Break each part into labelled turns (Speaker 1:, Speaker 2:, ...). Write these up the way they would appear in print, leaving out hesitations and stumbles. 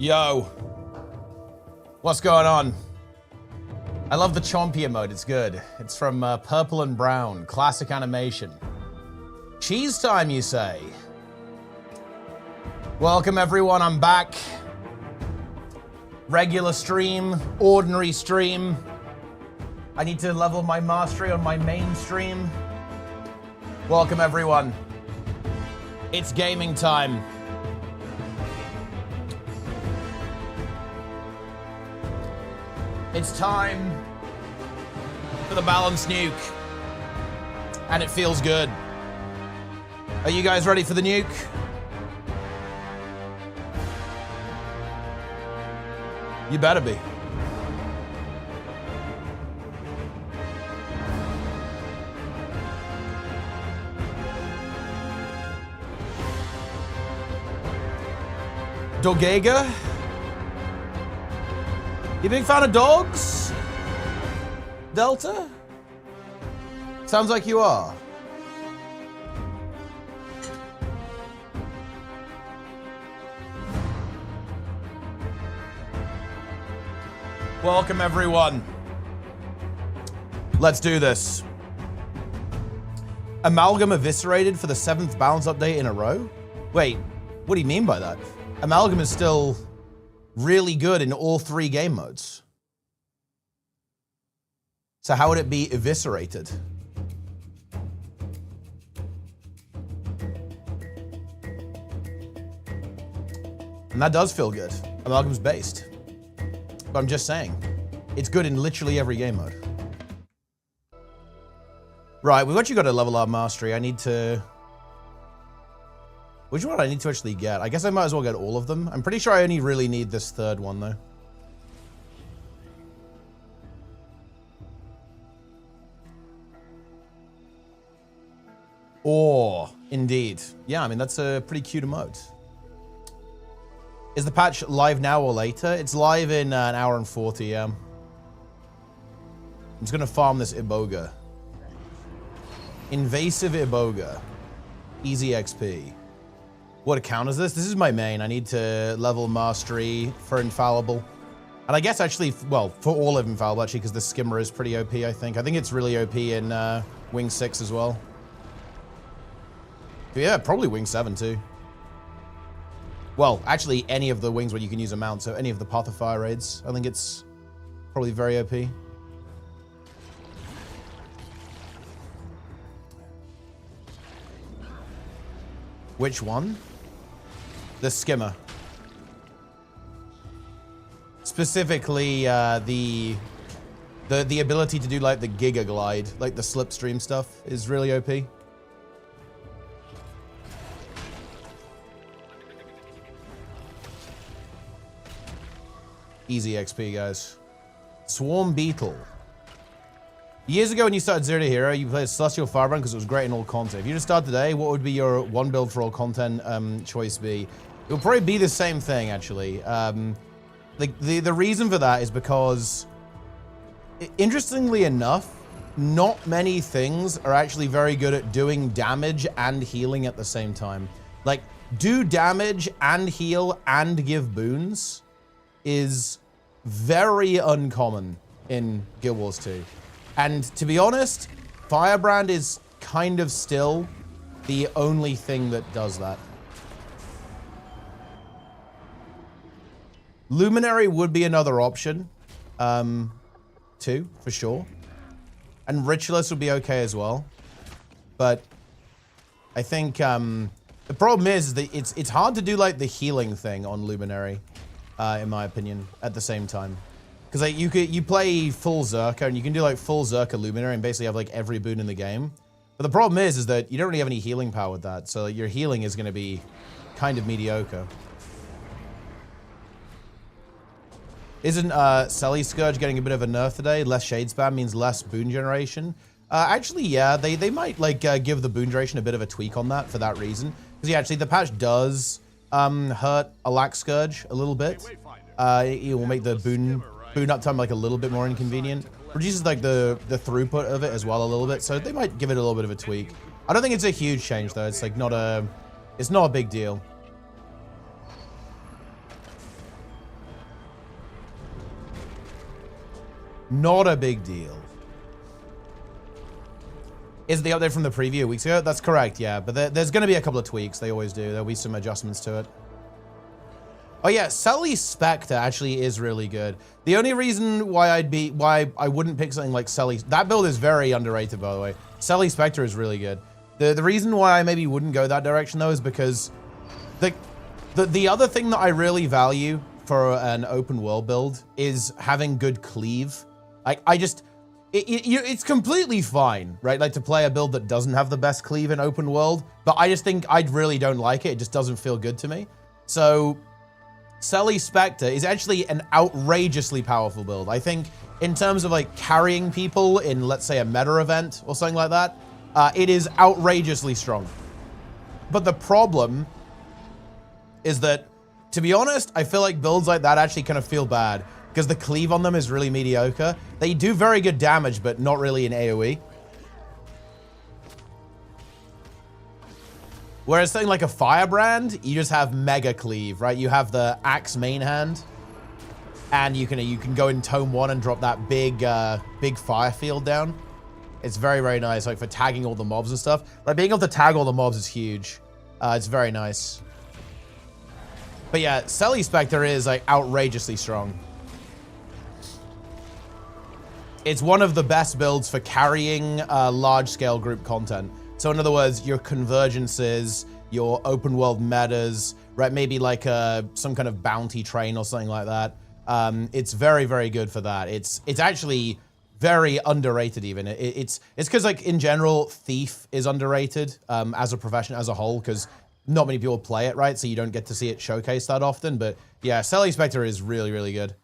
Speaker 1: Yo. What's going on? I love the Chompy emote, it's good. It's from Purple and Brown, classic animation. Cheese time, you say? Welcome everyone, I'm back. Regular stream, ordinary stream. I need to level my mastery on my main stream. Welcome everyone. It's gaming time. It's time for the balance nuke. And it feels good. Are you guys ready for the nuke? You better be. Dogega? You big fan of dogs? Delta? Sounds like you are. Welcome everyone. Let's do this. Amalgam eviscerated for the 7th balance update in a row? Wait, what do you mean by that? Amalgam is still really good in all 3 game modes. So how would it be eviscerated? And that does feel good. Amalgam's based. But I'm just saying, it's good in literally every game mode. Right, we've actually got to level our mastery. I need to... Which one do I need to actually get? I guess I might as well get all of them. I'm pretty sure I only really need this 3rd one, though. Oh, indeed. Yeah, I mean, that's a pretty cute emote. Is the patch live now or later? It's live in an hour and 40, yeah. I'm just going to farm this Iboga. Invasive Iboga. Easy XP. What account is this? This is my main. I need to level mastery for Infallible. And I guess actually, well, for all of Infallible actually, because the Skimmer is pretty OP, I think. I think it's really OP in Wing 6 as well. Yeah, probably Wing 7 too. Well, actually any of the wings where you can use a mount, so any of the Path of Fire raids. I think it's probably very OP. Which one? The Skimmer. Specifically, the ability to do like the Giga Glide, like the slipstream stuff, is really OP. Easy XP, guys. Swarm Beetle. Years ago when you started Zero to Hero, you played Celestial Firebrand because it was great in all content. If you just start today, what would be your one build for all content choice be? It will probably be the same thing, actually. The reason for that is because, interestingly enough, not many things are actually very good at doing damage and healing at the same time. Like, do damage and heal and give boons is very uncommon in Guild Wars 2. And to be honest, Firebrand is kind of still the only thing that does that. Luminary would be another option, too, for sure. And Ritualist would be okay as well. But I think the problem is that it's hard to do like the healing thing on Luminary. In my opinion, at the same time. Because like, you play full Zerka, and you can do like full Zerka Luminary and basically have like every boon in the game. But the problem is that you don't really have any healing power with that, so your healing is going to be kind of mediocre. Isn't Selly Scourge getting a bit of a nerf today? Less shade spam means less boon generation. Actually, yeah, they might like give the boon duration a bit of a tweak on that for that reason. Because yeah, actually the patch does hurt a Lax Scourge a little bit. It will make the boon uptime like a little bit more inconvenient. Reduces like the throughput of it as well a little bit, so they might give it a little bit of a tweak. I don't think it's a huge change though. It's like not a big deal. Not a big deal. Is the update from the preview weeks ago? That's correct, yeah. But there's going to be a couple of tweaks. They always do. There'll be some adjustments to it. Oh yeah, Selly Spectre actually is really good. The only reason why I wouldn't pick something like Selly, that build is very underrated, by the way. Selly Spectre is really good. The reason why I maybe wouldn't go that direction though is because the other thing that I really value for an open world build is having good cleave. It's completely fine, right? Like to play a build that doesn't have the best cleave in open world, but I just think I really don't like it. It just doesn't feel good to me. So Selly Spectre is actually an outrageously powerful build. I think in terms of like carrying people in, let's say, a meta event or something like that, it is outrageously strong. But the problem is that, to be honest, I feel like builds like that actually kind of feel bad because the cleave on them is really mediocre. They do very good damage, but not really in AoE. Whereas something like a Firebrand, you just have mega cleave, right? You have the axe main hand, and you can go in tome 1 and drop that big fire field down. It's very, very nice, like for tagging all the mobs and stuff. Like being able to tag all the mobs is huge. It's very nice. But yeah, Selly Spectre is like outrageously strong. It's one of the best builds for carrying large-scale group content. So in other words, your convergences, your open world metas, right? Maybe like some kind of bounty train or something like that. It's very, very good for that. It's actually very underrated even. It's because like in general, Thief is underrated as a profession as a whole because not many people play it, right? So you don't get to see it showcased that often. But yeah, Selly Spectre is really, really good.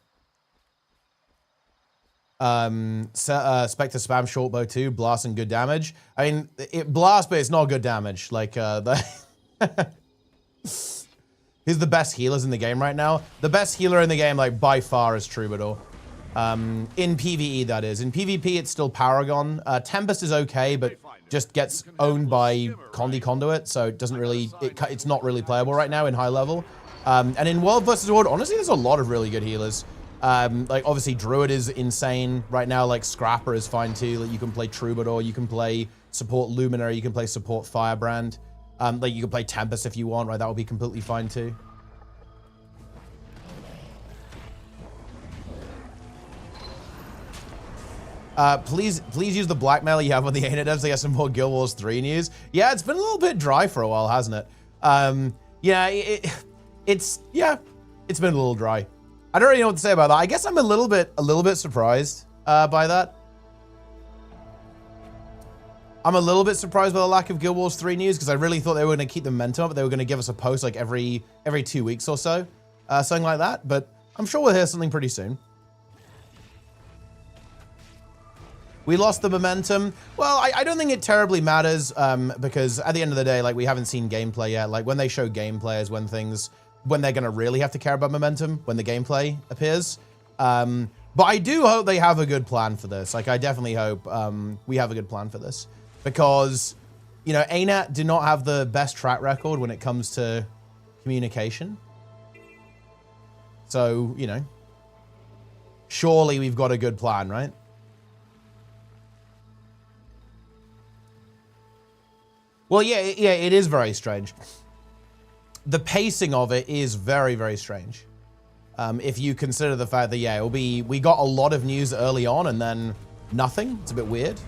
Speaker 1: Spectre spam shortbow too, blast and good damage. I mean, it blasts, but it's not good damage. Like, who's the best healers in the game right now? The best healer in the game, like, by far is Troubadour. In PvE, that is. In PvP, it's still Paragon. Tempest is okay, but just gets owned by Conduit, so it doesn't really, it's not really playable right now in high level. And in World vs. World, honestly, there's a lot of really good healers. Like obviously Druid is insane right now, like Scrapper is fine too. Like you can play Troubadour, you can play support Luminary, you can play support Firebrand. Like you can play Tempest if you want, right? That would be completely fine too. Please use the blackmail you have on the ArenaNet devs to get some more Guild Wars 3 news. Yeah, it's been a little bit dry for a while, hasn't it? Yeah, it's been a little dry. I don't really know what to say about that. I guess I'm a little bit surprised by that. I'm a little bit surprised by the lack of Guild Wars 3 news because I really thought they were going to keep the momentum up, but they were going to give us a post like every 2 weeks or so, something like that. But I'm sure we'll hear something pretty soon. We lost the momentum. Well, I don't think it terribly matters because at the end of the day, like we haven't seen gameplay yet. Like when they show gameplay is when they're going to really have to care about momentum, when the gameplay appears. But I do hope they have a good plan for this. Like, I definitely hope we have a good plan for this. Because, you know, ArenaNet do not have the best track record when it comes to communication. So, you know, surely we've got a good plan, right? Well, yeah, it is very strange. The pacing of it is very, very strange. If you consider the fact that, yeah, we got a lot of news early on and then nothing. It's a bit weird.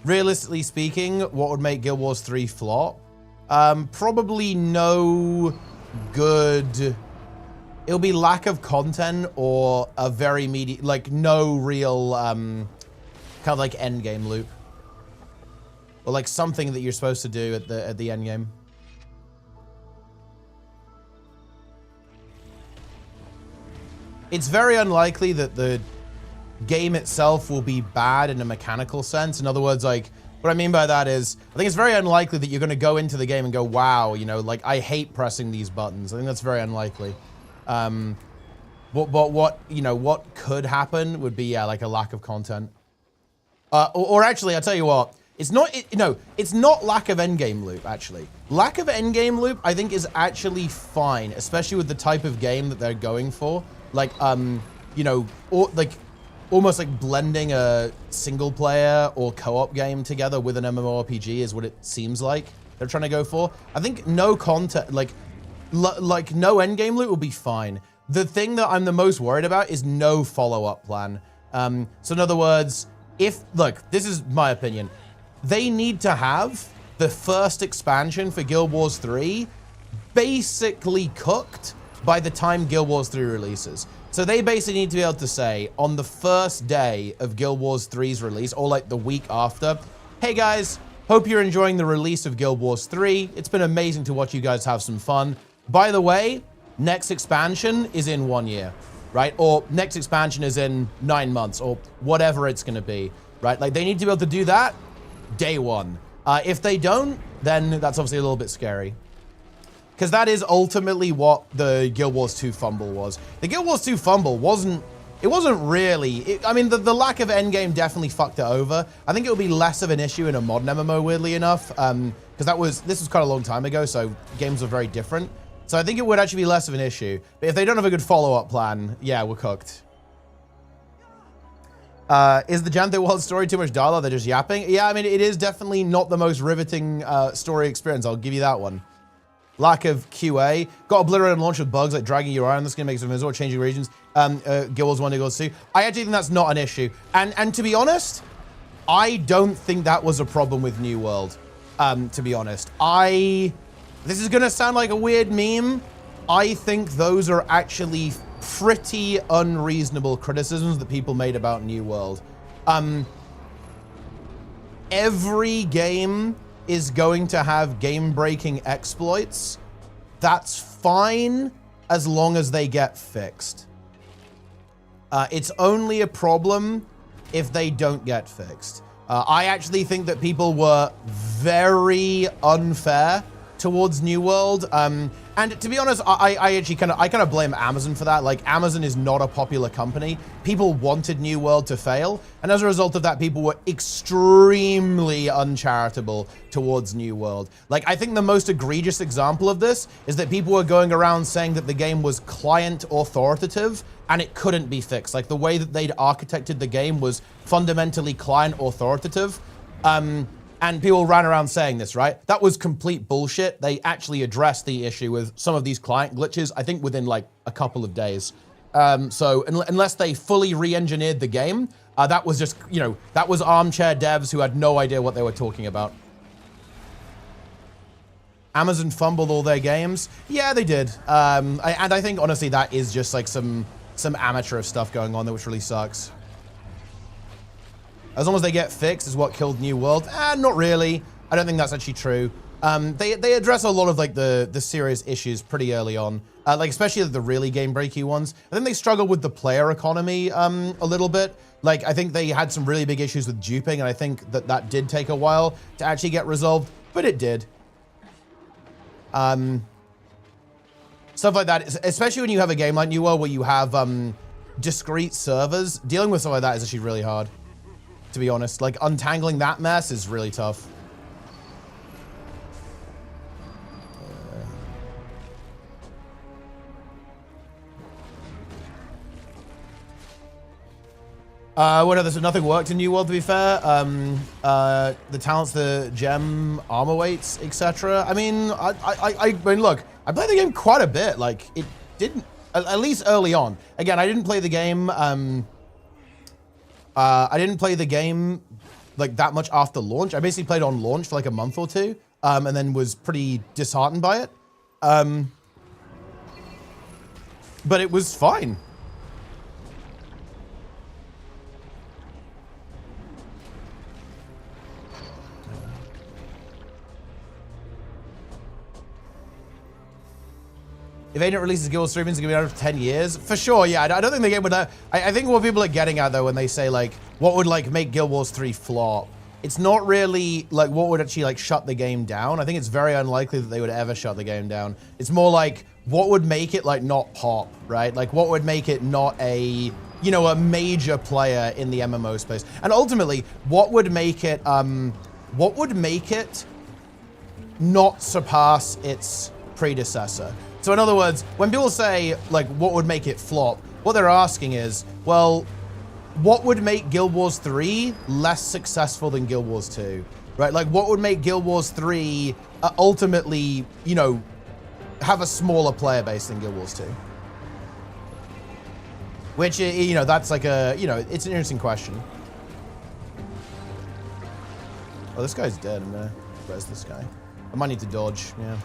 Speaker 1: Realistically speaking, what would make Guild Wars 3 flop? Probably no good... It'll be lack of content or a very like no real kind of like end game loop. Or like something that you're supposed to do at the end game. It's very unlikely that the game itself will be bad in a mechanical sense. In other words, like, what I mean by that is, I think it's very unlikely that you're going to go into the game and go, wow, you know, like, I hate pressing these buttons. I think that's very unlikely. What you know, what could happen would be, yeah, like a lack of content. Or actually, I'll tell you what, it's not lack of endgame loop, actually. Lack of endgame loop, I think, is actually fine, especially with the type of game that they're going for. Like, you know, or like, almost like blending a single player or co-op game together with an MMORPG is what it seems like they're trying to go for. I think no content, like no endgame loot will be fine. The thing that I'm the most worried about is no follow-up plan. So in other words, look, this is my opinion. They need to have the first expansion for Guild Wars 3 basically cooked by the time Guild Wars 3 releases. So they basically need to be able to say on the first day of Guild Wars 3's release, or like the week after, hey guys, hope you're enjoying the release of Guild Wars 3. It's been amazing to watch you guys have some fun. By the way, next expansion is in 1 year, right? Or next expansion is in 9 months, or whatever it's gonna be, right? Like they need to be able to do that day one. If they don't, then that's obviously a little bit scary. Because that is ultimately what the Guild Wars 2 fumble was. The Guild Wars 2 fumble wasn't really, I mean, the lack of endgame definitely fucked it over. I think it would be less of an issue in a modern MMO, weirdly enough, because this was quite a long time ago, so games were very different. So I think it would actually be less of an issue. But if they don't have a good follow-up plan, yeah, we're cooked. Is the Janthe World story too much dialogue? They're just yapping? Yeah, I mean, it is definitely not the most riveting story experience. I'll give you that one. Lack of QA. Got obliterated and launched with bugs like dragging your iron. That's going to make some invisible, changing regions. Guild Wars 1 to Guild Wars 2. I actually think that's not an issue. And to be honest, I don't think that was a problem with New World. To be honest. This is going to sound like a weird meme. I think those are actually pretty unreasonable criticisms that people made about New World. Every game is going to have game-breaking exploits. That's fine as long as they get fixed. It's only a problem if they don't get fixed. I actually think that people were very unfair towards New World. And to be honest, I actually kind of blame Amazon for that. Like, Amazon is not a popular company. People wanted New World to fail, and as a result of that, people were extremely uncharitable towards New World. Like, I think the most egregious example of this is that people were going around saying that the game was client authoritative, and it couldn't be fixed. Like, the way that they'd architected the game was fundamentally client authoritative. And people ran around saying this, right? That was complete bullshit. They actually addressed the issue with some of these client glitches, I think within like a couple of days. So unless they fully re-engineered the game, that was just, you know, that was armchair devs who had no idea what they were talking about. Amazon fumbled all their games. Yeah, they did. And I think honestly that is just like some amateur stuff going on there, which really sucks. As long as they get fixed is what killed New World. Not really. I don't think that's actually true. They address a lot of like the serious issues pretty early on, like especially the really game-breaky ones. I think they struggle with the player economy a little bit. Like I think they had some really big issues with duping, and I think that did take a while to actually get resolved, but it did. Stuff like that, especially when you have a game like New World where you have discrete servers, dealing with stuff like that is actually really hard. To be honest, like untangling that mess is really tough. Whatever, nothing worked in New World, to be fair. The talents, the gem, armor weights, etc. I mean, I mean, look, I played the game quite a bit. Like, it didn't, at least early on. Again, I didn't play the game, I didn't play the game like that much after launch. I basically played on launch for like a month or two, and then was pretty disheartened by it. But it was fine. If ArenaNet releases Guild Wars 3, it's gonna be out for 10 years. For sure, yeah. I don't think the game would. I think what people are getting at though when they say like, what would like make Guild Wars 3 flop? It's not really like what would actually like shut the game down. I think it's very unlikely that they would ever shut the game down. It's more like what would make it like not pop, right? Like what would make it not a, you know, a major player in the MMO space. And ultimately, what would make it not surpass its predecessor? So in other words, when people say, like, what would make it flop, what they're asking is, well, what would make Guild Wars 3 less successful than Guild Wars 2, right? Like, what would make Guild Wars 3 ultimately, you know, have a smaller player base than Guild Wars 2? Which, you know, that's like a, you know, it's an interesting question. Oh, this guy's dead. I'm gonna res this guy. I might need to dodge, yeah.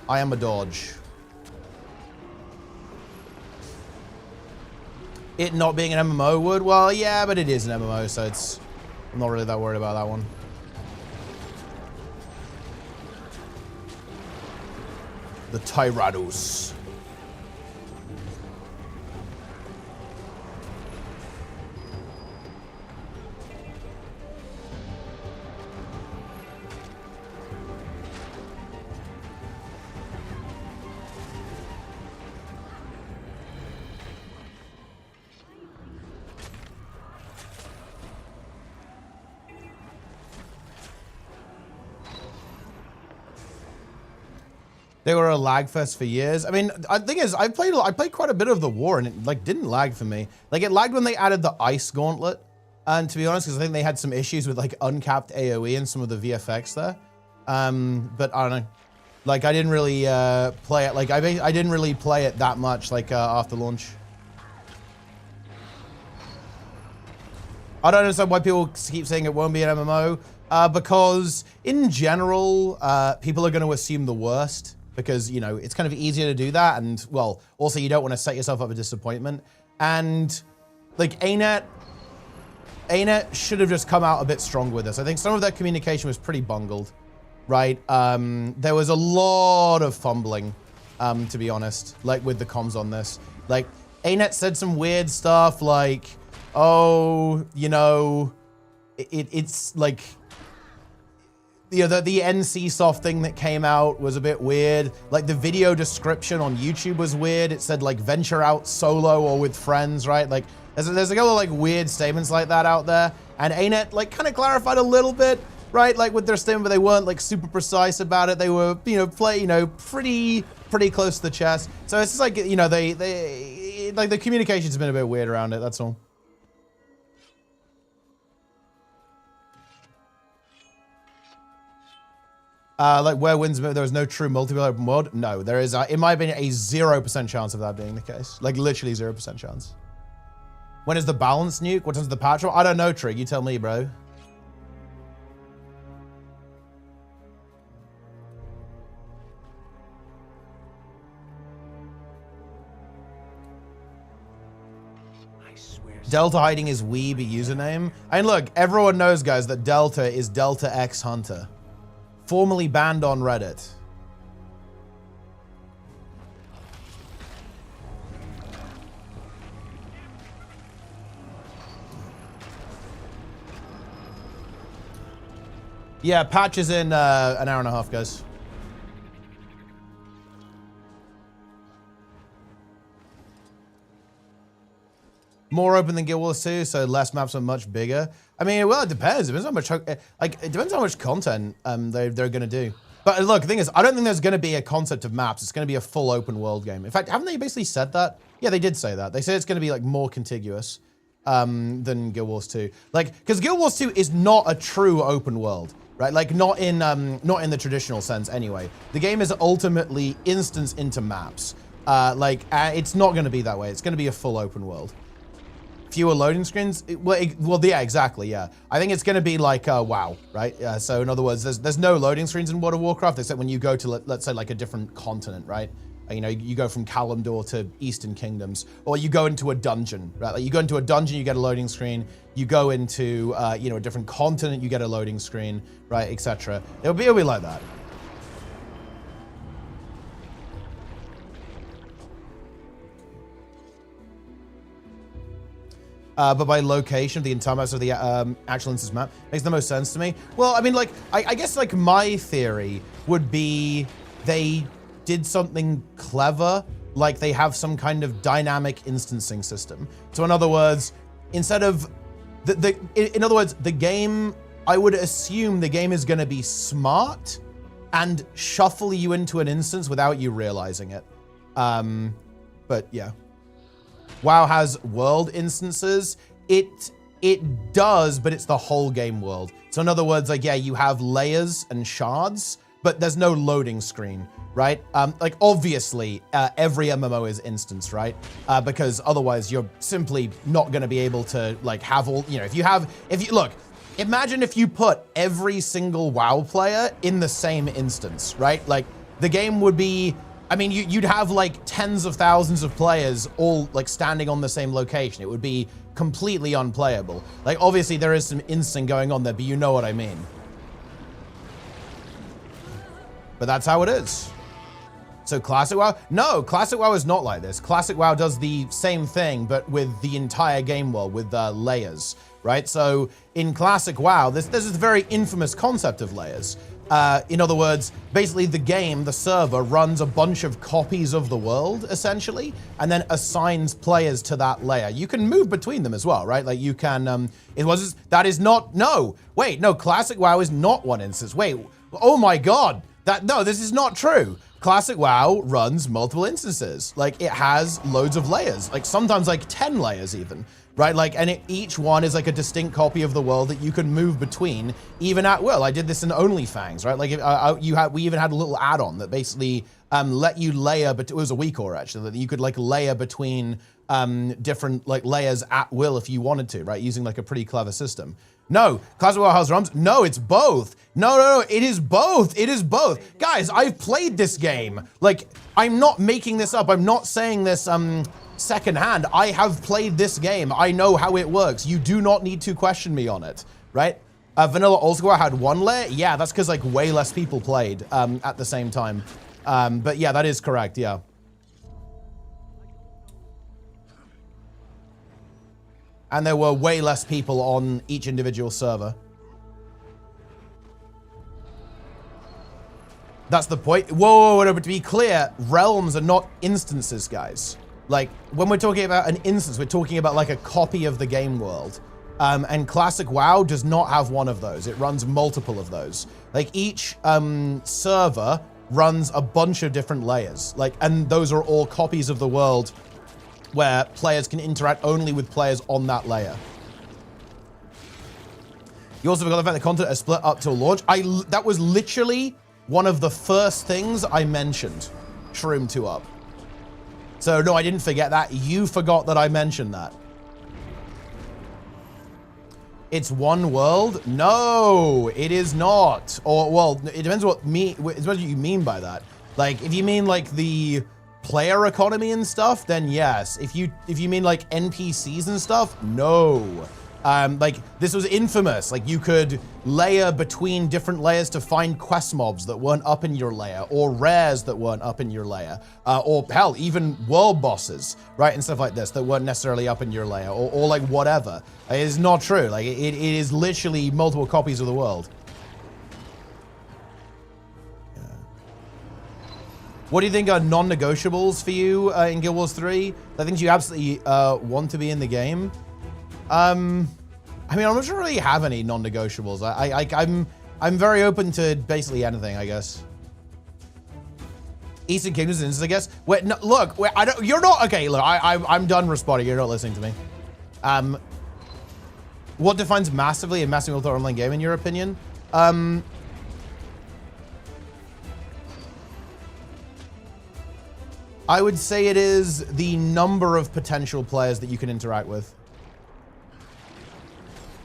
Speaker 1: I am a dodge. It not being an MMO would? Well, yeah, but it is an MMO, so it's... I'm not really that worried about that one. The Tyrannos. They were a lag fest for years. I mean, the thing is, I played quite a bit of the war, and it like didn't lag for me. Like it lagged when they added the ice gauntlet, and to be honest, because I think they had some issues with like uncapped AOE and some of the VFX there. But I don't know. Like I didn't really play it. Like I didn't really play it that much. Like after launch. I don't understand why people keep saying it won't be an MMO. Because in general, people are going to assume the worst. Because, you know, it's kind of easier to do that. And, well, also you don't want to set yourself up for disappointment. And, like, ArenaNet should have just come out a bit stronger with this. I think some of their communication was pretty bungled, right? There was a lot of fumbling, to be honest, like, with the comms on this. Like, ArenaNet said some weird stuff like, oh, you know, it's like... You know, the NCSoft thing that came out was a bit weird. Like the video description on YouTube was weird. It said like venture out solo or with friends, right? Like there's a couple of like weird statements like that out there. And ArenaNet like kind of clarified a little bit, right? Like with their statement, but they weren't like super precise about it. They were, you know, pretty close to the chest. So it's just like, you know, they like the communication's been a bit weird around it. That's all. Like where wins, there was no true multiplayer open world. No, there is, in my opinion, a 0% chance of that being the case. Like literally 0% chance. When is the balance nuke? What time's the patch? I don't know, Trig. You tell me, bro. Delta hiding his Weeb username. And look, everyone knows, guys, that Delta is Delta X Hunter. Formerly banned on Reddit. Yeah, patch is in an hour and a half, guys. More open than Guild Wars 2, so less maps are much bigger. I mean, well, it depends. It depends how much, like, it depends how much content they're gonna do. But look, the thing is, I don't think there's gonna be a concept of maps. It's gonna be a full open world game. In fact, haven't they basically said that? Yeah, they did say that. They said it's gonna be like more contiguous than Guild Wars 2. Like, because Guild Wars 2 is not a true open world, right? Like, not in the traditional sense anyway. The game is ultimately instance into maps. It's not gonna be that way. It's gonna be a full open world. Fewer loading screens? Well, yeah, exactly, yeah. I think it's going to be like WoW, right? So in other words, there's no loading screens in World of Warcraft, except when you go to, let's say, like a different continent, right? You know, you go from Kalimdor to Eastern Kingdoms, or you go into a dungeon, right? Like you go into a dungeon, you get a loading screen. You go into, you know, a different continent, you get a loading screen, right, etc. It'll be like that. But by location, the entire maps of the actual instance map makes the most sense to me. Well, I mean, like, I guess, like, my theory would be they did something clever, like they have some kind of dynamic instancing system. So in other words, instead of, in other words, the game, I would assume the game is going to be smart and shuffle you into an instance without you realizing it. But yeah. WoW has world instances. It does, but it's the whole game world. So in other words, like, yeah, you have layers and shards, but there's no loading screen, right? Like, obviously, every MMO is instance, right? Because otherwise you're simply not gonna be able to, like, have all, you know, look, imagine if you put every single WoW player in the same instance, right? Like, the game would be, I mean, you'd have like tens of thousands of players all like standing on the same location. It would be completely unplayable. Like, obviously there is some instinct going on there, but you know what I mean. But that's how it is. So Classic WoW? No, Classic WoW is not like this. Classic WoW does the same thing, but with the entire game world, with layers, right? So in Classic WoW, there's this very infamous concept of layers. In other words, basically the game, the server, runs a bunch of copies of the world, essentially, and then assigns players to that layer. You can move between them as well, right? Like you can, Classic WoW is not one instance. Wait, oh my God, no, this is not true. Classic WoW runs multiple instances. Like, it has loads of layers, like sometimes like 10 layers even, right? Like, and each one is like a distinct copy of the world that you can move between, even at will. I did this in OnlyFans, right? Like, we even had a little add-on that basically let you layer, but it was a WeCore actually, that you could like layer between different like layers at will if you wanted to, right? Using like a pretty clever system. No, Classic WoW has ROMs. No, it's both. No, it is both. It is both. Guys, I've played this game. Like, I'm not making this up. I'm not saying this secondhand. I have played this game. I know how it works. You do not need to question me on it, right? Vanilla Old School had one layer. Yeah, that's because like way less people played at the same time. But yeah, that is correct. Yeah. And there were way less people on each individual server. That's the point. Whoa, no, but to be clear, realms are not instances, guys. Like, when we're talking about an instance, we're talking about like a copy of the game world. And Classic WoW does not have one of those. It runs multiple of those. Like, each server runs a bunch of different layers. Like, and those are all copies of the world where players can interact only with players on that layer. You also forgot the fact that content is split up till launch. That was literally one of the first things I mentioned. Shroom 2 up. So no, I didn't forget that. You forgot that I mentioned that. It's one world? No, it is not. Or, well, it depends what you mean by that. Like, if you mean like the player economy and stuff, then yes. If you mean like NPCs and stuff, no. Like, this was infamous. Like, you could layer between different layers to find quest mobs that weren't up in your layer, or rares that weren't up in your layer, or hell, even world bosses, right, and stuff like this that weren't necessarily up in your layer, or like whatever. It is not true. Like, it is literally multiple copies of the world. What do you think are non-negotiables for you in Guild Wars 3? The things you absolutely want to be in the game? I mean, I'm not sure I really have any non-negotiables. I'm very open to basically anything, I guess. Eastern Kingdoms instance, I guess. Wait, no, look, wait, you're not, okay, look, I'm done responding. You're not listening to me. What defines massively a massive multiplayer online game in your opinion? I would say it is the number of potential players that you can interact with.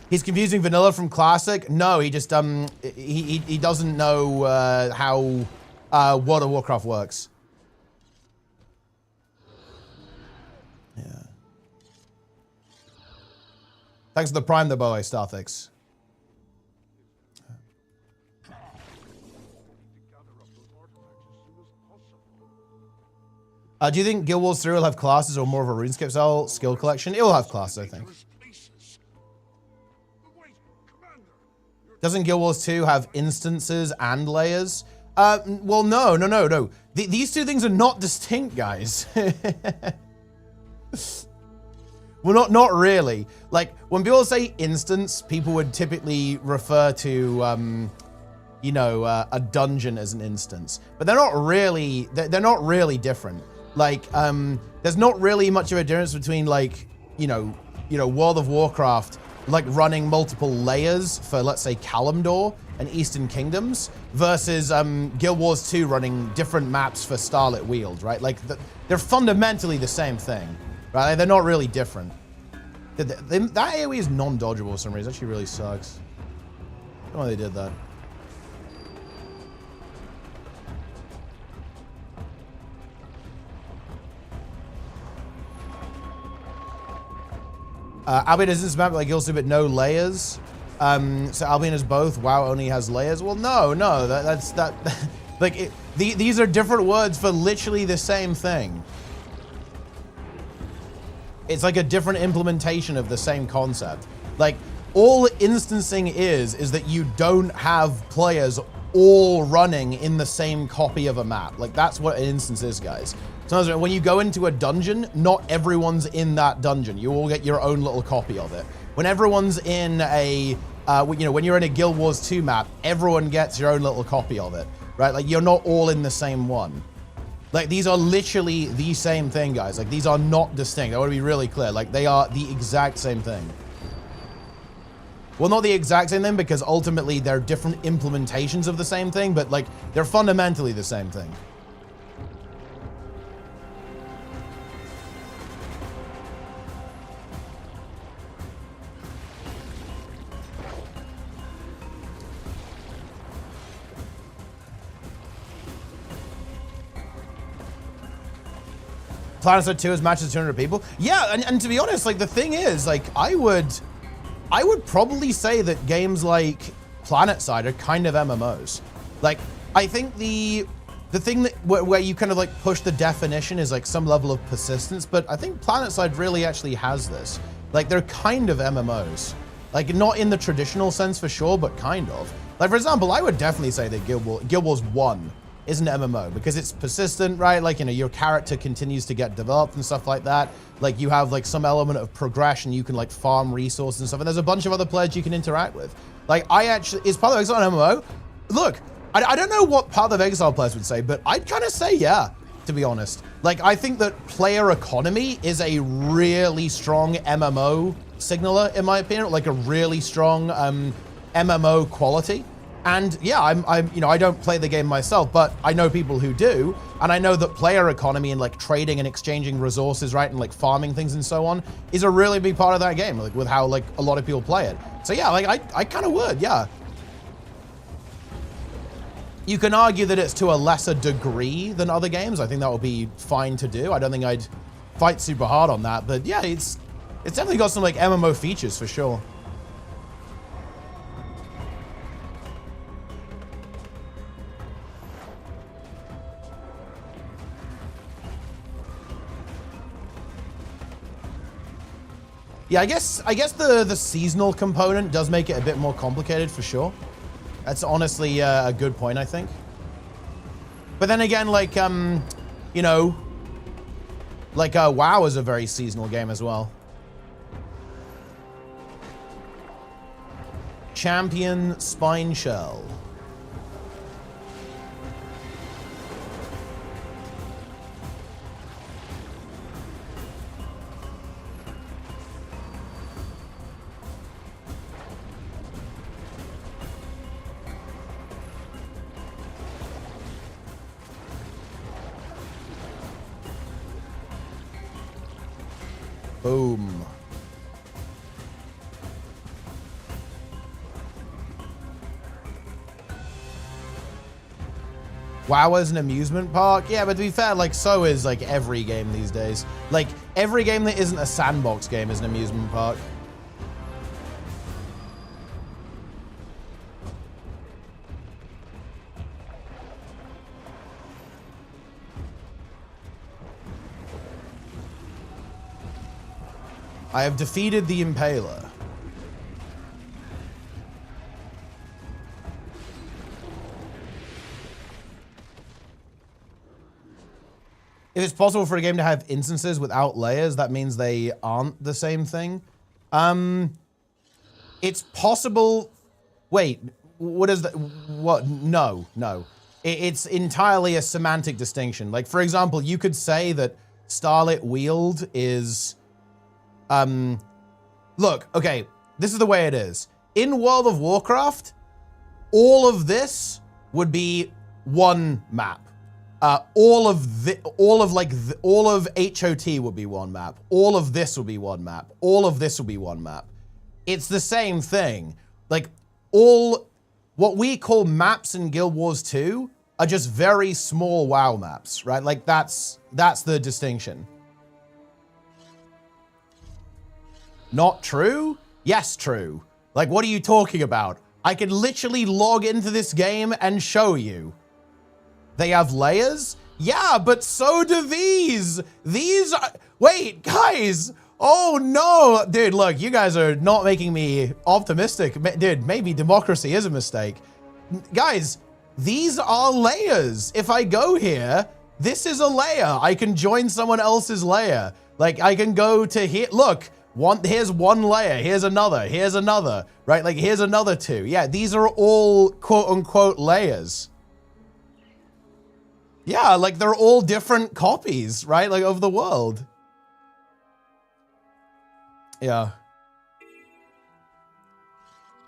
Speaker 1: He's confusing vanilla from classic. No, he just he doesn't know how World of Warcraft works. Yeah. Thanks for the prime, though, by the way, Starthix. Do you think Guild Wars 3 will have classes or more of a RuneScape style skill collection? It will have classes, I think. Doesn't Guild Wars 2 have instances and layers? Well, no. These two things are not distinct, guys. Well, not really. Like, when people say instance, people would typically refer to, you know, a dungeon as an instance. But they're not really different. Like, there's not really much of a difference between like, you know, World of Warcraft, like running multiple layers for, let's say, Kalimdor and Eastern Kingdoms versus Guild Wars 2 running different maps for Starlit Weald, right? Like, they're fundamentally the same thing, right? They're not really different. That AoE is non-dodgeable for some reason. It actually really sucks. I don't know why they did that. Albion is this map like Guild but no layers. So Albion is both. WoW only has layers. Well, no, that's like these are different words for literally the same thing. It's like a different implementation of the same concept. Like all instancing is that you don't have players all running in the same copy of a map. Like that's what an instance is, guys. So when you go into a dungeon, not everyone's in that dungeon. You all get your own little copy of it. When everyone's in a, when you're in a Guild Wars 2 map, everyone gets your own little copy of it, right? Like you're not all in the same one. Like these are literally the same thing, guys. Like these are not distinct. I want to be really clear. Like they are the exact same thing. Well, not the exact same thing because ultimately they're different implementations of the same thing, but like they're fundamentally the same thing. PlanetSide 2 has matches 200 people. Yeah, and to be honest, like the thing is, like I would probably say that games like PlanetSide are kind of MMOs. Like I think the thing that where you kind of like push the definition is like some level of persistence, but I think PlanetSide really actually has this. Like they're kind of MMOs. Like not in the traditional sense for sure, but kind of. Like for example, I would definitely say that Guild Wars 1 is an MMO because it's persistent, right? Like, your character continues to get developed and stuff like that. Like you have like some element of progression. You can like farm resources and stuff. And there's a bunch of other players you can interact with. Like is Path of Exile an MMO? Look, I don't know what Path of Exile players would say, but I'd kind of say yeah, to be honest. Like I think that player economy is a really strong MMO signaler, in my opinion, like a really strong MMO quality. And yeah, I don't play the game myself, but I know people who do, and I know that player economy and like trading and exchanging resources, right, and like farming things and so on is a really big part of that game, like with how like a lot of people play it. So yeah, like I kind of would, yeah. You can argue that it's to a lesser degree than other games. I think that would be fine to do. I don't think I'd fight super hard on that, but yeah, it's definitely got some like MMO features for sure. Yeah, I guess the seasonal component does make it a bit more complicated for sure. That's honestly a good point, I think. But then again, like WoW is a very seasonal game as well. Champion Spine Shell. Boom. WoW is an amusement park? Yeah, but to be fair, like, so is, like, every game these days. Like, every game that isn't a sandbox game is an amusement park. I have defeated the Impaler. If it's possible for a game to have instances without layers, that means they aren't the same thing. It's possible. Wait, what is that? What? No. It's entirely a semantic distinction. Like, for example, you could say that Starlit Weald is... Look, okay, this is the way it is. In World of Warcraft, all of this would be one map. All of HOT would be one map. All of this would be one map. All of this would be one map. It's the same thing. Like, what we call maps in Guild Wars 2 are just very small WoW maps, right? Like, that's the distinction. Not true? Yes, true. Like, what are you talking about? I can literally log into this game and show you. They have layers? Yeah, but so do these. These are... Wait, guys. Oh, no. Dude, look, you guys are not making me optimistic. Dude, maybe democracy is a mistake. Guys, these are layers. If I go here, this is a layer. I can join someone else's layer. Like, I can go to here. Look, here's one layer. Here's another, right? Like, here's another two. Yeah, these are all quote-unquote layers. Yeah, like, they're all different copies, right? Like, of the world. Yeah.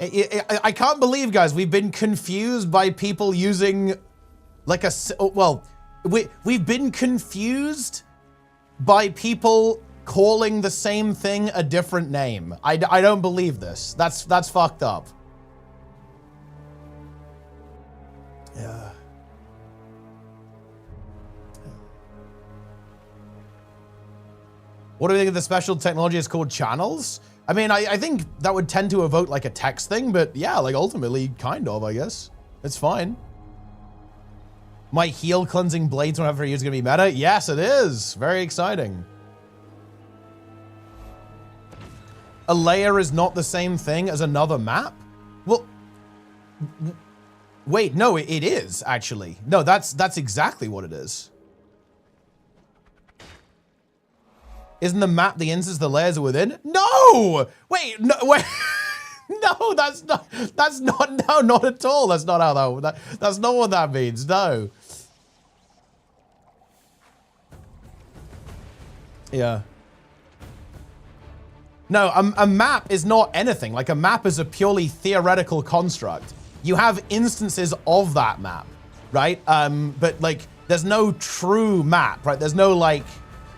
Speaker 1: I can't believe, guys, we've been confused by people using, like, well, we've been confused by people calling the same thing a different name. I don't believe this. That's fucked up. Yeah. What do we think of the special technology is called channels? I mean, I think that would tend to evoke like a text thing, but yeah, like ultimately, kind of, I guess. It's fine. My heal cleansing blades one after a year is gonna be meta? Yes, it is. Very exciting. A layer is not the same thing as another map? Well, wait, no, it is actually. No, that's exactly what it is. Isn't the map the instance the layers are within? No! Wait, no, wait. No, that's not, no, not at all. That's not how that's not what that means, no. Yeah. No, a map is not anything. Like, a map is a purely theoretical construct. You have instances of that map, right? But like, there's no true map, right? There's no like,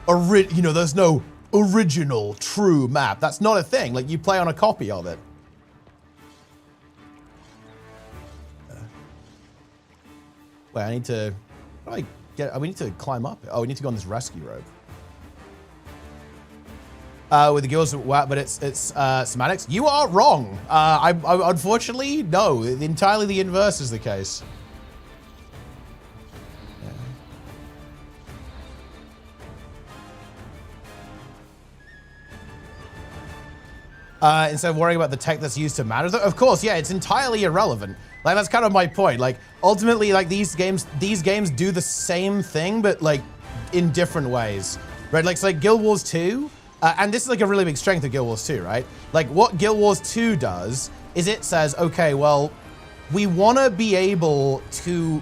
Speaker 1: there's no original true map. That's not a thing. Like, you play on a copy of it. Wait, I need to, how do I get, we need to climb up. Oh, we need to go on this rescue rope. With the guilds, but it's semantics. You are wrong. I unfortunately, no, entirely the inverse is the case. Instead of worrying about the tech that's used to matter. Of course, yeah, it's entirely irrelevant. Like, that's kind of my point. Like, ultimately, like, these games do the same thing, but like in different ways, right? Like, so like Guild Wars 2, and this is like a really big strength of Guild Wars 2, right? Like, what Guild Wars 2 does is it says, okay, well, we want to be able to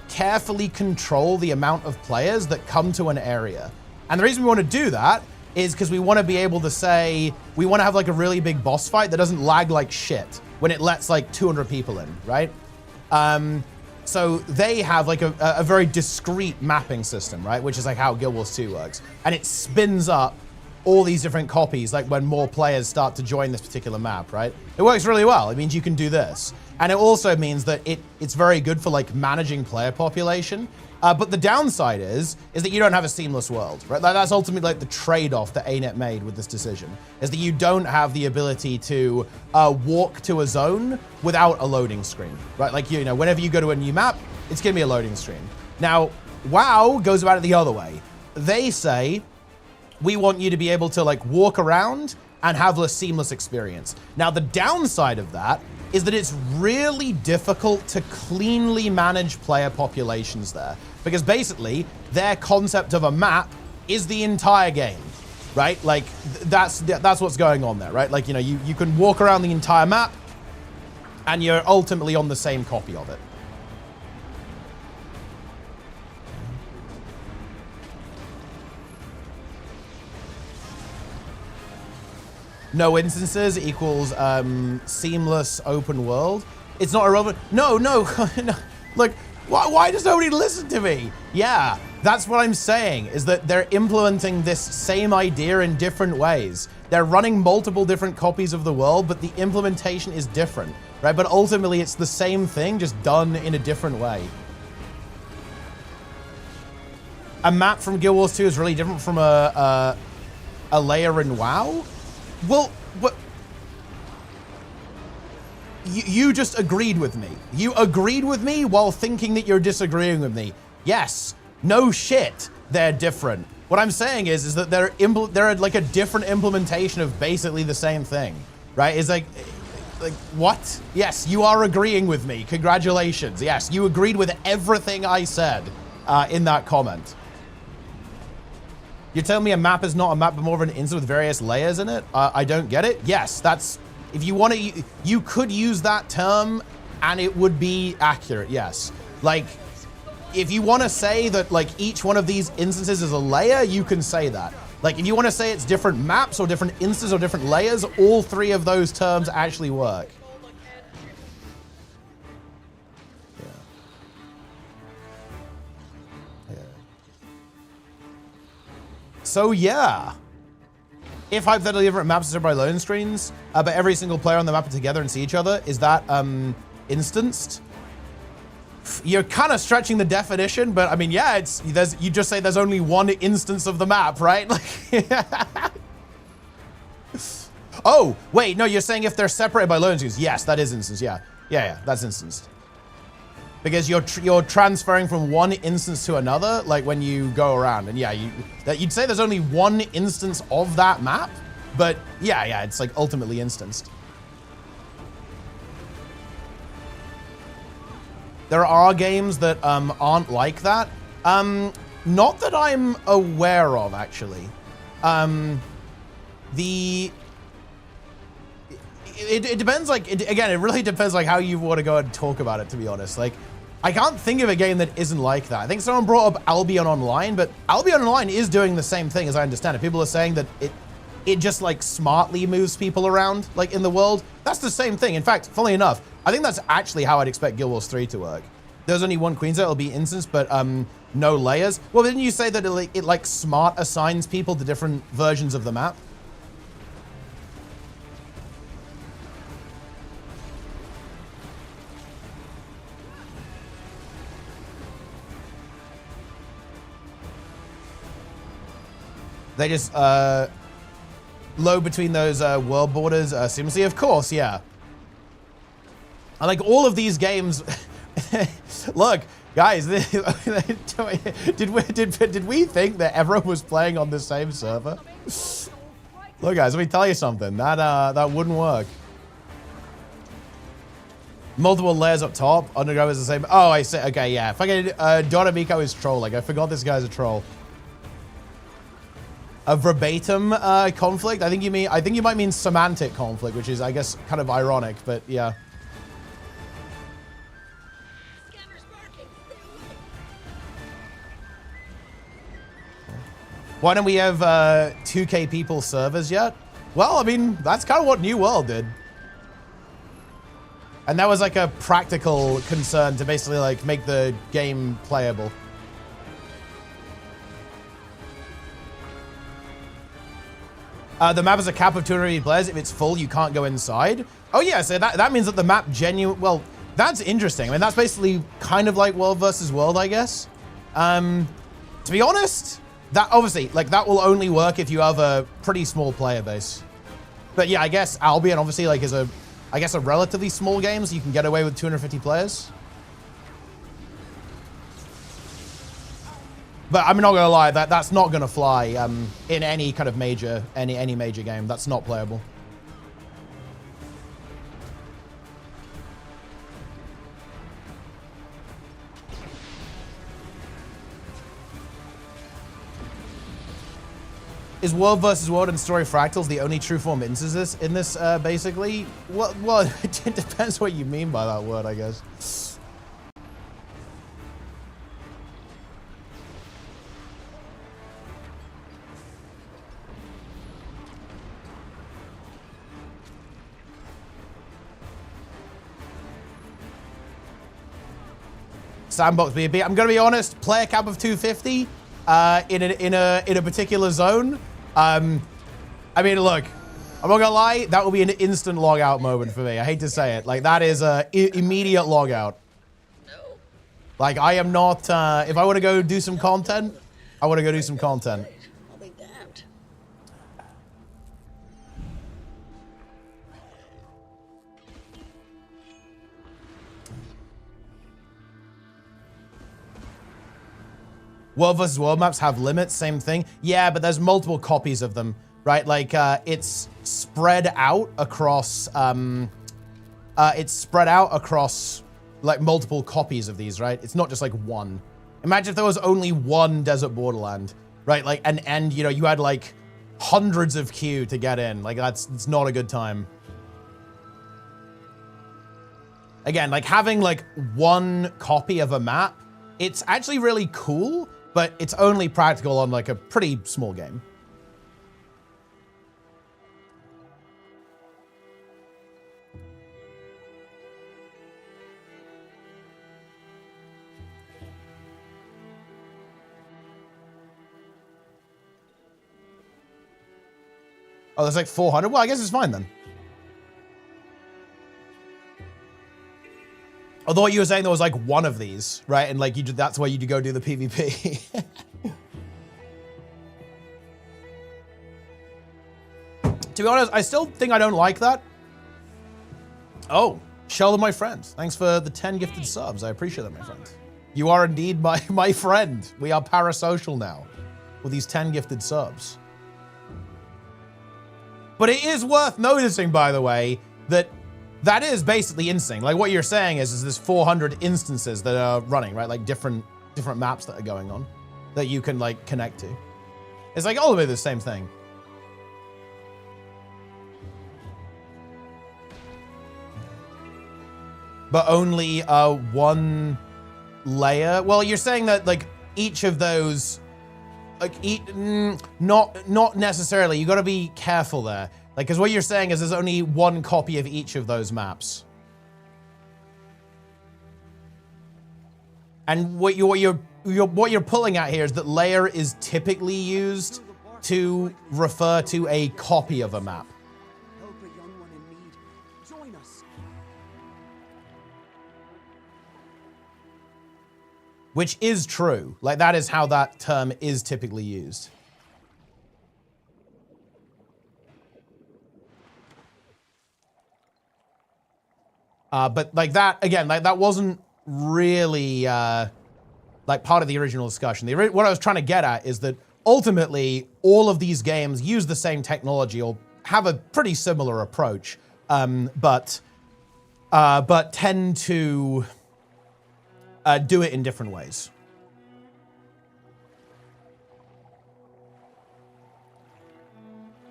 Speaker 1: carefully control the amount of players that come to an area. And the reason we want to do that is because we want to be able to say, we want to have like a really big boss fight that doesn't lag like shit when it lets like 200 people in, right? So they have like a very discrete mapping system, right? Which is like how Guild Wars 2 works. And it spins up all these different copies like when more players start to join this particular map, right? It works really well. It means you can do this. And it also means that it's very good for like managing player population. But the downside is that you don't have a seamless world, right? That's ultimately like the trade-off that ArenaNet made with this decision, is that you don't have the ability to walk to a zone without a loading screen, right? Like, you know, whenever you go to a new map, it's gonna be a loading screen. Now, WoW goes about it the other way. They say, we want you to be able to like walk around and have a seamless experience. Now, the downside of that is that it's really difficult to cleanly manage player populations there. Because basically, their concept of a map is the entire game, right? Like, that's what's going on there, right? Like, you know, you can walk around the entire map, and you're ultimately on the same copy of it. no instances equals seamless open world. It's not irrelevant. No, no, no. Like, why does nobody listen to me? Yeah, that's what I'm saying, is that they're implementing this same idea in different ways. They're running multiple different copies of the world, but the implementation is different, right? But ultimately, it's the same thing, just done in a different way. A map from Guild Wars 2 is really different from a layer in WoW? Well, what? You just agreed with me. You agreed with me while thinking that you're disagreeing with me. Yes, no shit, they're different. What I'm saying is that they're like a different implementation of basically the same thing, right? It's like what? Yes, you are agreeing with me. Congratulations. Yes, you agreed with everything I said in that comment. You're telling me a map is not a map, but more of an instance with various layers in it? I don't get it. Yes, that's, if you want to, you could use that term and it would be accurate, yes. Like, if you want to say that like each one of these instances is a layer, you can say that. Like, if you want to say it's different maps or different instances or different layers, all three of those terms actually work. So yeah, if hypothetically different maps are served by loading screens, but every single player on the map are together and see each other, is that instanced? You're kind of stretching the definition, but I mean, yeah, you just say there's only one instance of the map, right? Like, oh, wait, no, you're saying if they're separated by loading screens. Yes, that is instance, yeah. Yeah, that's instanced. Because you're transferring from one instance to another, like when you go around, and yeah, you'd say there's only one instance of that map, but yeah, it's like ultimately instanced. There are games that aren't like that. Not that I'm aware of, actually. It depends, like, again, it really depends, like, how you want to go and talk about it, to be honest. Like, I can't think of a game that isn't like that. I think someone brought up Albion Online, but Albion Online is doing the same thing, as I understand it. People are saying that it just, like, smartly moves people around, like, in the world. That's the same thing. In fact, funnily enough, I think that's actually how I'd expect Guild Wars 3 to work. There's only one Queen set, it'll be instance, but no layers. Well, didn't you say that it like smart assigns people to different versions of the map? They just load between those world borders seamlessly, of course, yeah. And like all of these games, look, guys, did we think that everyone was playing on the same server? Look, guys, let me tell you something. That wouldn't work. Multiple layers up top. Underground is the same. Oh, I see. Okay, yeah. Fucking Donamiko is trolling. I forgot this guy's a troll. A verbatim conflict. I think you might mean semantic conflict, which is, I guess, kind of ironic, but yeah. Why don't we have 2K people servers yet? Well, I mean, that's kind of what New World did. And that was like a practical concern to basically like make the game playable. The map has a cap of 280 players. If it's full, you can't go inside. Oh yeah, so that means that the map well, that's interesting. I mean, that's basically kind of like world versus world, I guess. To be honest, that obviously, like, that will only work if you have a pretty small player base. But yeah, I guess Albion obviously like is a relatively small game, so you can get away with 250 players. But I'm not gonna lie, that's not gonna fly in any kind of major game. That's not playable. Is world versus world and story fractals the only true form instances in this, basically? Well, it depends what you mean by that word, I guess. Sandbox BB. I'm gonna be honest, player cap of 250 in a particular zone. I mean, look, I'm not gonna lie, that will be an instant log out moment for me. I hate to say it. Like, that is a immediate log out. Like, I am not, if I want to go do some content, I want to go do some content.
Speaker 2: I'll be damned.
Speaker 1: World versus world maps have limits, same thing. Yeah, but there's multiple copies of them, right? Like, it's spread out across, like, multiple copies of these, right? It's not just, like, one. Imagine if there was only one Desert Borderland, right? Like, and you know, you had, like, hundreds of queue to get in. Like, it's not a good time. Again, like, having, like, one copy of a map, it's actually really cool, but it's only practical on, like, a pretty small game. Oh, there's like 400? Well, I guess it's fine then. Although you were saying there was like one of these, right? And like that's why you go do the PvP. To be honest, I still think I don't like that. Oh, Sheldon, my friend. Thanks for the 10 gifted subs. I appreciate that, my friend. You are indeed my friend. We are parasocial now with these 10 gifted subs. But it is worth noticing, by the way, that is basically insane. Like, what you're saying is there's 400 instances that are running, right? Like, different maps that are going on that you can, like, connect to. It's, like, ultimately the same thing. But only one layer? Well, you're saying that, like, each of those... Like, not necessarily. You got to be careful there. Like, because what you're saying is there's only one copy of each of those maps. And what you're pulling at here is that layer is typically used to refer to a copy of a map.
Speaker 3: Help a young one in need. Join us.
Speaker 1: Which is true. Like, that is how that term is typically used. But like that, again, like that wasn't really like part of the original discussion. What I was trying to get at is that ultimately all of these games use the same technology or have a pretty similar approach, but tend to do it in different ways.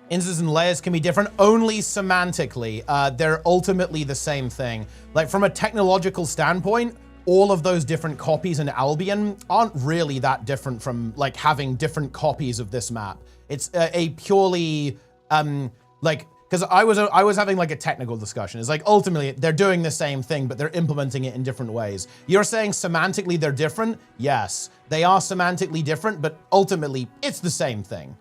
Speaker 1: Instances and layers can be different only semantically. They're ultimately the same thing. Like, from a technological standpoint, all of those different copies in Albion aren't really that different from, like, having different copies of this map. It's a purely, like, because I was having, like, a technical discussion. It's like, ultimately, they're doing the same thing, but they're implementing it in different ways. You're saying semantically they're different? Yes, they are semantically different, but ultimately, it's the same thing.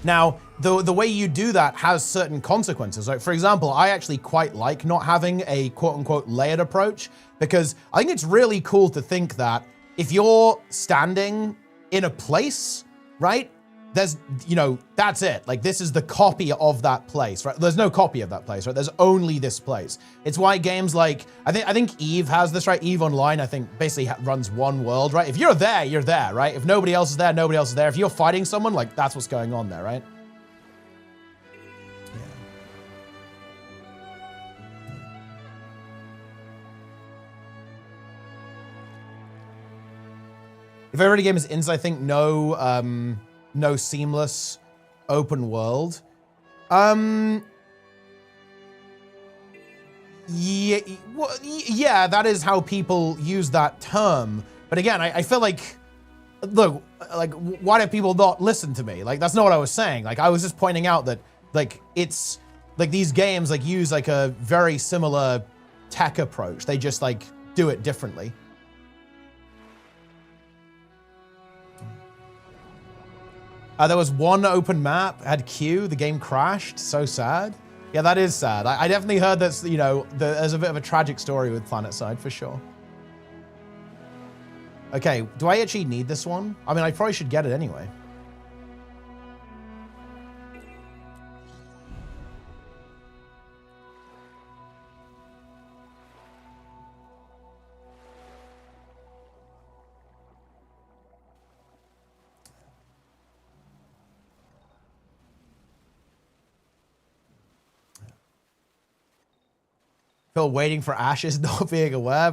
Speaker 1: Now, the way you do that has certain consequences. Like, for example, I actually quite like not having a quote-unquote layered approach, because I think it's really cool to think that if you're standing in a place, right, there's, you know, that's it. Like, this is the copy of that place, right? There's no copy of that place, right? There's only this place. It's why games like, I think EVE has this, right? EVE Online, I think, basically runs one world, right? If you're there, you're there, right? If nobody else is there, nobody else is there. If you're fighting someone, like, that's what's going on there, right? If every game is ins, I think no seamless open world. Yeah, that is how people use that term. But again, I feel like, look, like, why do people not listen to me? Like, that's not what I was saying. Like, I was just pointing out that, like, it's, like, these games, like, use, like, a very similar tech approach. They just, like, do it differently. There was one open map, had Q, the game crashed, so sad. Yeah, that is sad. I definitely heard that's, you know, there's a bit of a tragic story with PlanetSide for sure. Okay, do I actually need this one? I mean, I probably should get it anyway. Phil waiting for Ashes, not being aware.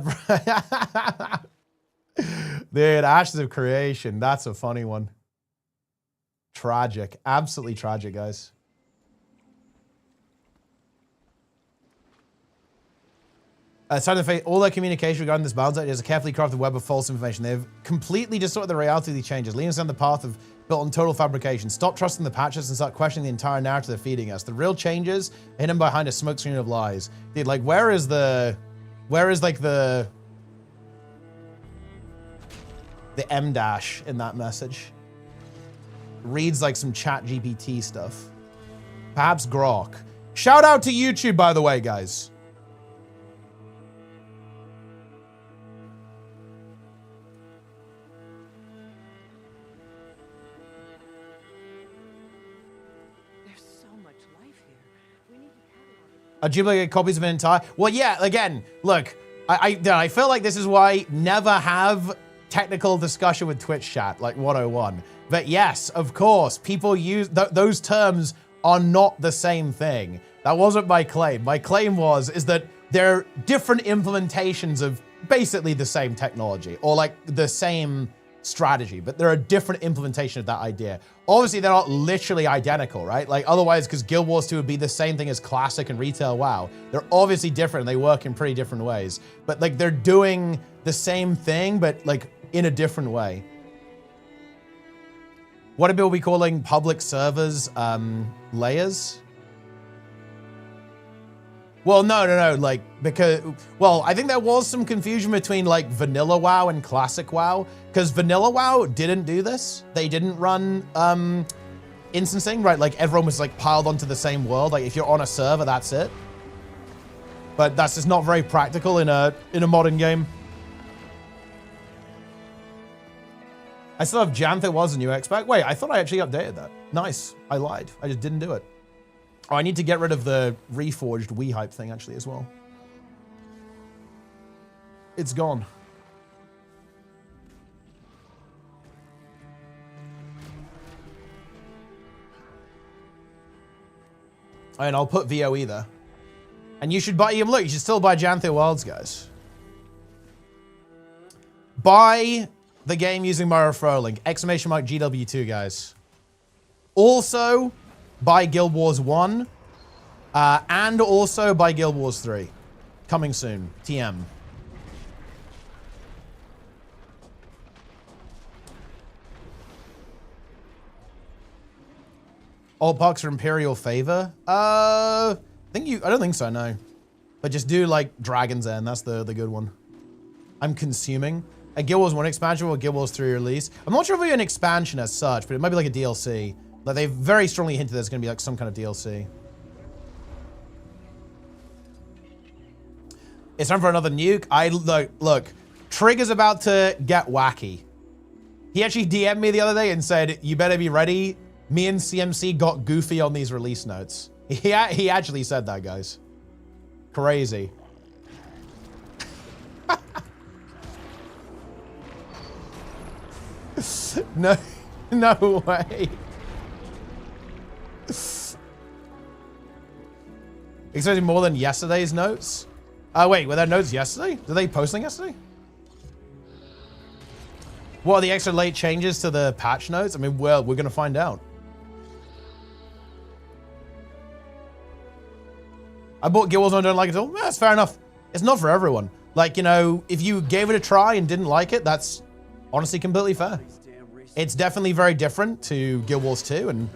Speaker 1: Dude, Ashes of Creation. That's a funny one. Tragic. Absolutely tragic, guys. It's time to face all their communication regarding this balance is a carefully crafted web of false information. They've completely distorted the reality of these changes, leading us down the path of built on total fabrication. Stop trusting the patches and start questioning the entire narrative they're feeding us. The real changes are hidden behind a smokescreen of lies. Dude, like, where is like the M dash in that message? Reads like some chat GPT stuff. Perhaps Grok. Shout out to YouTube, by the way, guys. A duplicate copies of an entire... Well, yeah, again, look, I feel like this is why never have technical discussion with Twitch chat, like 101. But yes, of course, people use... those terms are not the same thing. That wasn't my claim. My claim is that they're different implementations of basically the same technology, or like the same strategy, but they're a different implementation of that idea. Obviously, they're not literally identical, right? Like otherwise, because Guild Wars 2 would be the same thing as Classic and Retail WoW. They're obviously different and they work in pretty different ways, but like they're doing the same thing, but like in a different way. What do people be calling public servers layers? Well, no, like, because, well, I think there was some confusion between like Vanilla WoW and Classic WoW, because Vanilla WoW didn't do this. They didn't run instancing, right? Like everyone was like piled onto the same world. Like if you're on a server, that's it. But that's just not very practical in a modern game. I still have Jantho was a new X-Pack. Wait, I thought I actually updated that. Nice, I lied. I just didn't do it. Oh, I need to get rid of the reforged WEHYPE thing actually as well. It's gone. And I'll put VOE there. And you should buy, look, you should still buy Jantho Wilds, guys. Buy the game using my referral link, !GW2, guys. Also, buy Guild Wars 1, and also buy Guild Wars 3. Coming soon, TM. All pucks are Imperial favor? I don't think so, no. But just do like Dragon's End, that's the good one. I'm consuming. A Guild Wars 1 expansion or Guild Wars 3 release. I'm not sure if it'll be an expansion as such, but it might be like a DLC. Like they've very strongly hinted there's gonna be like some kind of DLC. It's time for another nuke. Look, Trigger's about to get wacky. He actually DM'd me the other day and said, you better be ready. Me and CMC got goofy on these release notes. He actually said that, guys. Crazy. No way. Expecting more than yesterday's notes? Wait, were there notes yesterday? Did they post them yesterday? What are the extra late changes to the patch notes? I mean, well, we're gonna find out. I bought Guild Wars and I don't like it at all. That's fair enough. It's not for everyone. Like, you know, if you gave it a try and didn't like it, that's honestly completely fair. It's definitely very different to Guild Wars 2, and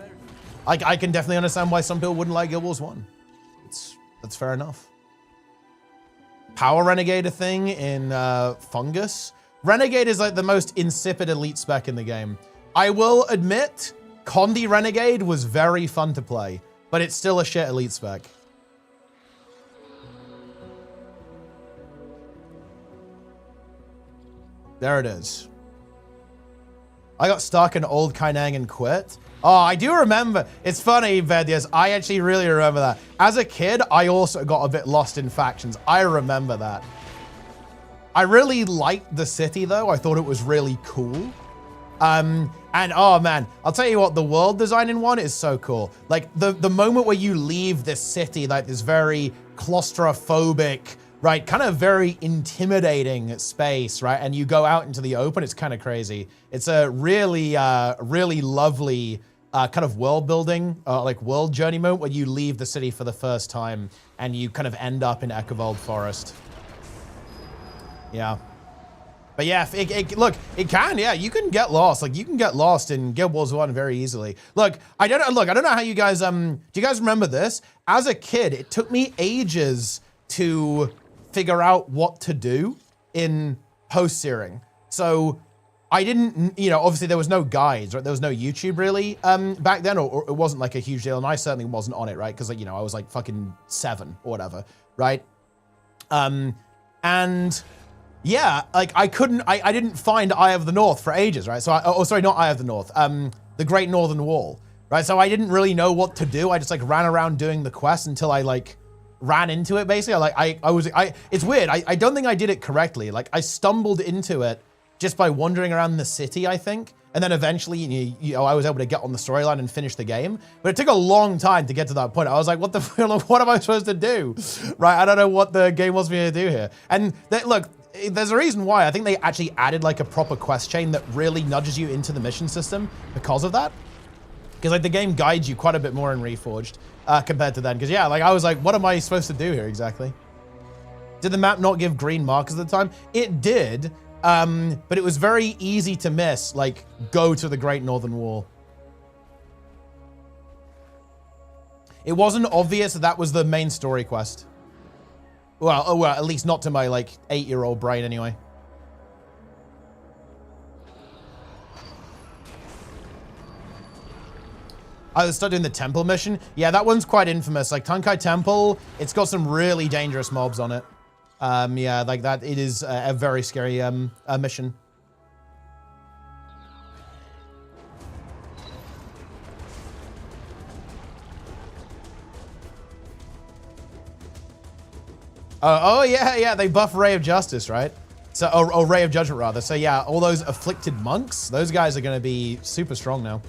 Speaker 1: I can definitely understand why some people wouldn't like Guild Wars 1. That's fair enough. Power Renegade thing in Fungus. Renegade is like the most insipid elite spec in the game. I will admit, Condi Renegade was very fun to play, but it's still a shit elite spec. There it is. I got stuck in Old Kaineng and quit. Oh, I do remember. It's funny, Vedias. I actually really remember that. As a kid, I also got a bit lost in factions. I remember that. I really liked the city, though. I thought it was really cool. And oh man, I'll tell you what, the world design in 1 is so cool. Like the moment where you leave this city, like this very claustrophobic, right, kind of very intimidating space, right? And you go out into the open, it's kind of crazy. It's a really, really lovely kind of world building, like world journey moment where you leave the city for the first time and you kind of end up in Echovold Forest. Yeah. But yeah, look, it can, yeah, you can get lost. Like you can get lost in Guild Wars 1 very easily. Look, I don't know how you guys, do you guys remember this? As a kid, it took me ages to figure out what to do in post-searing. So I didn't, you know, obviously there was no guides, right? There was no YouTube really back then, or it wasn't like a huge deal. And I certainly wasn't on it, right? Because, like, you know, I was like fucking 7 or whatever, right? And yeah, like I didn't find Eye of the North for ages, right? So sorry, not Eye of the North, the Great Northern Wall, right? So I didn't really know what to do. I just like ran around doing the quest until I like ran into it basically. It's weird. I don't think I did it correctly. Like I stumbled into it just by wandering around the city, I think. And then eventually, you know, I was able to get on the storyline and finish the game. But it took a long time to get to that point. I was like, what am I supposed to do? Right? I don't know what the game wants me to do here. And look, there's a reason why. I think they actually added like a proper quest chain that really nudges you into the mission system because of that. Because like the game guides you quite a bit more in Reforged compared to then. Because yeah, like I was like, what am I supposed to do here exactly? Did the map not give green markers at the time? It did, but it was very easy to miss, like go to the Great Northern Wall. It wasn't obvious that that was the main story quest. Well, at least not to my like 8-year-old brain anyway. I was studying the temple mission. Yeah, that one's quite infamous. Like Tankai Temple, it's got some really dangerous mobs on it. Yeah, like that, it is a very scary mission. Oh yeah, they buff Ray of Justice, right? So, or Ray of Judgment rather. So yeah, all those afflicted monks, those guys are gonna be super strong now.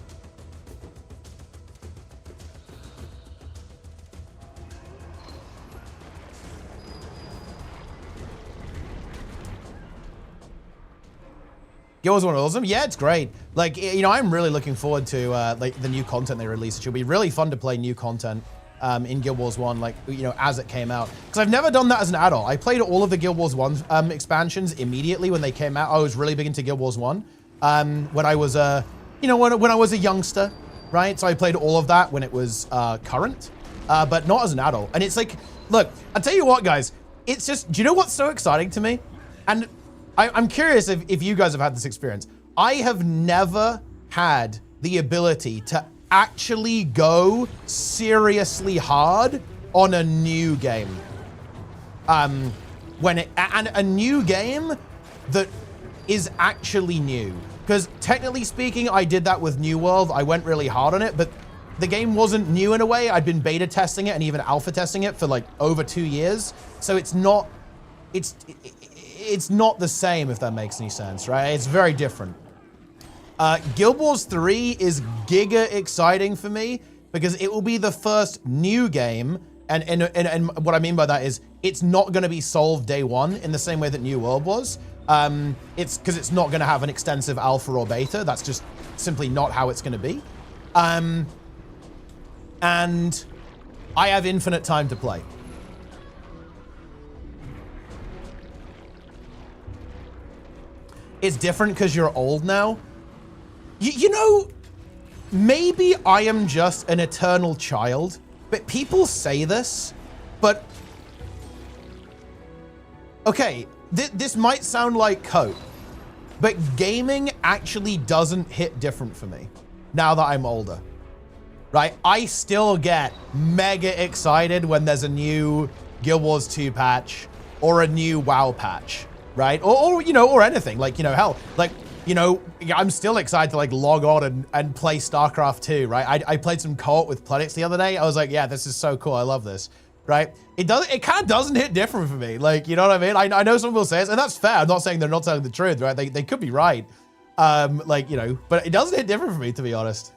Speaker 1: Guild Wars 1 awesome? Yeah, it's great. Like, you know, I'm really looking forward to like the new content they release. It will be really fun to play new content in Guild Wars 1, like, you know, as it came out. Because I've never done that as an adult. I played all of the Guild Wars 1 expansions immediately when they came out. I was really big into Guild Wars 1 when I was, you know, when I was a youngster, right? So I played all of that when it was current, but not as an adult. And it's like, look, I'll tell you what, guys, it's just, do you know what's so exciting to me? And I'm curious if you guys have had this experience. I have never had the ability to actually go seriously hard on a new game. And a new game that is actually new. Because technically speaking, I did that with New World. I went really hard on it, but the game wasn't new in a way. I'd been beta testing it and even alpha testing it for like over 2 years. So it's not the same, if that makes any sense, right? It's very different. Guild Wars 3 is giga exciting for me because it will be the first new game, and what I mean by that is it's not going to be solved day one in the same way that New World was. It's because it's not going to have an extensive alpha or beta. That's just simply not how it's going to be. And I have infinite time to play. It's different because you're old now. You know, maybe I am just an eternal child, but people say this, but Okay, this might sound like cope, but gaming actually doesn't hit different for me now that I'm older, right? I still get mega excited when there's a new Guild Wars 2 patch or a new WoW patch, right? Or you know, or anything, like, you know, hell, like, you know, I'm still excited to like log on and play StarCraft 2, right? I played some co-op with Plenix the other day. I was like, yeah, this is so cool. I love this, right? It kind of doesn't hit different for me. Like, you know what I mean? I know some people say it, and that's fair. I'm not saying they're not telling the truth, right? They could be right. Like, you know, but it doesn't hit different for me, to be honest.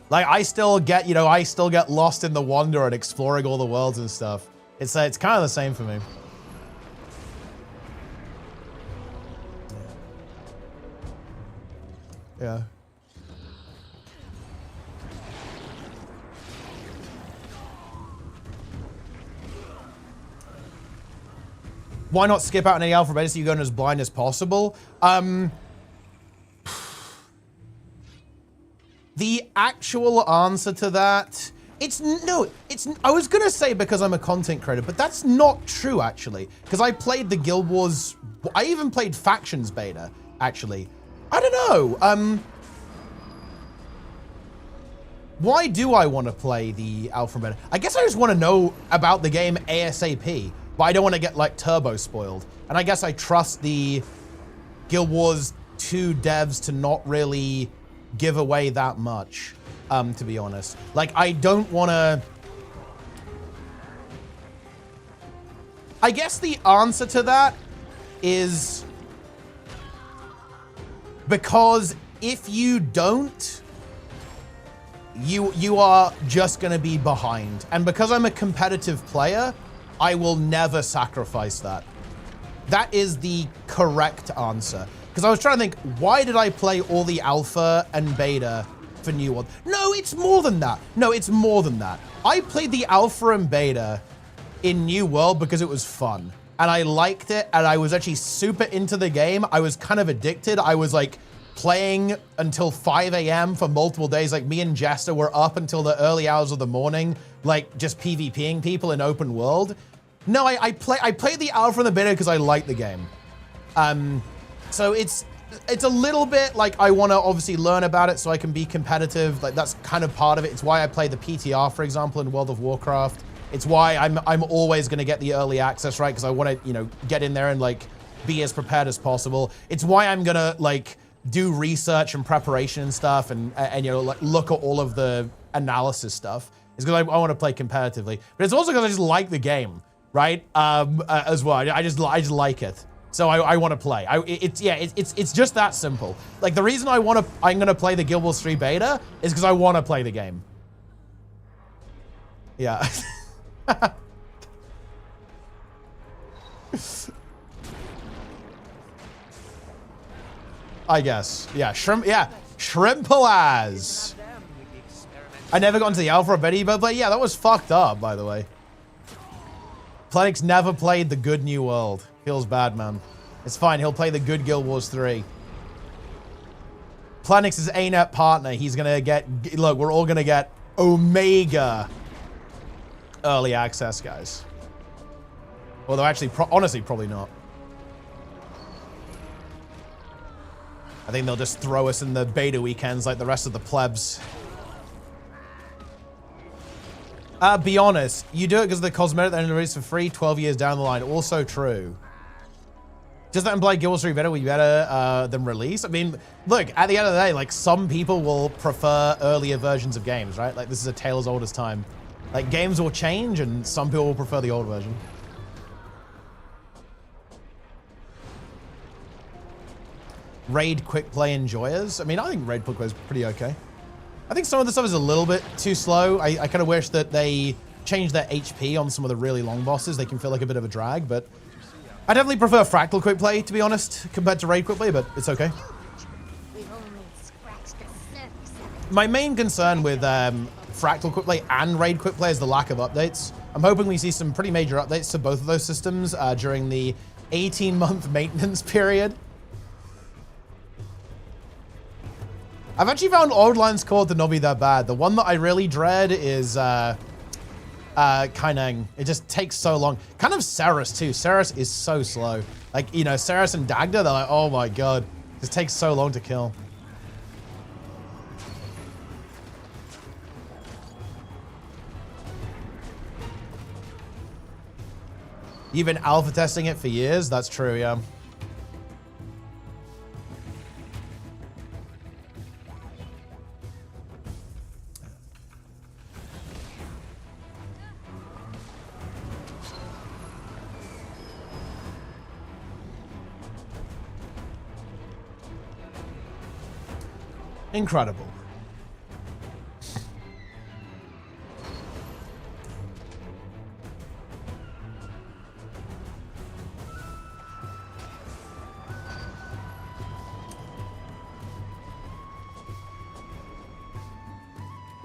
Speaker 1: Like, I still get, you know, I still get lost in the wonder and exploring all the worlds and stuff. It's kind of the same for me. Yeah. Why not skip out in any alphabet so you go in as blind as possible? The actual answer to that, I was gonna say because I'm a content creator, but that's not true actually. Because I played the Guild Wars, I even played Factions beta, actually. I don't know, why do I want to play the alpha beta? I guess I just want to know about the game ASAP, but I don't want to get like turbo spoiled. And I guess I trust the Guild Wars 2 devs to not really give away that much, to be honest. Like, I don't want to... I guess the answer to that is because if you don't, you are just going to be behind. And because I'm a competitive player, I will never sacrifice that. That is the correct answer. Because I was trying to think, why did I play all the alpha and beta for New World? No, it's more than that. No, it's more than that. I played the alpha and beta in New World because it was fun. And I liked it, and I was actually super into the game. I was kind of addicted. I was like playing until 5 a.m. for multiple days. Like, me and Jester were up until the early hours of the morning, like just PvPing people in open world. No, I played the alpha and the beta because I liked the game. So it's a little bit like I want to obviously learn about it so I can be competitive. Like, that's kind of part of it. It's why I play the PTR, for example, in World of Warcraft. It's why I'm always going to get the early access, right? Because I want to, you know, get in there and like be as prepared as possible. It's why I'm going to like do research and preparation and stuff, and you know, like look at all of the analysis stuff. It's because I want to play competitively, but it's also because I just like the game, right? As well, I just like it, so I want to play. It's just that simple. Like, the reason I'm gonna play the Guild Wars 3 beta is because I want to play the game. Yeah. I guess. Yeah, Shrimpalaz. I never got into the alpha beta, but yeah, that was fucked up, by the way. Plenix never played the good New World. Feels bad, man. It's fine, he'll play the good Guild Wars 3. Plenix's ArenaNet partner, he's gonna get, look, we're all gonna get Omega early access, guys. Although actually, honestly, probably not. I think they'll just throw us in the beta weekends like the rest of the plebs. Be honest, you do it because of the cosmetic that released for free 12 years down the line. Also true. Does that imply Guild Wars 3 better? We better than release? I mean, look, at the end of the day, like, some people will prefer earlier versions of games, right? Like, this is a tale as old as time. Like, games will change, and some people will prefer the old version. Raid quick play enjoyers. I mean, I think raid quick play is pretty okay. I think some of the stuff is a little bit too slow. I kind of wish that they changed their HP on some of the really long bosses. They can feel like a bit of a drag, but I definitely prefer Fractal quick play, to be honest, compared to raid quick play, but it's okay. My main concern with Fractal quick play and raid quick play is the lack of updates. I'm hoping we see some pretty major updates to both of those systems during the 18-month maintenance period. I've actually found Old Lands Core to not be that bad. The one that I really dread is Kaineng. It just takes so long. Kind of Ceres too. Ceres is so slow. Like, you know, Ceres and Dagda, they're like, oh my god. It takes so long to kill. You've been alpha testing it for years? That's true, yeah. Incredible.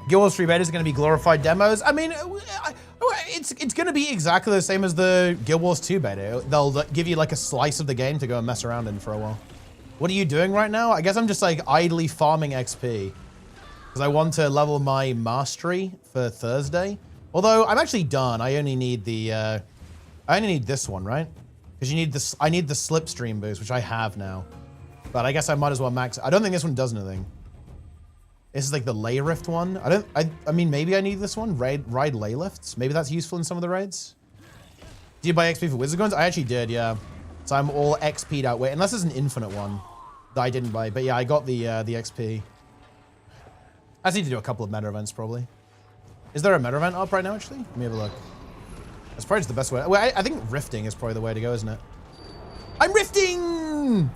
Speaker 1: Guild Wars 3 beta is going to be glorified demos. I mean, it's going to be exactly the same as the Guild Wars 2 beta. They'll give you like a slice of the game to go and mess around in for a while. What are you doing right now? I guess I'm just like idly farming XP because I want to level my mastery for Thursday. Although I'm actually done. I only need the, I only need this one, right? Because you need this. I need the slipstream boost, which I have now. But I guess I might as well max. I don't think this one does anything. This is like the lay rift one. I mean, maybe I need this one. Ride lay lifts. Maybe that's useful in some of the raids. Did you buy XP for Wizard Guns? I actually did, yeah. So I'm all XP'd out. Wait, unless there's an infinite one that I didn't buy. But yeah, I got the XP. I just need to do a couple of meta events, probably. Is there a meta event up right now, actually? Let me have a look. That's probably just the best way. Well, I think rifting is probably the way to go, isn't it? I'm rifting!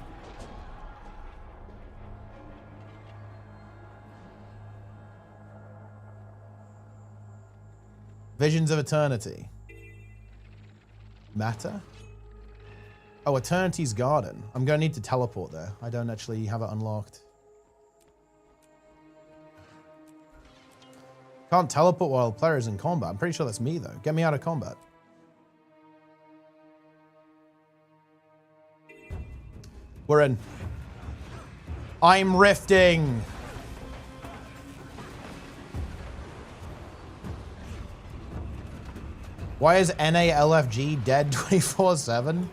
Speaker 1: Visions of Eternity. Matter? Oh, Eternity's Garden. I'm going to need to teleport there. I don't actually have it unlocked. Can't teleport while player is in combat. I'm pretty sure that's me, though. Get me out of combat. We're in. I'm rifting. Why is NALFG dead 24/7?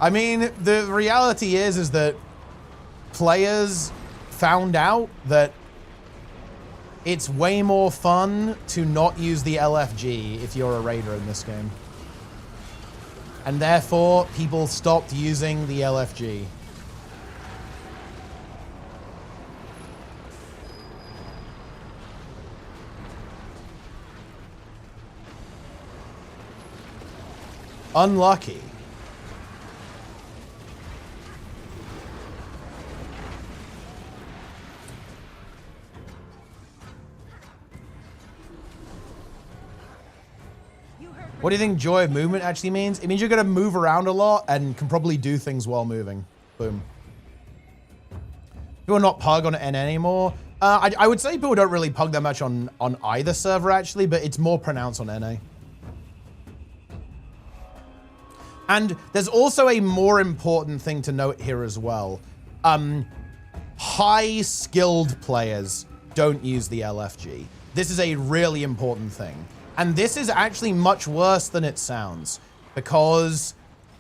Speaker 1: I mean, the reality is that players found out that it's way more fun to not use the LFG if you're a raider in this game. And therefore, people stopped using the LFG. Unlucky. What do you think joy of movement actually means? It means you're going to move around a lot and can probably do things while moving. Boom. People are not pug on NN anymore. I would say people don't really pug that much on either server, actually, but it's more pronounced on NA. And there's also a more important thing to note here as well. High-skilled players don't use the LFG. This is a really important thing. And this is actually much worse than it sounds. Because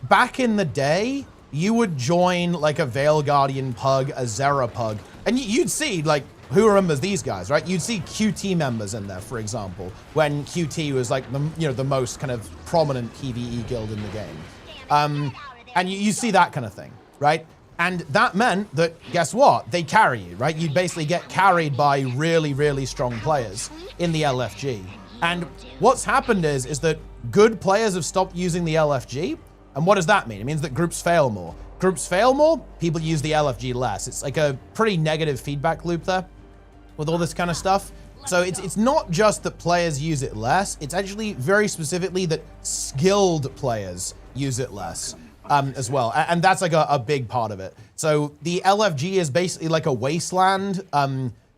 Speaker 1: back in the day, you would join like a Veil Guardian pug, a Zera pug, and you'd see like, who remembers these guys, right? You'd see QT members in there, for example, when QT was like the, you know, the most kind of prominent PvE guild in the game. And you see that kind of thing, right? And that meant that, guess what? They carry you, right? You'd basically get carried by really, really strong players in the LFG. And what's happened is that good players have stopped using the LFG. And what does that mean? It means that groups fail more. Groups fail more, people use the LFG less. It's like a pretty negative feedback loop there with all this kind of stuff. So it's not just that players use it less, it's actually very specifically that skilled players use it less as well. And that's like a big part of it. So the LFG is basically like a wasteland,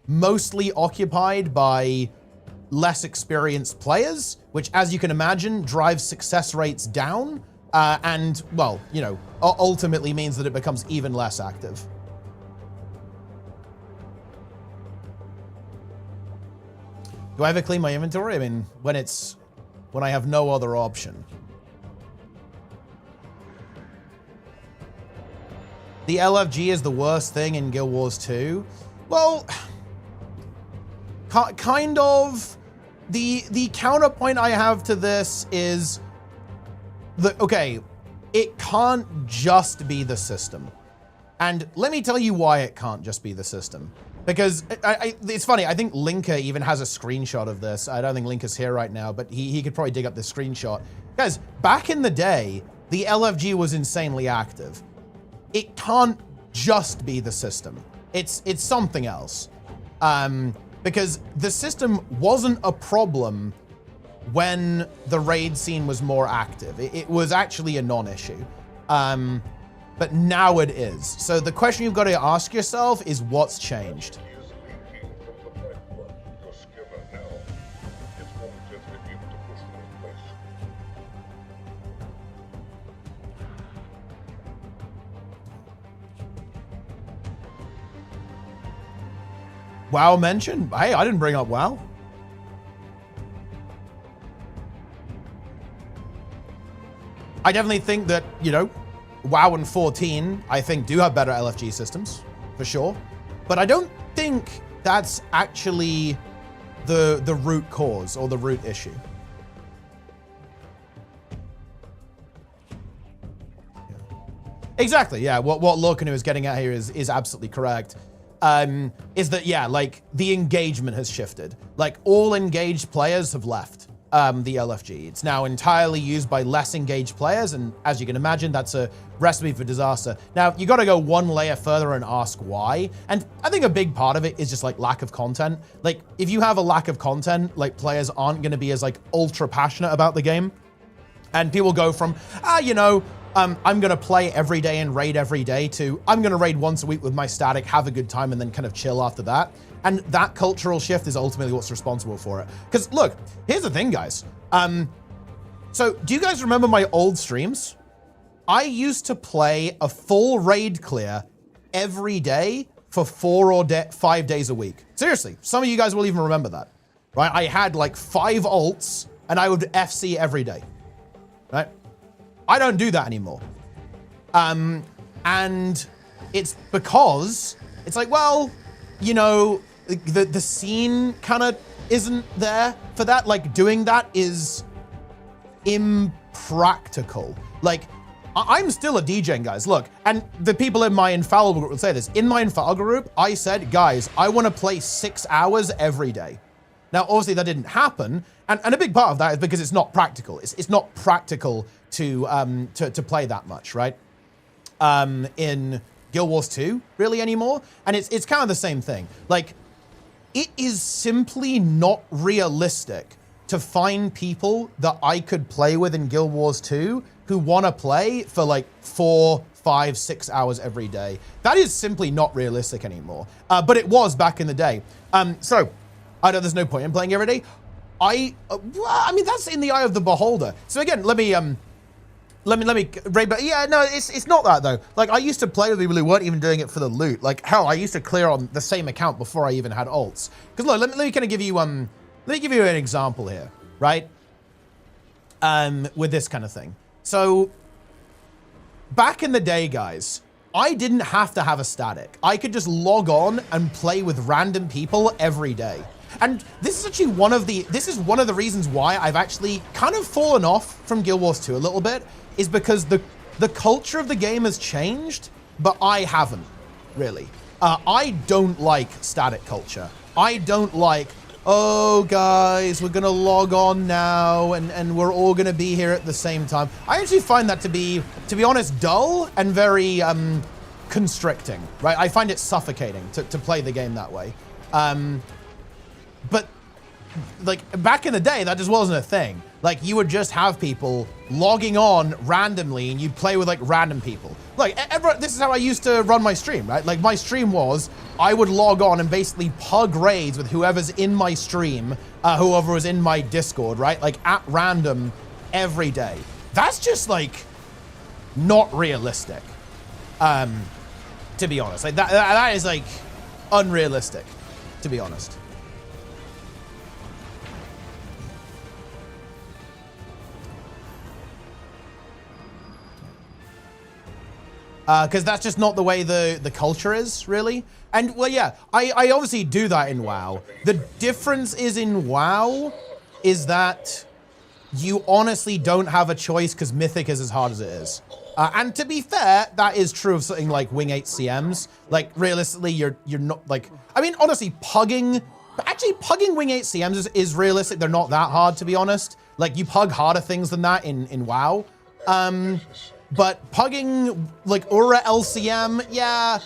Speaker 1: mostly occupied by less experienced players, which, as you can imagine, drives success rates down and, well, you know, ultimately means that it becomes even less active. Do I ever clean my inventory? I mean, when it's when I have no other option. The LFG is the worst thing in Guild Wars 2. Well, kind of. The counterpoint I have to this is that, okay, it can't just be the system. And let me tell you why it can't just be the system. Because it's funny, I think Linker even has a screenshot of this. I don't think Linker's here right now, but he could probably dig up this screenshot. Guys, back in the day, the LFG was insanely active. It can't just be the system. It's something else. Because the system wasn't a problem when the raid scene was more active. It was actually a non-issue. But now it is. So the question you've got to ask yourself is what's changed? WoW mentioned? Hey, I didn't bring up WoW. I definitely think that, you know, WoW and 14, I think, do have better LFG systems, for sure. But I don't think that's actually the root cause or the root issue. Yeah. Exactly, yeah. What Lorcanu is getting at here is absolutely correct. Is that, yeah, like, the engagement has shifted. Like, all engaged players have left the LFG. It's now entirely used by less engaged players, and as you can imagine, that's a recipe for disaster. Now, you gotta go one layer further and ask why, and I think a big part of it is just, like, lack of content. Like, if you have a lack of content, like, players aren't gonna be as, like, ultra passionate about the game, and people go from, you know, I'm gonna play every day and raid every day to I'm gonna raid once a week with my static, have a good time, and then kind of chill after that. And that cultural shift is ultimately what's responsible for it. Because look, here's the thing, guys. So do you guys remember my old streams? I used to play a full raid clear every day for 4 or 5 days a week. Seriously, some of you guys will even remember that, right? I had like 5 ults and I would FC every day, right? I don't do that anymore. And it's because it's like, well, you know, the scene kind of isn't there for that. Like, doing that is impractical. Like, I'm still a DJing, guys. Look, and the people in my Infallible group will say this. In my Infallible group, I said, guys, I want to play 6 hours every day. Now, obviously, that didn't happen, and a big part of that is because it's not practical. It's not practical to play that much, right? In Guild Wars 2, really, anymore. And it's kind of the same thing. Like, it is simply not realistic to find people that I could play with in Guild Wars 2 who want to play for like 4, 5, 6 hours every day. That is simply not realistic anymore. But it was back in the day. So I know there's no point in playing every day. I mean, that's in the eye of the beholder. So again, let me raid, but yeah, no, it's not that though. Like, I used to play with people who weren't even doing it for the loot. Like, hell, I used to clear on the same account before I even had ults. Because look, let me kind of give you let me give you an example here, right? With this kind of thing. So back in the day, guys, I didn't have to have a static. I could just log on and play with random people every day. And this is actually one of the reasons why I've actually kind of fallen off from Guild Wars 2 a little bit, is because the culture of the game has changed, but I haven't, really. I don't like static culture. I don't like, oh guys, we're gonna log on now and we're all gonna be here at the same time. I actually find that to be honest, dull and very constricting, right? I find it suffocating to play the game that way. But like back in the day, that just wasn't a thing. Like, you would just have people logging on randomly and you'd play with like random people. Like, this is how I used to run my stream, right? Like, my stream was, I would log on and basically pug raids with whoever's in my stream, whoever was in my Discord, right? Like, at random every day. That's just like not realistic, to be honest. Like, that is like unrealistic, to be honest. Because that's just not the way the culture is, really. And, well, yeah, I obviously do that in WoW. The difference is in WoW is that you honestly don't have a choice because Mythic is as hard as it is. And to be fair, that is true of something like Wing 8 CMs. Like, realistically, you're not, like... I mean, honestly, pugging Wing 8 CMs is realistic. They're not that hard, to be honest. Like, you pug harder things than that in WoW. But pugging, like, Aura LCM, yeah,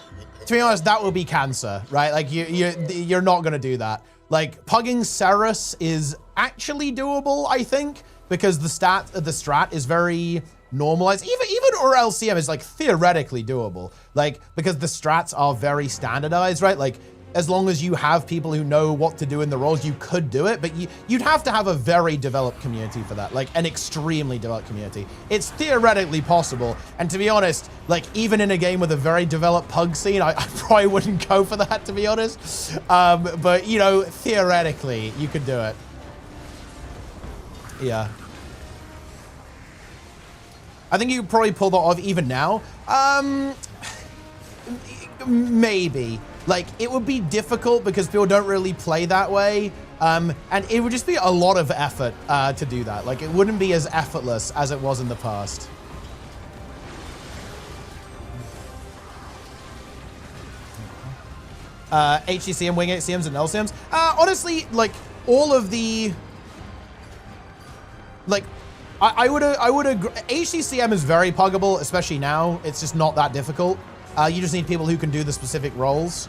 Speaker 1: to be honest, that will be cancer, right? Like, you're not going to do that. Like, pugging Ceres is actually doable, I think, because the strat is very normalized. Even Aura LCM is, like, theoretically doable. Like, because the strats are very standardized, right? Like, as long as you have people who know what to do in the roles, you could do it, but you'd have to have a very developed community for that, like an extremely developed community. It's theoretically possible, and to be honest, like even in a game with a very developed pug scene, I probably wouldn't go for that, to be honest. But you know, theoretically, you could do it. Yeah. I think you could probably pull that off even now. Maybe. Like, it would be difficult because people don't really play that way. And it would just be a lot of effort to do that. Like, it wouldn't be as effortless as it was in the past. HCCM, Wing 8 CMs, and LCMs. Honestly, like, all of the... Like, I would agree. HCCM is very puggable, especially now. It's just not that difficult. You just need people who can do the specific roles.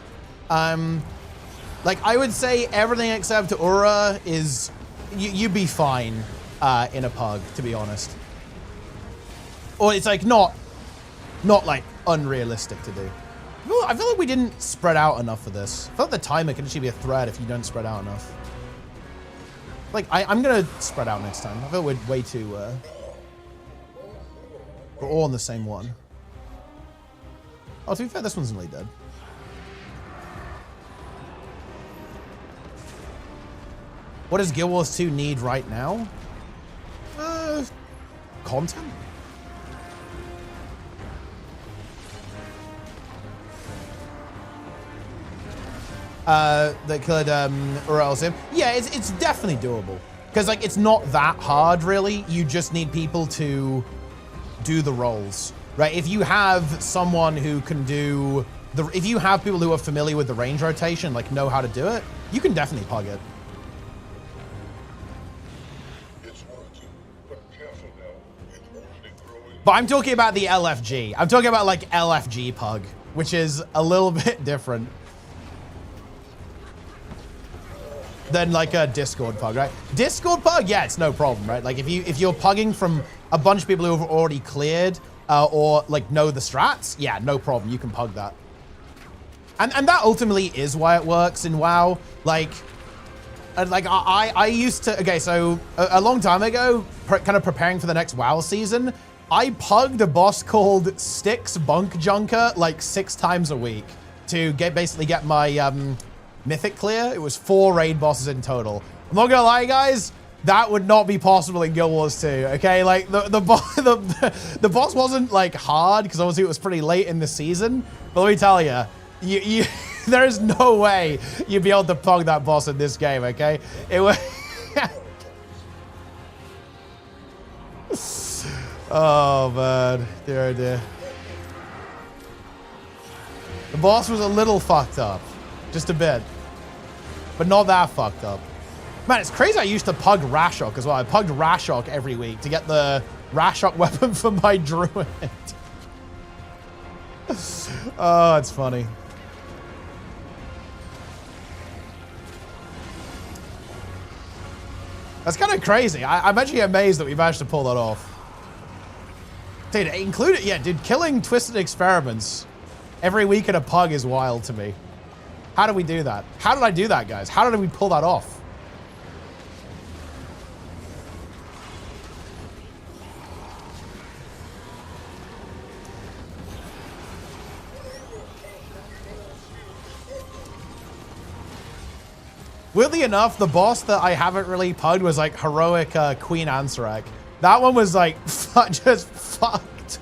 Speaker 1: Like, I would say everything except Aura is... You'd be fine in a pug, to be honest. Or it's, like, not like, unrealistic to do. I feel like we didn't spread out enough for this. I feel like the timer can actually be a threat if you don't spread out enough. Like, I'm gonna spread out next time. I feel we're way too... We're all on the same one. Oh, to be fair, this one's nearly dead. What does Guild Wars 2 need right now? Content? That could, or else, yeah, it's definitely doable. Because, like, it's not that hard, really. You just need people to do the roles. Right, if you have someone who can do if you have people who are familiar with the range rotation, like know how to do it, you can definitely pug it.
Speaker 2: It's working, but careful now. It's only growing.
Speaker 1: But I'm talking about the LFG. I'm talking about like LFG pug, which is a little bit different than like a Discord pug, right? Discord pug, yeah, it's no problem, right? Like if you're pugging from a bunch of people who have already cleared. Or like know the strats, yeah, no problem. You can pug that, and that ultimately is why it works in WoW. Like I used to. Okay, so a long time ago, kind of preparing for the next WoW season, I pugged a boss called Styx Bunk Junker like 6 times a week to basically get my mythic clear. It was 4 raid bosses in total. I'm not gonna lie, guys. That would not be possible in Guild Wars 2, okay? Like, the boss wasn't, like, hard, because obviously it was pretty late in the season. But let me tell you, there's no way you'd be able to pug that boss in this game, okay? It was... Oh, man. Dear, oh, dear. The boss was a little fucked up. Just a bit. But not that fucked up. Man, it's crazy I used to pug Rashok as well. I pugged Rashok every week to get the Rashok weapon for my druid. Oh, it's funny. That's kind of crazy. I'm actually amazed that we managed to pull that off. Dude, included, yeah, dude, killing Twisted Experiments every week in a pug is wild to me. How did we do that? How did I do that, guys? How did we pull that off? Weirdly enough, the boss that I haven't really pugged was like Heroic Queen Ansarek. That one was like just fucked.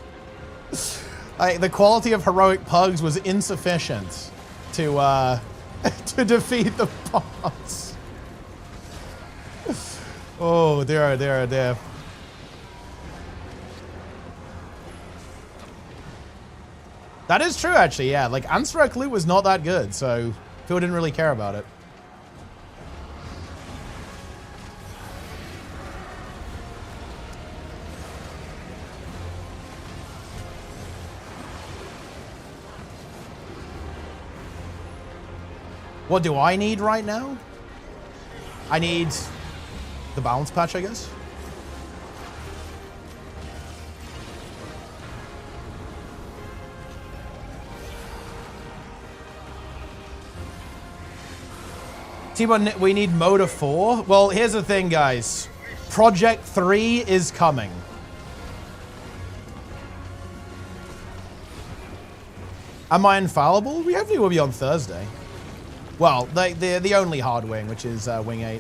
Speaker 1: the quality of heroic pugs was insufficient to to defeat the boss. Oh, dear, dear, dear. That is true, actually, yeah. Like, Ansarek loot was not that good, so people didn't really care about it. What do I need right now? I need the balance patch, I guess. Teapot, we need Motor 4. Well, here's the thing, guys. Project 3 is coming. Am I infallible? We hopefully will be on Thursday. Well, the only hard wing, which is wing 8.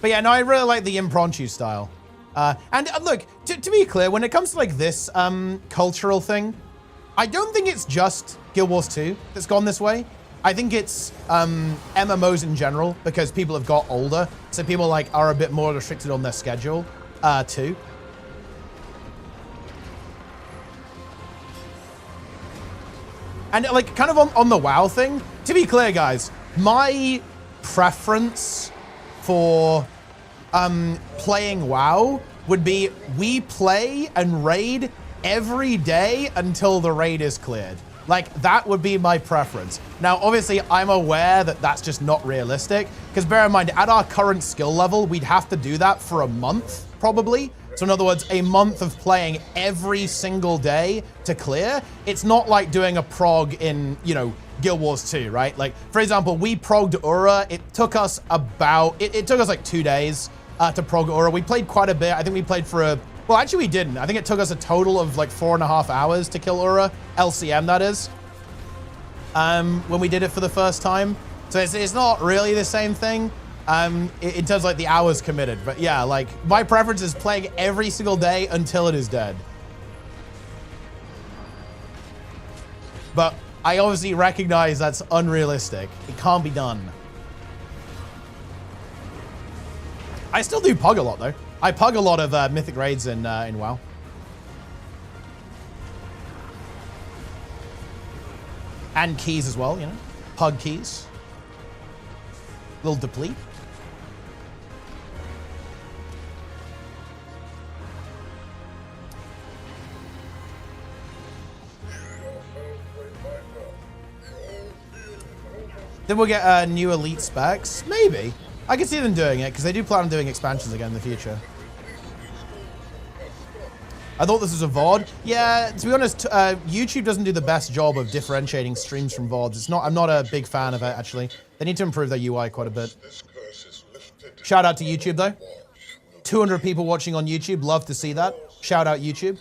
Speaker 1: But yeah, no, I really like the impromptu style. And look, to be clear, when it comes to like this cultural thing, I don't think it's just Guild Wars 2 that's gone this way. I think it's MMOs in general, because people have got older, so people like are a bit more restricted on their schedule too. And like kind of on the WoW thing, to be clear, guys, my preference for playing WoW would be we play and raid every day until the raid is cleared. Like, that would be my preference. Now, obviously, I'm aware that that's just not realistic, because bear in mind, at our current skill level, we'd have to do that for a month, probably. So in other words, a month of playing every single day to clear. It's not like doing a prog in, you know, Guild Wars 2, right? Like, for example, we progged Ura. It took us about, it took us like 2 days to prog Ura. We played quite a bit. I think we played for a, well, actually we didn't. I think it took us a total of like 4.5 hours to kill Ura. LCM, that is. When we did it for the first time. So it's not really the same thing. In terms of like the hours committed. But yeah, like my preference is playing every single day until it is dead. But I obviously recognize that's unrealistic. It can't be done. I still do pug a lot though. I pug a lot of mythic raids in WoW. And keys as well, you know? Pug keys. Little deplete. Then we'll get new elite specs. Maybe. I can see them doing it, because they do plan on doing expansions again in the future. I thought this was a VOD. Yeah, to be honest, YouTube doesn't do the best job of differentiating streams from VODs. It's not. I'm not a big fan of it, actually. They need to improve their UI quite a bit. Shout out to YouTube, though. 200 people watching on YouTube. Love to see that. Shout out YouTube.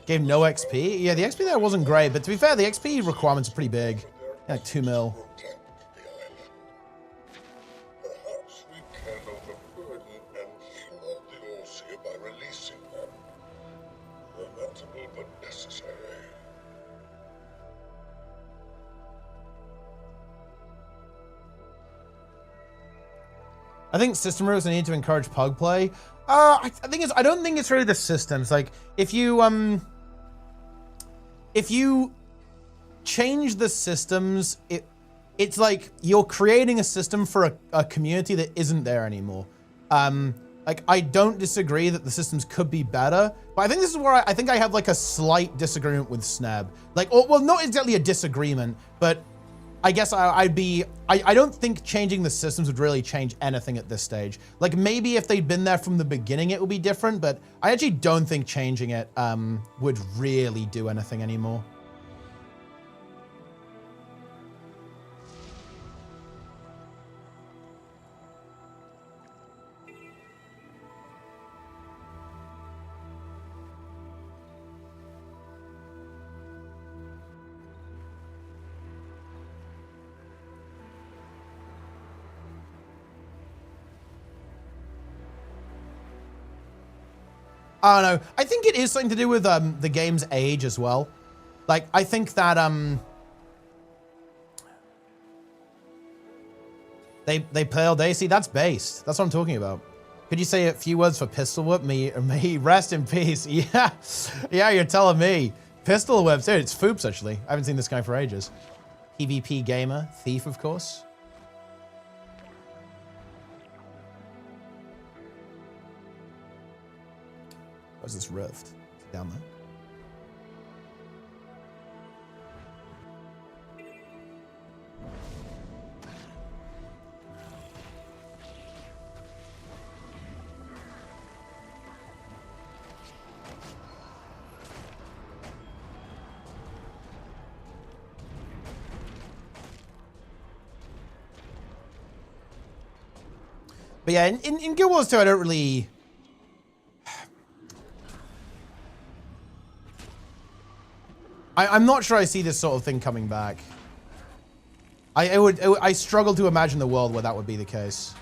Speaker 1: Gave no XP? Yeah, the XP there wasn't great, but to be fair, the XP requirements are pretty big. Yeah, like 2 mil.
Speaker 2: Perhaps we can overburden and flood the Overseer by releasing them. Lamentable but necessary.
Speaker 1: I think system rules, I need to encourage pug play. I think I don't think it's really the systems. Like, if you change the systems, it's like you're creating a system for a community that isn't there anymore. Like, I don't disagree that the systems could be better, but I think this is where I think I have like a slight disagreement with Sneb. Like, well, not exactly a disagreement, but I guess I don't think changing the systems would really change anything at this stage. Like, maybe if they'd been there from the beginning, it would be different, but I actually don't think changing it would really do anything anymore. I don't know. I think it is something to do with the game's age as well. Like, I think that they play all day. See, that's based. That's what I'm talking about. Could you say a few words for Pistol Whip? Me rest in peace. Yeah, yeah, you're telling me. Pistol Whip, dude, it's Foops actually. I haven't seen this guy for ages. PvP gamer, thief, of course. Where's this rift? Down there. But yeah, in Guild Wars 2, I don't really... I'm not sure I see this sort of thing coming back. I struggle to imagine the world where that would be the case.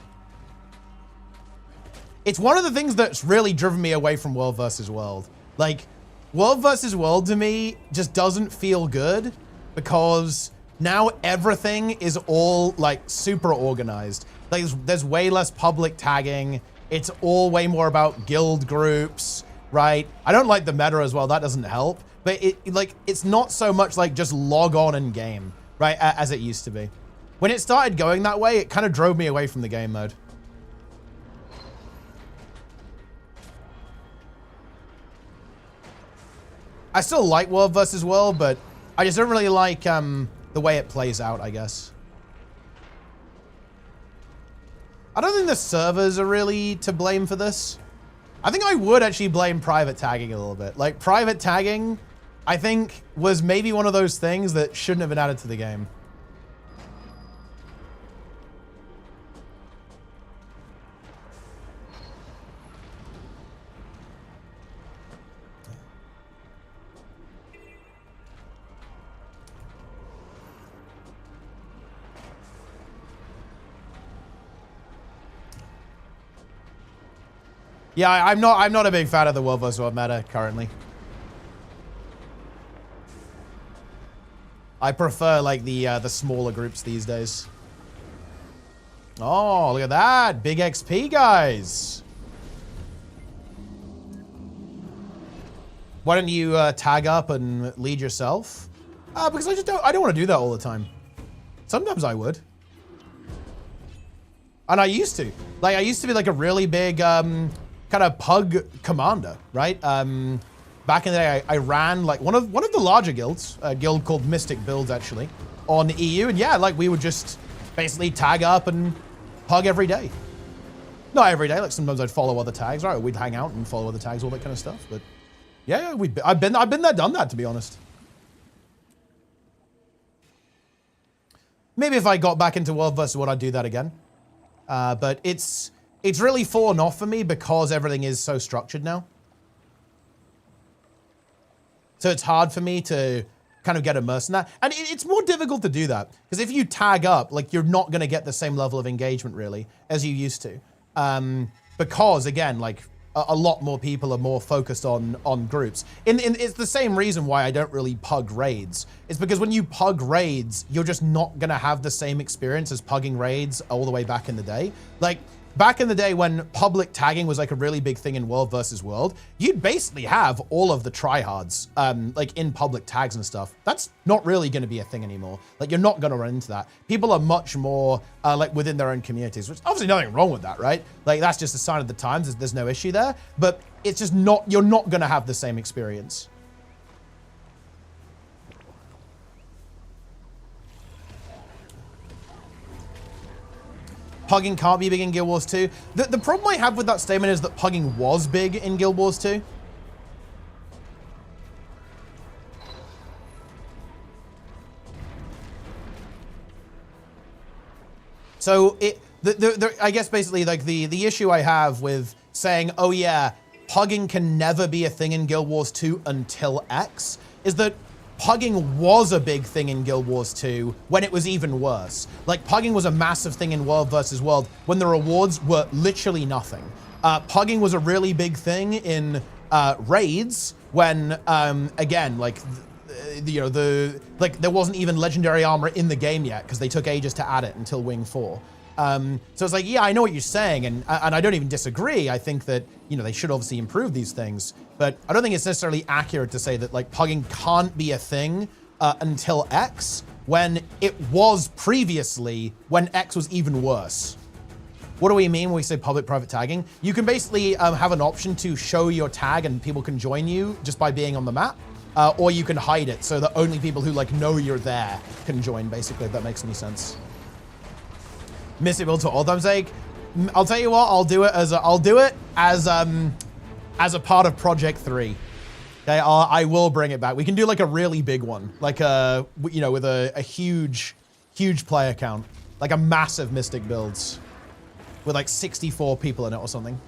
Speaker 1: It's one of the things that's really driven me away from World versus World. Like, World versus World to me just doesn't feel good because now everything is all like super organized. Like, there's way less public tagging. It's all way more about guild groups, right? I don't like the meta as well. That doesn't help. But it's not so much like just log on in game, right? As it used to be. When it started going that way, it kind of drove me away from the game mode. I still like World versus World, but I just don't really like the way it plays out, I guess. I don't think the servers are really to blame for this. I think I would actually blame private tagging a little bit. Like, private tagging, I think, was maybe one of those things that shouldn't have been added to the game. Yeah, I'm not a big fan of the World vs. World meta currently. I prefer like the smaller groups these days. Oh, look at that. Big XP, guys. Why don't you tag up and lead yourself? Because I don't want to do that all the time. Sometimes I would. And I used to. Like, I used to be like a really big kind of pug commander, right? Back in the day, I ran like one of the larger guilds, a guild called Mystic Builds actually, on EU, and yeah, like we would just basically tag up and pug every day. Not every day, like sometimes I'd follow other tags, right? We'd hang out and follow other tags, all that kind of stuff. But yeah, I've been there, done that, to be honest. Maybe if I got back into World vs. World, I'd do that again. But it's really fallen off for me because everything is so structured now. So it's hard for me to kind of get immersed in that. And it's more difficult to do that because if you tag up, like you're not going to get the same level of engagement really as you used to. Because again, like a lot more people are more focused on groups. It's the same reason why I don't really pug raids. It's because when you pug raids, you're just not going to have the same experience as pugging raids all the way back in the day. Like, back in the day when public tagging was like a really big thing in World versus World, you'd basically have all of the tryhards like in public tags and stuff. That's not really going to be a thing anymore. Like, you're not going to run into that. People are much more like within their own communities, which obviously nothing wrong with that, right? Like, that's just a sign of the times. There's no issue there, but it's just not, you're not going to have the same experience. Pugging can't be big in Guild Wars 2. The problem I have with that statement is that pugging was big in Guild Wars 2. So I guess basically like the issue I have with saying, oh yeah, pugging can never be a thing in Guild Wars 2 until X is that pugging was a big thing in Guild Wars 2 when it was even worse. Like, pugging was a massive thing in World versus World when the rewards were literally nothing. Pugging was a really big thing in raids when, again, like, there wasn't even legendary armor in the game yet because they took ages to add it until Wing 4. So it's like, yeah, I know what you're saying, and I don't even disagree. I think that, they should obviously improve these things, but I don't think it's necessarily accurate to say that, like, pugging can't be a thing until X, when it was previously, when X was even worse. What do we mean when we say public-private tagging? You can basically have an option to show your tag and people can join you just by being on the map, or you can hide it so that only people who, like, know you're there can join, basically, if that makes any sense. Miss it build for all time's sake. I'll tell you what, I'll do it as a part of Project 3. Okay, I will bring it back. We can do like a really big one, like with a huge player count, like a massive Mystic builds with like 64 people in it or something.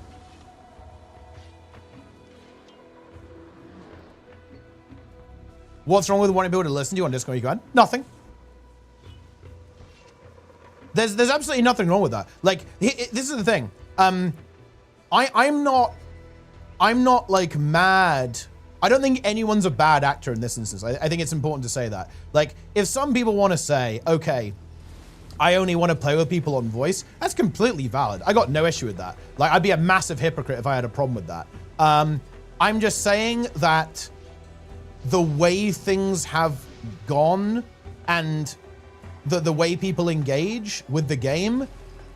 Speaker 1: What's wrong with wanting people to listen to you on Discord? You go on? Nothing. There's absolutely nothing wrong with that. Like, this is the thing. I'm not like mad. I don't think anyone's a bad actor in this instance. I think it's important to say that. Like, if some people want to say, okay, I only want to play with people on voice, that's completely valid. I got no issue with that. Like, I'd be a massive hypocrite if I had a problem with that. I'm just saying that the way things have gone and the way people engage with the game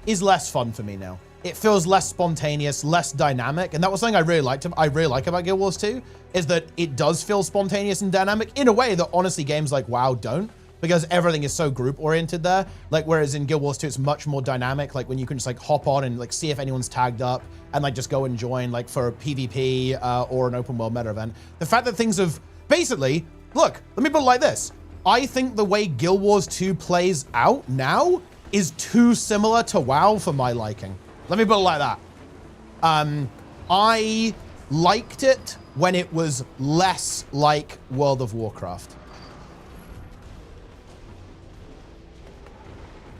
Speaker 1: is less fun for me now. It feels less spontaneous, less dynamic, and that was something I really like about Guild Wars 2, is that it does feel spontaneous and dynamic in a way that honestly games like WoW don't, because everything is so group oriented there. Like, whereas in Guild Wars 2 it's much more dynamic, like when you can just like hop on and like see if anyone's tagged up and like just go and join, like for a PvP or an open world meta event. The fact that things have basically, look, let me put it like this. I think the way Guild Wars 2 plays out now is too similar to WoW for my liking. Let me put it like that. I liked it when it was less like World of Warcraft.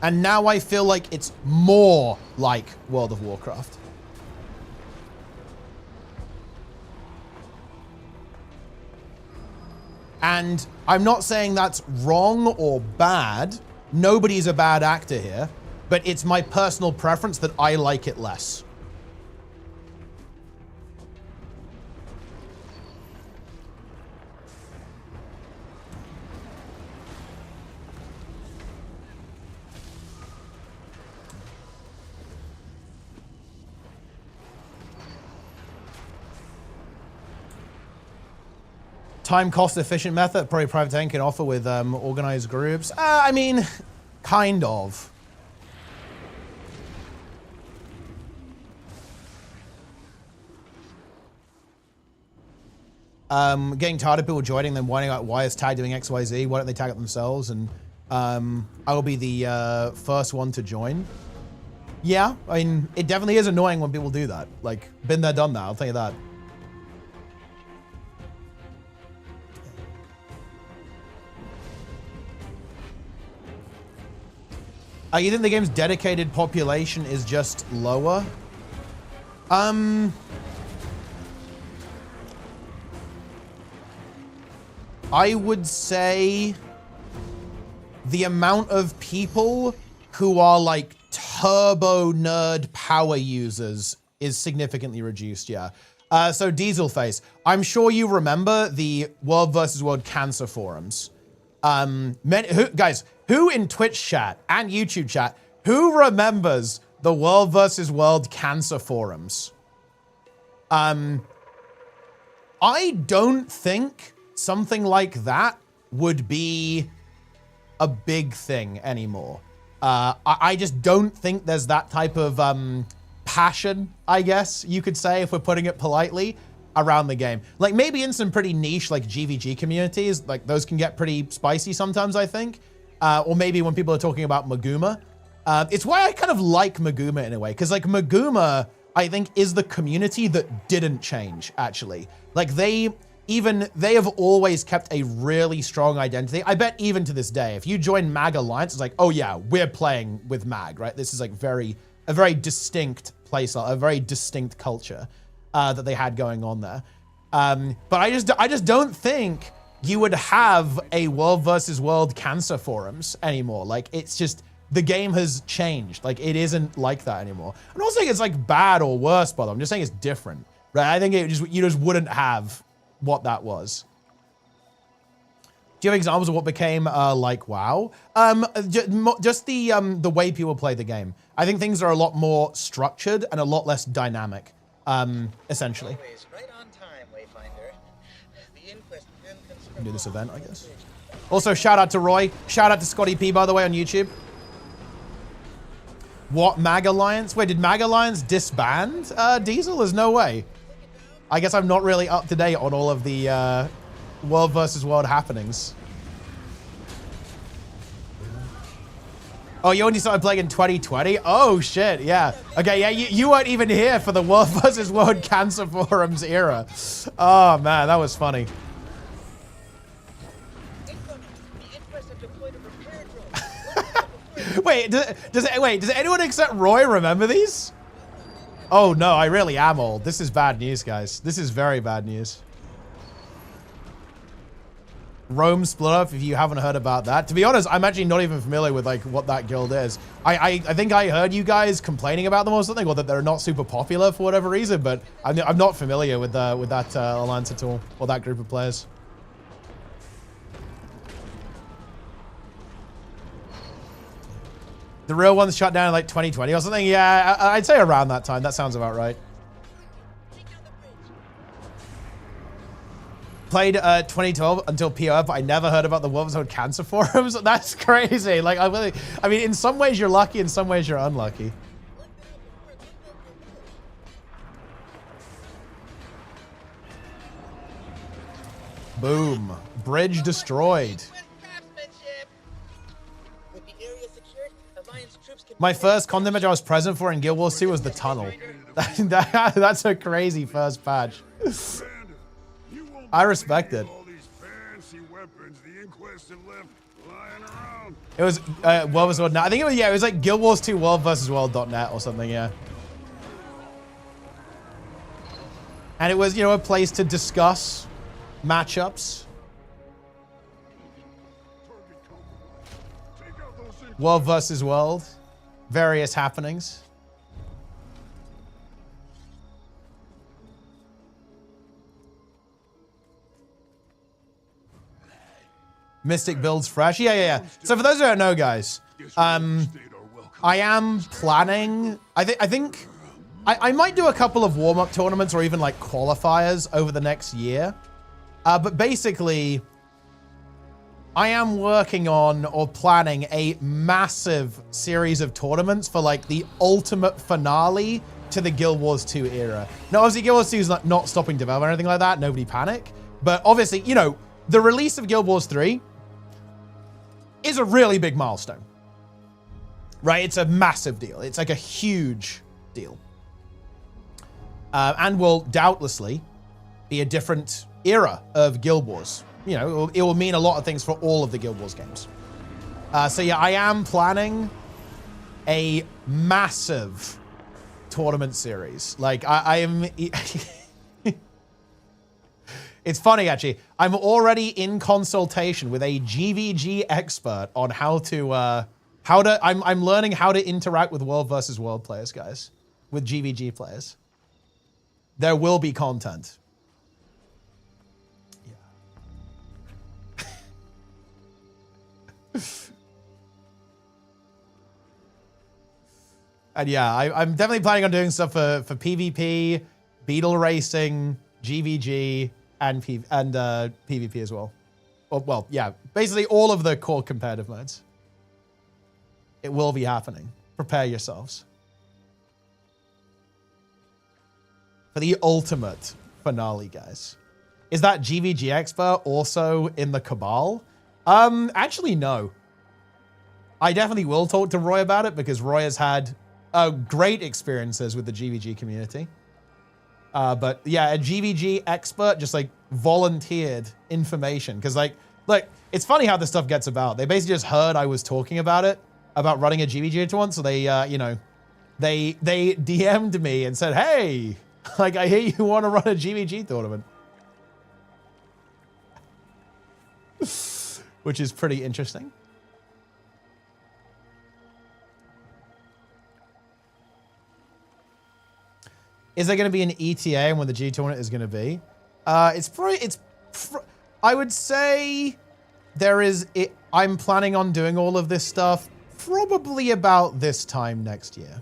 Speaker 1: And now I feel like it's more like World of Warcraft. And I'm not saying that's wrong or bad. Nobody's a bad actor here, but it's my personal preference that I like it less. Time cost efficient method, probably private tank can offer with organized groups. I mean, kind of. Getting tired of people joining, then whining about why is tag doing XYZ, why don't they tag it themselves? And I will be the first one to join. Yeah, I mean, it definitely is annoying when people do that. Like, been there, done that, I'll tell you that. You think the game's dedicated population is just lower? I would say the amount of people who are like turbo nerd power users is significantly reduced, yeah. So Dieselface, I'm sure you remember the World vs. World cancer forums. Guys, who in Twitch chat and YouTube chat, who remembers the World vs. World cancer forums? I don't think something like that would be a big thing anymore. I just don't think there's that type of passion, I guess you could say, if we're putting it politely, around the game. Like maybe in some pretty niche like GVG communities, like those can get pretty spicy sometimes, I think. Or maybe when people are talking about Maguma. It's why I kind of like Maguma in a way, because like Maguma, I think, is the community that didn't change, actually. Like they have always kept a really strong identity. I bet even to this day, if you join Mag Alliance, it's like, oh yeah, we're playing with Mag, right? This is like a very distinct playstyle, a very distinct culture that they had going on there. But I just don't think you would have a world versus world cancer forums anymore. Like, it's just, the game has changed. Like, it isn't like that anymore. I'm not saying it's like bad or worse, but I'm just saying it's different, right? I think you just wouldn't have what that was. Do you have examples of what became like WoW? Just the way people play the game. I think things are a lot more structured and a lot less dynamic, essentially.
Speaker 4: Always right on time, Wayfinder. The inquest
Speaker 1: Do this event, I guess. Also, shout out to Roy. Shout out to Scotty P, by the way, on YouTube. What, Mag Alliance? Wait, did Mag Alliance disband Diesel? There's no way. I guess I'm not really up to date on all of the world versus world happenings. Oh, you only started playing in 2020? Oh, shit, yeah. Okay, yeah, you weren't even here for the world versus world cancer forums era. Oh, man, that was funny. Wait, does anyone except Roy remember these? Oh, no, I really am old. This is bad news, guys. This is very bad news. Rome split up, if you haven't heard about that. To be honest, I'm actually not even familiar with like what that guild is. I think I heard you guys complaining about them or something, or that they're not super popular for whatever reason, but I'm not familiar with that alliance at all, or that group of players. The real ones shut down in like 2020 or something? Yeah, I'd say around that time. That sounds about right. Played 2012 until POF, but I never heard about the World War Cancer forums. That's crazy. Like, I mean, in some ways you're lucky, in some ways you're unlucky. Boom. Bridge destroyed. My first con image I was present for in Guild Wars 2 was the tunnel. That's a crazy first patch. I respect it. It was World vs. World. I think it was, yeah, it was like Guild Wars 2 World vs. World.net or something, yeah. And it was, you know, a place to discuss matchups. World versus world. Various happenings. Mystic builds fresh. Yeah. So for those who don't know, guys, I am planning. I think I might do a couple of warm-up tournaments or even like qualifiers over the next year. But basically, I am working on or planning a massive series of tournaments for like the ultimate finale to the Guild Wars 2 era. Now, obviously, Guild Wars 2 is not stopping development or anything like that. Nobody panic. But obviously, you know, the release of Guild Wars 3 is a really big milestone, right? It's a massive deal. It's like a huge deal. And will doubtlessly be a different era of Guild Wars. You know, it will mean a lot of things for all of the Guild Wars games. So yeah, I am planning a massive tournament series. Like I am... It's funny, actually. I'm already in consultation with a GVG expert on how to I'm learning how to interact with world versus world players, guys. With GVG players. There will be content. Yeah. And yeah, I'm definitely planning on doing stuff for PvP, Beetle Racing, GVG, and PvP as well. Well, yeah, basically all of the core competitive modes. It will be happening. Prepare yourselves for the ultimate finale, guys. Is that GVG expert also in the Cabal? Actually, no. I definitely will talk to Roy about it because Roy has had great experiences with the GVG community. But yeah, a GVG expert just like volunteered information. Cause like, look, it's funny how this stuff gets about. They basically just heard I was talking about it, about running a GVG tournament. So they, you know, they DM'd me and said, hey, like I hear you want to run a GVG tournament. which is pretty interesting. Is there going to be an ETA and when the G tournament is going to be? I would say there is. I'm planning on doing all of this stuff probably about this time next year.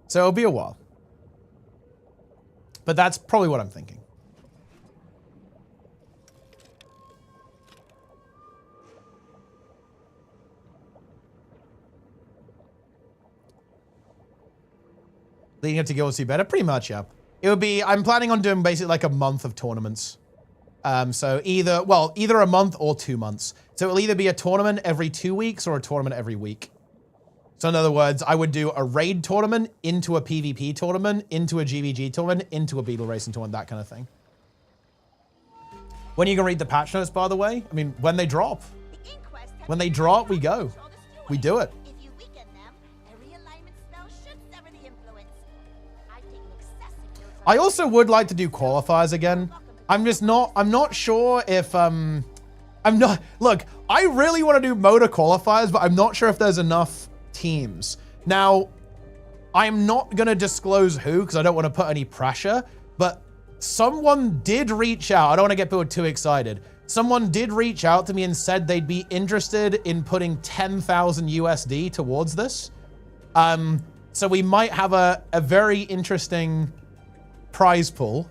Speaker 1: So it'll be a while. But that's probably what I'm thinking. Leading up to GW2 better? Pretty much, yeah. It would be, I'm planning on doing basically like a month of tournaments. So either a month or 2 months. So it'll either be a tournament every 2 weeks or a tournament every week. So in other words, I would do a raid tournament into a PvP tournament, into a GVG tournament, into a beetle racing tournament, that kind of thing. When are you going to read the patch notes, by the way? I mean, when they drop. When they drop, we go. We do it.
Speaker 5: If you weaken them, a realignment spell should sever the influence. I've taken excessive notes on
Speaker 1: I also would like to do qualifiers again. I'm not sure if, look, I really want to do motor qualifiers, but I'm not sure if there's enough teams. Now, I'm not going to disclose who because I don't want to put any pressure, but someone did reach out. I don't want to get people too excited. Someone did reach out to me and said they'd be interested in putting 10,000 USD towards this. So we might have a very interesting prize pool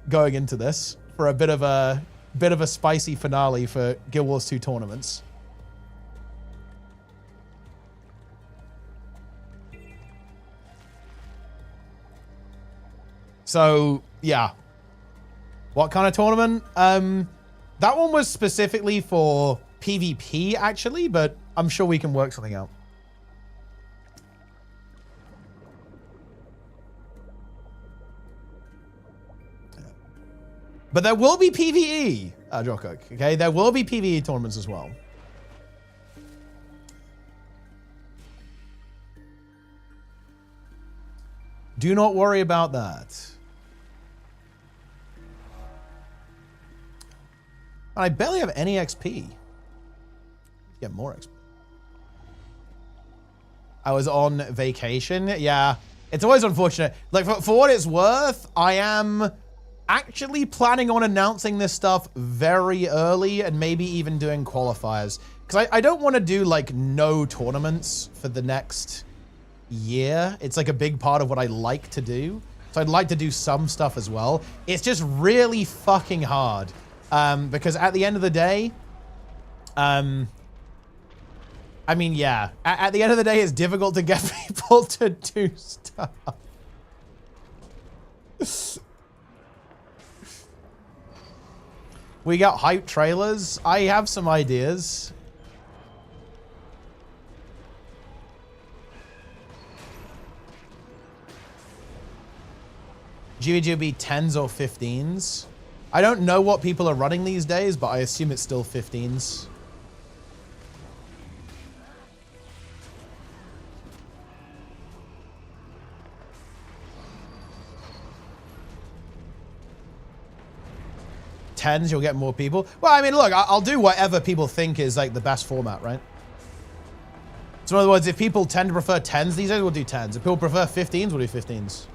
Speaker 1: going into this for a bit of a spicy finale for Guild Wars 2 tournaments. So, yeah. What kind of tournament? That one was specifically for PvP, actually, but I'm sure we can work something out. But there will be PvE, Jokok, okay? There will be PvE tournaments as well. Do not worry about that. I barely have any XP. Get more XP. I was on vacation. Yeah, it's always unfortunate. Like, for what it's worth, I am actually planning on announcing this stuff very early and maybe even doing qualifiers. Because I don't want to do, like, no tournaments for the next year. It's, like, a big part of what I like to do. So I'd like to do some stuff as well. It's just really fucking hard. Because at the end of the day, I mean, yeah, at the end of the day, it's difficult to get people to do stuff. We got hype trailers. I have some ideas. GVG would be 10s or 15s. I don't know what people are running these days, but I assume it's still 15s. Tens, you'll get more people. Well, I mean, look, I'll do whatever people think is like the best format, right? So in other words, if people tend to prefer 10s these days, we'll do 10s. If people prefer 15s, we'll do 15s.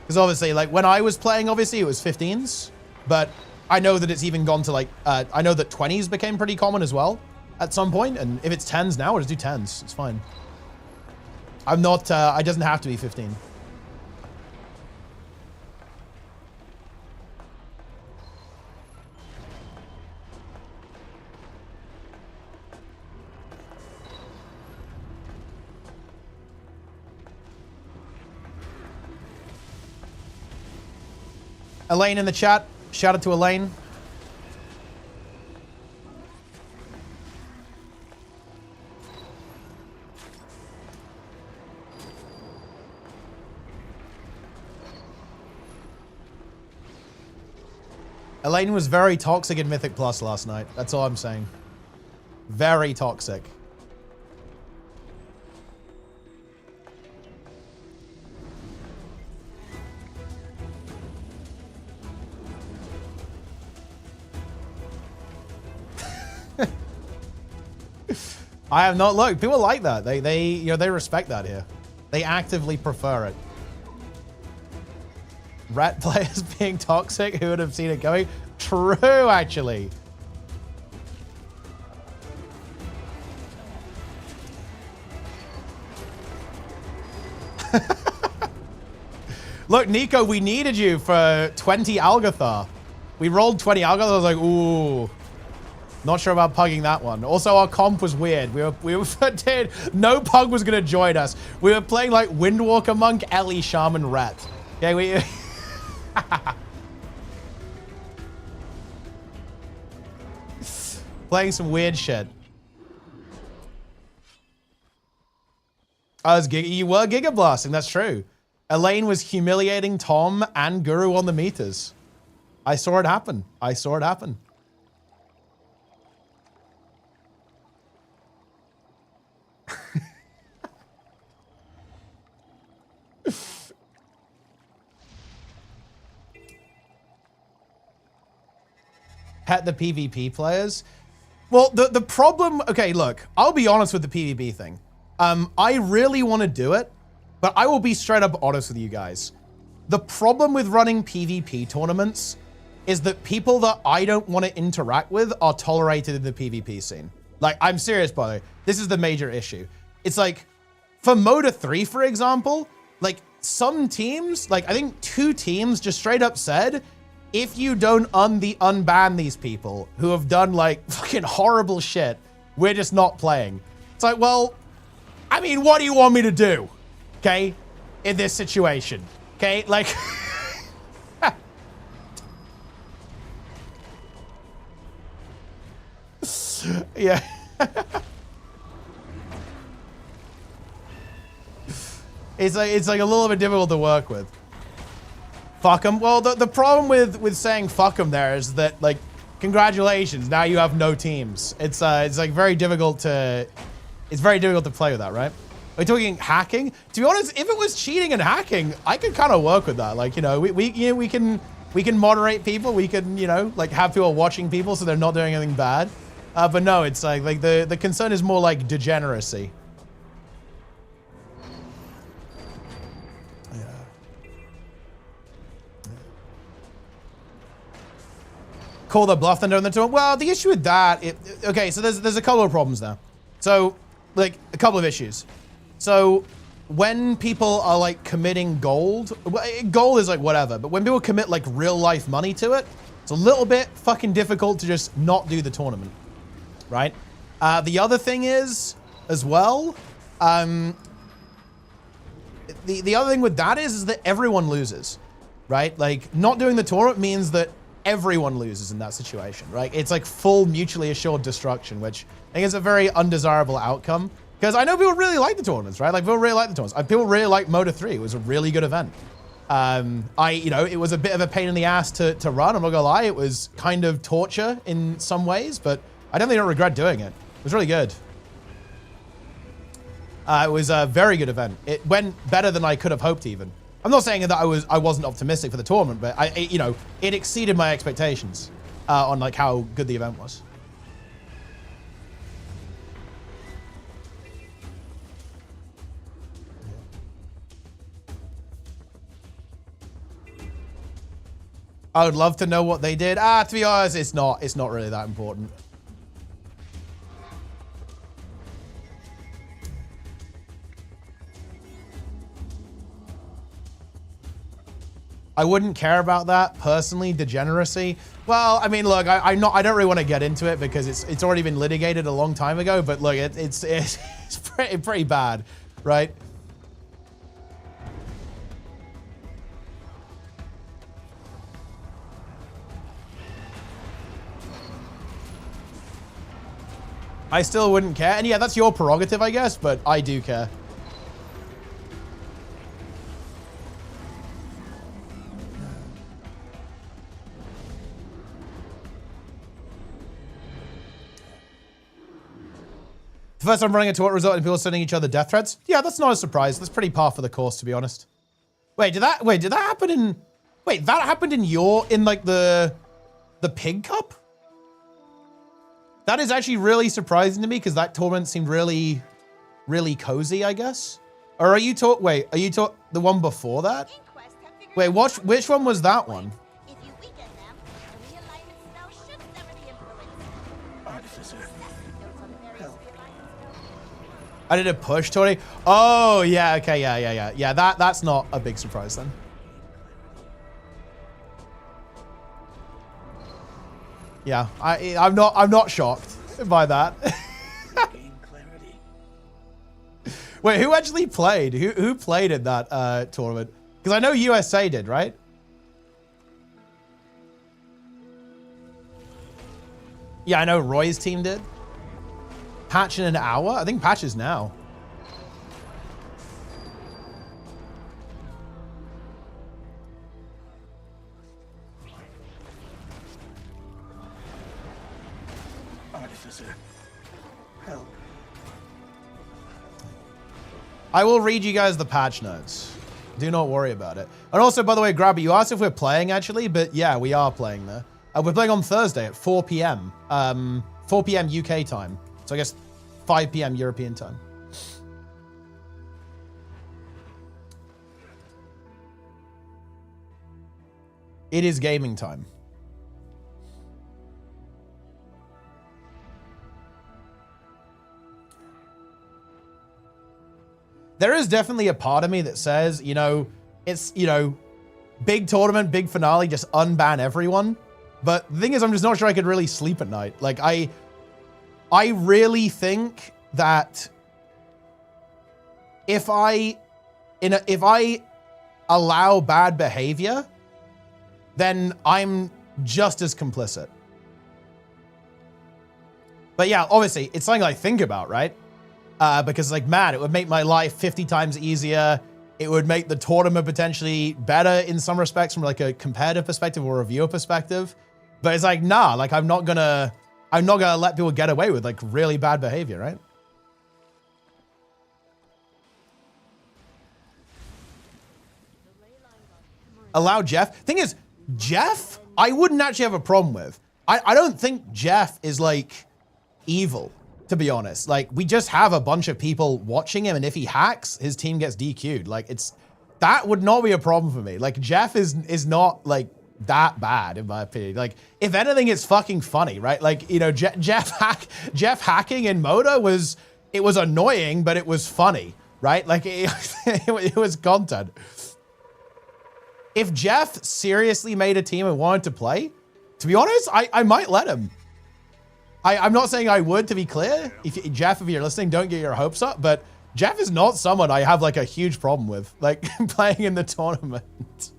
Speaker 1: Because obviously, like, when I was playing, obviously, it was 15s. But I know that it's even gone to, like, I know that 20s became pretty common as well at some point. And if it's 10s now, we'll just do 10s. It's fine. I'm not, it doesn't have to be 15. Elaine in the chat. Shout out to Elaine. Elaine was very toxic in Mythic Plus last night. That's all I'm saying. Very toxic. I have not looked. People like that. They respect that here. They actively prefer it. Rat players being toxic, who would have seen it going? True, actually. Look, Nico, we needed you for 20 Algathar. We rolled 20 Algathar. I was like, ooh. Not sure about pugging that one. Also, our comp was weird. No pug was going to join us. We were playing like Windwalker Monk, Ellie, Shaman, Rat. Okay, we... Playing some weird shit. You were Giga Blasting, that's true. Elaine was humiliating Tom and Guru on the meters. I saw it happen. I saw it happen. Pet the PvP players. Well, the problem, okay, look, I'll be honest with the PvP thing. I really want to do it, but I will be straight up honest with you guys. The problem with running PvP tournaments is that people that I don't want to interact with are tolerated in the PvP scene. Like, I'm serious, by the way. This is the major issue. It's like, for Moda 3, for example, like, some teams, like, I think 2 teams just straight up said, if you don't unban these people who have done, like, fucking horrible shit, we're just not playing. It's like, well, I mean, what do you want me to do? Okay? In this situation. Okay? Like... yeah. It's like a little bit difficult to work with. Fuck them. Well, the problem with saying fuck them there is that, like, congratulations, now you have no teams. It's like very difficult to play with that, right? Are we talking hacking? To be honest, if it was cheating and hacking, I could kind of work with that. Like, you know, we can moderate people. We can, you know, like have people watching people so they're not doing anything bad. But no, it's like the concern is more like degeneracy. Call the bluff then during the tournament. Well, the issue with that, okay, so there's a couple of problems there. So, like, a couple of issues. So, when people are, like, committing gold, gold is, like, whatever, but when people commit, like, real-life money to it, it's a little bit fucking difficult to just not do the tournament, right? The other thing is, as well, the other thing with that is that everyone loses, right? Like, not doing the tournament means that everyone loses in that situation, right? It's like full mutually assured destruction, which I think is a very undesirable outcome. Because I know people really like the tournaments, right? Like, people really like the tournaments. People really like Moda 3. It was a really good event. You know, it was a bit of a pain in the ass to run. I'm not gonna lie. It was kind of torture in some ways, but I definitely don't regret doing it. It was really good. It was a very good event. It went better than I could have hoped even. I'm not saying that I wasn't optimistic for the tournament, but you know, it exceeded my expectations on like how good the event was. I would love to know what they did. To be honest, it's not really that important. I wouldn't care about that personally. Degeneracy. Well, I mean, look, I don't really want to get into it because it's already been litigated a long time ago. But look, it's pretty bad, right? I still wouldn't care, and yeah, that's your prerogative, I guess. But I do care. First time running a tournament result and people sending each other death threats. Yeah, that's not a surprise. That's pretty par for the course, to be honest. Wait, did that happen in, wait, that happened in like the Pig Cup? That is actually really surprising to me because that tournament seemed really, really cozy, I guess. Or are you the one before that? Wait, which one was that one?
Speaker 5: If you weaken them, the realignment spell should sever the influence.
Speaker 3: Artificer.
Speaker 5: Notes on the various realignment spells.
Speaker 1: I did a push, Tony. Oh, yeah, okay, yeah. Yeah, that's not a big surprise then. Yeah, I'm not shocked by that.
Speaker 3: Gain clarity.
Speaker 1: Wait, who actually played? Who played in that tournament? Because I know USA did, right? Yeah, I know Roy's team did. Patch in an hour? I think patch is now.
Speaker 3: Artificer. Help.
Speaker 1: I will read you guys the patch notes. Do not worry about it. And also, by the way, Grabby, you asked if we're playing actually, but yeah, we are playing there. We're playing on Thursday at 4 p.m. 4 p.m. UK time. So I guess 5 p.m. European time. It is gaming time. There is definitely a part of me that says, you know, it's, you know, big tournament, big finale, just unban everyone. But the thing is, I'm just not sure I could really sleep at night. Like, I really think that if I allow bad behavior, then I'm just as complicit. But yeah, obviously, it's something I think about, right? Because like, man, it would make my life 50 times easier. It would make the tournament potentially better in some respects from like a competitive perspective or a viewer perspective. But it's like, nah, like I'm not gonna let people get away with like really bad behavior, right? Allow Jeff. Thing is, Jeff, I wouldn't actually have a problem with. I don't think Jeff is like evil, to be honest. Like, we just have a bunch of people watching him, and if he hacks, his team gets DQ'd. Like, that would not be a problem for me. Like, Jeff is not like that bad, in my opinion. Like, if anything, it's fucking funny, right? Like, you know, Jeff hacking in Moda was annoying, but it was funny, right? Like, it was content. If Jeff seriously made a team and wanted to play, to be honest, I might let him. I'm not saying I would, to be clear. Jeff, if you're listening, don't get your hopes up, but Jeff is not someone I have like a huge problem with, like playing in the tournament.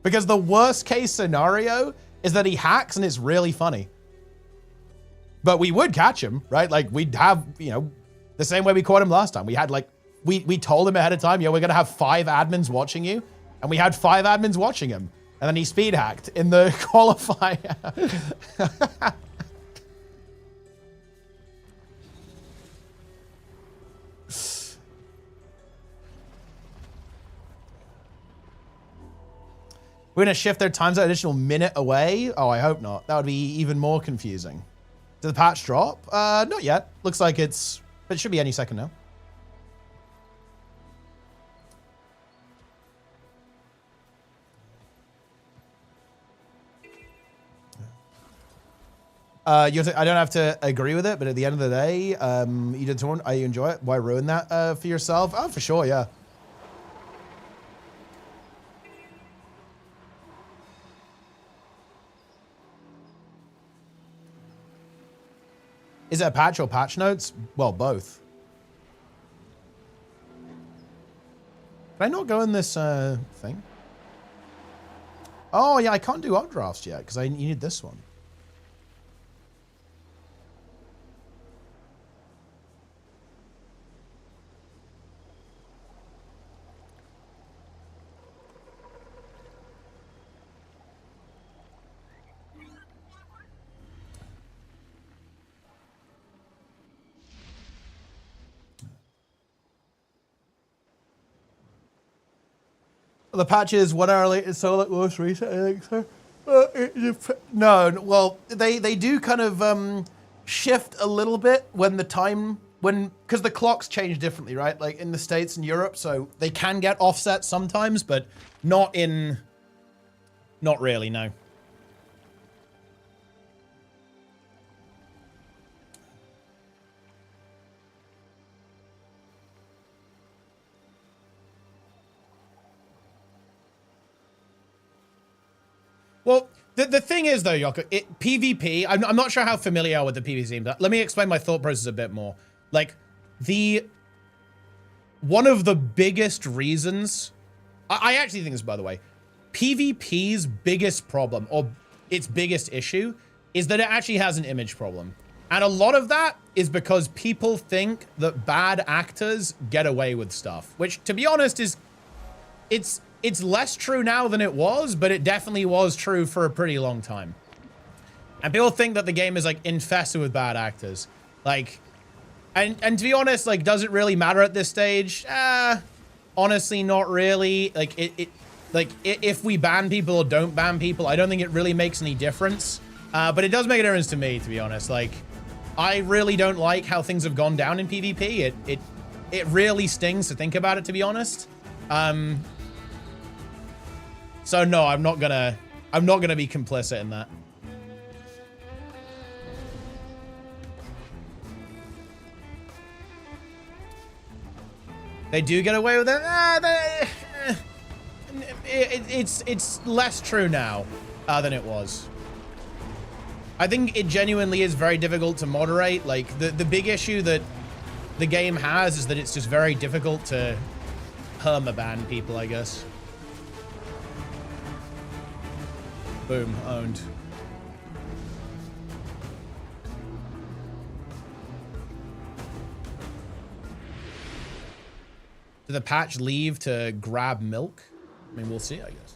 Speaker 1: Because the worst case scenario is that he hacks and it's really funny. But we would catch him, right? Like, we'd have, you know, the same way we caught him last time. We had like, we told him ahead of time, yo, we're gonna have 5 admins watching you. And we had 5 admins watching him. And then he speed hacked in the qualifier. We're gonna shift their times an additional minute away. Oh, I hope not. That would be even more confusing. Did the patch drop? Not yet. Looks like it should be any second now. I don't have to agree with it, but at the end of the day, you did torn. You enjoy it. Why ruin that for yourself? Oh, for sure, yeah. Is it a patch or patch notes? Well, both. Can I not go in this thing? Oh yeah, I can't do updrafts yet because you need this one. The patch is 1 hour late, so like most recent, I think so. No, well, they do kind of shift a little bit when the time, because the clocks change differently, right? Like in the States and Europe, so they can get offset sometimes, but not really, no. Well, the thing is, though, Yoko, PvP, I'm not sure how familiar you are with the PvP scene, but let me explain my thought process a bit more. Like, one of the biggest reasons, I actually think this, by the way, PvP's biggest problem, or its biggest issue, is that it actually has an image problem. And a lot of that is because people think that bad actors get away with stuff, which, to be honest, it's less true now than it was, but it definitely was true for a pretty long time. And people think that the game is like infested with bad actors. Like, and to be honest, like, does it really matter at this stage? Honestly, not really. Like, if we ban people or don't ban people, I don't think it really makes any difference. But it does make a difference to me, to be honest. Like, I really don't like how things have gone down in PvP. It really stings to think about it, to be honest. So no, I'm not gonna be complicit in that. They do get away with it. It's less true now than it was. I think it genuinely is very difficult to moderate. Like the big issue that the game has is that it's just very difficult to permaban people, I guess. Boom, owned. Did the patch leave to grab milk? I mean, we'll see, I guess.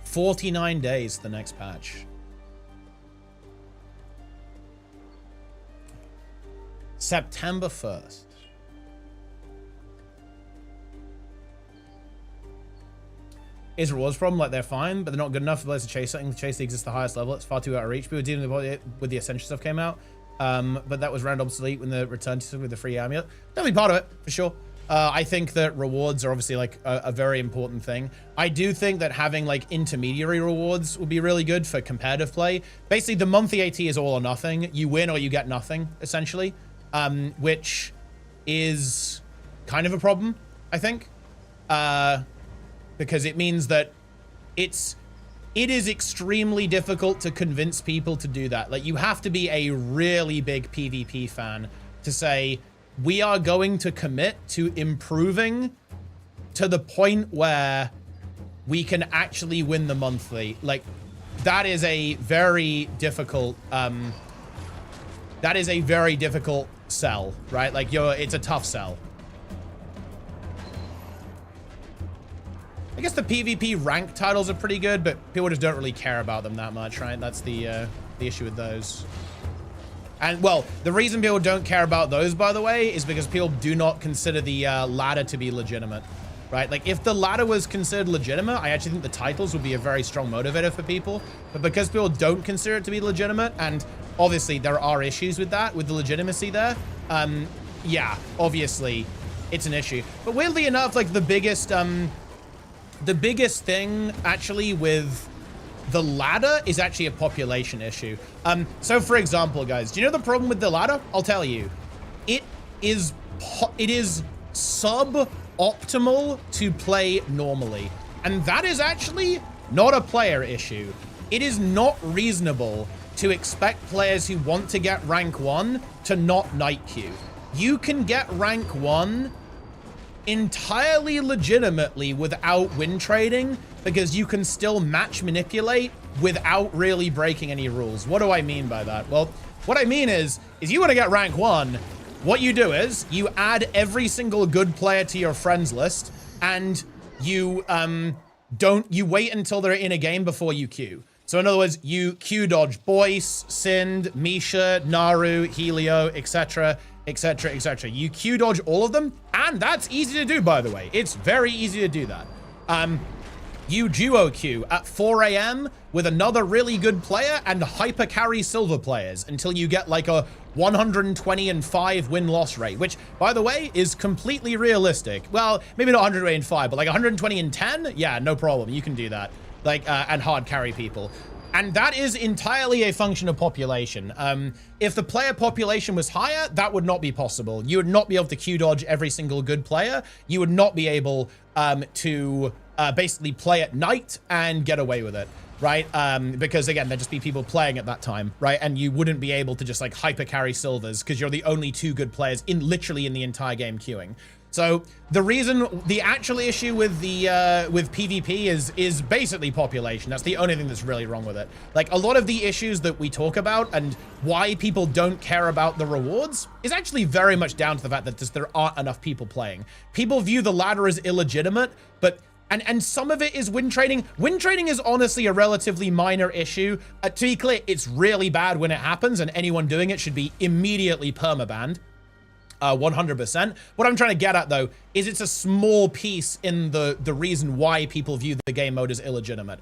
Speaker 1: $49 days to the next patch. September 1st. Is rewards problem, like they're fine, but they're not good enough for players to chase something. To chase the exist the highest level, it's far too out of reach. People dealing with the essential stuff came out, but that was rendered obsolete when the return to with the free amulet. Definitely part of it, for sure. I think that rewards are obviously like a very important thing. I do think that having like intermediary rewards would be really good for competitive play. Basically, the monthly AT is all or nothing. You win or you get nothing, essentially, which is kind of a problem, I think. Because it means that it is extremely difficult to convince people to do that. Like, you have to be a really big PvP fan to say, we are going to commit to improving to the point where we can actually win the monthly. Like, that is a very difficult, sell, right? Like, it's a tough sell. I guess the PvP rank titles are pretty good, but people just don't really care about them that much, right? That's the issue with those. And, well, the reason people don't care about those, by the way, is because people do not consider the ladder to be legitimate, right? Like, if the ladder was considered legitimate, I actually think the titles would be a very strong motivator for people. But because people don't consider it to be legitimate, and obviously there are issues with that, with the legitimacy there, yeah, obviously it's an issue. But weirdly enough, like, the biggest thing, actually, with the ladder is actually a population issue. So, for example, guys, do you know the problem with the ladder? I'll tell you. It is suboptimal to play normally. And that is actually not a player issue. It is not reasonable to expect players who want to get rank 1 to not night queue. You can get rank 1 entirely legitimately without win trading, because you can still match manipulate without really breaking any rules. What do I mean by that? Well, what I mean is you want to get rank 1, what you do is you add every single good player to your friends list, and you wait until they're in a game before you queue. So in other words, you queue dodge Boyce, Sind, Misha, Naru, Helio, etc. etc., etc. You Q dodge all of them, and that's easy to do, by the way. It's very easy to do that. You duo queue at 4 a.m. with another really good player and hyper carry silver players until you get like a 120-5 win-loss rate, which, by the way, is completely realistic. Well, maybe not 120-5, but like 120-10? Yeah, no problem. You can do that. Like, and hard carry people. And that is entirely a function of population. If the player population was higher, that would not be possible. You would not be able to Q dodge every single good player. You would not be able to basically play at night and get away with it, right? Because again, there'd just be people playing at that time, right? And you wouldn't be able to just like hyper carry silvers because you're the only 2 good players literally in the entire game queuing. So the actual issue with with PvP is basically population. That's the only thing that's really wrong with it. Like a lot of the issues that we talk about and why people don't care about the rewards is actually very much down to the fact that there aren't enough people playing. People view the ladder as illegitimate, but and some of it is win trading. Win trading is honestly a relatively minor issue. To be clear, it's really bad when it happens, and anyone doing it should be immediately permabanned. 100%. What I'm trying to get at, though, is it's a small piece in the reason why people view the game mode as illegitimate.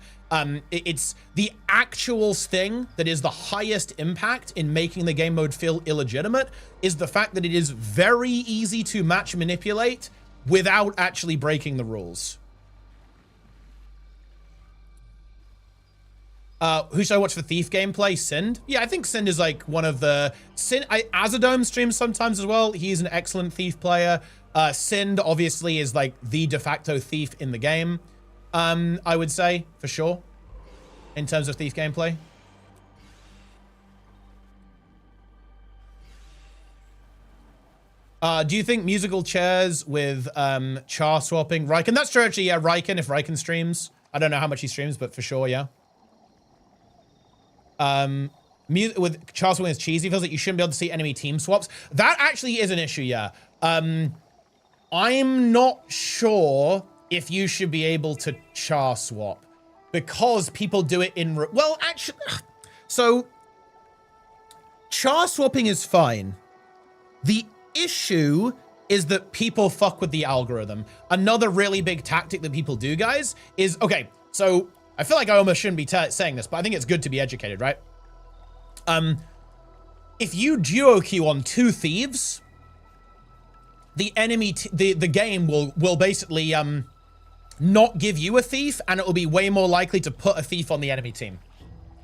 Speaker 1: It's the actual thing that is the highest impact in making the game mode feel illegitimate is the fact that it is very easy to match manipulate without actually breaking the rules. Who should I watch for Thief gameplay? Sind? Yeah, I think Sind is like one of the... Azadome streams sometimes as well. He's an excellent Thief player. Sind obviously is like the de facto Thief in the game. I would say, for sure. In terms of Thief gameplay. Do you think musical chairs with char swapping? Riken? That's true actually, yeah, Riken, if Riken streams. I don't know how much he streams, but for sure, yeah. With Charles Williams cheesy, feels like you shouldn't be able to see enemy team swaps. That actually is an issue, yeah. I'm not sure if you should be able to char swap because people do it in... Well, actually... So, char swapping is fine. The issue is that people fuck with the algorithm. Another really big tactic that people do, guys, is... Okay, so... I feel like I almost shouldn't be saying this, but I think it's good to be educated, right? If you duo queue on 2 thieves, the enemy, the game will basically not give you a thief, and it will be way more likely to put a thief on the enemy team,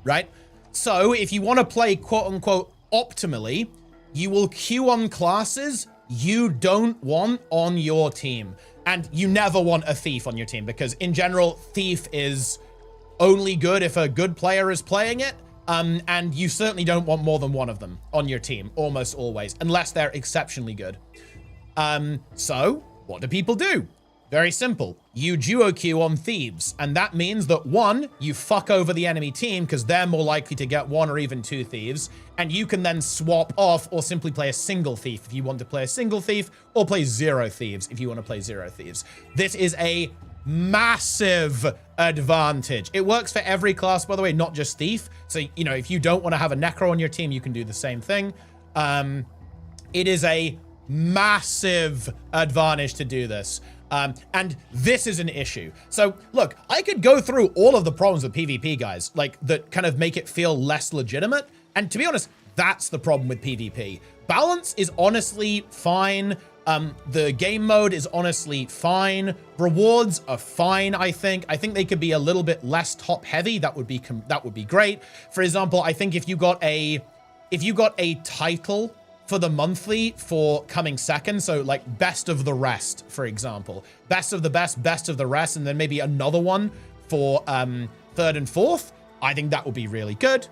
Speaker 1: right? So if you want to play quote unquote optimally, you will queue on classes you don't want on your team, and you never want a thief on your team because in general, thief is only good if a good player is playing it, and you certainly don't want more than one of them on your team, almost always, unless they're exceptionally good. So, what do people do? Very simple. You duo queue on thieves, and that means that 1, you fuck over the enemy team because they're more likely to get 1 or even 2 thieves, and you can then swap off or simply play a single thief if you want to play a single thief, or play 0 thieves if you want to play 0 thieves. This is a massive advantage. It works for every class, by the way, not just thief. So, you know, if you don't want to have a necro on your team, you can do the same thing. It is a massive advantage to do this. And this is an issue. So look, I could go through all of the problems with PvP, guys, like that kind of make it feel less legitimate. And to be honest, that's the problem with PvP. Balance is honestly fine. The game mode is honestly fine. Rewards are fine, I think. I think they could be a little bit less top heavy. That would be great. For example, I think if you got a title for the monthly for coming second, so like best of the rest, for example, best of the best, best of the rest, and then maybe another one for third and fourth, I think that would be really good.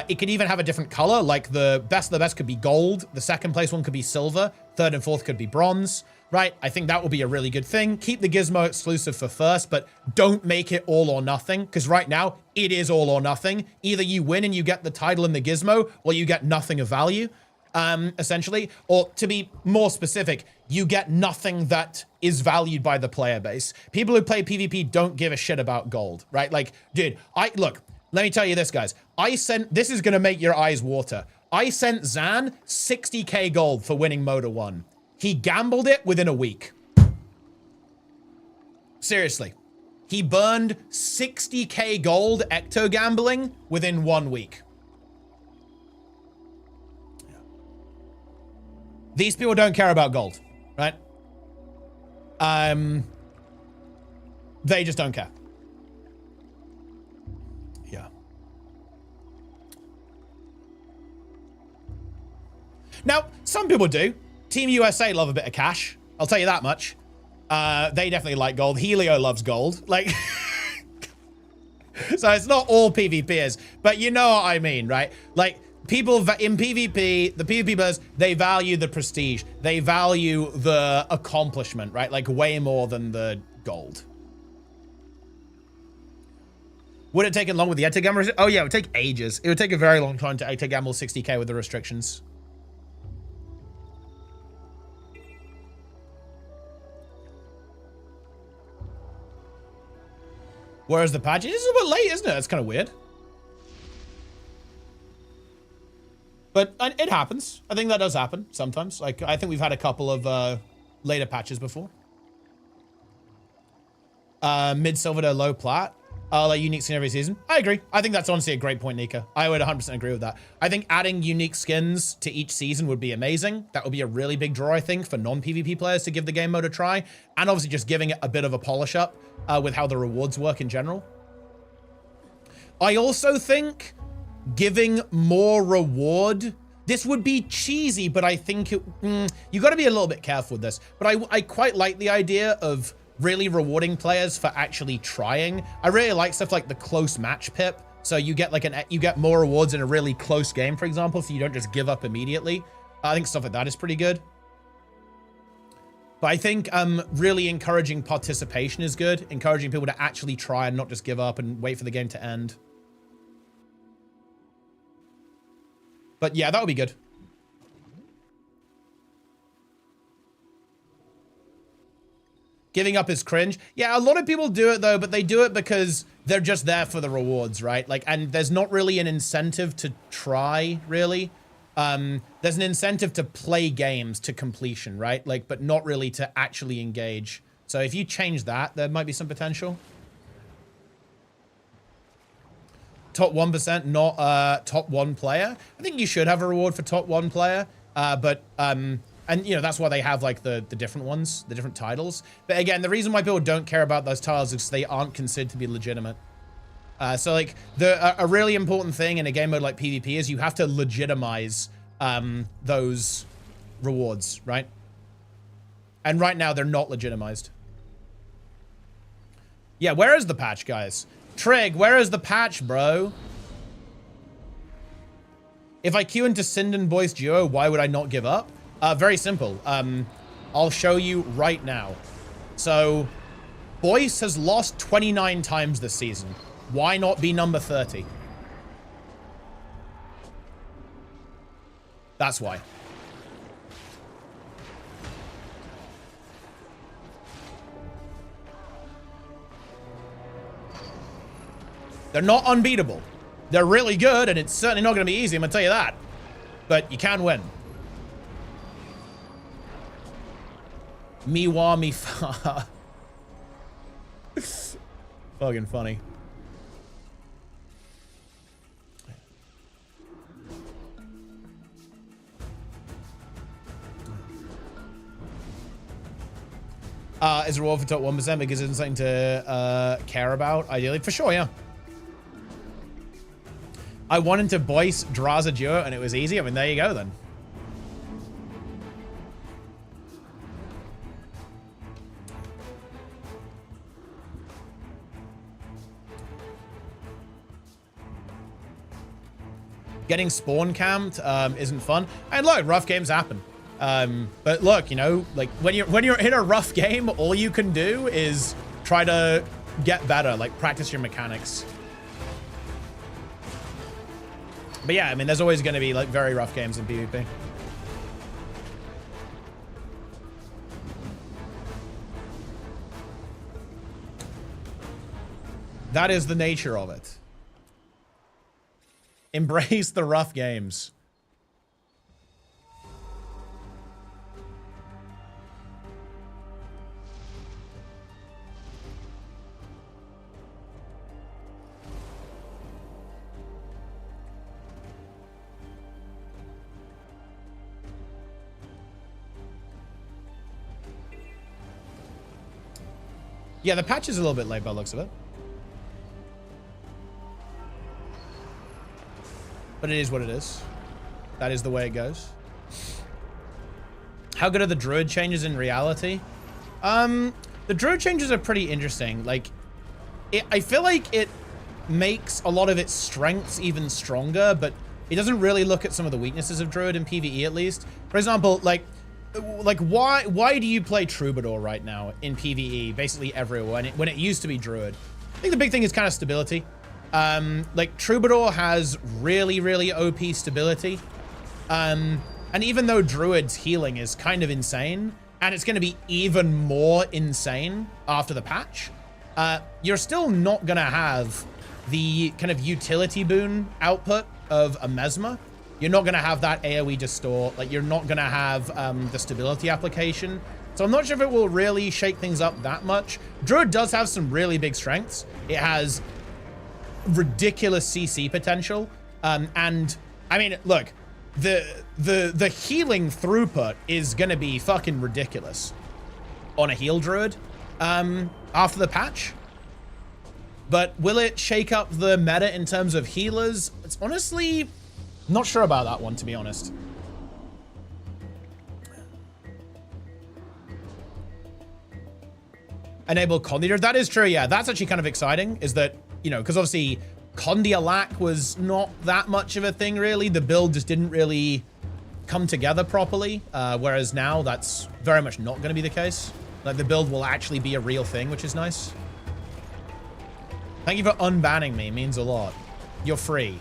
Speaker 1: It could even have a different color, like the best of the best could be gold, the second place one could be silver, third and fourth could be bronze, right? I think that would be a really good thing. Keep the gizmo exclusive for first, but don't make it all or nothing, because right now it is all or nothing. Either you win and you get the title and the gizmo, or you get nothing of value, essentially. Or to be more specific, you get nothing that is valued by the player base. People who play PvP don't give a shit about gold, right? Like, dude, look, let me tell you this, guys. This is gonna make your eyes water. I sent Zan 60k gold for winning Moda 1. He gambled it within a week. Seriously. He burned 60k gold ecto gambling within 1 week. These people don't care about gold, right? They just don't care. Yeah. Now, some people do. Team USA love a bit of cash. I'll tell you that much. They definitely like gold. Helio loves gold. Like, so it's not all PvPers, but you know what I mean, right? Like, people in PvP, the PvP players, they value the prestige. They value the accomplishment, right? Like, way more than the gold. Would it take long with the ecto gamble? Oh yeah, it would take ages. It would take a very long time to ecto gamble 60k with the restrictions. Whereas the patch is a bit late, isn't it? That's kind of weird. But it happens. I think that does happen sometimes. Like, I think we've had a couple of later patches before. Mid-silver to low plat. Like unique skin every season. I agree. I think that's honestly a great point, Nika. I would 100% agree with that. I think adding unique skins to each season would be amazing. That would be a really big draw, I think, for non-PvP players to give the game mode a try. And obviously just giving it a bit of a polish up with how the rewards work in general. I also think giving more reward... This would be cheesy, but I think you got to be a little bit careful with this. But I quite like the idea of really rewarding players for actually trying. I really like stuff like the close match pip. So you get like you get more rewards in a really close game, for example, so you don't just give up immediately. I think stuff like that is pretty good. But I think really encouraging participation is good. Encouraging people to actually try and not just give up and wait for the game to end. But yeah, that would be good. Giving up is cringe. Yeah, a lot of people do it though, but they do it because they're just there for the rewards, right? Like, and there's not really an incentive to try, really. There's an incentive to play games to completion, right? Like, but not really to actually engage. So if you change that, there might be some potential. Top 1%, not top 1 player. I think you should have a reward for top 1 player, and you know, that's why they have like the different ones, the different titles. But again, the reason why people don't care about those titles is they aren't considered to be legitimate. So like a really important thing in a game mode like PvP is you have to legitimize those rewards, right? And right now they're not legitimized. Yeah, where is the patch, guys? Trig, where is the patch, bro? If I queue into Sinden Boyce Duo, why would I not give up? Very simple. I'll show you right now. So, Boyce has lost 29 times this season. Why not be number 30? That's why. They're not unbeatable. They're really good, and it's certainly not going to be easy, I'm going to tell you that. But you can win. Me-wah, me-fa. Fucking funny. Is a reward for top 1% because it's something to care about, ideally? For sure, yeah. I wanted to Boyce Draza Duo, and it was easy. I mean, there you go, then. Getting spawn camped isn't fun. And look, rough games happen. But look, you know, like when you're in a rough game, all you can do is try to get better, like practice your mechanics. But yeah, I mean, there's always going to be like very rough games in PvP. That is the nature of it. Embrace the rough games. Yeah, the patch is a little bit late by the looks of it. But it is what it is. That is the way it goes. How good are the druid changes in reality? The druid changes are pretty interesting. Like, I feel like it makes a lot of its strengths even stronger, but it doesn't really look at some of the weaknesses of druid in PvE, at least. For example, like why do you play troubadour right now in PvE basically everywhere when it used to be druid? I think the big thing is kind of stability. Like troubadour has really OP stability, and even though druid's healing is kind of insane, and it's going to be even more insane after the patch, you're still not going to have the kind of utility boon output of a Mesmer. You're not going to have that AoE distort. Like, you're not going to have the stability application. So I'm not sure if it will really shake things up that much. Druid does have some really big strengths. It has ridiculous CC potential. And I mean, look, the healing throughput is going to be fucking ridiculous on a heal druid after the patch. But will it shake up the meta in terms of healers? It's honestly not sure about that one, to be honest. Enable Conditor. That is true, yeah. That's actually kind of exciting, is that, you know, because obviously Condialac was not that much of a thing, really. The build just didn't really come together properly, whereas now that's very much not going to be the case. Like, the build will actually be a real thing, which is nice. Thank you for unbanning me. It means a lot. You're free.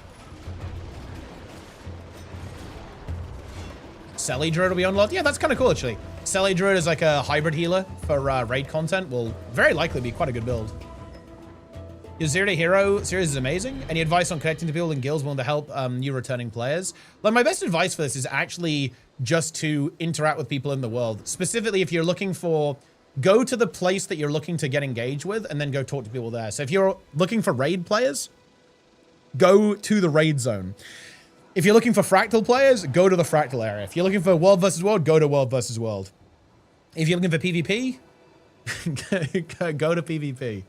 Speaker 1: Selly Druid will be unlocked. Yeah, that's kind of cool, actually. Selly Druid is like a hybrid healer for raid content. Will very likely be quite a good build. Your Zero to Hero series is amazing. Any advice on connecting to people in guilds willing to help new returning players? Like, my best advice for this is actually just to interact with people in the world. Specifically, if you're looking for... Go to the place that you're looking to get engaged with and then go talk to people there. So if you're looking for raid players, go to the raid zone. If you're looking for fractal players, go to the fractal area. If you're looking for world versus world, go to world versus world. If you're looking for PvP, go to PvP.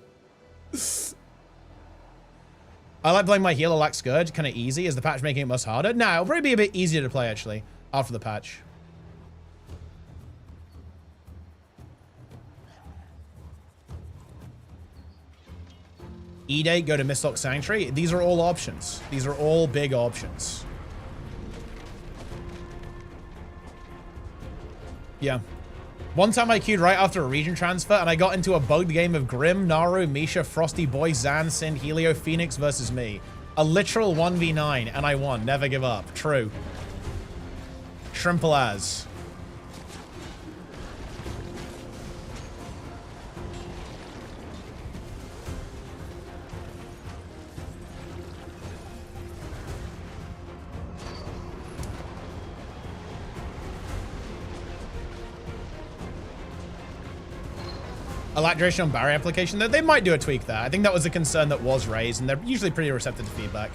Speaker 1: I like playing my healer like Scourge, kind of easy. Is the patch making it much harder? No, it'll probably be a bit easier to play, actually, after the patch. E-Date, go to Mistlock Sanctuary. These are all options. These are all big options. Yeah. One time I queued right after a region transfer, and I got into a bugged game of Grim, Naru, Misha, Frosty Boy, Zan, Sin, Helio, Phoenix versus me. A literal 1v9, and I won. Never give up. True. Shrimple as. A lack duration on barrier application. They might do a tweak there. I think that was a concern that was raised, and they're usually pretty receptive to feedback.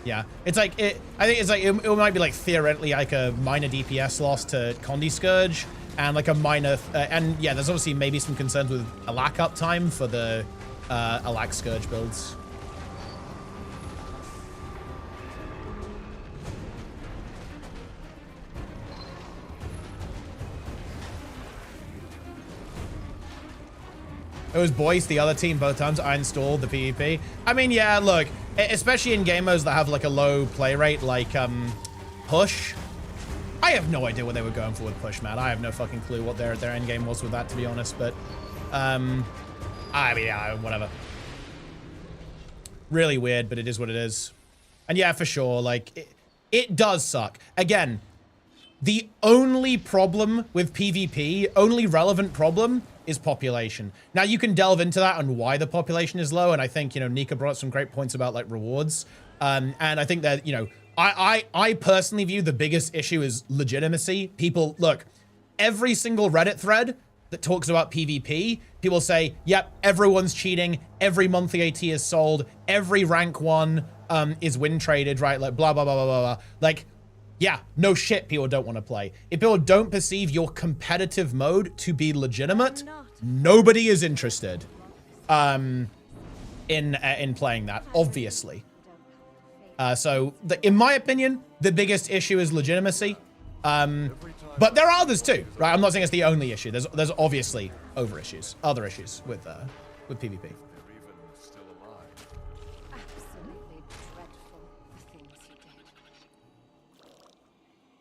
Speaker 1: Yeah, it's like I think it's like it might be like theoretically like a minor DPS loss to Condi Scourge, and like a minor and yeah, there's obviously maybe some concerns with a lack uptime for the a lack Scourge builds. It was Boyce, the other team, both times I installed the PvP. I mean, yeah, look, especially in game modes that have like a low play rate, like Push. I have no idea what they were going for with Push, man. I have no fucking clue what their end game was with that, to be honest. But, I mean, yeah, whatever. Really weird, but it is what it is. And yeah, for sure, like, it does suck. Again, the only problem with PvP, only relevant problem, is population. Now, you can delve into that and why the population is low, and I think, you know, Nika brought some great points about, like, rewards. And I think that, you know, I personally view the biggest issue is legitimacy. People, look, every single Reddit thread that talks about PvP, people say, yep, everyone's cheating, every monthly AT is sold, every rank 1 is win traded, right? Like, blah, blah, blah, blah, blah, blah. Like, yeah, no shit, people don't want to play. If people don't perceive your competitive mode to be legitimate, nobody is interested. in playing that, obviously. So in my opinion, the biggest issue is legitimacy. But there are others too, right? I'm not saying it's the only issue. There's obviously other issues with PvP.
Speaker 6: Absolutely dreadful, the things he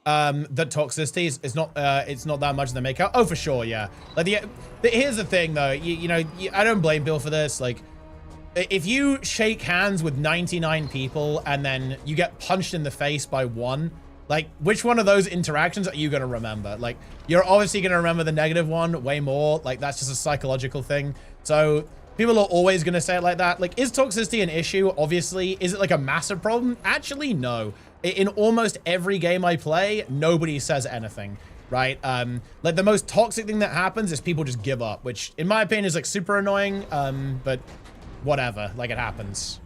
Speaker 6: did.
Speaker 1: The toxicity is it's not that much in the makeout. Oh, for sure, yeah. Like here's the thing though, you know, I don't blame Bill for this. Like, if you shake hands with 99 people and then you get punched in the face by one, like, which one of those interactions are you going to remember? Like, you're obviously going to remember the negative one way more. Like, that's just a psychological thing. So people are always going to say it like that. Like, is toxicity an issue? Obviously. Is it like a massive problem? Actually, no. In almost every game I play, nobody says anything, right? Like, the most toxic thing that happens is people just give up, which in my opinion is like super annoying. But whatever, like, it happens.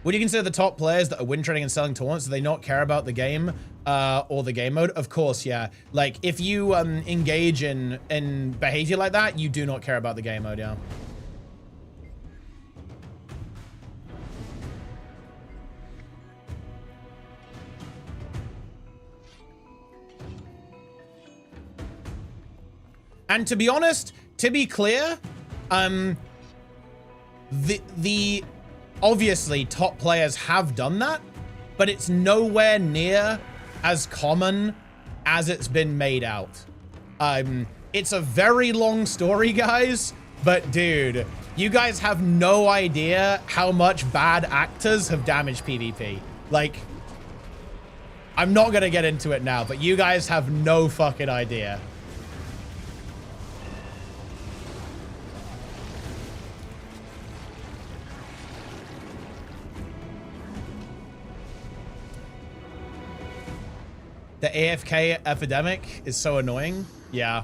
Speaker 1: Would you consider the top players that are win trading and selling taunts, do they not care about the game or the game mode? Of course, yeah. Like, if you engage in behavior like that, you do not care about the game mode, yeah. And to be honest, to be clear, the obviously top players have done that, but it's nowhere near as common as it's been made out. It's a very long story, guys, but dude, you guys have no idea how much bad actors have damaged PvP. Like, I'm not gonna get into it now, but you guys have no fucking idea. The AFK epidemic is so annoying. Yeah.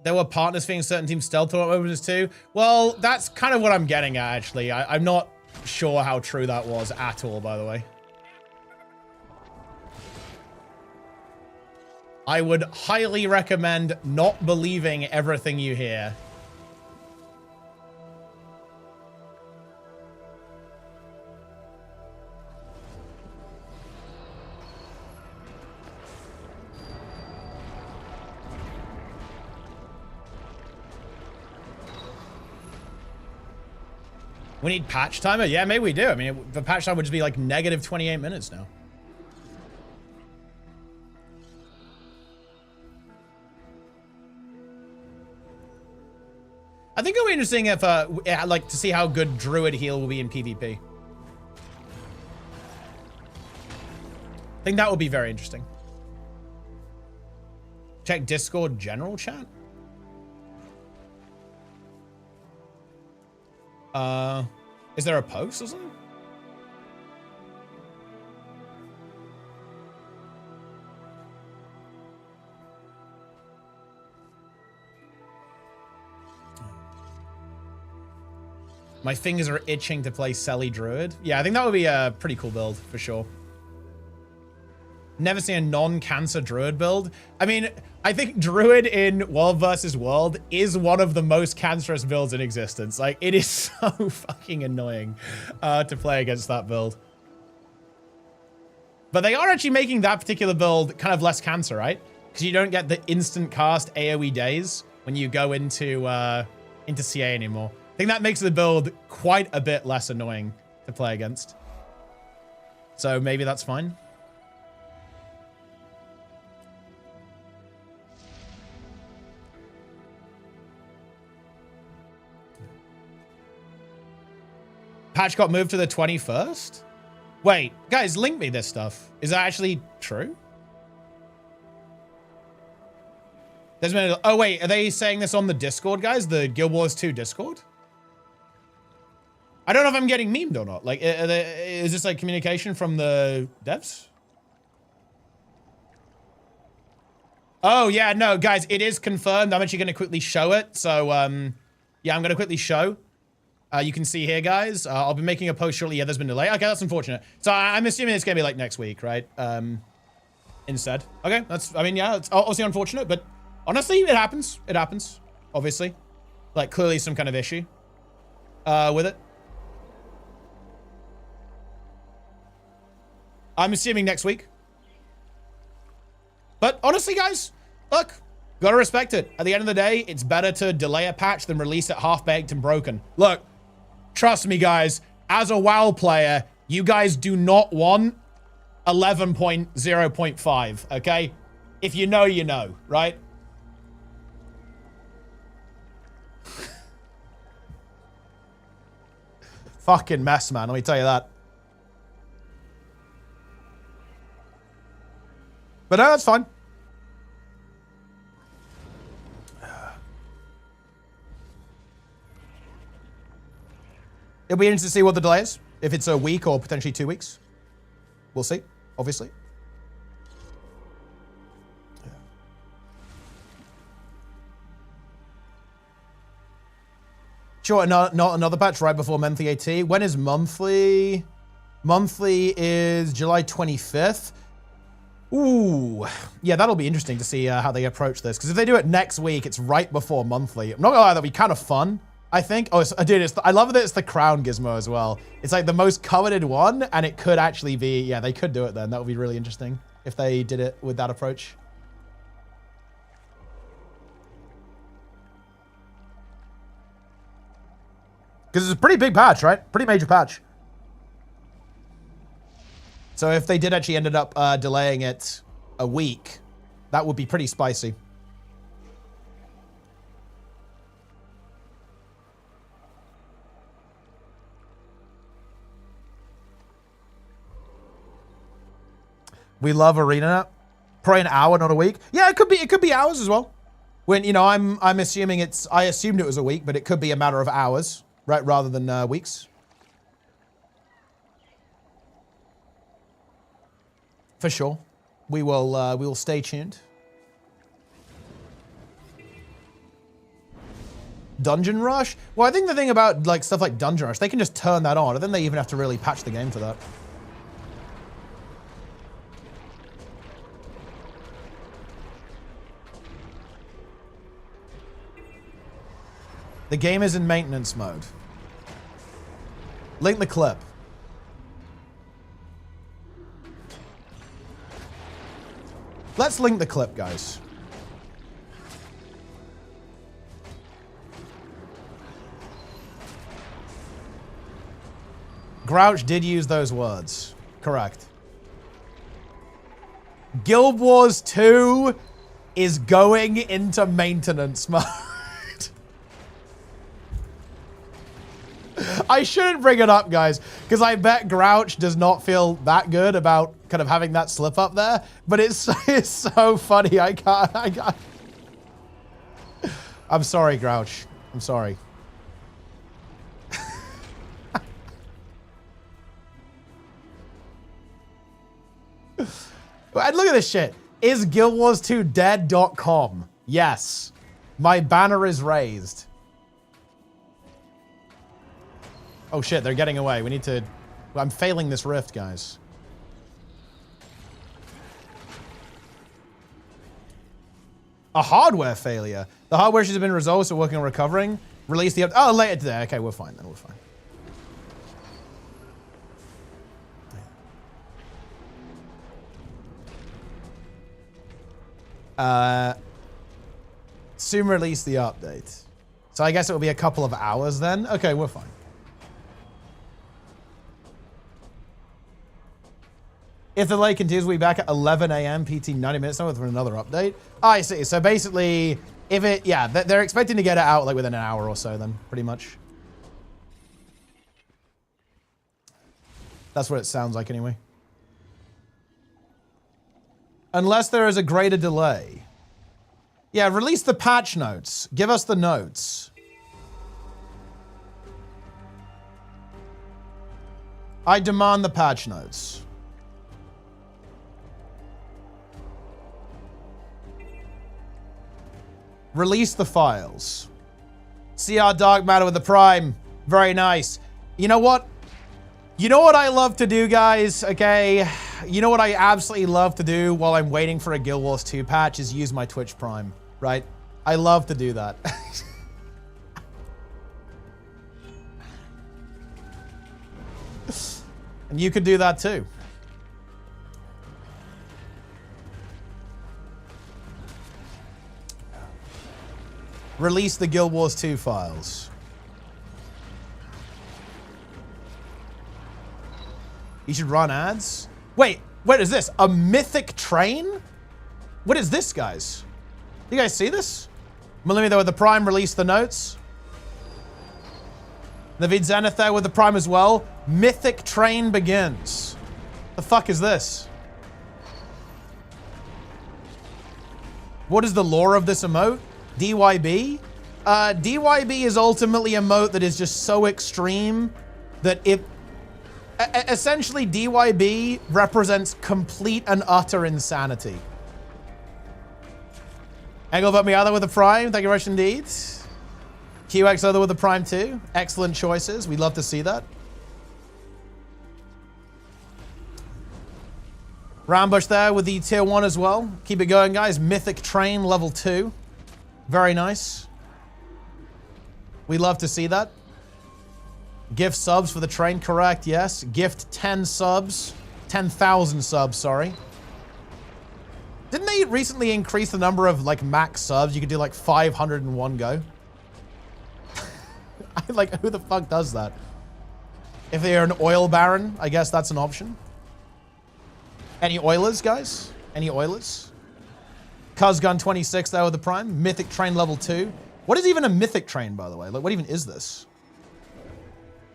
Speaker 1: There were partners feeling certain teams stealth overs too. Well, that's kind of what I'm getting at, actually. I'm not sure how true that was at all, by the way. I would highly recommend not believing everything you hear. We need patch timer? Yeah, maybe we do. I mean, the patch time would just be like negative 28 minutes now. I think it'll be interesting if, like, to see how good Druid heal will be in PvP. I think that would be very interesting. Check Discord general chat. Is there a post or something? My fingers are itching to play Selly Druid. Yeah, I think that would be a pretty cool build for sure. Never seen a non-cancer Druid build. I mean, I think Druid in World versus World is one of the most cancerous builds in existence. Like, it is so fucking annoying to play against that build. But they are actually making that particular build kind of less cancer, right? Because you don't get the instant cast AoE days when you go into CA anymore. I think that makes the build quite a bit less annoying to play against. So maybe that's fine. Patch got moved to the 21st? Wait, guys, link me this stuff. Is that actually true? There's been oh wait, are they saying this on the Discord, guys? The Guild Wars 2 Discord? I don't know if I'm getting memed or not. Like, is this like communication from the devs? Oh, yeah, no, guys, it is confirmed. I'm actually going to quickly show it. So, yeah, I'm going to quickly show. You can see here, guys. I'll be making a post shortly. Yeah, there's been a delay. Okay, that's unfortunate. So I'm assuming it's going to be like next week, right? Instead. Okay, that's, I mean, yeah, it's obviously unfortunate, but honestly, it happens. It happens, obviously. Like, clearly some kind of issue with it. I'm assuming next week. But honestly, guys, look, gotta respect it. At the end of the day, it's better to delay a patch than release it half-baked and broken. Look, trust me, guys, as a WoW player, you guys do not want 11.0.5, okay? If you know, you know, right? Fucking mess, man, let me tell you that. But no, that's fine. It'll be interesting to see what the delay is. If it's a week or potentially 2 weeks. We'll see, obviously. Yeah. Sure, not another patch right before monthly AT. When is monthly? Monthly is July 25th. Ooh, yeah, that'll be interesting to see how they approach this. Because if they do it next week, it's right before monthly. I'm not gonna lie, that'll be kind of fun, I think. Oh, dude, I love that it's the crown gizmo as well. It's like the most coveted one, and it could actually be, yeah, they could do it then. That would be really interesting if they did it with that approach. Because it's a pretty big patch, right? Pretty major patch. So if they did actually ended up delaying it a week, that would be pretty spicy. We love ArenaNet. Probably an hour, not a week. Yeah, it could be hours as well. When, you know, I'm assuming I assumed it was a week, but it could be a matter of hours, right, rather than weeks. For sure. We will stay tuned. Dungeon Rush? Well, I think the thing about like stuff like Dungeon Rush, they can just turn that on, and then they even have to really patch the game for that. The game is in maintenance mode. Link the clip. Let's link the clip, guys. Grouch did use those words. Correct. Guild Wars 2 is going into maintenance mode. I shouldn't bring it up, guys, because I bet Grouch does not feel that good about kind of having that slip up there. But it's so funny. I can't. I'm sorry, Grouch. I'm sorry. And look at this shit. Is Guild Wars 2 dead.com? Yes. My banner is raised. Oh shit, they're getting away. We need to... I'm failing this rift, guys. A hardware failure. The hardware issues have been resolved, so working on recovering. Release the... Oh, later today. Okay, we're fine then. We're fine. Soon release the update. So I guess it will be a couple of hours then. Okay, we're fine. If the delay continues, we'll be back at 11 a.m. PT 90 minutes now for another update. Oh, I see. So basically, if it, yeah, they're expecting to get it out like within an hour or so then, pretty much. That's what it sounds like anyway. Unless there is a greater delay. Yeah, release the patch notes. Give us the notes. I demand the patch notes. Release the files. CR Dark Matter with the Prime. Very nice. You know what? You know what I love to do, guys, okay? You know what I absolutely love to do while I'm waiting for a Guild Wars 2 patch is use my Twitch Prime, right? I love to do that. And you could do that too. Release the Guild Wars 2 files. You should run ads. Wait, what is this? A mythic train? What is this, guys? You guys see this? Millimia with the Prime released the notes. Navid Zenith there with the Prime as well. Mythic train begins. The fuck is this? What is the lore of this emote? DYB? DYB is ultimately a emote that is just so extreme that it... essentially, DYB represents complete and utter insanity. Engelbert Miata with the Prime. Thank you very much indeed. QX Other with the Prime too. Excellent choices. We'd love to see that. Rambush there with the tier 1 as well. Keep it going, guys. Mythic Train level 2. Very nice. We love to see that. Gift subs for the train, correct, yes. Gift 10 subs. 10,000 subs, sorry. Didn't they recently increase the number of, like, max subs? You could do, like, 500 in one go. Like, who the fuck does that? If they're an oil baron, I guess that's an option. Any oilers, guys? Any oilers? Cuzgun 26 there with the Prime. Mythic Train level 2. What is even a mythic train, by the way? Like, what even is this?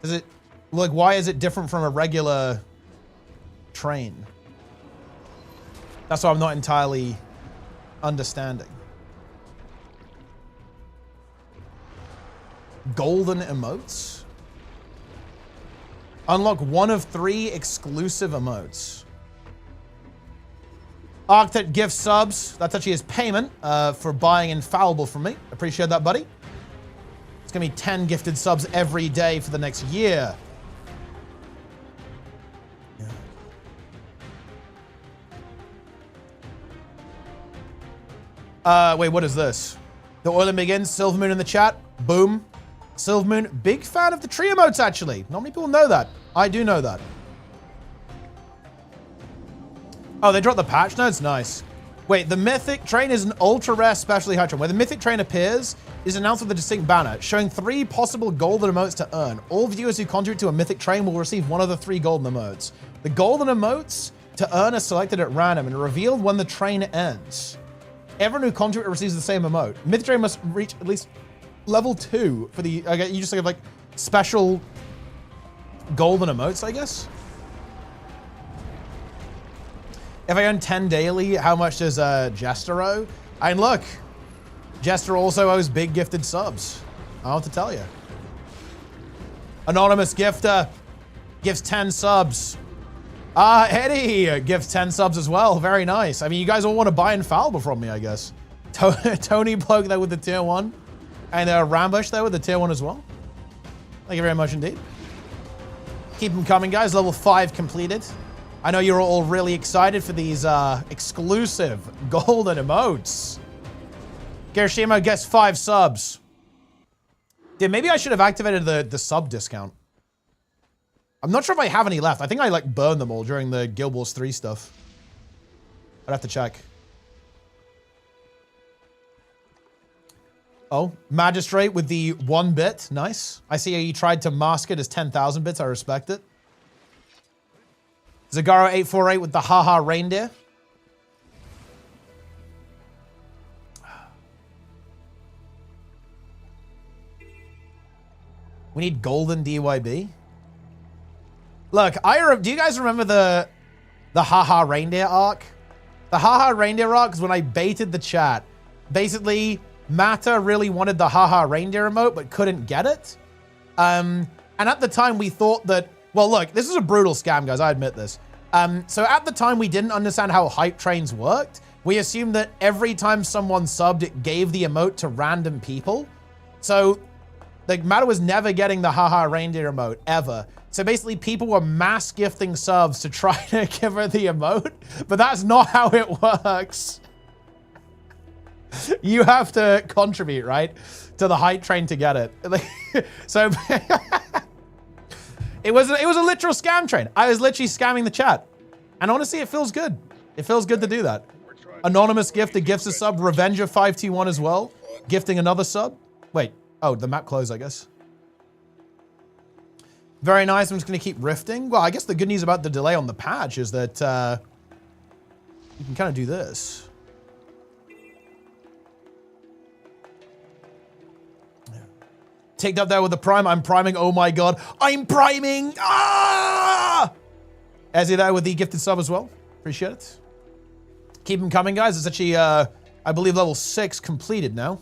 Speaker 1: Is it, like, why is it different from a regular train? That's what I'm not entirely understanding. Golden emotes? Unlock 1 of 3 exclusive emotes. Arctic gift subs. That's actually his payment for buying Infallible from me. Appreciate that, buddy. It's gonna be 10 gifted subs every day for the next year. Yeah. Wait, what is this? The oiling begins. Silvermoon in the chat. Boom. Silvermoon, big fan of the tree emotes, actually. Not many people know that. I do know that. Oh, they dropped the patch notes? Nice. Wait, the Mythic Train is an ultra-rare specially high train. Where the Mythic Train appears is announced with a distinct banner, showing 3 possible golden emotes to earn. All viewers who contribute to a Mythic Train will receive 1 of the 3 golden emotes. The golden emotes to earn are selected at random and are revealed when the train ends. Everyone who contributes receives the same emote. Mythic Train must reach at least level 2 for the... Okay, you just have, like, special golden emotes, I guess? If I earn 10 daily, how much does Jester owe? And look, Jester also owes big gifted subs. I don't have to tell you. Anonymous Gifter gives 10 subs. Eddie gives 10 subs as well. Very nice. I mean, you guys all want to buy Infallible from me, I guess. Tony Bloke there with the tier 1. And Rambush there with the tier 1 as well. Thank you very much indeed. Keep them coming, guys. Level 5 completed. I know you're all really excited for these exclusive golden emotes. Kirishima gets 5 subs. Dude, maybe I should have activated the sub discount. I'm not sure if I have any left. I think I, like, burned them all during the Guild Wars 3 stuff. I'd have to check. Oh, Magistrate with the 1 bit. Nice. I see how you tried to mask it as 10,000 bits. I respect it. Zagaro848 with the haha reindeer. We need golden DYB. Look, do you guys remember the haha reindeer arc? The haha reindeer arc is when I baited the chat. Basically, Mata really wanted the haha reindeer emote, but couldn't get it. And at the time we thought that, well, look, this is a brutal scam, guys. I admit this. So at the time we didn't understand how hype trains worked. we assumed that every time someone subbed, it gave the emote to random people. So, like, Matter was never getting the haha reindeer emote, ever. So basically, people were mass gifting subs to try to give her the emote, but that's not how it works. You have to contribute, right, to the hype train to get it. So, it was a literal scam train. I was literally scamming the chat. And honestly, it feels good. It feels good to do that. Anonymous gifter gifts a sub. Revenger521 as well. Gifting another sub. Wait. Oh, the map closed, I guess. Very nice. I'm just going to keep rifting. Well, I guess the good news about the delay on the patch is that you can kind of do this. Ticked up there with the prime. I'm priming. Oh my god. I'm priming. Ah! Ezzy there with the gifted sub as well. Appreciate it. Keep them coming, guys. It's actually, I believe, level 6 completed now.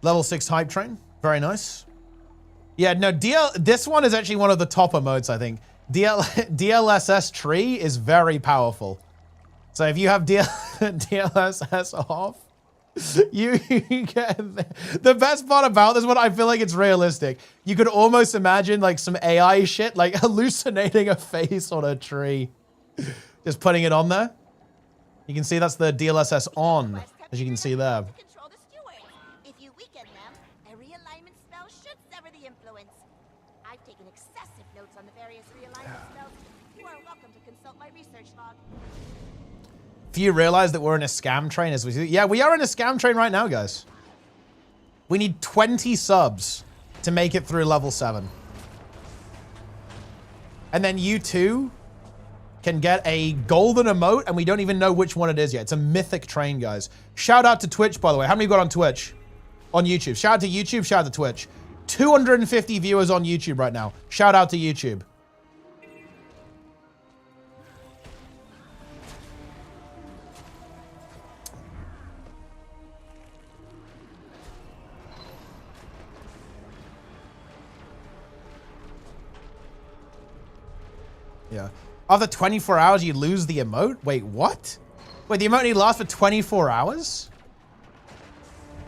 Speaker 1: Level 6 hype train. Very nice. Yeah, no, this one is actually one of the top emotes, I think. DLSS tree is very powerful. So if you have DLSS off, you get the best part about this one. I feel like it's realistic. You could almost imagine like some AI shit, like hallucinating a face on a tree, just putting it on there. You can see that's the DLSS on, as you can see there.
Speaker 5: Control the stewards. If you weaken them, a realignment spell should sever the influence. I've taken excessive notes on the various realignment spells. You are welcome to consult my research log.
Speaker 1: If you realize that we're in a scam train as we do. Yeah, we are in a scam train right now, guys. We need 20 subs to make it through level 7. And then you too can get a golden emote, and we don't even know which one it is yet. It's a mythic train, guys. Shout out to Twitch, by the way. How many you got on Twitch? On YouTube. Shout out to YouTube, shout out to Twitch. 250 viewers on YouTube right now. Shout out to YouTube. Yeah. After 24 hours, you lose the emote? Wait, what? Wait, the emote only lasts for 24 hours?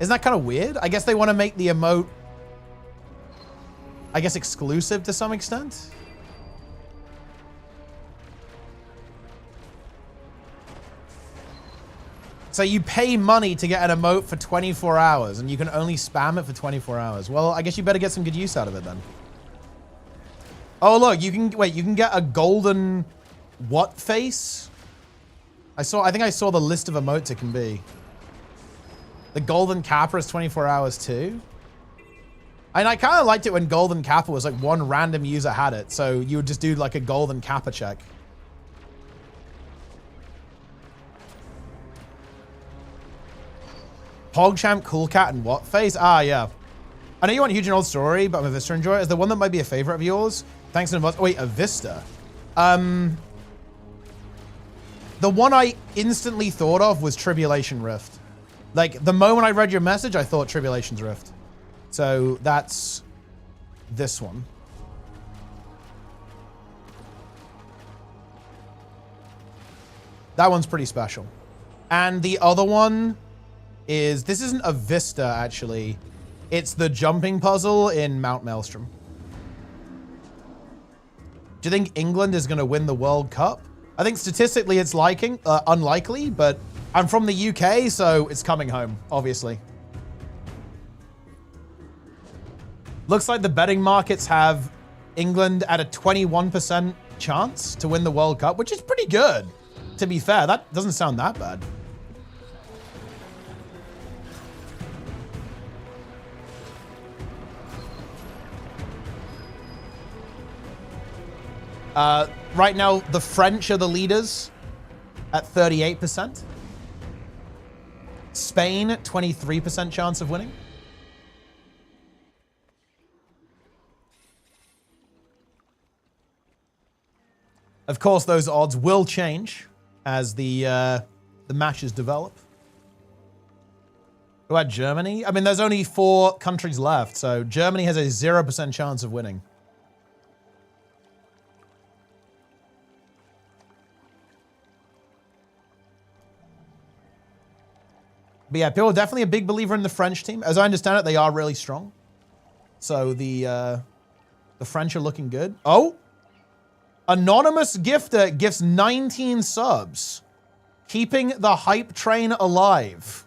Speaker 1: Isn't that kind of weird? I guess they want to make the emote, I guess, exclusive to some extent. So you pay money to get an emote for 24 hours, and you can only spam it for 24 hours. Well, I guess you better get some good use out of it then. Oh, look, you can, wait, you can get a golden what face? I think I saw the list of emotes it can be. The golden kappa is 24 hours too. And I kind of liked it when golden kappa was like one random user had it. So you would just do like a golden kappa check. PogChamp, Cool Cat, and what face? Ah, yeah. I know you want Huge and Old Story, but I'm a Vista enjoyer. Is there one that might be a favorite of yours? Thanks in advance. Oh, wait, a Vista. The one I instantly thought of was Tribulation Rift. Like, the moment I read your message, I thought Tribulation's Rift. So that's this one. That one's pretty special. And the other one is, this isn't a Vista, actually. It's the jumping puzzle in Mount Maelstrom. Do you think England is going to win the World Cup? I think statistically it's unlikely, but I'm from the UK, so it's coming home, obviously. Looks like the betting markets have England at a 21% chance to win the World Cup, which is pretty good, to be fair. That doesn't sound that bad. Right now, the French are the leaders at 38%. Spain, 23% chance of winning. Of course, those odds will change as the matches develop. What about Germany? I mean, there's only 4 countries left, so Germany has a 0% chance of winning. But yeah, people are definitely a big believer in the French team. As I understand it, they are really strong. So the French are looking good. Oh, anonymous gifter gifts 19 subs, keeping the hype train alive.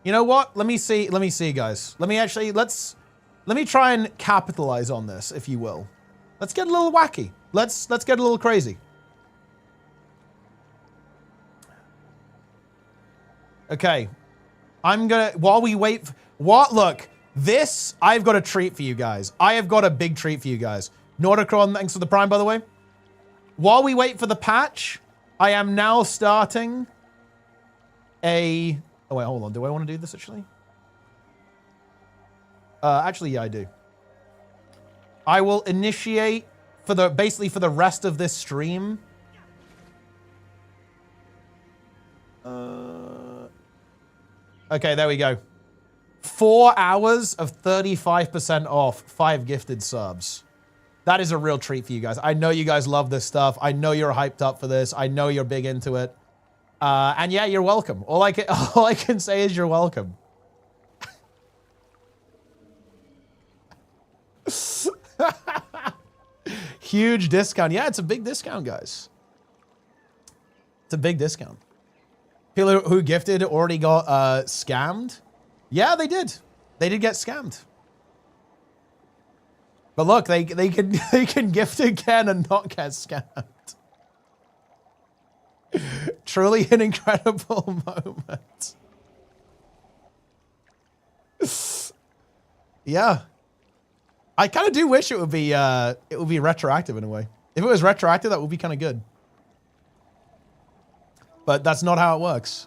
Speaker 1: You know what? Let me see, guys. Let me try and capitalize on this, if you will. Let's get a little wacky. Let's get a little crazy. Okay. I'm gonna, while we wait, look, this, I've got a treat for you guys. I have got a big treat for you guys. Nordicron, thanks for the Prime, by the way. While we wait for the patch, I am now starting a, oh wait, hold on. Do I want to do this actually? Actually, yeah, I do. I will initiate basically for the rest of this stream. Okay, there we go. 4 hours of 35% off 5 gifted subs. That is a real treat for you guys. I know you guys love this stuff. I know you're hyped up for this. I know you're big into it. And yeah, you're welcome. All I can say is you're welcome. Huge discount. Yeah, it's a big discount, guys. It's a big discount. People who gifted already got scammed. Yeah, they did. They did get scammed. But look, they can gift again and not get scammed. Truly an incredible moment. Yeah. I kind of do wish it would be retroactive in a way. If it was retroactive, that would be kind of good. But that's not how it works.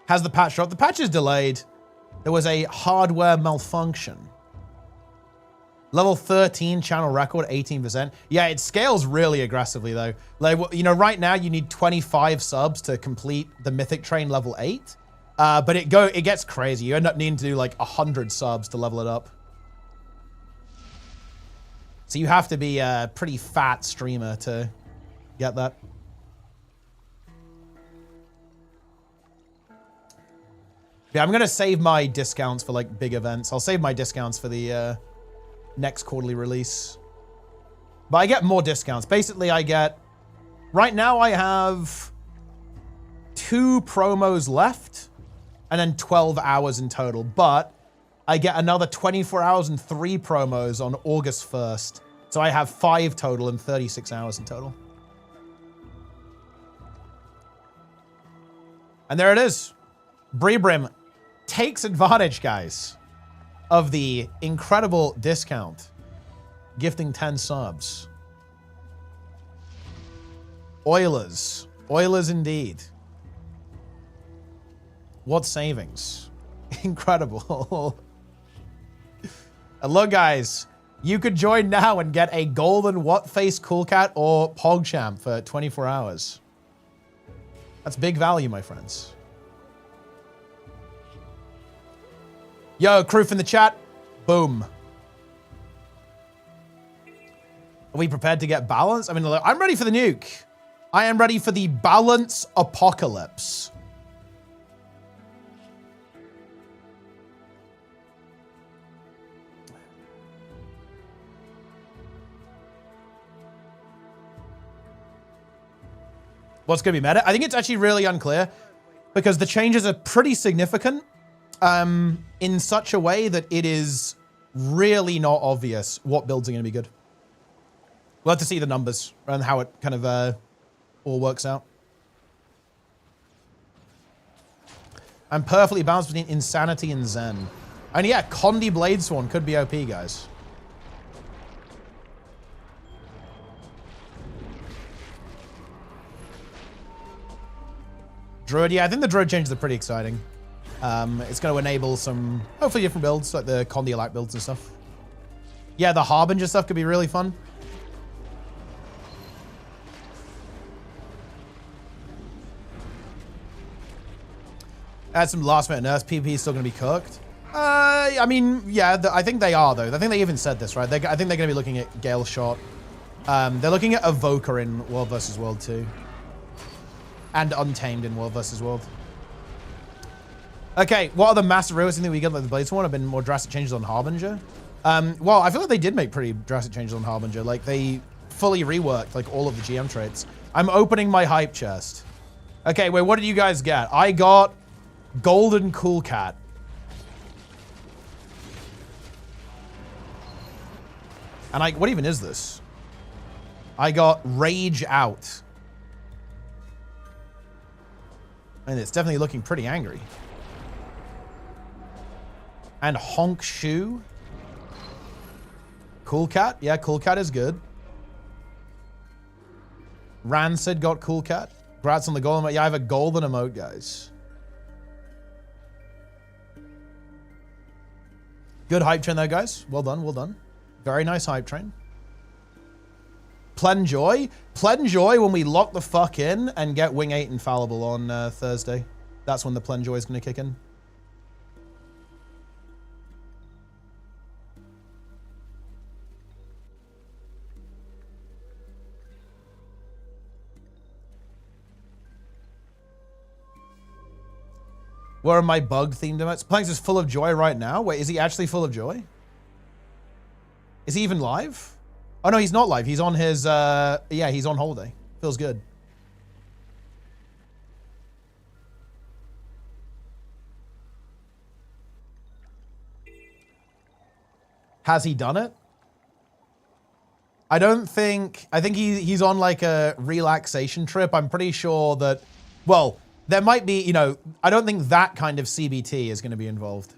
Speaker 1: Has the patch dropped? The patch is delayed. There was a hardware malfunction. Level 13 channel record, 18%. Yeah, it scales really aggressively though. Like, you know, right now you need 25 subs to complete the Mythic Train level 8. But it gets crazy. You end up needing to do like 100 subs to level it up. So you have to be a pretty fat streamer to get that. Yeah, I'm gonna save my discounts for like big events. I'll save my discounts for the next quarterly release. But I get more discounts. Basically, I get, right now I have 2 promos left and then 12 hours in total. But I get another 24 hours and 3 promos on August 1st. So I have 5 total and 36 hours in total. And there it is. Breebrim takes advantage, guys, of the incredible discount, gifting 10 subs. Oilers indeed. What savings? Incredible. And look, guys, you could join now and get a golden What-Face Cool Cat or PogChamp for 24 hours. That's big value, my friends. Yo, crew from the chat. Boom. Are we prepared to get balance? I mean, look, I'm ready for the nuke. I am ready for the balance apocalypse. What's going to be meta? I think it's actually really unclear because the changes are pretty significant. In such a way that it is really not obvious what builds are going to be good. We'll have to see the numbers and how it kind of all works out. I'm perfectly balanced between Insanity and Zen. And yeah, Condi Bladesworn could be OP, guys. Druid, yeah, I think the Druid changes are pretty exciting. It's going to enable some, hopefully, different builds, like the Condialite builds and stuff. Yeah, the Harbinger stuff could be really fun. Add some last minute nerfs. PvP is still going to be cooked. I mean, yeah, I think they are, though. I think they even said this, right? I think they're going to be looking at Gale Shot. They're looking at Evoker in World vs. World 2. And Untamed in World vs. World. Okay, what are the massive realistic things we get like the Blades one? Have been more drastic changes on Harbinger? Well, I feel like they did make pretty drastic changes on Harbinger. Like, they fully reworked, like, all of the GM traits. I'm opening my hype chest. Okay, wait, what did you guys get? I got Golden Cool Cat. And what even is this? I got Rage Out. And it's definitely looking pretty angry. And Honk Shoe. Cool Cat. Yeah, Cool Cat is good. Rancid got Cool Cat. Congrats on the golden emote. Yeah, I have a golden emote, guys. Good hype train there, guys. Well done, well done. Very nice hype train. Plenjoy. Plenjoy when we lock the fuck in and get Wing 8 infallible on Thursday. That's when the Plenjoy is going to kick in. Where are my bug-themed emotes? Planks is full of joy right now. Wait, is he actually full of joy? Is he even live? Oh, no, he's not live. He's on his, yeah, he's on holiday. Feels good. Has he done it? I don't think, I think he's on like a relaxation trip. I'm pretty sure that, well, there might be, you know, I don't think that kind of CBT is going to be involved.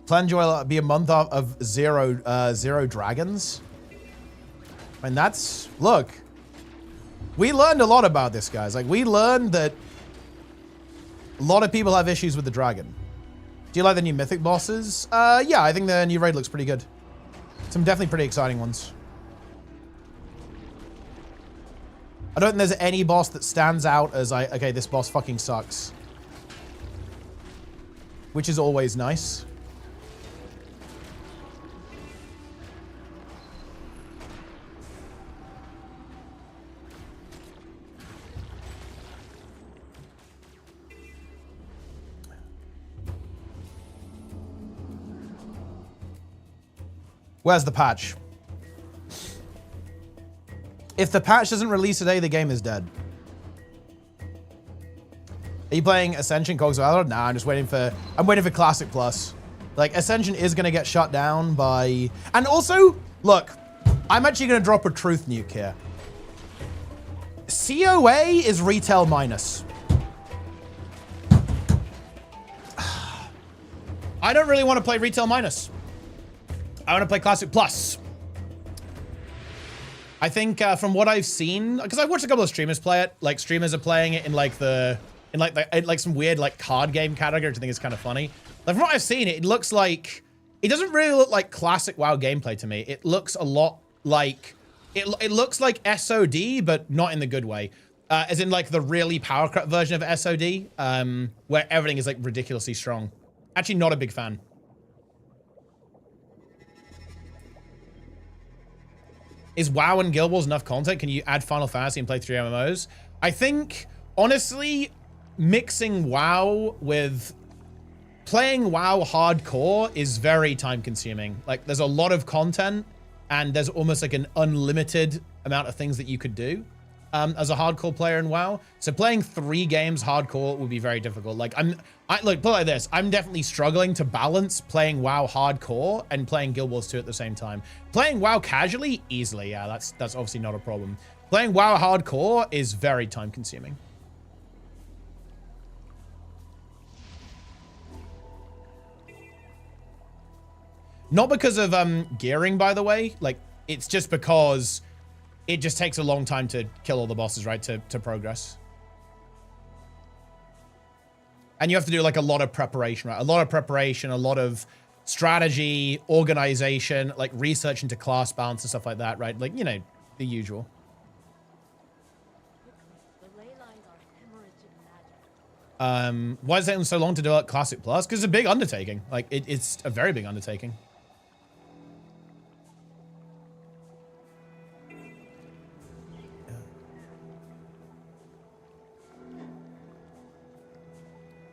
Speaker 1: Plenjoy will be a month off of zero dragons. And that's, look, we learned a lot about this, guys. Like, we learned that a lot of people have issues with the dragon. Do you like the new mythic bosses? Yeah, I think the new raid looks pretty good. Some definitely pretty exciting ones. I don't think there's any boss that stands out as okay, this boss fucking sucks. Which is always nice. Where's the patch? If the patch doesn't release today, the game is dead. Are you playing Ascension, Cogs of Valor? Nah, I'm just waiting for, I'm waiting for Classic Plus. Like, Ascension is gonna get shut down by, and also, look, I'm actually gonna drop a truth nuke here. COA is retail minus. I don't really want to play retail minus. I want to play Classic Plus. I think from what I've seen, because I've watched a couple of streamers play it, like streamers are playing it in like some weird like card game category, which I think is kind of funny. Like from what I've seen, it looks like, it doesn't really look like classic WoW gameplay to me. It looks a lot like, it looks like SOD, but not in the good way. As in like the really power cut version of SOD, where everything is like ridiculously strong. Actually not a big fan. Is WoW and Guild Wars enough content? Can you add Final Fantasy and play 3 MMOs? I think, honestly, mixing WoW with playing WoW hardcore is very time consuming. Like, there's a lot of content and there's almost like an unlimited amount of things that you could do as a hardcore player in WoW. So playing 3 games hardcore would be very difficult. Like, look, put it like this. I'm definitely struggling to balance playing WoW hardcore and playing Guild Wars 2 at the same time. Playing WoW casually, easily, yeah, that's obviously not a problem. Playing WoW hardcore is very time consuming. Not because of gearing, by the way. Like, it's just because it just takes a long time to kill all the bosses, right, to progress. And you have to do like a lot of preparation, right? A lot of preparation, a lot of strategy, organization, like research into class balance and stuff like that, right? Like, you know, the usual.
Speaker 6: The ley lines are hemorrhaging magic.
Speaker 1: Why is it taking so long to develop Classic Plus? Because it's a big undertaking. Like, it's a very big undertaking.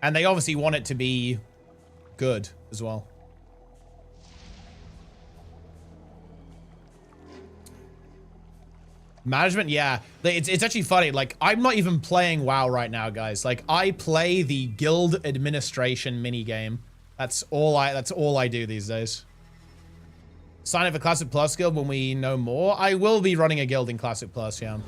Speaker 1: And they obviously want it to be good as well. Management, yeah. It's actually funny. Like, I'm not even playing WoW right now, guys. Like, I play the guild administration minigame. That's all I do these days. Sign up for Classic Plus guild when we know more. I will be running a guild in Classic Plus, yeah.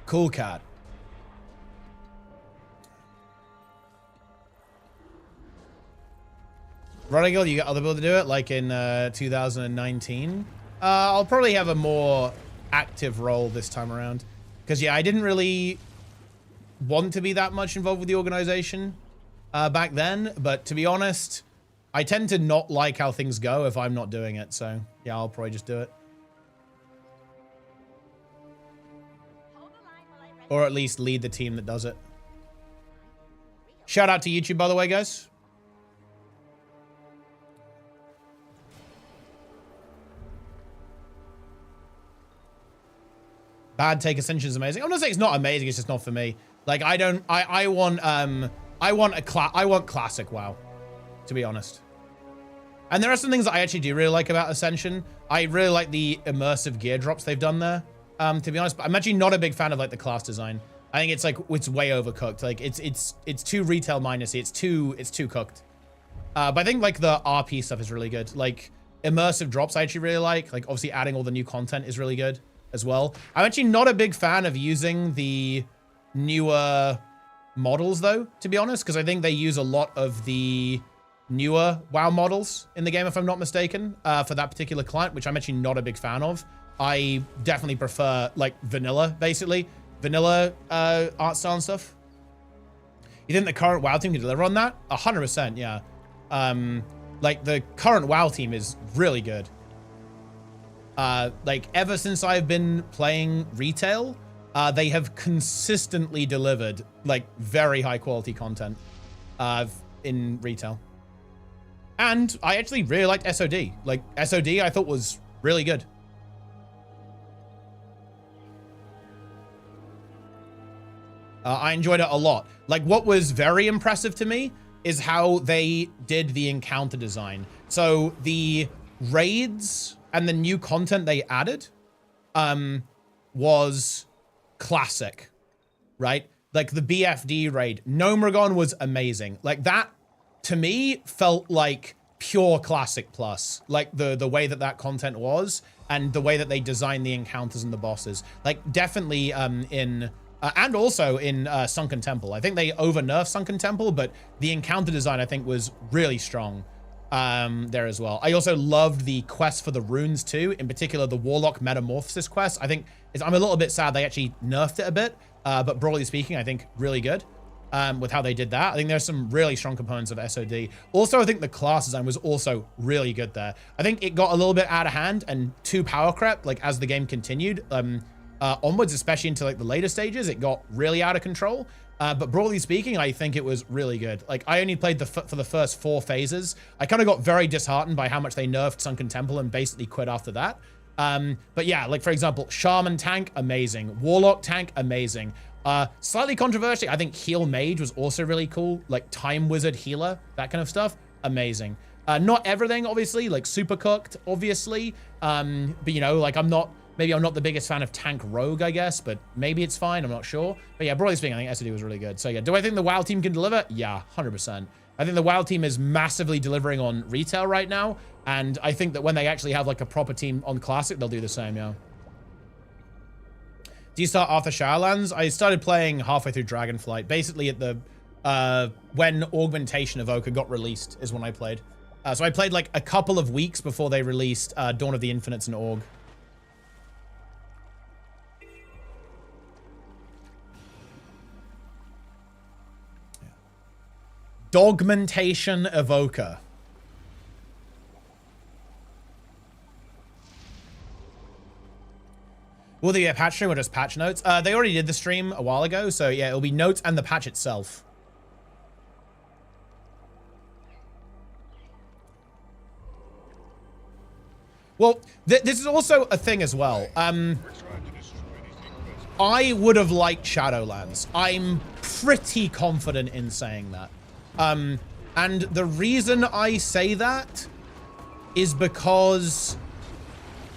Speaker 1: Cool cat. Running guild, you got other people to do it, like in 2019. I'll probably have a more active role this time around. Because, yeah, I didn't really want to be that much involved with the organization back then. But to be honest, I tend to not like how things go if I'm not doing it. So, yeah, I'll probably just do it. Or at least lead the team that does it. Shout out to YouTube, by the way, guys. Bad take Ascension is amazing. I'm not saying it's not amazing, it's just not for me. Like, I want classic WoW, to be honest. And there are some things that I actually do really like about Ascension. I really like the immersive gear drops they've done there. To be honest, but I'm actually not a big fan of like the class design. I think it's like, it's way overcooked. Like it's too retail minusy. It's too cooked. But I think like the RP stuff is really good. Like immersive drops I actually really like. Like obviously adding all the new content is really good as well. I'm actually not a big fan of using the newer models though, to be honest, because I think they use a lot of the newer WoW models in the game, if I'm not mistaken, for that particular client, which I'm actually not a big fan of. I definitely prefer like vanilla, basically. Vanilla art style and stuff. You think the current WoW team can deliver on that? 100%, yeah. Like the current WoW team is really good. Like ever since I've been playing retail, they have consistently delivered like very high quality content in retail. And I actually really liked SOD. Like SOD I thought was really good. I enjoyed it a lot. Like what was very impressive to me is how they did the encounter design. So the raids and the new content they added was classic, right? Like the BFD raid, Gnomeregon was amazing. Like that to me felt like pure Classic Plus. Like the way that content was and the way that they designed the encounters and the bosses. Like definitely and also in Sunken Temple. I think they over-nerfed Sunken Temple, but the encounter design, I think, was really strong there as well. I also loved the quest for the runes, too. In particular, the Warlock Metamorphosis quest. I think I'm a little bit sad they actually nerfed it a bit, but broadly speaking, I think really good with how they did that. I think there's some really strong components of SOD. Also, I think the class design was also really good there. I think it got a little bit out of hand and too power crept, like, as the game continued. Onwards, especially into like the later stages, it got really out of control. But broadly speaking, I think it was really good. Like I only played for the first 4 phases. I kind of got very disheartened by how much they nerfed Sunken Temple and basically quit after that. But yeah, like for example, Shaman tank, amazing. Warlock tank, amazing. Slightly controversial, I think Heal Mage was also really cool. Like Time Wizard Healer, that kind of stuff, amazing. Not everything, obviously, like super cooked, obviously. But you know, like maybe I'm not the biggest fan of Tank Rogue, I guess, but maybe it's fine. I'm not sure. But yeah, broadly speaking, I think SOD was really good. So yeah, do I think the WoW team can deliver? Yeah, 100%. I think the WoW team is massively delivering on retail right now. And I think that when they actually have like a proper team on Classic, they'll do the same, yeah. Do you start after Shadowlands? I started playing halfway through Dragonflight. Basically at the, when Augmentation Evoker got released is when I played. So I played like a couple of weeks before they released Dawn of the Infinites and Aug. Dogmentation Evoker. Will there be a patch stream or just patch notes? They already did the stream a while ago, so yeah, it'll be notes and the patch itself. Well, this is also a thing as well. I would have liked Shadowlands. I'm pretty confident in saying that. And the reason I say that is because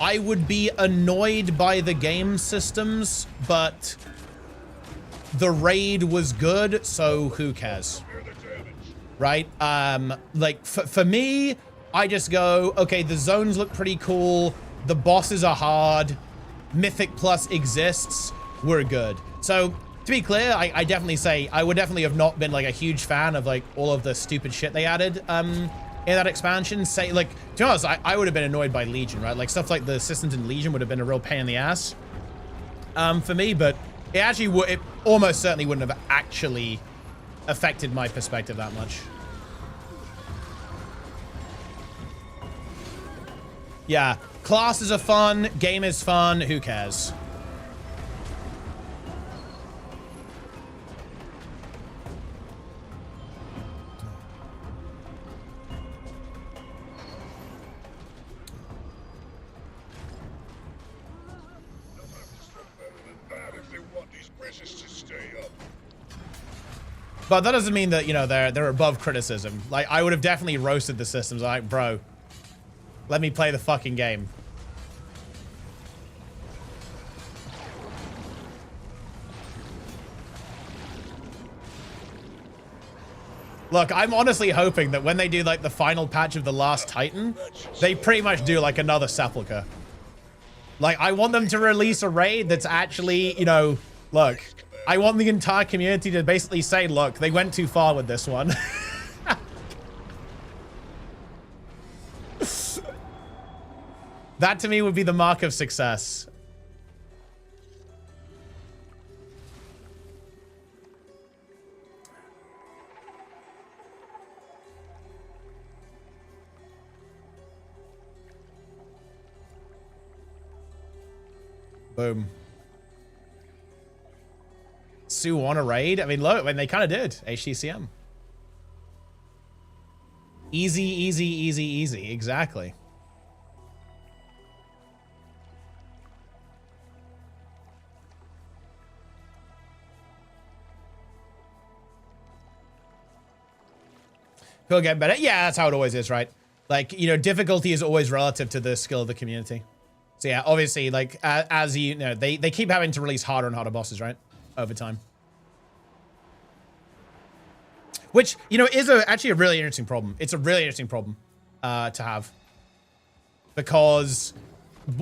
Speaker 1: I would be annoyed by the game systems, but the raid was good, so who cares? Right? Like, for me, I just go, okay, the zones look pretty cool, the bosses are hard, Mythic Plus exists, we're good. So, to be clear, I definitely say, I would definitely have not been, like, a huge fan of, like, all of the stupid shit they added, in that expansion. Say, like, to be honest, I would have been annoyed by Legion, right? Like, stuff like the systems in Legion would have been a real pain in the ass, for me, but it actually would, it almost certainly wouldn't have actually affected my perspective that much. Yeah, classes are fun, game is fun, who cares? But that doesn't mean that, you know, they're above criticism. Like, I would have definitely roasted the systems. Like, bro, let me play the fucking game. Look, I'm honestly hoping that when they do, like, the final patch of the last Titan, they pretty much do, like, another Sepulchre. Like, I want them to release a raid that's actually, you know, look, I want the entire community to basically say, look, they went too far with this one. That to me would be the mark of success. Boom. Sue won a raid? I mean, look, I mean, they kind of did. HTCM. Easy, easy, easy, easy. Exactly. He'll get better. Yeah, that's how it always is, right? Like, you know, difficulty is always relative to the skill of the community. So yeah, obviously, like, as you know, they keep having to release harder and harder bosses, right? Over time. Which, you know, is actually a really interesting problem. It's a really interesting problem to have. Because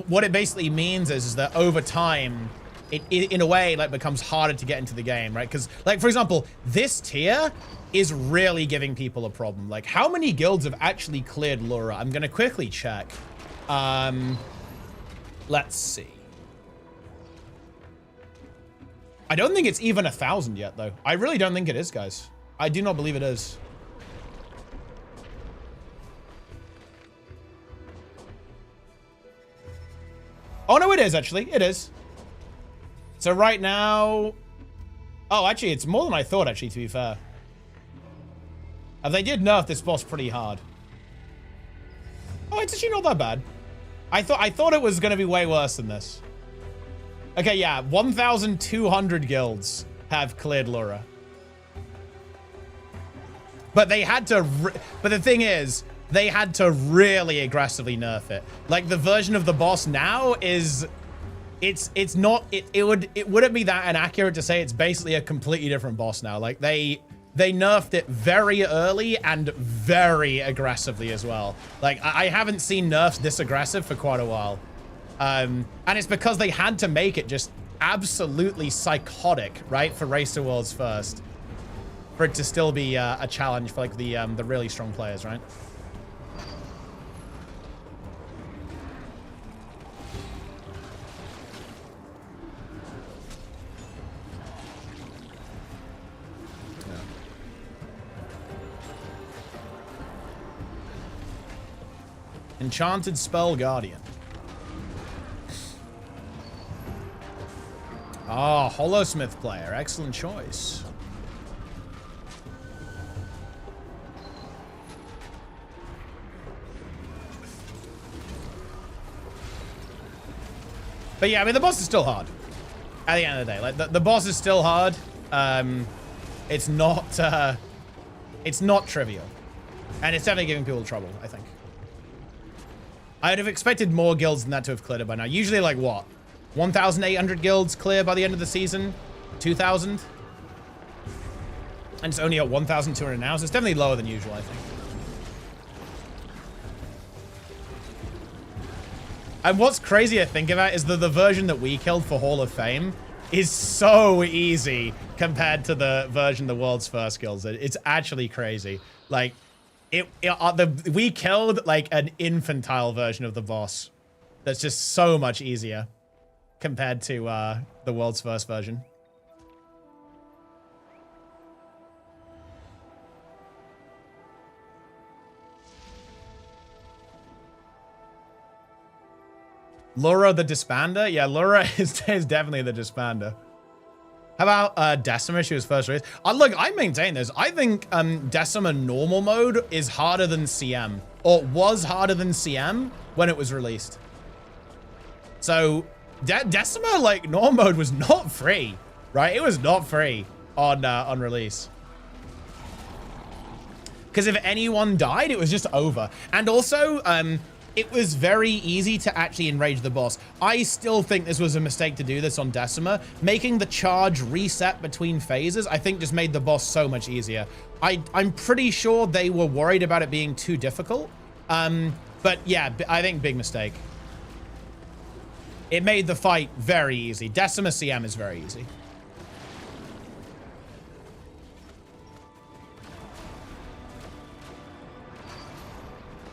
Speaker 1: what it basically means is that over time, it in a way, like, becomes harder to get into the game, right? Because, like, for example, this tier is really giving people a problem. Like, how many guilds have actually cleared Lura? I'm going to quickly check. Let's see. I don't think it's even 1,000 yet, though. I really don't think it is, guys. I do not believe it is. Oh, no, it is, actually. It is. So right now... Oh, actually, it's more than I thought, actually, to be fair. They did nerf this boss pretty hard. Oh, it's actually not that bad. I thought it was going to be way worse than this. Okay, yeah, 1,200 guilds have cleared Lura. But they had to, but the thing is, they had to really aggressively nerf it. Like, the version of the boss now is, it wouldn't be that inaccurate to say it's basically a completely different boss now. Like, they nerfed it very early and very aggressively as well. Like, I haven't seen nerfs this aggressive for quite a while. And it's because they had to make it just absolutely psychotic, right? For Race to Worlds First. For it to still be a challenge for like the really strong players, right? Enchanted Spell Guardian. Oh, Holosmith player. Excellent choice. But yeah, I mean, the boss is still hard. At the end of the day, like the boss is still hard. It's not trivial, and it's definitely giving people trouble, I think. I'd have expected more guilds than that to have cleared it by now. Usually, like, what? 1,800 guilds clear by the end of the season? 2,000? And it's only at 1,200 now, so it's definitely lower than usual, I think. And what's crazy to think about is that the version that we killed for Hall of Fame is so easy compared to the version the world's first kills. It's actually crazy. Like, we killed like an infantile version of the boss that's just so much easier compared to the world's first version. Laura the Disbander? Yeah, Laura is definitely the Disbander. How about Decima? She was first released. Look, I maintain this. I think Decima normal mode is harder than CM, or was harder than CM when it was released. So Decima, like, normal mode was not free, right? It was not free on release. Because if anyone died, it was just over. And also, it was very easy to actually enrage the boss. I still think this was a mistake to do this on Decima. Making the charge reset between phases, I think, just made the boss so much easier. I'm pretty sure they were worried about it being too difficult. But yeah, I think big mistake. It made the fight very easy. Decima CM is very easy.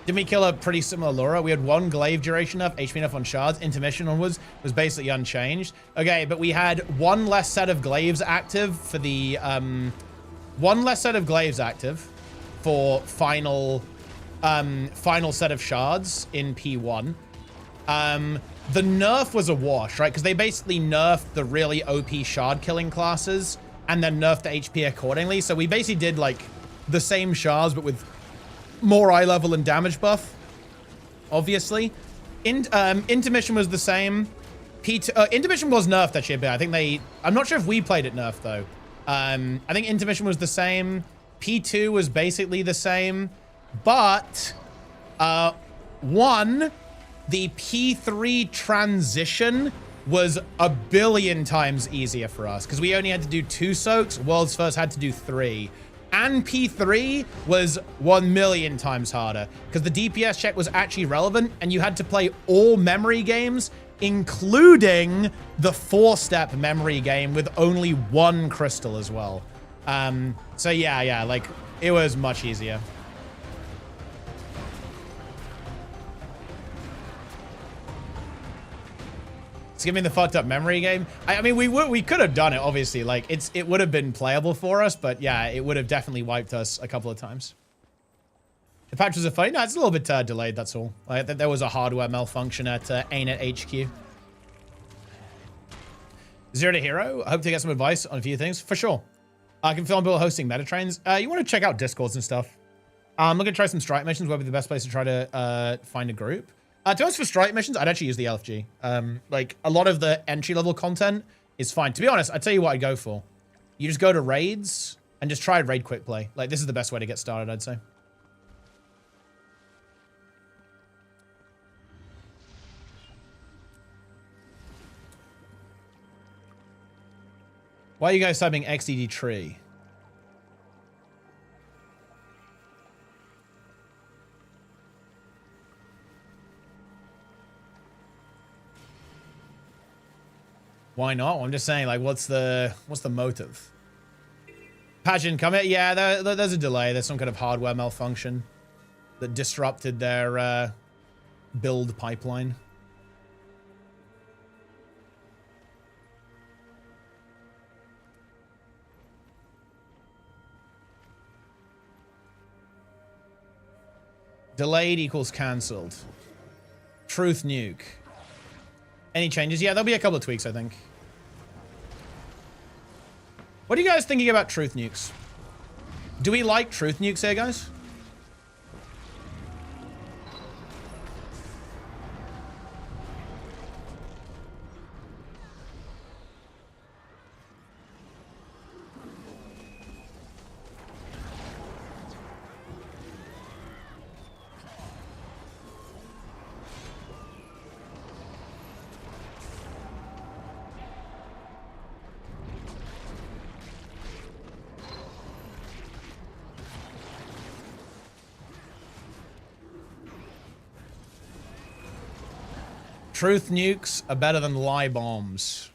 Speaker 1: Didn't we kill a pretty similar Laura? We had one glaive duration up, HP enough on shards. Intermission onwards was basically unchanged. Okay, but we had one less set of glaives active for the final set of shards in P1. The nerf was a wash, right? Because they basically nerfed the really OP shard killing classes and then nerfed the HP accordingly. So we basically did like the same shards, but with more eye level and damage buff, obviously. Intermission was the same. Intermission was nerfed that shit, but I think I'm not sure if we played it nerfed though. I think intermission was the same. P2 was basically the same, but the P3 transition was a billion times easier for us because we only had to do 2 soaks. World's First had to do 3. And P3 was 1,000,000 times harder because the DPS check was actually relevant and you had to play all memory games, including the 4-step memory game with only 1 crystal as well. So yeah, like it was much easier. It's giving me the fucked up memory game. I mean, we could have done it, obviously. Like, it would have been playable for us, but yeah, it would have definitely wiped us a couple of times. The patch was a fight. No, it's a little bit delayed, that's all. Like, there was a hardware malfunction at ArenaNet HQ. Zero to Hero. I hope to get some advice on a few things. For sure. I can feel on people hosting meta trains. You want to check out Discords and stuff. I'm looking to try some strike missions. What would be the best place to try to find a group? To be honest, for strike missions, I'd actually use the LFG. Like, a lot of the entry-level content is fine. To be honest, I'd tell you what I'd go for. You just go to raids and just try raid quick play. Like, this is the best way to get started, I'd say. Why are you guys typing XDD tree? Why not? I'm just saying, like, what's the motive? Patch didn't come in. Yeah, there's a delay. There's some kind of hardware malfunction that disrupted their build pipeline. Delayed equals cancelled. Truth nuke. Any changes? Yeah, there'll be a couple of tweaks, I think. What are you guys thinking about truth nukes? Do we like truth nukes here, guys? Truth nukes are better than lie bombs.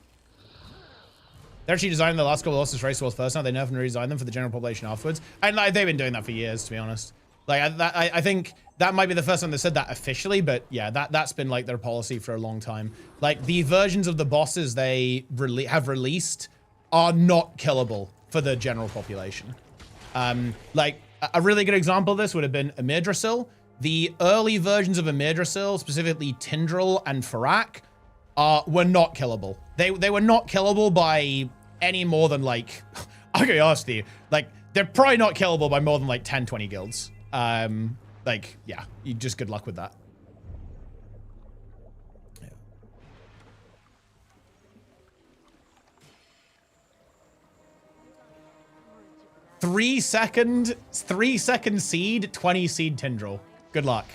Speaker 1: They're actually designing the last couple of losses race wars first. Now they nerf and redesign them for the general population afterwards. And like, they've been doing that for years, to be honest. Like I think that might be the first time they said that officially, but yeah, that's been like their policy for a long time. Like the versions of the bosses they have released are not killable for the general population. Like a really good example of this would have been Amirdrasil. The early versions of Amirdrasil, specifically Tindral and Farak, were not killable. They were not killable by any more than like, I'm gonna ask you, like they're probably not killable by more than like 10, 20 guilds. Like, yeah, you just good luck with that. Yeah. Three second seed, 20 seed Tindral. Good luck.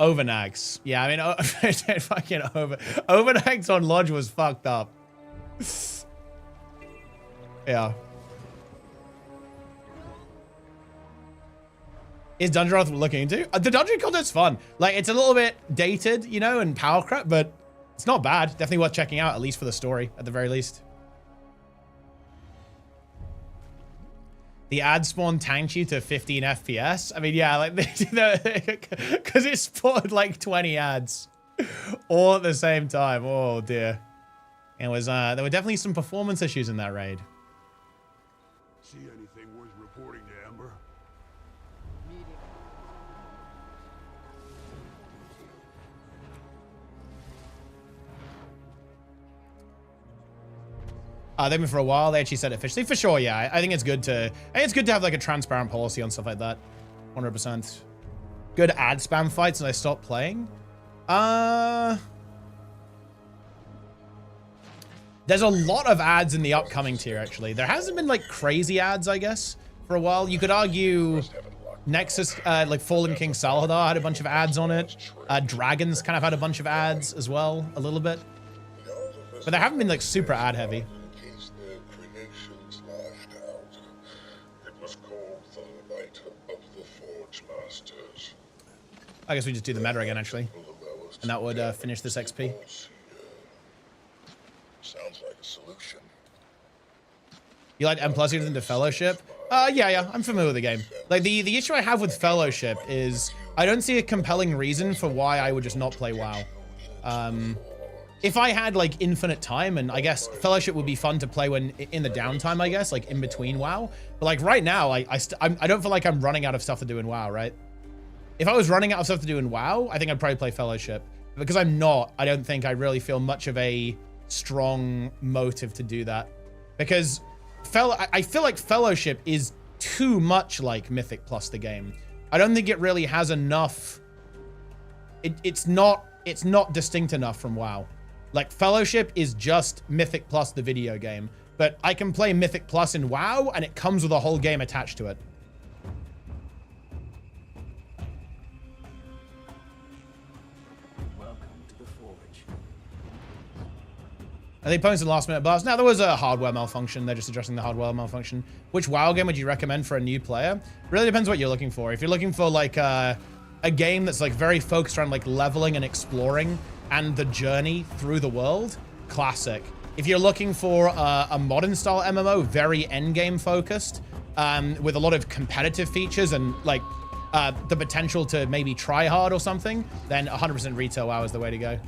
Speaker 1: Overnags. Yeah, I mean, fucking Overnags on Lodge was fucked up. Yeah. Is Dungeon Wrath looking into? The dungeon content's fun. Like, it's a little bit dated, you know, and power crap, but it's not bad. Definitely worth checking out, at least for the story, at the very least. The ad spawn tanked you to 15 FPS. I mean, yeah, like, because it spawned like 20 ads all at the same time. Oh, dear. It was, there were definitely some performance issues in that raid.
Speaker 2: See anything worth reporting to Amber?
Speaker 1: They've been for a while. They actually said it officially. For sure, yeah. I think it's good to have like a transparent policy on stuff like that. 100%. Good ad spam fights and I stopped playing. There's a lot of ads in the upcoming tier, actually. There hasn't been like crazy ads, I guess, for a while. You could argue Nexus, like Fallen King Salhadar had a bunch of ads on it. Dragons kind of had a bunch of ads as well, a little bit. But they haven't been like super ad heavy. I guess we just do the meta again, actually. And that would finish this XP.
Speaker 2: Sounds like a solution.
Speaker 1: You like M+ using the Fellowship? Yeah, I'm familiar with the game. Like, the issue I have with Fellowship is I don't see a compelling reason for why I would just not play WoW. If I had, like, infinite time, and I guess Fellowship would be fun to play when in the downtime, I guess, like, in between WoW. But, like, right now, I don't feel like I'm running out of stuff to do in WoW, right? If I was running out of stuff to do in WoW, I think I'd probably play Fellowship. But because I'm not, I don't think I really feel much of a strong motive to do that. Because I feel like Fellowship is too much like Mythic Plus the game. I don't think it really has enough. It's not distinct enough from WoW. Like, Fellowship is just Mythic Plus the video game. But I can play Mythic Plus in WoW, and it comes with a whole game attached to it. And they posted last minute blast. Now, there was a hardware malfunction. They're just addressing the hardware malfunction. Which WoW game would you recommend for a new player? Really depends what you're looking for. If you're looking for like a game that's like very focused around like leveling and exploring and the journey through the world, Classic. If you're looking for a modern style MMO, very endgame focused, with a lot of competitive features and like the potential to maybe try hard or something, then 100% retail WoW is the way to go.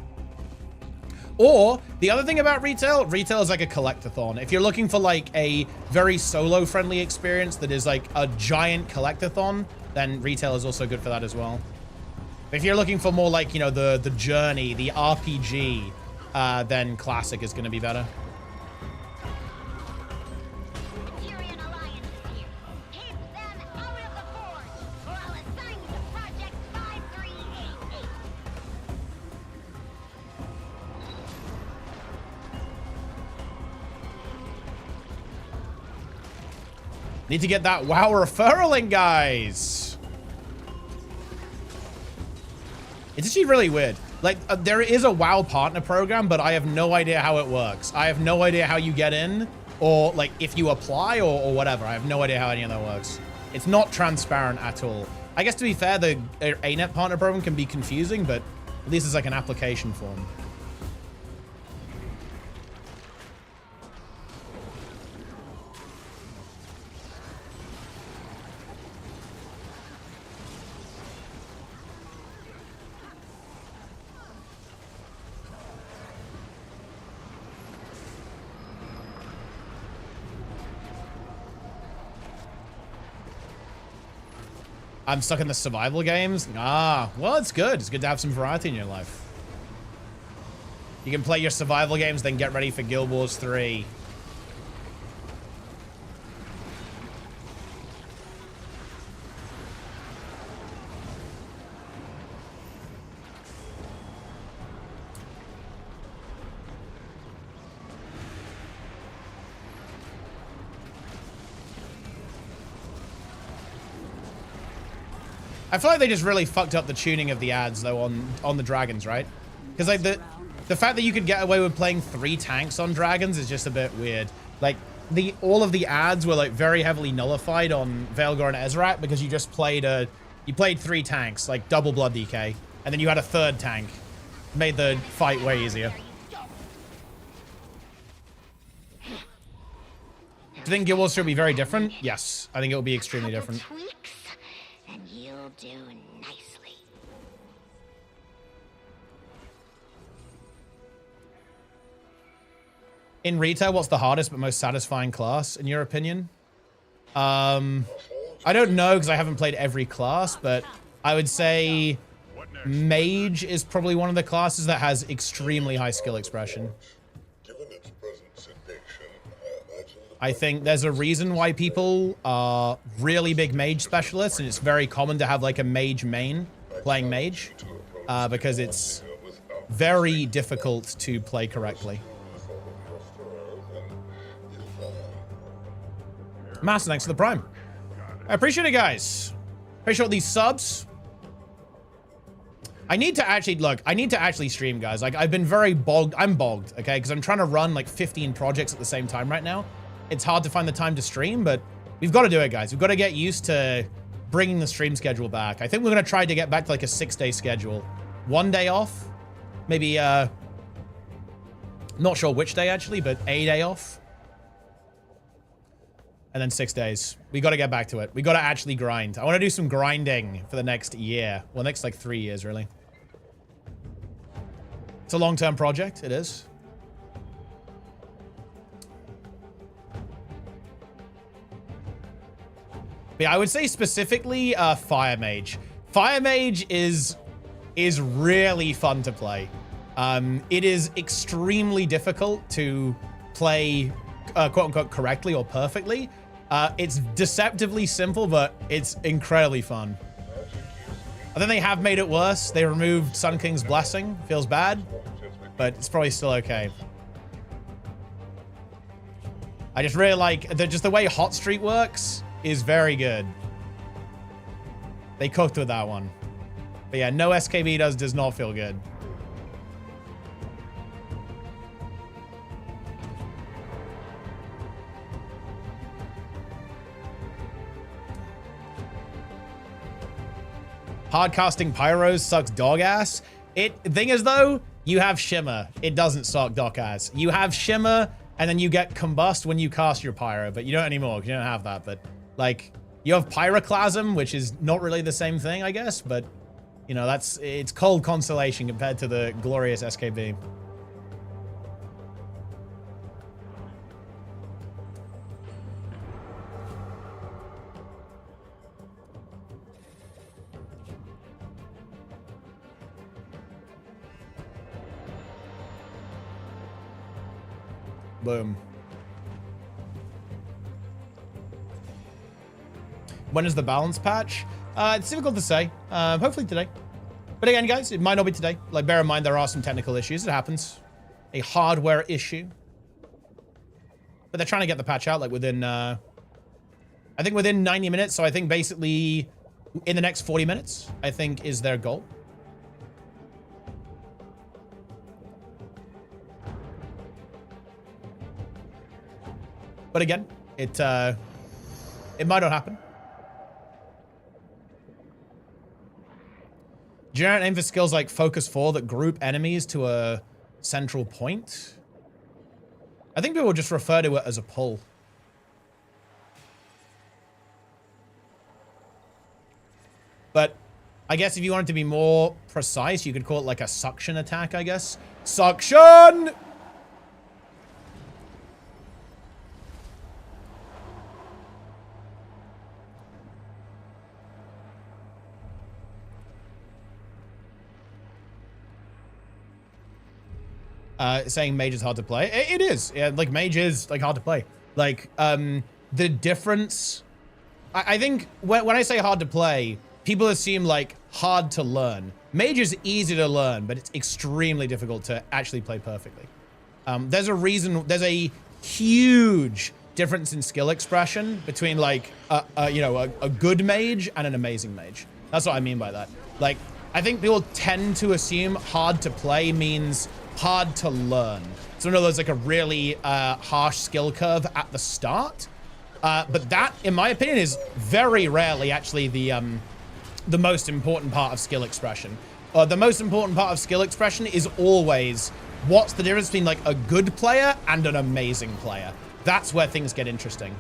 Speaker 1: Or the other thing about retail is like a collectathon. If you're looking for like a very solo friendly experience that is like a giant collectathon, then retail is also good for that as well. But if you're looking for more like, you know, the journey, the RPG, then Classic is going to be better. Need to get that WoW referral in, guys. It's actually really weird. Like, there is a WoW partner program, but I have no idea how it works. I have no idea how you get in, or like if you apply or whatever. I have no idea how any of that works. It's not transparent at all. I guess to be fair, the ArenaNet partner program can be confusing, but at least it's like an application form. I'm stuck in the survival games. Ah, well, it's good. It's good to have some variety in your life. You can play your survival games, then get ready for Guild Wars 3. I feel like they just really fucked up the tuning of the ads though on the dragons, right? Because like the fact that you could get away with playing 3 tanks on dragons is just a bit weird. Like all of the ads were like very heavily nullified on Veilgor and Ezrat because you just played 3 tanks, like double blood DK, and then you had a 3rd tank. Made the fight way easier. Do you think Guild Wars should be very different? Yes, I think it will be extremely different.
Speaker 5: And you'll do nicely.
Speaker 1: In retail, what's the hardest but most satisfying class, in your opinion? I don't know because I haven't played every class, but I would say Mage is probably one of the classes that has extremely high skill expression. I think there's a reason why people are really big mage specialists, and it's very common to have like a mage main playing mage, because it's very difficult to play correctly. Master, thanks for the prime. I appreciate it, guys. Appreciate all these subs. I need to actually stream, guys. Like, I've been very bogged. I'm bogged, okay? Because I'm trying to run like 15 projects at the same time right now. It's hard to find the time to stream, but we've got to do it, guys. We've got to get used to bringing the stream schedule back. I think we're going to try to get back to like a 6-day schedule. 1 day off, maybe, not sure which day actually, but a day off. And then 6 days. We got to get back to it. We got to actually grind. I want to do some grinding for the next year. Well, next like 3 years, really. It's a long-term project. It is. But yeah, I would say specifically Fire Mage. Fire Mage is really fun to play. It is extremely difficult to play quote-unquote correctly or perfectly. It's deceptively simple, but it's incredibly fun. I think they have made it worse. They removed Sun King's Blessing. Feels bad, but it's probably still okay. I just really like just the way Hot Streak works is very good. They cooked with that one. But yeah, no SKB does not feel good. hard casting pyros sucks dog ass. Thing is though, you have shimmer. It doesn't suck dog ass. You have shimmer, and then you get combust when you cast your pyro, but you don't anymore. You don't have that. But like, you have pyroclasm, which is not really the same thing, I guess. But you know, it's cold consolation compared to the glorious SKB. Boom. When is the balance patch? It's difficult to say. Hopefully today. But again, guys, it might not be today. Like, bear in mind, there are some technical issues. It happens. A hardware issue. But they're trying to get the patch out, like, within, I think within 90 minutes. So I think basically in the next 40 minutes, I think, is their goal. But again, it might not happen. Generic name for skills like Focus 4 that group enemies to a central point. I think people just refer to it as a pull. But I guess if you wanted to be more precise, you could call it like a suction attack, I guess. Suction! Saying mage is hard to play. It is. Yeah, like mage is like hard to play. Like the difference. I think when I say hard to play, people assume like hard to learn. Mage is easy to learn, but it's extremely difficult to actually play perfectly. There's a reason. There's a huge difference in skill expression between like you know, a good mage and an amazing mage. That's what I mean by that. Like, I think people tend to assume hard to play means hard to learn. So in other words, like a really harsh skill curve at the start. But that, in my opinion, is very rarely actually the most important part of skill expression. The most important part of skill expression is always what's the difference between like a good player and an amazing player. That's where things get interesting.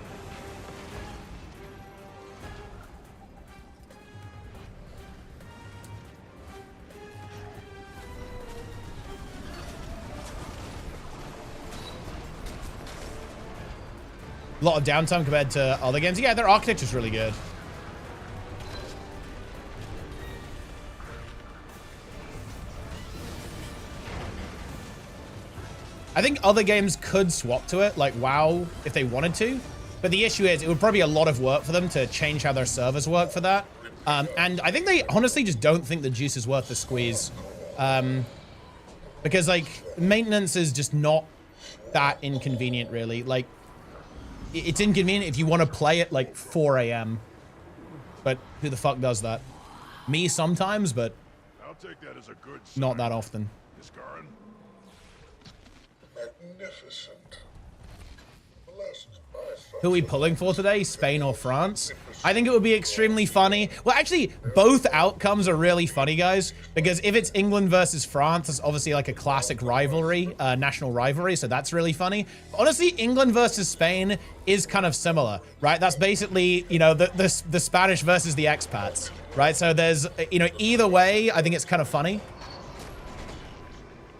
Speaker 1: A lot of downtime compared to other games. Yeah, their architecture's really good. I think other games could swap to it, like WoW, if they wanted to. But the issue is, it would probably be a lot of work for them to change how their servers work for that. And I think they honestly just don't think the juice is worth the squeeze. Because, like, maintenance is just not that inconvenient, really. Like, it's inconvenient if you want to play at like 4 a.m. But who the fuck does that? Me sometimes, but
Speaker 2: I'll take that as a good
Speaker 1: not that often.
Speaker 2: Magnificent. Blessed by
Speaker 1: Who are we pulling for today? Spain or France? I think it would be extremely funny. Well, actually, both outcomes are really funny, guys. Because if it's England versus France, it's obviously like a classic rivalry, national rivalry. So that's really funny. Honestly, England versus Spain is kind of similar, right? That's basically, you know, the Spanish versus the expats, right? So there's, you know, either way, I think it's kind of funny.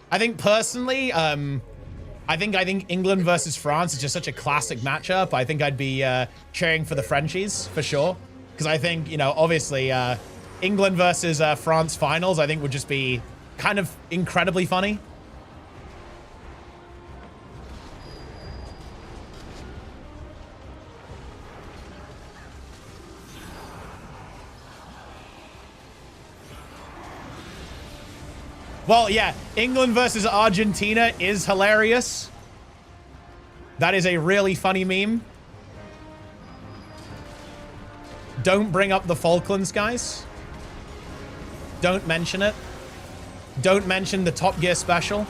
Speaker 1: I think personally, I think England versus France is just such a classic matchup. I think I'd be cheering for the Frenchies for sure. Because I think, you know, obviously England versus France finals, I think would just be kind of incredibly funny. Well, yeah, England versus Argentina is hilarious. That is a really funny meme. Don't bring up the Falklands, guys. Don't mention it. Don't mention the Top Gear special.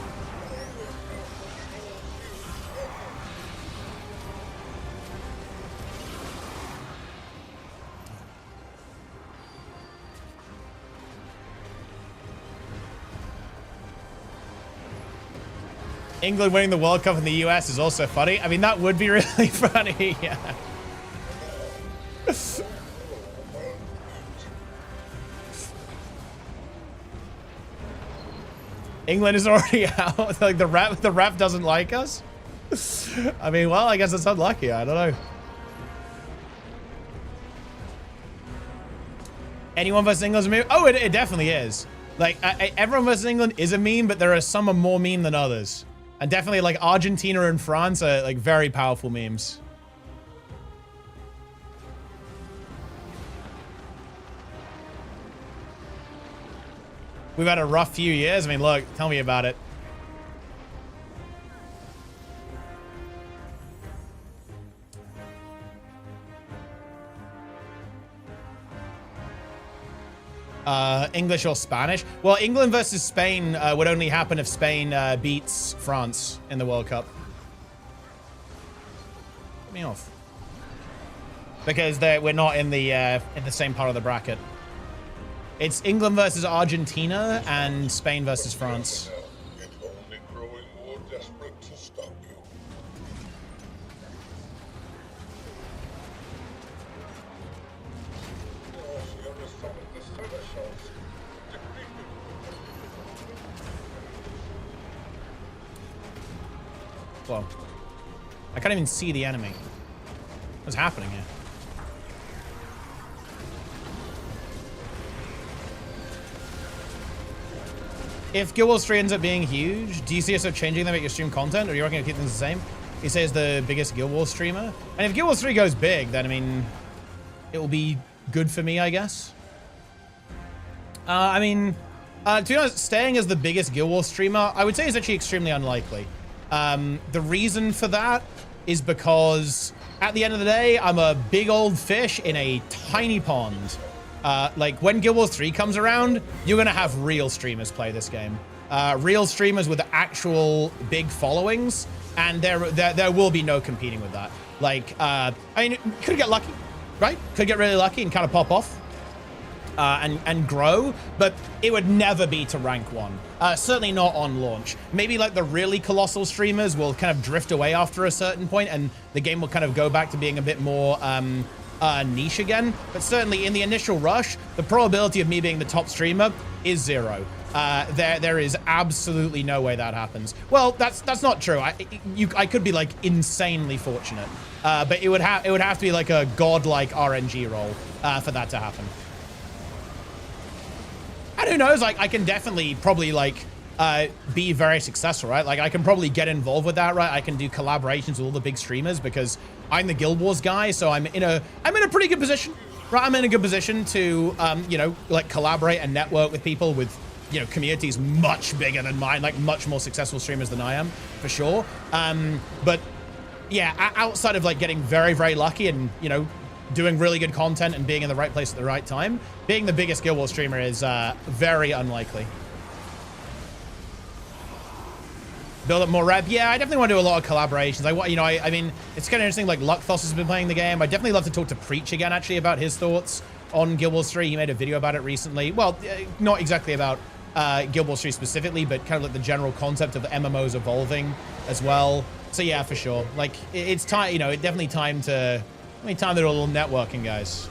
Speaker 1: England winning the World Cup in the US is also funny. I mean, that would be really funny. Yeah. England is already out. Like the ref doesn't like us. I mean, well, I guess it's unlucky. I don't know. Anyone versus England is a meme? Oh, it definitely is. Like, everyone versus England is a meme, but there are some are more meme than others. And definitely, like, Argentina and France are, like, very powerful memes. We've had a rough few years. I mean, look, tell me about it. English or Spanish? Well, England versus Spain would only happen if Spain beats France in the World Cup. Get me off. Because we're not in the same part of the bracket. It's England versus Argentina and Spain versus France.
Speaker 2: It's only growing more desperate to stop you.
Speaker 1: Whoa. I can't even see the enemy. What's happening here? If Guild Wars 3 ends up being huge, do you see yourself changing them at your stream content, or are you reckon to keep things the same? He says the biggest Guild Wars streamer. And if Guild Wars 3 goes big, then, I mean, it will be good for me, I guess. To be honest, staying as the biggest Guild Wars streamer, I would say is actually extremely unlikely. The reason for that is because at the end of the day, I'm a big old fish in a tiny pond. Like when Guild Wars 3 comes around, you're gonna have real streamers play this game. Real streamers with actual big followings, and there will be no competing with that. Like, I mean, could get lucky, right? Could get really lucky and kind of pop off. And grow, but it would never be to rank 1. Certainly not on launch. Maybe like the really colossal streamers will kind of drift away after a certain point, and the game will kind of go back to being a bit more niche again. But certainly in the initial rush, the probability of me being the top streamer is 0. There is absolutely no way that happens. Well, that's not true. I could be like insanely fortunate, but it would have to be like a godlike RNG roll for that to happen. And who knows, like, I can definitely probably, like, be very successful, right? Like, I can probably get involved with that, right? I can do collaborations with all the big streamers because I'm the Guild Wars guy, so I'm in a pretty good position, right? I'm in a good position to, you know, like, collaborate and network with people with, you know, communities much bigger than mine, like, much more successful streamers than I am, for sure. But, yeah, outside of, like, getting very, very lucky and, you know, doing really good content and being in the right place at the right time, being the biggest Guild Wars streamer is very unlikely. Build up more rep. Yeah, I definitely want to do a lot of collaborations. I mean, it's kind of interesting, like Luckthos has been playing the game. I definitely love to talk to Preach again, actually, about his thoughts on Guild Wars 3. He made a video about it recently. Well, not exactly about Guild Wars 3 specifically, but kind of like the general concept of the MMOs evolving as well. So yeah, for sure. Like, it's time, you know, it's definitely time to do a little networking, guys.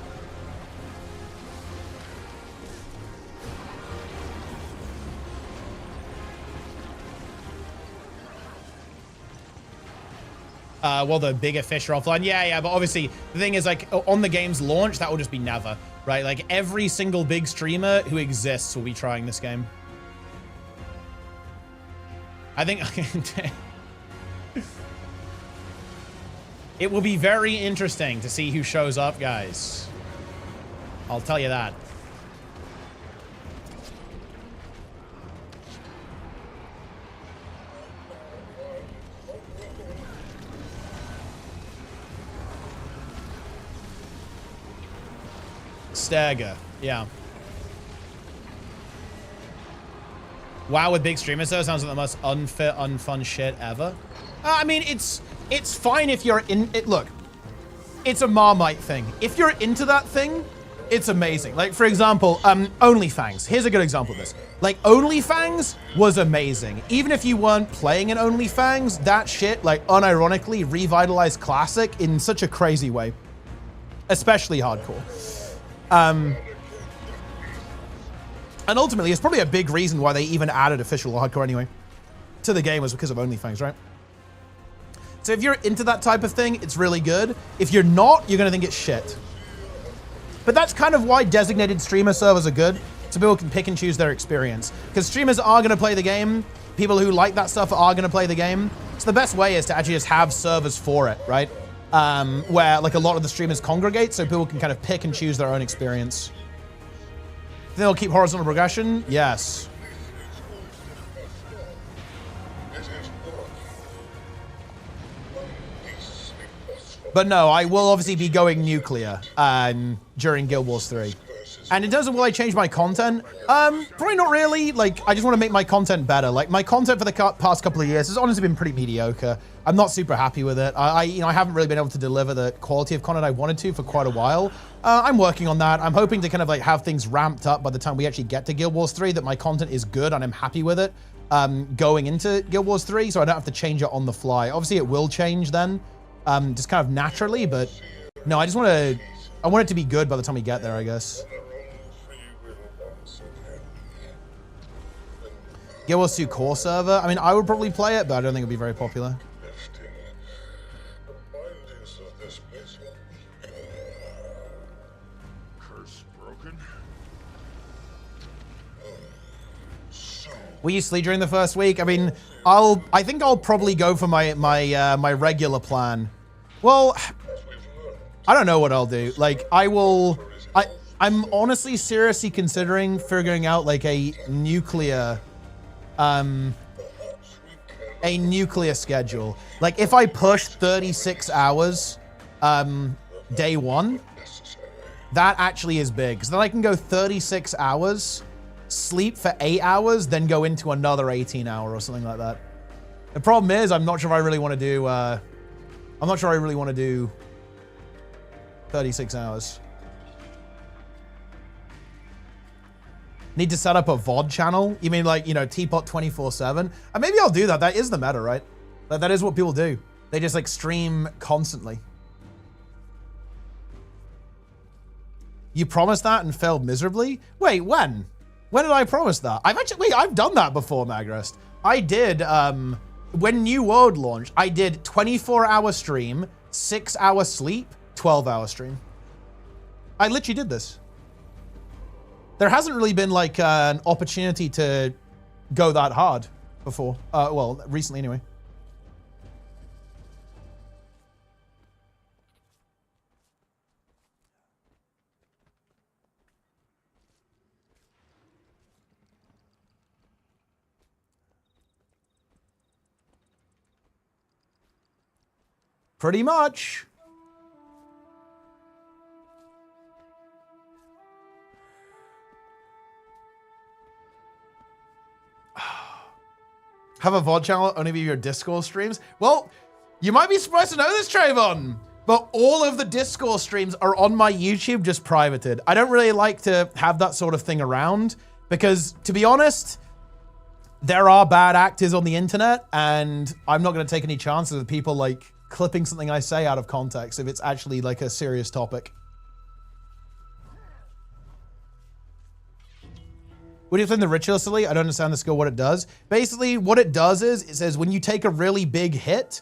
Speaker 1: Well, the bigger fish are offline. Yeah, but obviously, the thing is, like, on the game's launch, that will just be never, right? Like, every single big streamer who exists will be trying this game. I think... It will be very interesting to see who shows up, guys. I'll tell you that. Stagger, yeah. WoW with big streamers though sounds like the most unfit, unfun shit ever. I mean, it's fine if you're in it. Look, it's a Marmite thing. If you're into that thing, It's amazing. Like, for example, OnlyFans. Here's a good example of this. Like, OnlyFans was amazing. Even if you weren't playing in OnlyFans, that shit, like, unironically revitalized Classic in such a crazy way. Especially hardcore. And ultimately, it's probably a big reason why they even added official hardcore anyway to the game was because of OnlyFans, right? So if you're into that type of thing, it's really good. If you're not, you're gonna think it's shit. But that's kind of why designated streamer servers are good, so people can pick and choose their experience. Because streamers are gonna play the game, people who like that stuff are gonna play the game. So the best way is to actually just have servers for it, right? Where like a lot of the streamers congregate, so people can kind of pick and choose their own experience. Think they'll keep horizontal progression? Yes. But no, I will obviously be going nuclear during Guild Wars 3. And in terms of will I change my content? Probably not really. Like, I just want to make my content better. Like, my content for the past couple of years has honestly been pretty mediocre. I'm not super happy with it. I haven't really been able to deliver the quality of content I wanted to for quite a while. I'm working on that. I'm hoping to kind of like have things ramped up by the time we actually get to Guild Wars 3, that my content is good and I'm happy with it going into Guild Wars 3, so I don't have to change it on the fly. Obviously, it will change then. Just kind of naturally, but no, I want it to be good by the time we get there, I guess. Guild Wars 2 core server. I mean, I would probably play it, but I don't think it'd be very popular.
Speaker 2: Curse broken.
Speaker 1: Will you sleep during the first week? I mean, I think I'll probably go for my regular plan. Well, I don't know what I'll do. Like, I'm honestly seriously considering figuring out like a nuclear schedule. Like, if I push 36 hours day one, that actually is big. Because then I can go 36 hours, sleep for 8 hours, then go into another 18-hour or something like that. The problem is, I'm not sure I really want to do, 36 hours. Need to set up a VOD channel? You mean like, Teapot 24/7? Maybe I'll do that. That is the meta, right? That is what people do. They just like stream constantly. You promised that and failed miserably? Wait, when? When did I promise that? I've done that before, Magrest. I did, when New World launched, I did 24-hour stream, 6-hour sleep, 12-hour stream. I literally did this. There hasn't really been like an opportunity to go that hard before. Well, recently anyway. Pretty much. Have a VOD channel, only view your Discord streams? Well, you might be surprised to know this, Trayvon, but all of the Discord streams are on my YouTube, just privated. I don't really like to have that sort of thing around because, to be honest, there are bad actors on the internet, and I'm not going to take any chances with people like clipping something I say out of context if it's actually like a serious topic. What do you think the ritual silly? I don't understand the skill, what it does. Basically, what it does is, it says when you take a really big hit,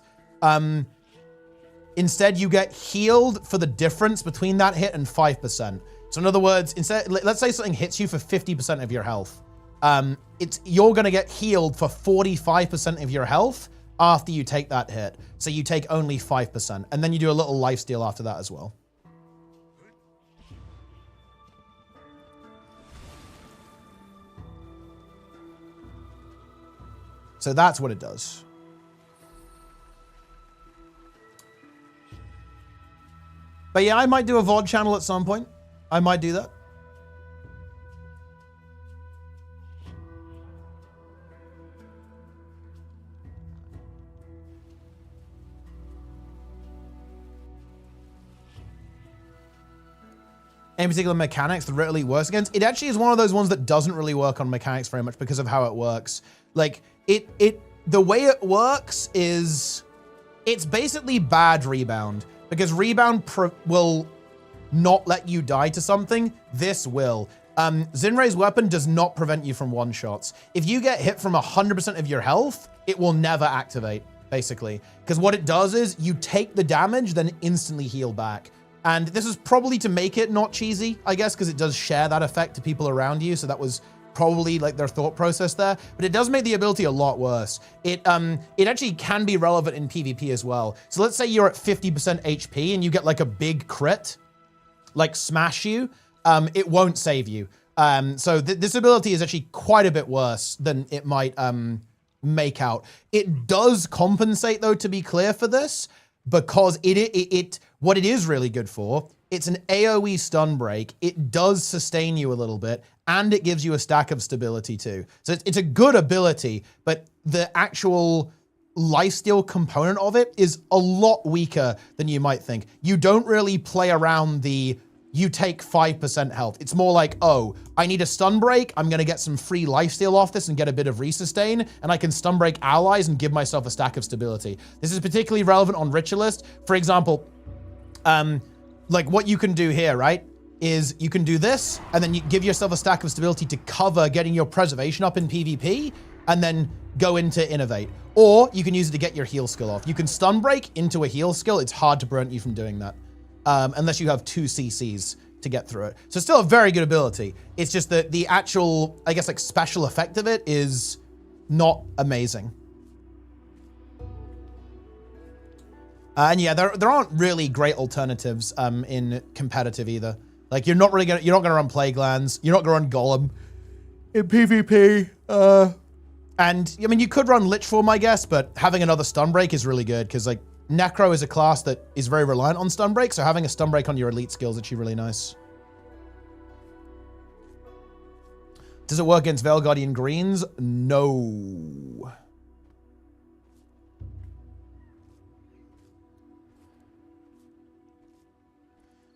Speaker 1: instead you get healed for the difference between that hit and 5%. So in other words, instead, let's say something hits you for 50% of your health. You're gonna get healed for 45% of your health after you take that hit. So you take only 5%, and then you do a little lifesteal after that as well. So that's what it does. But yeah, I might do a VOD channel at some point. I might do that. any particular mechanics that really works against. It actually is one of those ones that doesn't really work on mechanics very much because of how it works. Like, the way it works is, it's basically bad rebound, because rebound will not let you die to something. This will. Zinre's weapon does not prevent you from one-shots. If you get hit from 100% of your health, it will never activate, basically. Because what it does is, you take the damage, then instantly heal back. And this is probably to make it not cheesy, I guess, because it does share that effect to people around you. So that was probably like their thought process there. But it does make the ability a lot worse. It actually can be relevant in PvP as well. So let's say you're at 50% HP and you get like a big crit, like smash you. It won't save you. So this ability is actually quite a bit worse than it might make out. It does compensate, though, to be clear, for this, because what it is really good for, it's an AoE stun break. It does sustain you a little bit, and it gives you a stack of stability too. So it's a good ability, but the actual lifesteal component of it is a lot weaker than you might think. You don't really play around you take 5% health. It's more like, oh, I need a stun break. I'm gonna get some free lifesteal off this and get a bit of resustain, and I can stun break allies and give myself a stack of stability. This is particularly relevant on Ritualist. For example, like what you can do here, right, is you can do this, and then you give yourself a stack of stability to cover getting your preservation up in PvP, and then go into Innovate. Or you can use it to get your heal skill off. You can stun break into a heal skill. It's hard to prevent you from doing that. Unless you have 2 CCs to get through it. So it's still a very good ability. It's just that the actual, I guess, like special effect of it is not amazing. And yeah, there aren't really great alternatives in competitive either. Like you're not gonna run Plague Lands. You're not gonna run Golem in PvP. And I mean, you could run Lich Form, I guess, but having another stun break is really good because like Necro is a class that is very reliant on stun break, so having a stun break on your elite skill is actually really nice. Does it work against Veil Guardian Greens? No.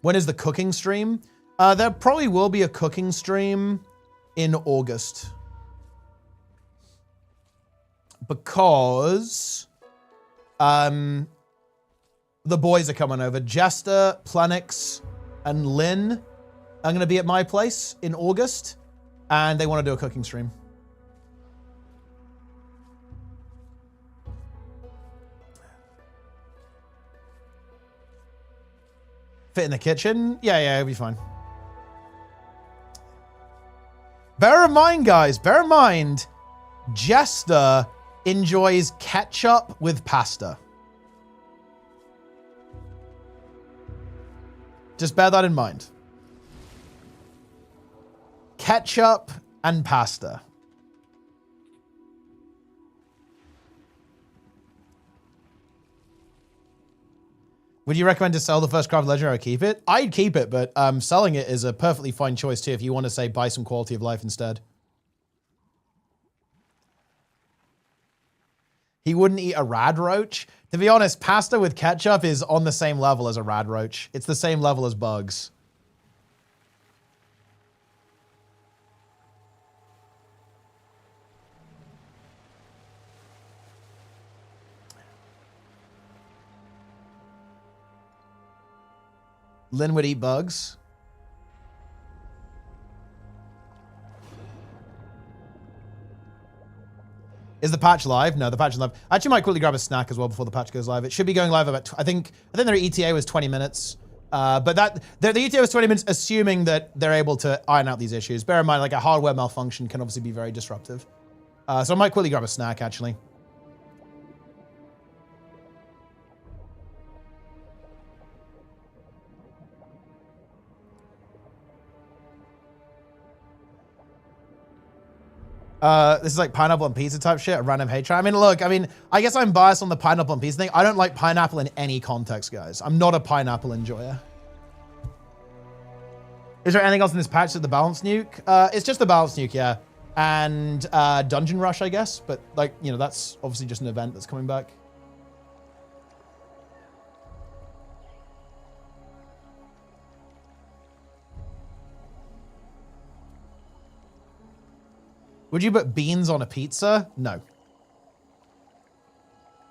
Speaker 1: When is the cooking stream? There probably will be a cooking stream in August. Because the boys are coming over. Jester, Planix, and Lynn are going to be at my place in August, and they want to do a cooking stream. Fit in the kitchen? Yeah, it'll be fine. Bear in mind, guys, bear in mind, Jester enjoys ketchup with pasta. Just bear that in mind. Ketchup and pasta. Would you recommend to sell the first craft legendary or keep it? I'd keep it, but selling it is a perfectly fine choice too if you want to, say, buy some quality of life instead. He wouldn't eat a rad roach. To be honest, pasta with ketchup is on the same level as a rad roach. It's the same level as bugs. Lynn would eat bugs. Is the patch live? No, the patch is live. I actually might quickly grab a snack as well before the patch goes live. It should be going live about, I think their ETA was 20 minutes. But the ETA was 20 minutes, assuming that they're able to iron out these issues. Bear in mind, like a hardware malfunction can obviously be very disruptive. So I might quickly grab a snack, actually. This is like pineapple and pizza type shit, a random hate try. I mean, look, I guess I'm biased on the pineapple and pizza thing. I don't like pineapple in any context, guys. I'm not a pineapple enjoyer. Is there anything else in this patch that the balance nuke? It's just the balance nuke, yeah. And Dungeon Rush, I guess. But like, you know, that's obviously just an event that's coming back. Would you put beans on a pizza? No.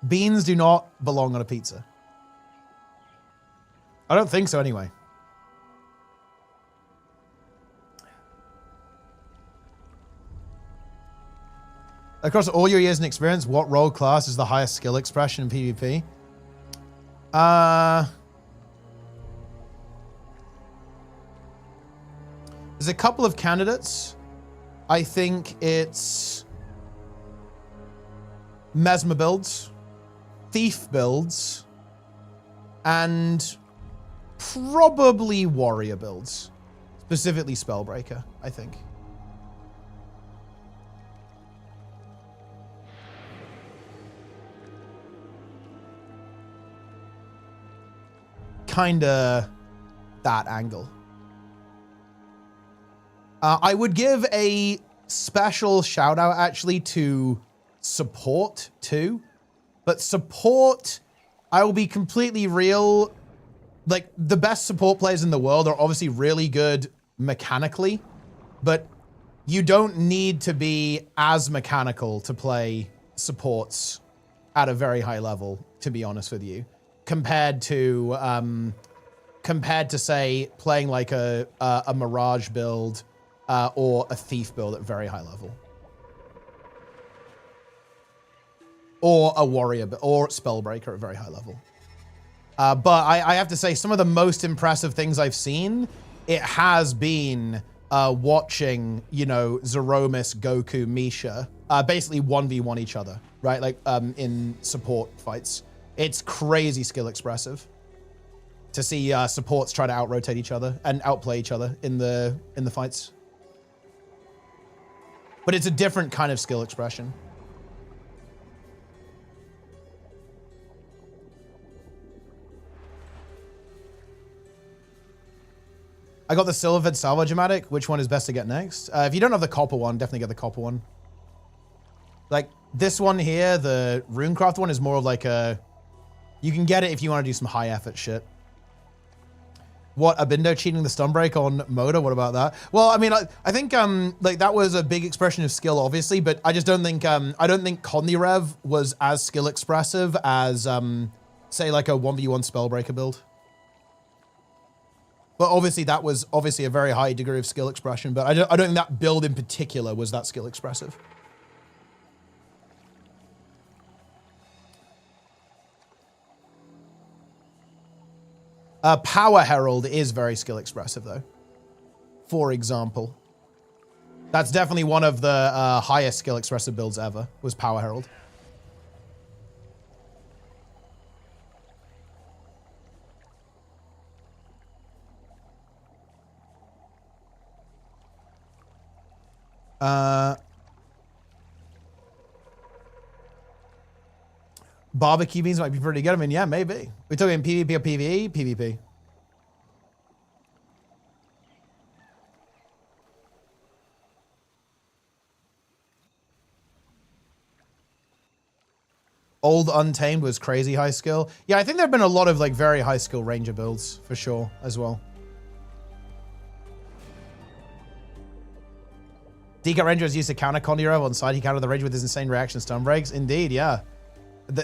Speaker 1: Beans do not belong on a pizza. I don't think so anyway. Across all your years and experience, what role class is the highest skill expression in PvP? There's a couple of candidates. I think it's Mesmer builds, Thief builds, and probably Warrior builds. Specifically Spellbreaker, I think. Kinda that angle. I would give a special shout out actually to support too, but support, I will be completely real. Like the best support players in the world are obviously really good mechanically, but you don't need to be as mechanical to play supports at a very high level, to be honest with you, compared to say playing like a Mirage build or a Thief build at very high level, or a Warrior or Spellbreaker at very high level. But I have to say, some of the most impressive things I've seen, it has been watching, you know, Zeromus, Goku, Misha, basically 1v1 each other, right? Like in support fights. It's crazy skill expressive to see supports try to out-rotate each other and outplay each other in the fights. But it's a different kind of skill expression. I got the Silverfed Salvage-O-Matic. Which one is best to get next? If you don't have the copper one, definitely get the copper one. Like this one here, the Runecraft one is more of like a... You can get it if you want to do some high effort shit. What, Abindo cheating the Stunbreak on Moda? What about that? Well, I mean, I think like that was a big expression of skill, obviously, but I just don't think I don't think Kondirev was as skill expressive as say like a 1v1 Spellbreaker build. But obviously that was obviously a very high degree of skill expression, but I don't think that build in particular was that skill expressive. Power Herald is very skill expressive though. For example. That's definitely one of the highest skill expressive builds ever, was Power Herald. Barbecue beans might be pretty good. I mean, yeah, maybe. We're talking PvP or PvE? PvP. Old Untamed was crazy high skill. Yeah, I think there have been a lot of like very high skill Ranger builds for sure as well. DK Ranger was used to counter Kondirev on side. He countered the Ranger with his insane reaction stun breaks. Indeed, yeah.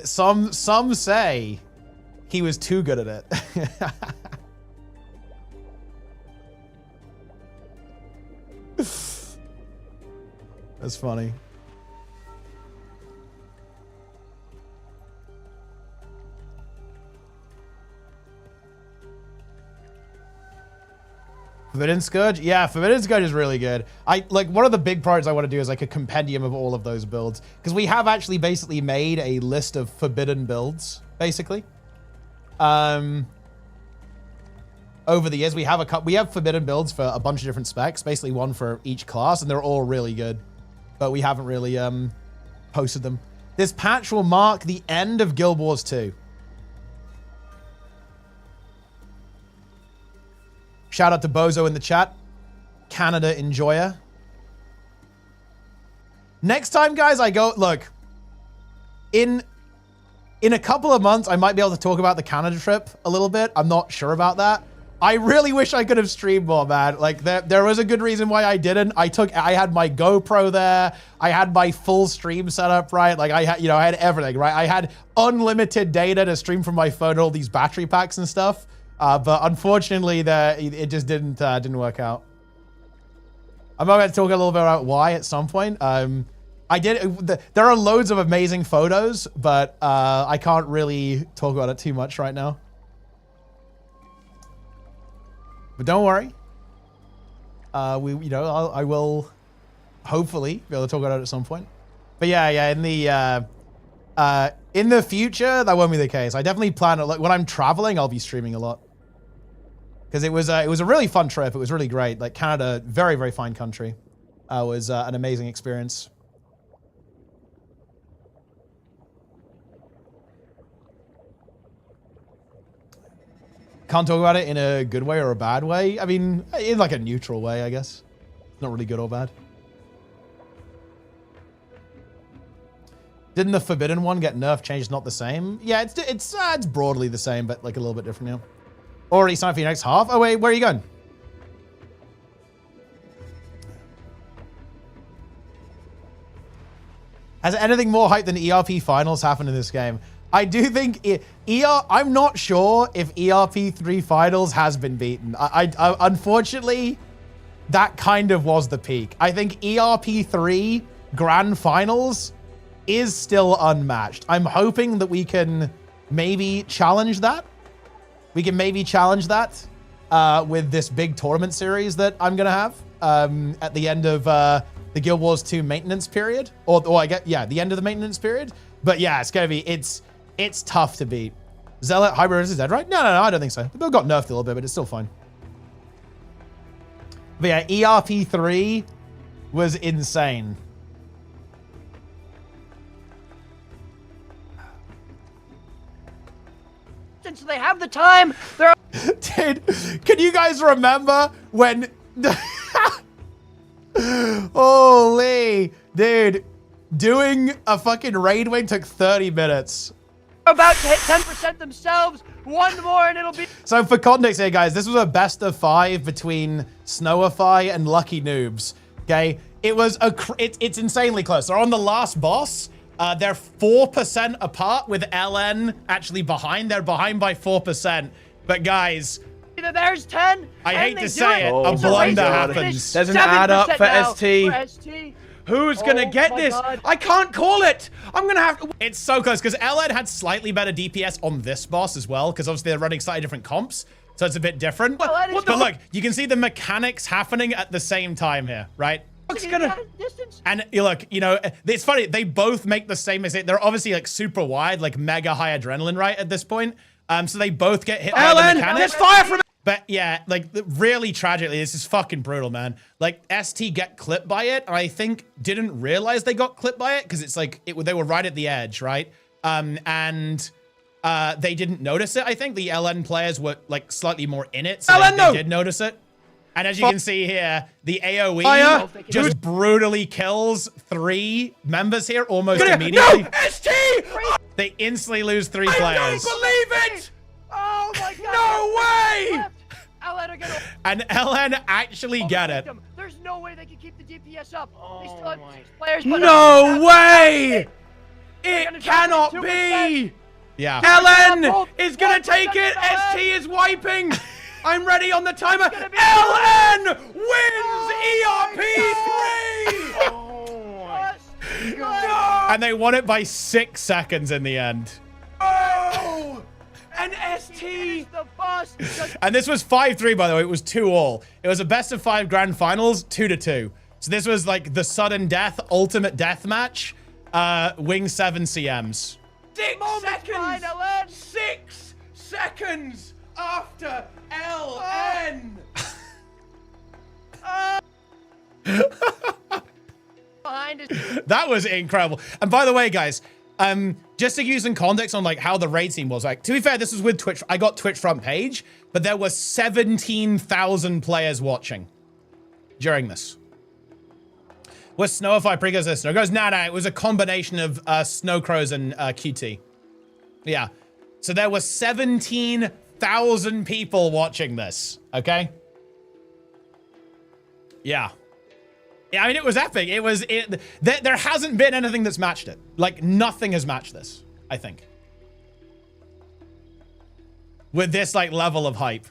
Speaker 1: Some say he was too good at it. That's funny. Forbidden Scourge? Yeah, Forbidden Scourge is really good. Like one of the big projects I want to do is like a compendium of all of those builds, because we have actually basically made a list of forbidden builds, basically. Over the years, we have forbidden builds for a bunch of different specs, basically one for each class, and they're all really good. But we haven't really posted them. This patch will mark the end of Guild Wars 2. Shout out to Bozo in the chat. Canada enjoyer. Next time, guys, I go, look, in a couple of months, I might be able to talk about the Canada trip a little bit. I'm not sure about that. I really wish I could have streamed more, man. Like there was a good reason why I didn't. I had my GoPro there. I had my full stream setup, right? Like I had everything, right? I had unlimited data to stream from my phone, all these battery packs and stuff. But unfortunately, it just didn't work out. I'm going to talk a little bit about why at some point. There are loads of amazing photos, but I can't really talk about it too much right now. But don't worry. I will hopefully be able to talk about it at some point. But yeah, in the future, that won't be the case. I definitely plan, like when I'm traveling, I'll be streaming a lot. Because it was a really fun trip. It was really great. Like Canada, very, very fine country. It was an amazing experience. Can't talk about it in a good way or a bad way. I mean, in like a neutral way, I guess. Not really good or bad. Didn't the Forbidden one get nerfed, changed, not the same? Yeah, it's broadly the same, but like a little bit different now. Already signed for your next half? Oh wait, where are you going? Has anything more hype than ERP finals happened in this game? I do think I'm not sure if ERP 3 finals has been beaten. I unfortunately, that kind of was the peak. I think ERP 3 grand finals is still unmatched. I'm hoping that we can maybe challenge that. We can maybe challenge that with this big tournament series that I'm gonna have at the end of the Guild Wars 2 maintenance period, or the end of the maintenance period. But yeah, it's gonna be it's tough to beat. Zealot Hybrid is dead, right? No, I don't think so. The build got nerfed a little bit, but it's still fine. But yeah, ERP 3 was insane.
Speaker 7: Since they have the time, they're...
Speaker 1: Dude, can you guys remember when... Holy, dude, doing a fucking raid wing took 30 minutes.
Speaker 7: about to hit 10% themselves. One more and it'll be...
Speaker 1: So for context here, guys, this was a best of 5 between Snowify and Lucky Noobs, okay? It was it's insanely close. They're on the last boss. They're 4% apart with LN actually behind. They're behind by 4%. But guys...
Speaker 7: There's 10.
Speaker 1: I hate to say it, a blunder happens.
Speaker 8: There's an add up for ST. Who's gonna get this?
Speaker 7: God.
Speaker 8: I can't call it. I'm gonna have to.
Speaker 1: It's so close because LN had slightly better DPS on this boss as well, because obviously they're running slightly different comps, so it's a bit different. But look, you can see the mechanics happening at the same time here, right? And look, you know, it's funny. They both make the same mistake. They're obviously like super wide, like mega high adrenaline, right? At this point, so they both get hit by the mechanics.
Speaker 8: There's fire from.
Speaker 1: But yeah, like really tragically, this is fucking brutal, man. Like ST get clipped by it, and I think didn't realize they got clipped by it because it's like they were right at the edge, right? And they didn't notice it. I think the LN players were like slightly more in it, so they did notice it. And as you can see here, the AOE just brutally kills 3 members here almost immediately.
Speaker 8: No, ST!
Speaker 1: They instantly lose 3 players.
Speaker 8: I don't believe it!
Speaker 7: Oh my God!
Speaker 8: No way!
Speaker 7: LN are gonna...
Speaker 1: And LN actually get it.
Speaker 7: There's no way they can keep the DPS up. They still have 6 players. But
Speaker 8: No way! It cannot be!
Speaker 1: Yeah.
Speaker 8: LN is gonna take it. ST is wiping. I'm ready on the timer. LN wins ERP 3! No!
Speaker 1: And they won it by 6 seconds in the end.
Speaker 8: Oh! And ST!
Speaker 1: And this was 5-3, by the way. It was 2-all. It was a best of 5 grand finals, 2-2. So this was like the sudden death, ultimate death match. Wing 7 CMs.
Speaker 8: 6 seconds! 6 seconds after LN!
Speaker 1: That was incredible. And by the way, guys, just to give you some context on like how the raid scene was, like, to be fair, this was with Twitch. I got Twitch front page, but there were 17,000 players watching during this. Was Snowify pre-goes this? Snow goes, nah, it was a combination of Snow Crows and QT. Yeah. So there were 17,000 8,000 people watching this, okay? Yeah. Yeah, I mean, it was epic. There hasn't been anything that's matched it. Like, nothing has matched this, I think. With this, like, level of hype.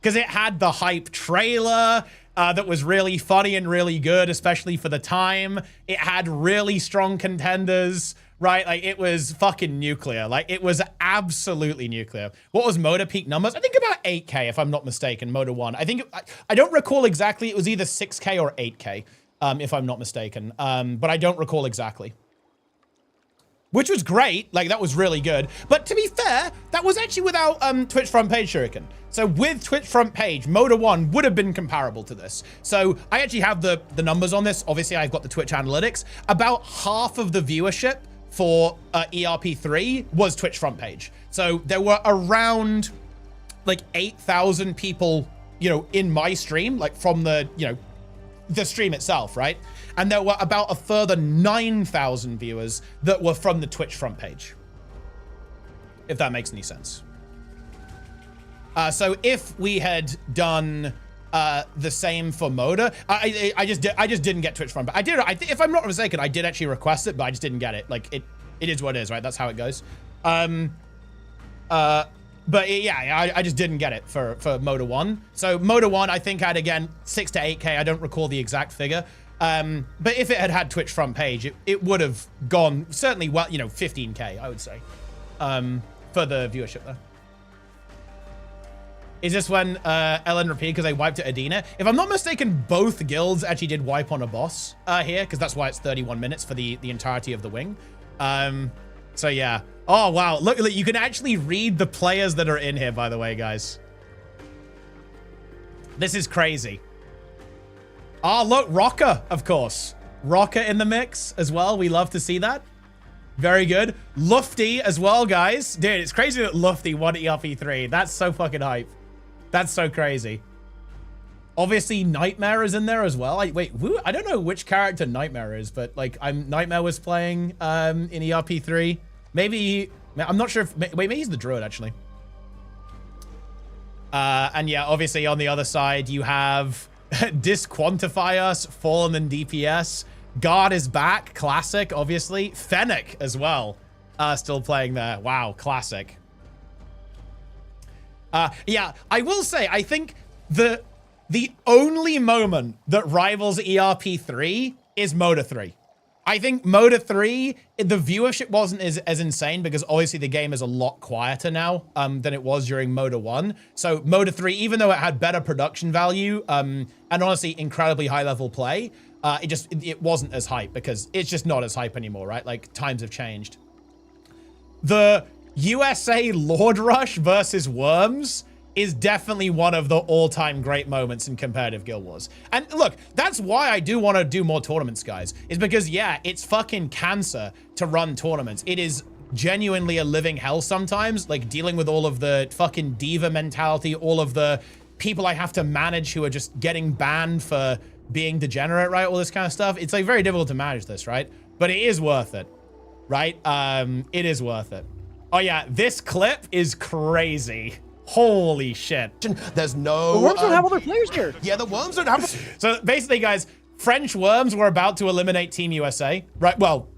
Speaker 1: Because it had the hype trailer that was really funny and really good, especially for the time. It had really strong contenders, right? Like, it was fucking nuclear. Like, it was absolutely nuclear. What was Moda peak numbers? I think about 8K, if I'm not mistaken, Moda 1. I think, I don't recall exactly. It was either 6K or 8K, if I'm not mistaken. But I don't recall exactly. Which was great. Like, that was really good. But to be fair, that was actually without Twitch front page shuriken. So with Twitch front page, Moda 1 would have been comparable to this. So I actually have the numbers on this. Obviously, I've got the Twitch analytics. About half of the viewership for ERP3 was Twitch front page. So there were around like 8,000 people, you know, in my stream, like from the, you know, the stream itself, right? And there were about a further 9,000 viewers that were from the Twitch front page. If that makes any sense. So if we had done the same for Moda, I just didn't get Twitch front page. If I'm not mistaken, I did actually request it, but I just didn't get it. Like, it is what it is, right? That's how it goes. But yeah, I just didn't get it for Moda 1. So Moda 1, I think had, again, 6 to 8K. I don't recall the exact figure. But if it had Twitch front page, it would have gone certainly, well, you know, 15K, I would say, for the viewership there. Is this when Ellen repeated because they wiped at Adina? If I'm not mistaken, both guilds actually did wipe on a boss here, because that's why it's 31 minutes for the entirety of the wing. So yeah. Oh, wow. Look, you can actually read the players that are in here, by the way, guys. This is crazy. Oh, look, Rocker, of course. Rocker in the mix as well. We love to see that. Very good. Lufty as well, guys. Dude, it's crazy that Lufty won ERP3. That's so fucking hype. That's so crazy. Obviously, Nightmare is in there as well. I don't know which character Nightmare is, but like, Nightmare was playing in ERP3. Maybe, I'm not sure if, wait, maybe he's the druid, actually. And yeah, obviously on the other side, you have Disquantify Us, Fallen and DPS. God is back, classic, obviously. Fennec as well, still playing there. Wow, classic. Yeah, I will say, I think the only moment that rivals ERP3 is Moda 3. I think Moda 3, the viewership wasn't as insane because obviously the game is a lot quieter now than it was during Moda 1. So Moda 3, even though it had better production value and honestly incredibly high level play, it wasn't as hype because it's just not as hype anymore, right? Like, times have changed. The USA Lord Rush versus Worms is definitely one of the all-time great moments in competitive Guild Wars. And look, that's why I do want to do more tournaments, guys, is because, yeah, it's fucking cancer to run tournaments. It is genuinely a living hell sometimes, like dealing with all of the fucking diva mentality, all of the people I have to manage who are just getting banned for being degenerate, right? All this kind of stuff. It's like very difficult to manage this, right? But it is worth it, right? It is worth it. Oh yeah, this clip is crazy. Holy shit.
Speaker 9: There's no...
Speaker 7: The Worms don't have all their players here.
Speaker 9: Yeah, the Worms don't have...
Speaker 1: So basically, guys, French Worms were about to eliminate Team USA, right? Well,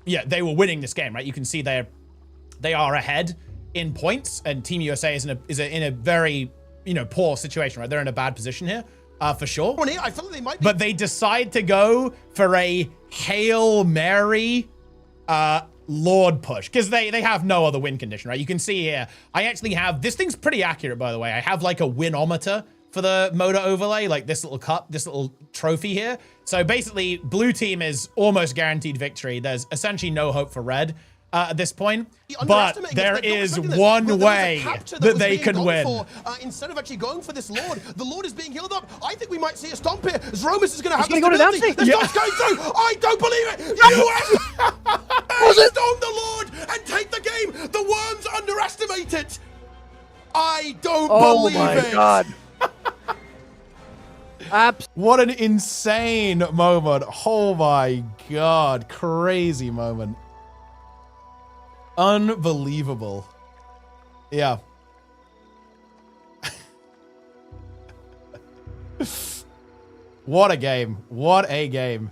Speaker 1: yeah, they were winning this game, right? You can see they are ahead in points, and Team USA is in a very, you know, poor situation, right? They're in a bad position here, for sure.
Speaker 9: I feel like they might be...
Speaker 1: But they decide to go for a Hail Mary, Lord push, because they have no other win condition, right? You can see here, I actually have, this thing's pretty accurate, by the way. I have like a winometer for the Moda overlay, like this little cup, this little trophy here. So basically, blue team is almost guaranteed victory. There's essentially no hope for red at this point, but there is one way that they can win.
Speaker 9: Instead of actually going for this Lord, the Lord is being healed up. I think we might see a stomp here, as Romus is going to have
Speaker 7: to go to
Speaker 9: the stomp's going through. I don't believe it. US stomp the Lord and take the game. The Worms underestimate it. I don't believe it.
Speaker 7: Oh my god.
Speaker 1: What an insane moment. Oh my god. Crazy moment. Unbelievable. Yeah. What a game. What a game.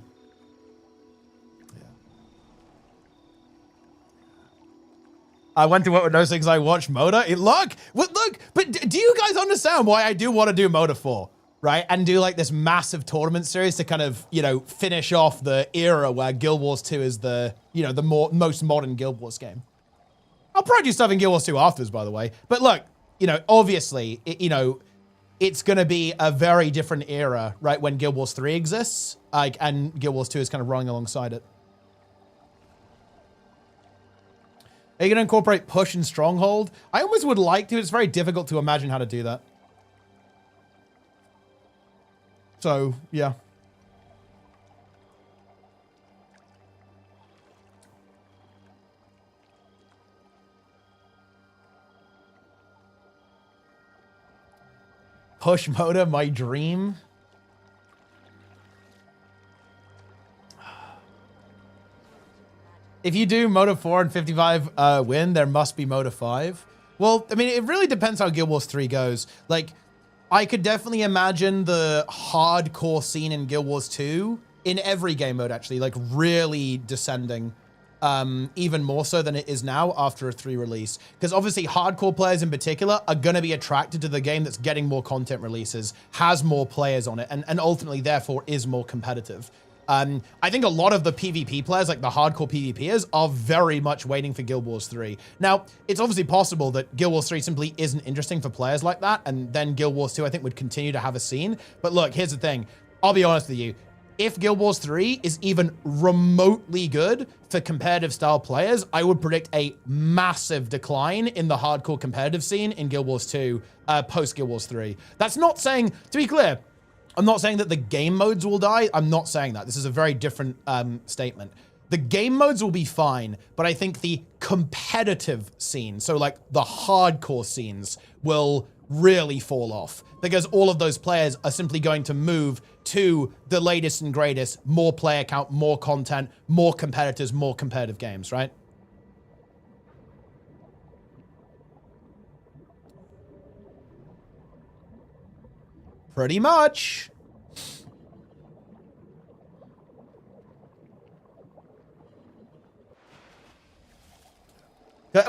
Speaker 1: I went to work with no things. I watched Moda. Look, but do you guys understand why I do want to do Moda 4, right? And do like this massive tournament series to kind of, you know, finish off the era where Guild Wars 2 is the, you know, the most modern Guild Wars game. I'll probably do stuff in Guild Wars 2 afterwards, by the way. But look, you know, obviously, you know, it's going to be a very different era, right? When Guild Wars 3 exists, like, and Guild Wars 2 is kind of running alongside it. Are you going to incorporate push and stronghold? I almost would like to. It's very difficult to imagine how to do that. So, yeah. Push Moda, my dream. If you do Moda 4 and 55 win, there must be Moda 5. Well, I mean, it really depends how Guild Wars 3 goes. Like, I could definitely imagine the hardcore scene in Guild Wars 2, in every game mode actually, like really descending, even more so than it is now after a 3 release. Because obviously hardcore players in particular are going to be attracted to the game that's getting more content releases, has more players on it, and ultimately therefore is more competitive. I think a lot of the PvP players, like the hardcore PvPers, are very much waiting for Guild Wars 3. Now, it's obviously possible that Guild Wars 3 simply isn't interesting for players like that, and then Guild Wars 2, I think, would continue to have a scene. But look, here's the thing. I'll be honest with you. If Guild Wars 3 is even remotely good for competitive style players, I would predict a massive decline in the hardcore competitive scene in Guild Wars 2 post Guild Wars 3. That's not saying, to be clear, I'm not saying that the game modes will die. I'm not saying that. This is a very different statement. The game modes will be fine, but I think the competitive scene, so like the hardcore scenes, will really fall off because all of those players are simply going to move to the latest and greatest, more player count, more content, more competitors, more competitive games, right? Pretty much.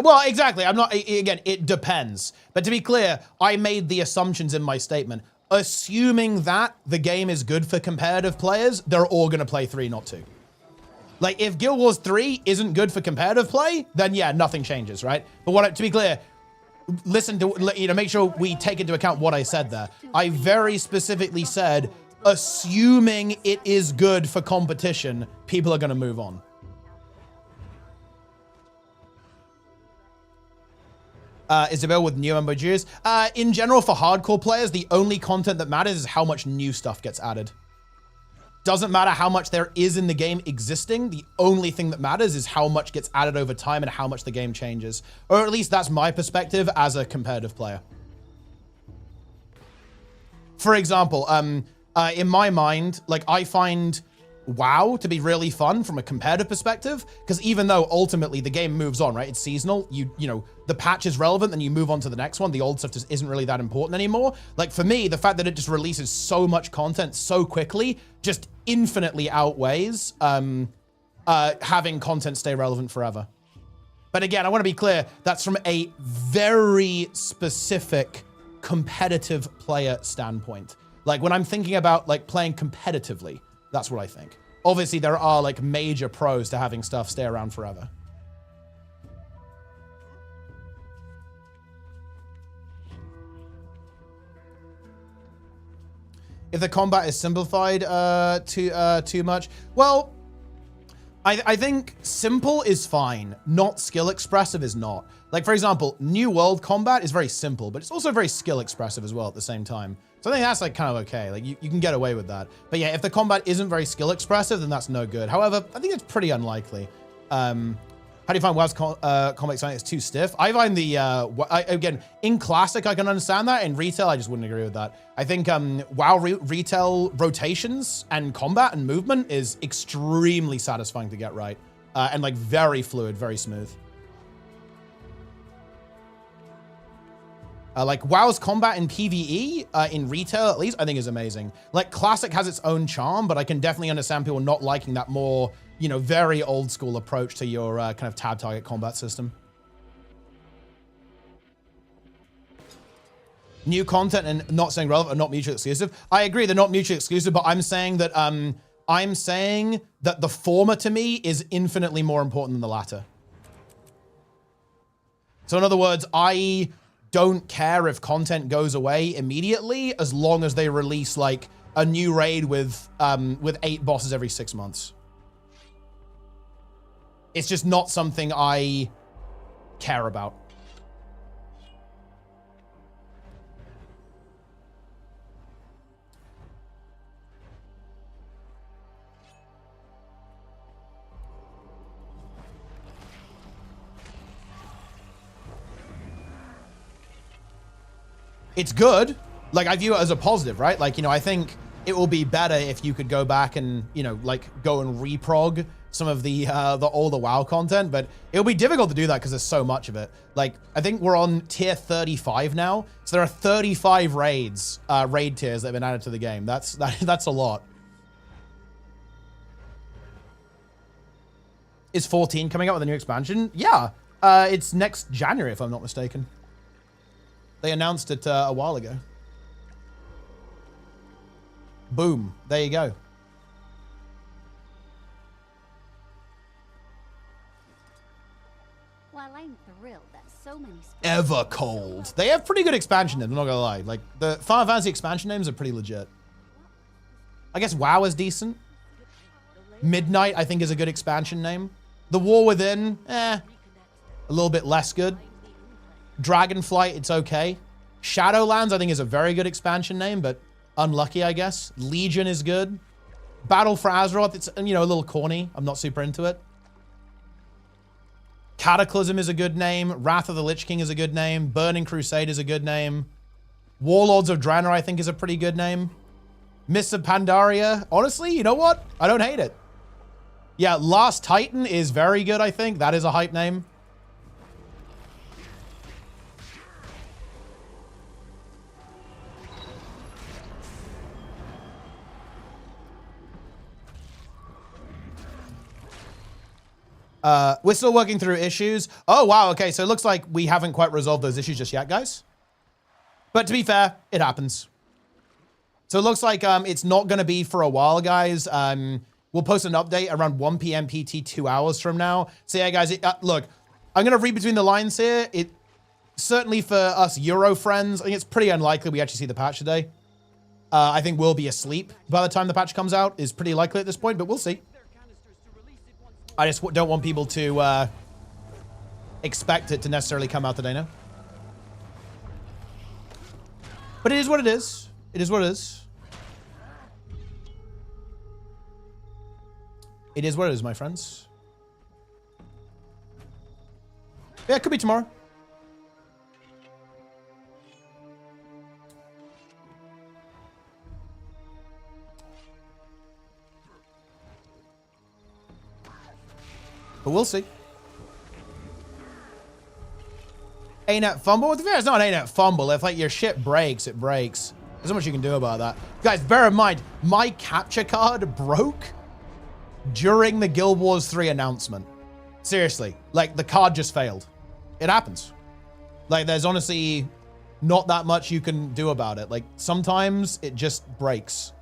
Speaker 1: Well, exactly. I'm not, again, it depends. But to be clear, I made the assumptions in my statement. Assuming that the game is good for competitive players, they're all going to play 3, not 2. Like, if Guild Wars 3 isn't good for competitive play, then yeah, nothing changes, right? But to be clear, listen to, you know, make sure we take into account what I said there. I very specifically said, assuming it is good for competition, people are going to move on. Isabel with new emojis. In general, for hardcore players, the only content that matters is how much new stuff gets added. Doesn't matter how much there is in the game existing. The only thing that matters is how much gets added over time and how much the game changes. Or at least that's my perspective as a competitive player. For example, in my mind, like I find WoW to be really fun from a competitive perspective, because even though ultimately the game moves on, right? It's seasonal. You know, the patch is relevant, then you move on to the next one. The old stuff just isn't really that important anymore. Like for me, the fact that it just releases so much content so quickly just infinitely outweighs having content stay relevant forever. But again, I want to be clear, that's from a very specific competitive player standpoint. Like when I'm thinking about like playing competitively, that's what I think. Obviously, there are like major pros to having stuff stay around forever. If the combat is simplified too much, well, I think simple is fine. Not skill expressive is not. Like for example, New World combat is very simple, but it's also very skill expressive as well at the same time. So I think that's like kind of okay. Like you can get away with that. But yeah, if the combat isn't very skill expressive, then that's no good. However, I think it's pretty unlikely. How do you find WoW's combat styling? It's too stiff. I find the, again, in Classic, I can understand that. In Retail, I just wouldn't agree with that. I think WoW Retail rotations and combat and movement is extremely satisfying to get right. And like very fluid, very smooth. Like WoW's combat in PvE, in retail at least, I think is amazing. Like Classic has its own charm, but I can definitely understand people not liking that more, you know, very old school approach to your kind of tab target combat system. New content and not saying relevant and not mutually exclusive. I agree they're not mutually exclusive, but I'm saying that the former to me is infinitely more important than the latter. So in other words, I don't care if content goes away immediately as long as they release like a new raid with 8 bosses every 6 months. It's just not something I care about. It's good. Like, I view it as a positive, right? Like, you know, I think it will be better if you could go back and, you know, like go and reprog some of the older WoW content, but it'll be difficult to do that because there's so much of it. Like, I think we're on tier 35 now. So there are 35 raids, raid tiers that have been added to the game. That's a lot. Is 14 coming out with a new expansion? Yeah. It's next January, if I'm not mistaken. They announced it a while ago. Boom. There you go.
Speaker 6: While I'm thrilled that so many
Speaker 1: Evercold. They have pretty good expansion names, I'm not gonna lie. Like, the Final Fantasy expansion names are pretty legit. I guess WoW is decent. Midnight, I think, is a good expansion name. The War Within, a little bit less good. Dragonflight, it's okay. Shadowlands, I think, is a very good expansion name, but unlucky, I guess. Legion is good. Battle for Azeroth, it's, you know, a little corny. I'm not super into it. Cataclysm is a good name. Wrath of the Lich King is a good name. Burning Crusade is a good name. Warlords of Draenor, I think, is a pretty good name. Mists of Pandaria, honestly, you know what? I don't hate it. Yeah, Last Titan is very good, I think. That is a hype name. We're still working through issues. Oh, wow. Okay, so it looks like we haven't quite resolved those issues just yet, guys. But to be fair, it happens. So it looks like it's not going to be for a while, guys. We'll post an update around 1 p.m. PT 2 hours from now. So yeah, guys, look, I'm going to read between the lines here. It certainly for us Euro friends, I think it's pretty unlikely we actually see the patch today. I think we'll be asleep by the time the patch comes out. Is pretty likely at this point, but we'll see. I just don't want people to expect it to necessarily come out today now. But it is what it is. It is what it is. It is what it is, my friends. Yeah, it could be tomorrow. But we'll see. ArenaNet fumble? With the fair, it's not an ArenaNet fumble. If like your shit breaks, it breaks. There's not much you can do about that. Guys, bear in mind, my capture card broke during the Guild Wars 3 announcement. Seriously, like the card just failed. It happens. Like there's honestly not that much you can do about it. Like sometimes it just breaks.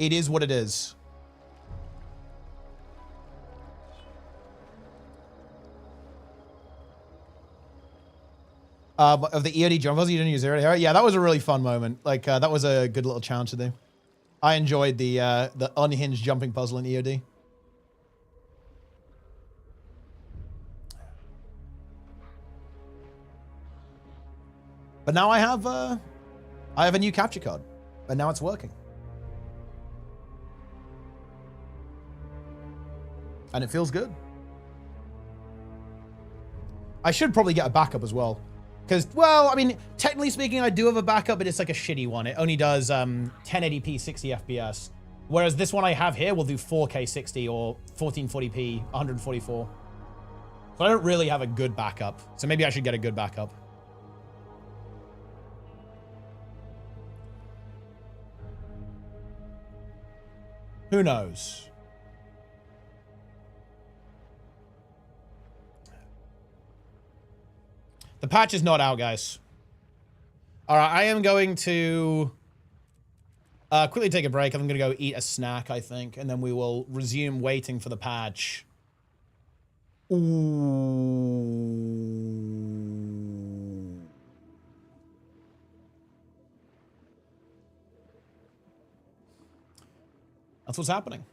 Speaker 1: It is what it is. Of the EOD jump, you didn't use zero. Yeah, that was a really fun moment. Like that was a good little challenge to do. I enjoyed the unhinged jumping puzzle in EOD. But now I have a new capture card, and now it's working, and it feels good. I should probably get a backup as well. Because, well, I mean, technically speaking, I do have a backup, but it's like a shitty one. It only does 1080p 60 FPS. Whereas this one I have here will do 4K 60 or 1440p 144. So I don't really have a good backup. So maybe I should get a good backup. Who knows? The patch is not out, guys. All right, I am going to quickly take a break. I'm going to go eat a snack, I think, and then we will resume waiting for the patch. Ooh. That's what's happening.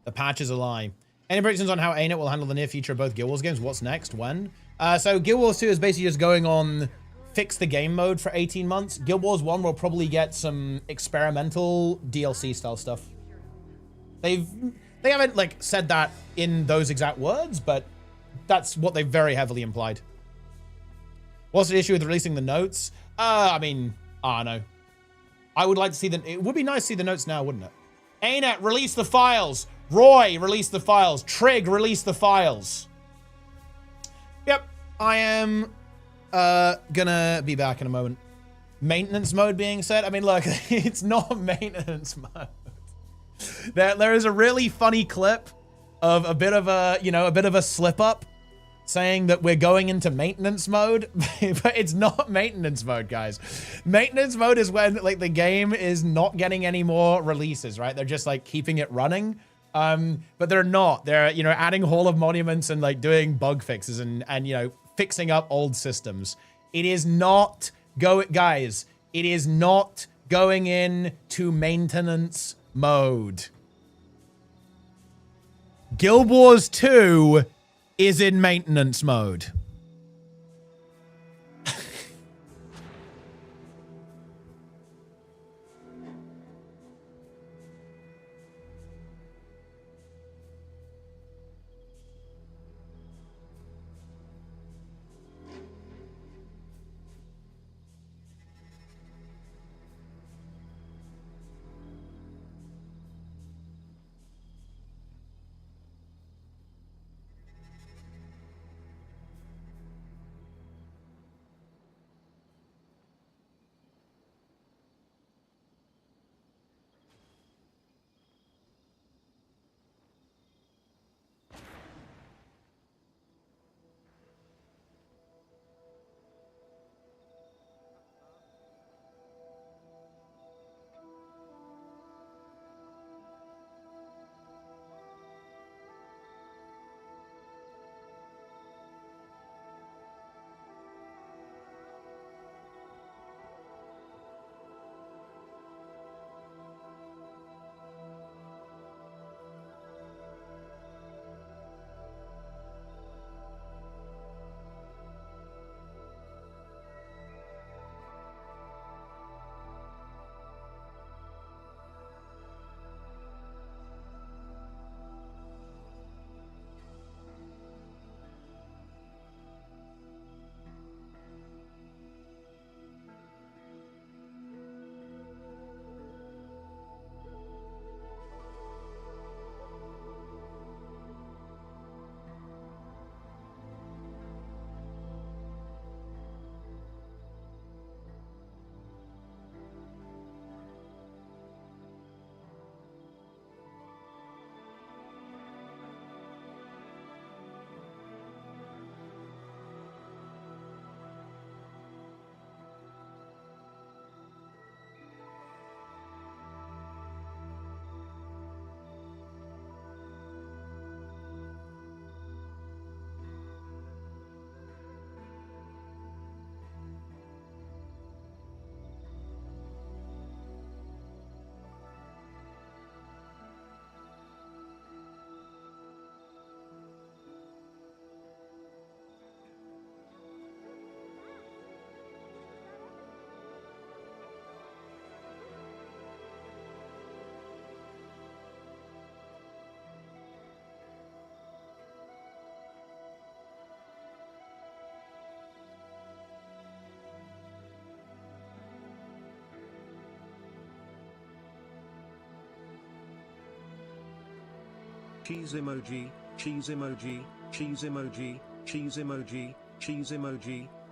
Speaker 1: The patch is a lie. Any predictions on how ArenaNet will handle the near future of both Guild Wars games? What's next? When? So Guild Wars 2 is basically just going on fix the game mode for 18 months. Guild Wars 1 will probably get some experimental DLC style stuff. They haven't like said that in those exact words, but that's what they very heavily implied. What's the issue with releasing the notes? I mean, I don't know. I would like to see them. It would be nice to see the notes now, wouldn't it? ArenaNet, release the files. Roy, release the files. Trig, release the files. Yep, I am gonna be back in a moment. Maintenance mode being said. I mean, look, it's not maintenance mode. There is a really funny clip of a bit of a, you know, a bit of a slip up saying that we're going into maintenance mode, but it's not maintenance mode, guys. Maintenance mode is when like the game is not getting any more releases, right? They're just like keeping it running. But they're not. They're, you know, adding Hall of Monuments and like doing bug fixes and you know, fixing up old systems. It is not guys, it is not going in to maintenance mode. Guild Wars 2 is in maintenance mode.
Speaker 10: Cheese emoji, cheese emoji, cheese emoji, cheese emoji, cheese emoji,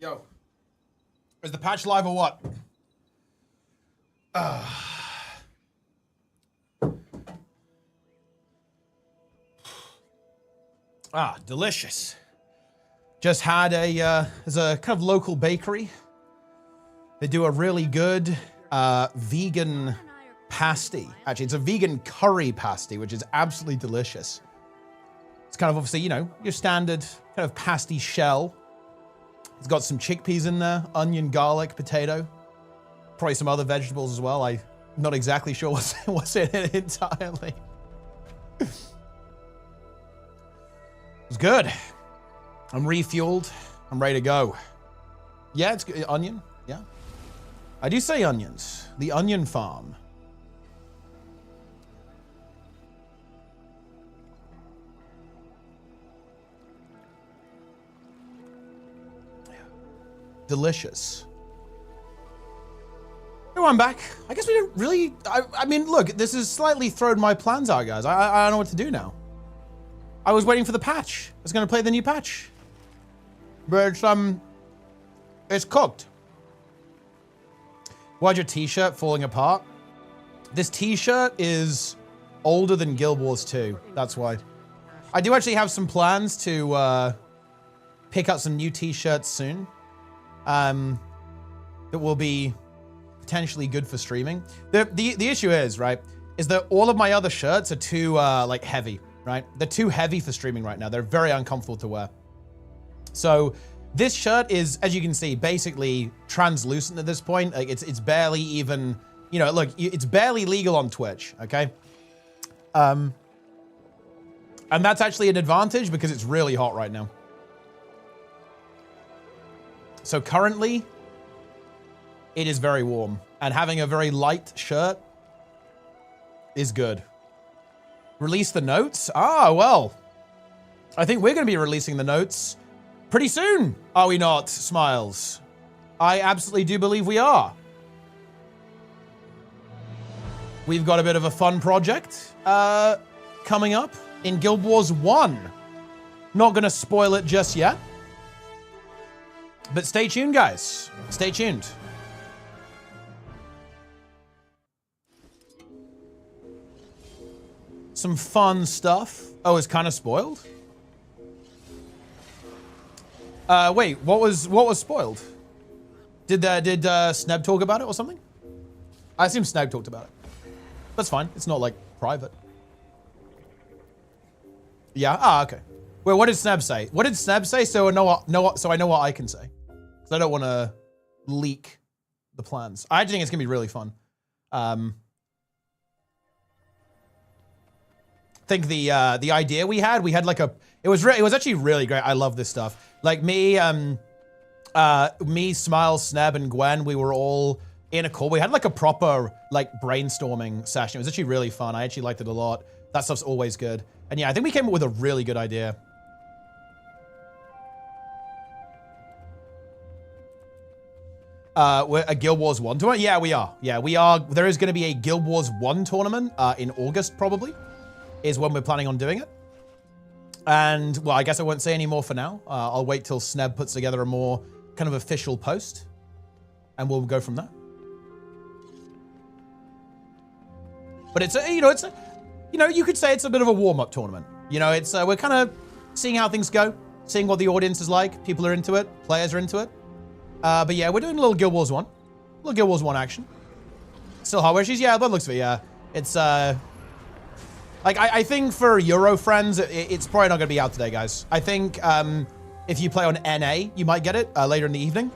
Speaker 1: Yo. Is the patch live or what? Delicious. Just had there's a kind of local bakery. They do a really good vegan pasty. Actually, it's a vegan curry pasty, which is absolutely delicious. It's kind of obviously, you know, your standard kind of pasty shell. It's got some chickpeas in there, onion, garlic, potato, probably some other vegetables as well. I'm not exactly sure what's in it entirely. It's good. I'm refueled. I'm ready to go. Yeah, it's good. Onion. Yeah. I do say onions. The onion farm. Delicious. Oh, I'm back. I guess we didn't really... I mean, look, this has slightly thrown my plans out, guys. I don't know what to do now. I was waiting for the patch. I was going to play the new patch. But it's cooked. Why'd your t-shirt falling apart? This t-shirt is older than Guild Wars 2. That's why. I do actually have some plans to pick up some new t-shirts soon. That will be potentially good for streaming. The issue is, right, is that all of my other shirts are too like heavy, right? They're too heavy for streaming right now. They're very uncomfortable to wear. So this shirt is, as you can see, basically translucent at this point. Like it's barely even, you know, look, it's barely legal on Twitch, okay? And that's actually an advantage because it's really hot right now. So currently, it is very warm, and having a very light shirt is good. Release the notes? Ah, well, I think we're going to be releasing the notes pretty soon, are we not, Smiles? I absolutely do believe we are. We've got a bit of a fun project coming up in Guild Wars 1. Not going to spoil it just yet. But stay tuned, guys. Stay tuned. Some fun stuff. Oh, it's kind of spoiled? Wait, what was spoiled? Did Sneb talk about it or something? I assume Sneb talked about it. That's fine. It's not like private. Yeah. Ah, okay. Wait, what did Sneb say? What did Sneb say? So I know what I can say. I don't want to leak the plans. I actually think it's gonna be really fun. I think the idea we had like it was actually really great. I love this stuff. Like me, Smiles, Sneb, and Gwen, we were all in a call. We had like a proper like brainstorming session. It was actually really fun. I actually liked it a lot. That stuff's always good. And yeah, I think we came up with a really good idea. We're a Guild Wars 1 tournament? Yeah, we are. Yeah, we are. There is going to be a Guild Wars 1 tournament in August, probably, is when we're planning on doing it. And, well, I guess I won't say any more for now. I'll wait till Sneb puts together a more kind of official post, and we'll go from there. But it's a, you could say it's a bit of a warm-up tournament. You know, it's we're kind of seeing how things go, seeing what the audience is like. People are into it. Players are into it. But yeah, we're doing a little Guild Wars 1. A little Guild Wars 1 action. Still hardware issues? Yeah, but looks of it, yeah. It's, like, I think for Euro friends, it's probably not going to be out today, guys. I think, if you play on NA, you might get it, later in the evening.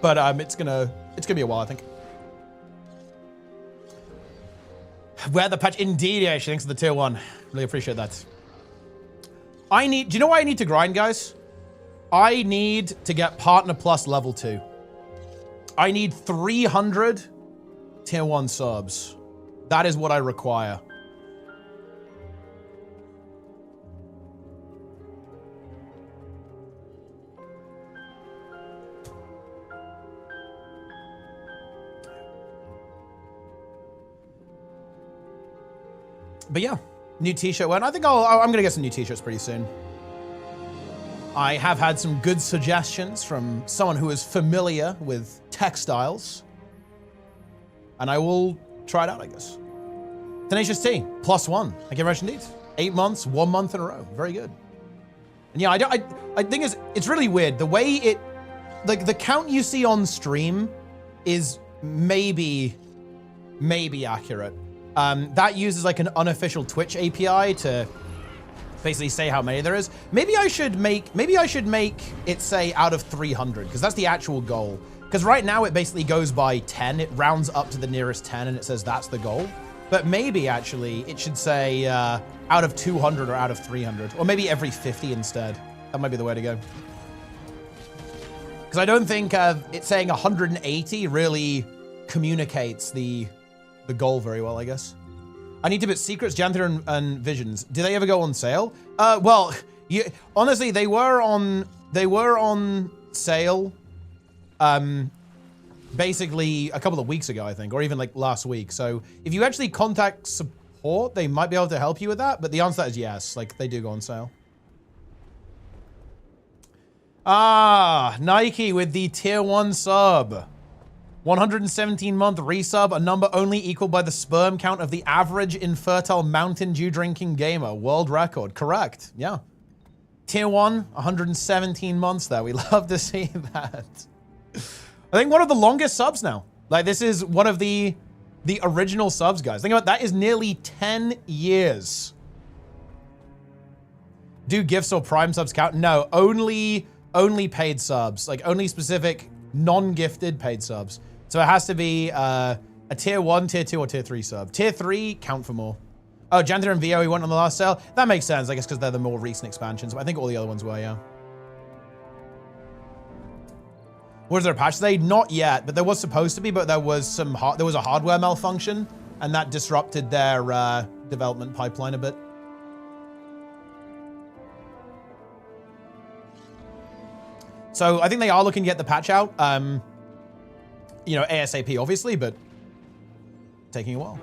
Speaker 1: But, it's gonna be a while, I think. Where the patch? Indeed, yeah, thanks for the tier 1. Really appreciate that. Do you know why I need to grind, guys? I need to get Partner Plus level 2. I need 300 tier 1 subs. That is what I require. But yeah, new t-shirt. Well, I think I'm gonna get some new t-shirts pretty soon. I have had some good suggestions from someone who is familiar with textiles. And I will try it out, I guess. Tenacious T, +1. Thank you very much indeed. 8 months, 1 month in a row. Very good. And yeah, I think it's really weird. The way it, like the count you see on stream is maybe accurate. That uses like an unofficial Twitch API to basically say how many there is. Maybe I should make it say out of 300, because that's the actual goal. Because right now it basically goes by 10. It rounds up to the nearest 10 and it says that's the goal. But maybe actually it should say out of 200 or out of 300, or maybe every 50 instead. That might be the way to go. Because I don't think it saying 180 really communicates the goal very well, I guess. I need to put Secrets, Janther, and Visions. Do they ever go on sale? Well, honestly, they were on sale. Basically a couple of weeks ago, I think, or even like last week. So if you actually contact support, they might be able to help you with that. But the answer to that is yes. Like they do go on sale. Ah, Nike with the tier 1 sub. 117-month resub, a number only equaled by the sperm count of the average infertile Mountain Dew drinking gamer. World record. Correct. Yeah. Tier 1, 117 months there. We love to see that. I think one of the longest subs now. Like this is one of the original subs, guys. Think about that is nearly 10 years. Do gifts or prime subs count? No, only paid subs. Like only specific non-gifted paid subs. So it has to be a tier 1, tier 2, or tier 3 sub. Tier 3 count for more. Oh, Janther and VO went on the last sale. That makes sense, I guess, because they're the more recent expansions. But I think all the other ones were, yeah. Was there a patch today? Not yet, but there was supposed to be. But there was a hardware malfunction, and that disrupted their development pipeline a bit. So I think they are looking to get the patch out. You know, ASAP, obviously, but taking a while.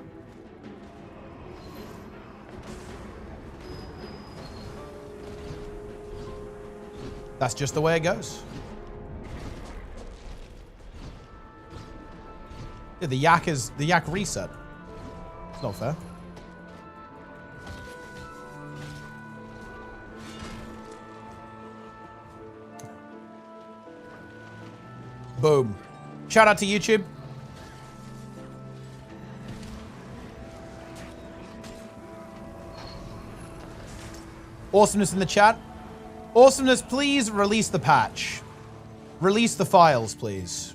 Speaker 1: That's just the way it goes. Yeah, the yak reset. It's not fair. Boom. Shout out to YouTube. Awesomeness in the chat. Awesomeness, please release the patch. Release the files, please.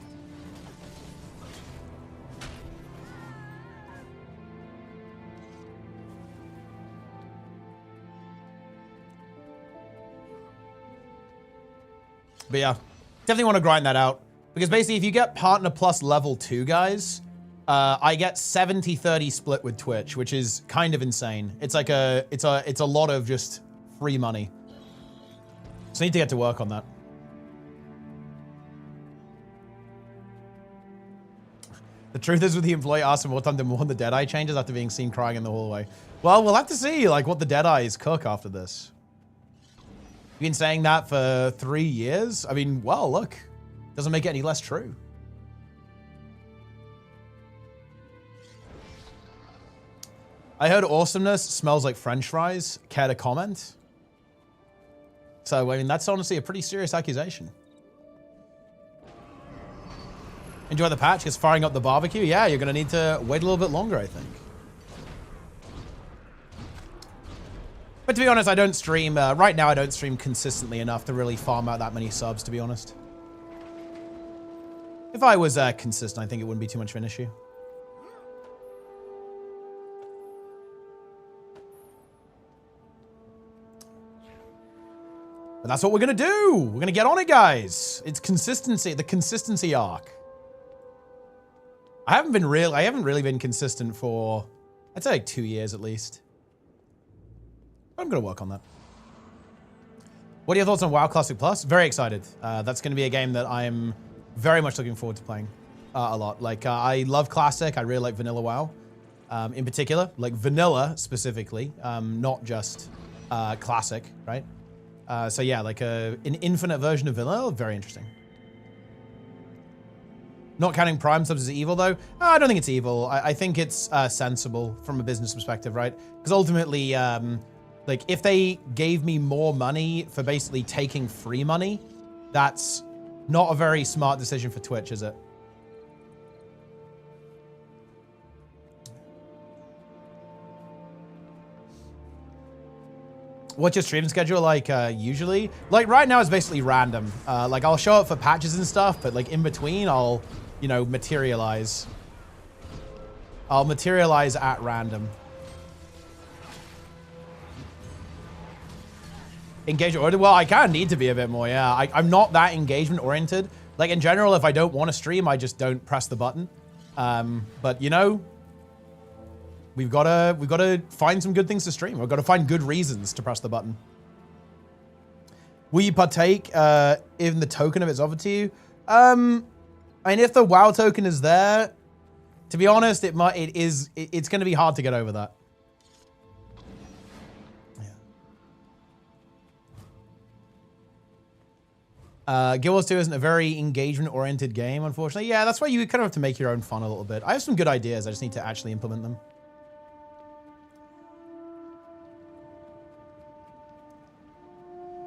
Speaker 1: But yeah, definitely want to grind that out. Because basically, if you get Partner Plus level 2, guys, I get 70-30 split with Twitch, which is kind of insane. It's like it's a lot of just free money. So I need to get to work on that. The truth is, with the employee asked him what time to mourn the Deadeye changes after being seen crying in the hallway. Well, we'll have to see like what the Deadeyes cook after this. You've been saying that for 3 years? I mean, well, look. Doesn't make it any less true. I heard awesomeness smells like French fries. Care to comment? So, I mean, that's honestly a pretty serious accusation. Enjoy the patch, because firing up the barbecue, yeah, you're going to need to wait a little bit longer, I think. But to be honest, I don't stream, right now I don't stream consistently enough to really farm out that many subs, to be honest. If I was consistent, I think it wouldn't be too much of an issue. But that's what we're going to do. We're going to get on it, guys. It's consistency, the consistency arc. I haven't really been consistent for, I'd say like 2 years at least. But I'm going to work on that. What are your thoughts on WoW Classic Plus? Very excited. That's going to be a game that I'm very much looking forward to playing a lot. Like, I love Classic. I really like Vanilla WoW in particular. Like Vanilla specifically, not just Classic, right? So yeah, like an infinite version of vanilla, very interesting. Not counting Prime subs as evil, though. I don't think it's evil. I think it's sensible from a business perspective, right? Because ultimately, like, if they gave me more money for basically taking free money, that's not a very smart decision for Twitch, is it? What's your stream schedule like usually? Like right now it's basically random. Like I'll show up for patches and stuff, but like in between I'll, you know, materialize. I'll materialize at random. Engagement oriented? Well, I kind of need to be a bit more, yeah. I'm not that engagement oriented. Like in general, if I don't want to stream, I just don't press the button. But you know, we've got to find some good things to stream. We've got to find good reasons to press the button. Will you partake in the token if it's offered to you? I mean, if the WoW token is there, to be honest, it's going to be hard to get over that. Guild Wars 2 isn't a very engagement-oriented game, unfortunately. Yeah, that's why you kind of have to make your own fun a little bit. I have some good ideas. I just need to actually implement them.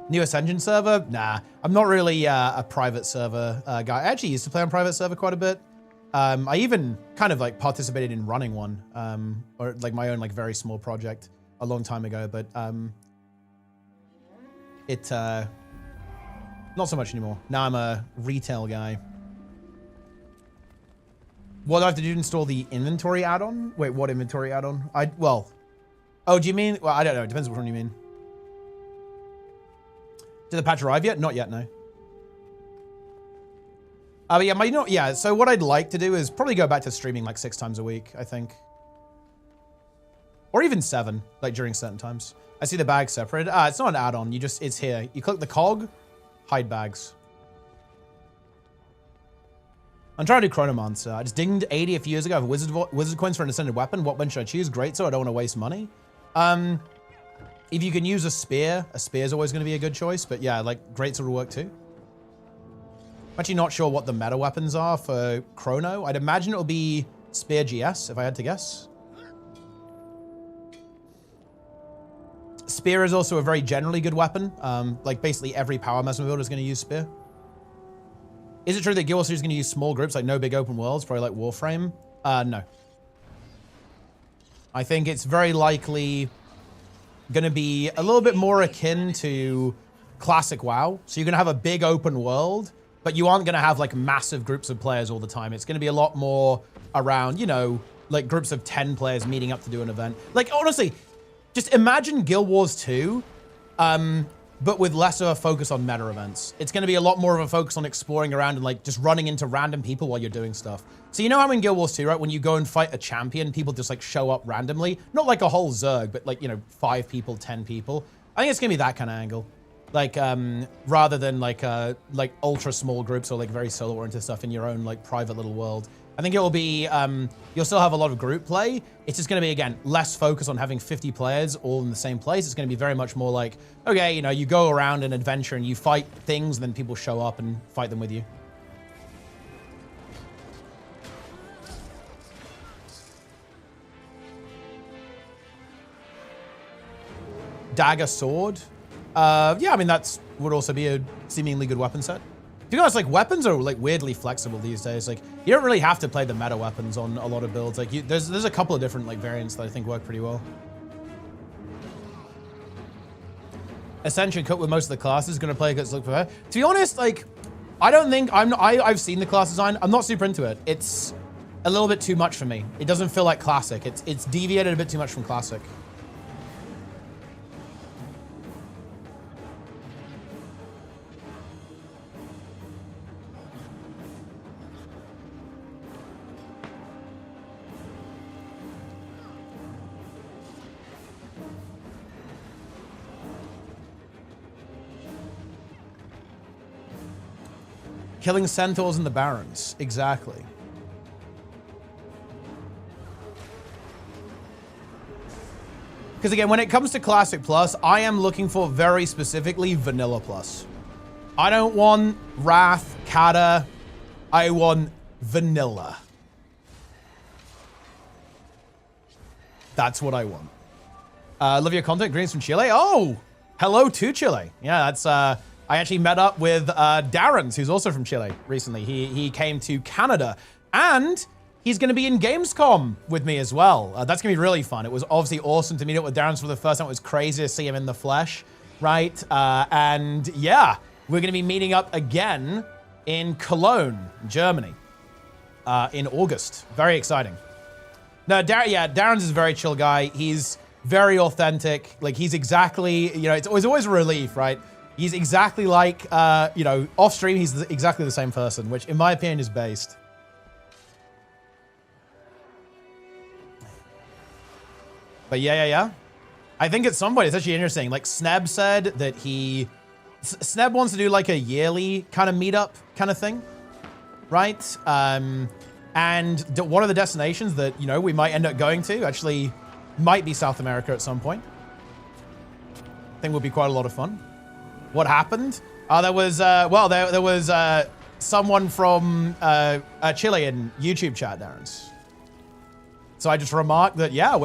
Speaker 1: New Ascension server? Nah, I'm not really a private server guy. I actually used to play on private server quite a bit. I even kind of like participated in running one, or like my own like very small project a long time ago, but not so much anymore. Now I'm a retail guy. What do I have to do to install the inventory add-on? Wait, what inventory add-on? Well, oh, do you mean? Well, I don't know. It depends which one you mean. Did the patch arrive yet? Not yet, no. But yeah, yeah, so what I'd like to do is probably go back to streaming like 6 times a week, I think. Or even 7, like during certain times. I see the bag separated. It's not an add-on. It's here. You click the cog, hide bags. I'm trying to do Chronomancer. I just dinged 80 a few years ago for wizard coins for an ascended weapon. What one should I choose? Great, so I don't want to waste money. If you can use a spear is always going to be a good choice. But yeah, like greatsword will work too. I'm actually not sure what the meta weapons are for Chrono. I'd imagine it'll be spear GS if I had to guess. Spear is also a very generally good weapon. Like basically every power mesmer builder is going to use spear. Is it true that Guild Wars 3 is going to use small groups, like no big open worlds, probably like Warframe? No. I think it's very likely going to be a little bit more akin to classic WoW. So you're going to have a big open world, but you aren't going to have like massive groups of players all the time. It's going to be a lot more around, you know, like groups of 10 players meeting up to do an event. Like honestly, just imagine Guild Wars 2, but with less of a focus on meta events. It's going to be a lot more of a focus on exploring around and like just running into random people while you're doing stuff. So you know how in Guild Wars 2, right, when you go and fight a champion, people just like show up randomly? Not like a whole Zerg, but like, you know, 5 people, 10 people. I think it's going to be that kind of angle. Like, rather than like ultra small groups or like very solo oriented stuff in your own like private little world. I think it will be, you'll still have a lot of group play. It's just going to be, again, less focus on having 50 players all in the same place. It's going to be very much more like, okay, you know, you go around an adventure and you fight things and then people show up and fight them with you. Dagger sword. Yeah, I mean, would also be a seemingly good weapon set. To be honest, like weapons are like weirdly flexible these days. Like you don't really have to play the meta weapons on a lot of builds. Like there's a couple of different like variants that I think work pretty well. Ascension cut with most of the classes. Going to play against look for her. To be honest, like I don't think I've seen the class design. I'm not super into it. It's a little bit too much for me. It doesn't feel like classic. It's deviated a bit too much from classic. Killing centaurs in the barrens. Exactly. Because again, when it comes to Classic Plus, I am looking for very specifically Vanilla Plus. I don't want Wrath, Kata. I want Vanilla. That's what I want. Love your content. Greetings from Chile. Oh, hello to Chile. Yeah, that's... I actually met up with Darren's, who's also from Chile recently. He came to Canada. And he's going to be in Gamescom with me as well. That's going to be really fun. It was obviously awesome to meet up with Darren's for the first time. It was crazy to see him in the flesh, right? And yeah, we're going to be meeting up again in Cologne, Germany, in August. Very exciting. No, Darren's is a very chill guy. He's very authentic. Like, he's exactly, you know, it's always a relief, right? He's exactly like, you know, off stream, he's exactly the same person, which in my opinion is based. But yeah. I think at some point, it's actually interesting. Like, Sneb said that Sneb wants to do like a yearly kind of meetup kind of thing, right? And one of the destinations that, you know, we might end up going to actually might be South America at some point. I think would be quite a lot of fun. What happened? There was, well, there was someone from a Chilean YouTube chat, Darren's. So I just remarked that, yeah,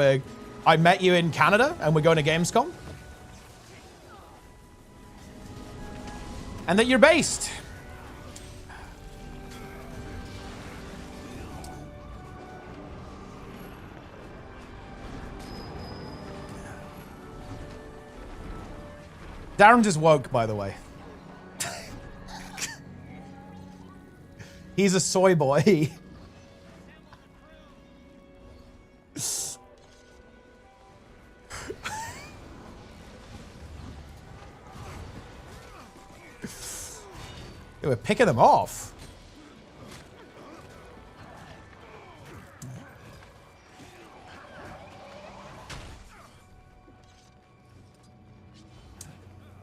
Speaker 1: I met you in Canada and we're going to Gamescom. And that you're based. Darren just woke, by the way. He's a soy boy. They were picking them off.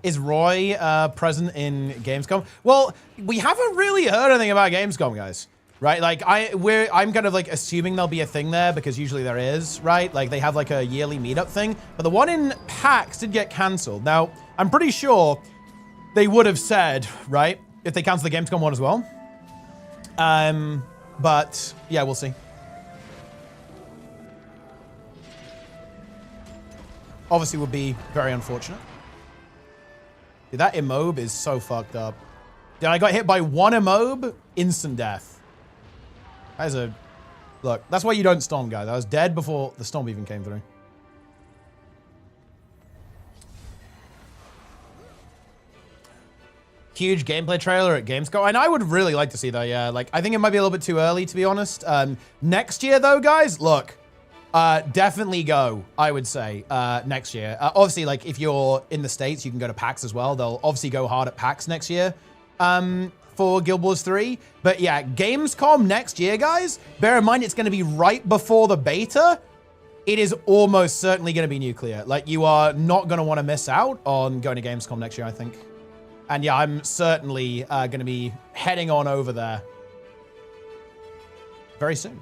Speaker 1: Is Roy present in Gamescom? Well, we haven't really heard anything about Gamescom, guys. Right? Like, I'm kind of like assuming there'll be a thing there because usually there is, right? Like, they have like a yearly meetup thing. But the one in PAX did get cancelled. Now, I'm pretty sure they would have said, right, if they cancel the Gamescom one as well. But yeah, we'll see. Obviously would be very unfortunate. Dude, that immob is so fucked up. Dude, I got hit by one immob, instant death. That is a... Look, that's why you don't storm, guys. I was dead before the storm even came through. Huge gameplay trailer at Gamescom. And I would really like to see that, yeah. Like, I think it might be a little bit too early, to be honest. Next year, though, guys, look. Definitely go, I would say, next year. Obviously, like, if you're in the States, you can go to PAX as well. They'll obviously go hard at PAX next year for Guild Wars 3. But yeah, Gamescom next year, guys. Bear in mind, it's going to be right before the beta. It is almost certainly going to be nuclear. Like, you are not going to want to miss out on going to Gamescom next year, I think. And yeah, I'm certainly going to be heading on over there very soon.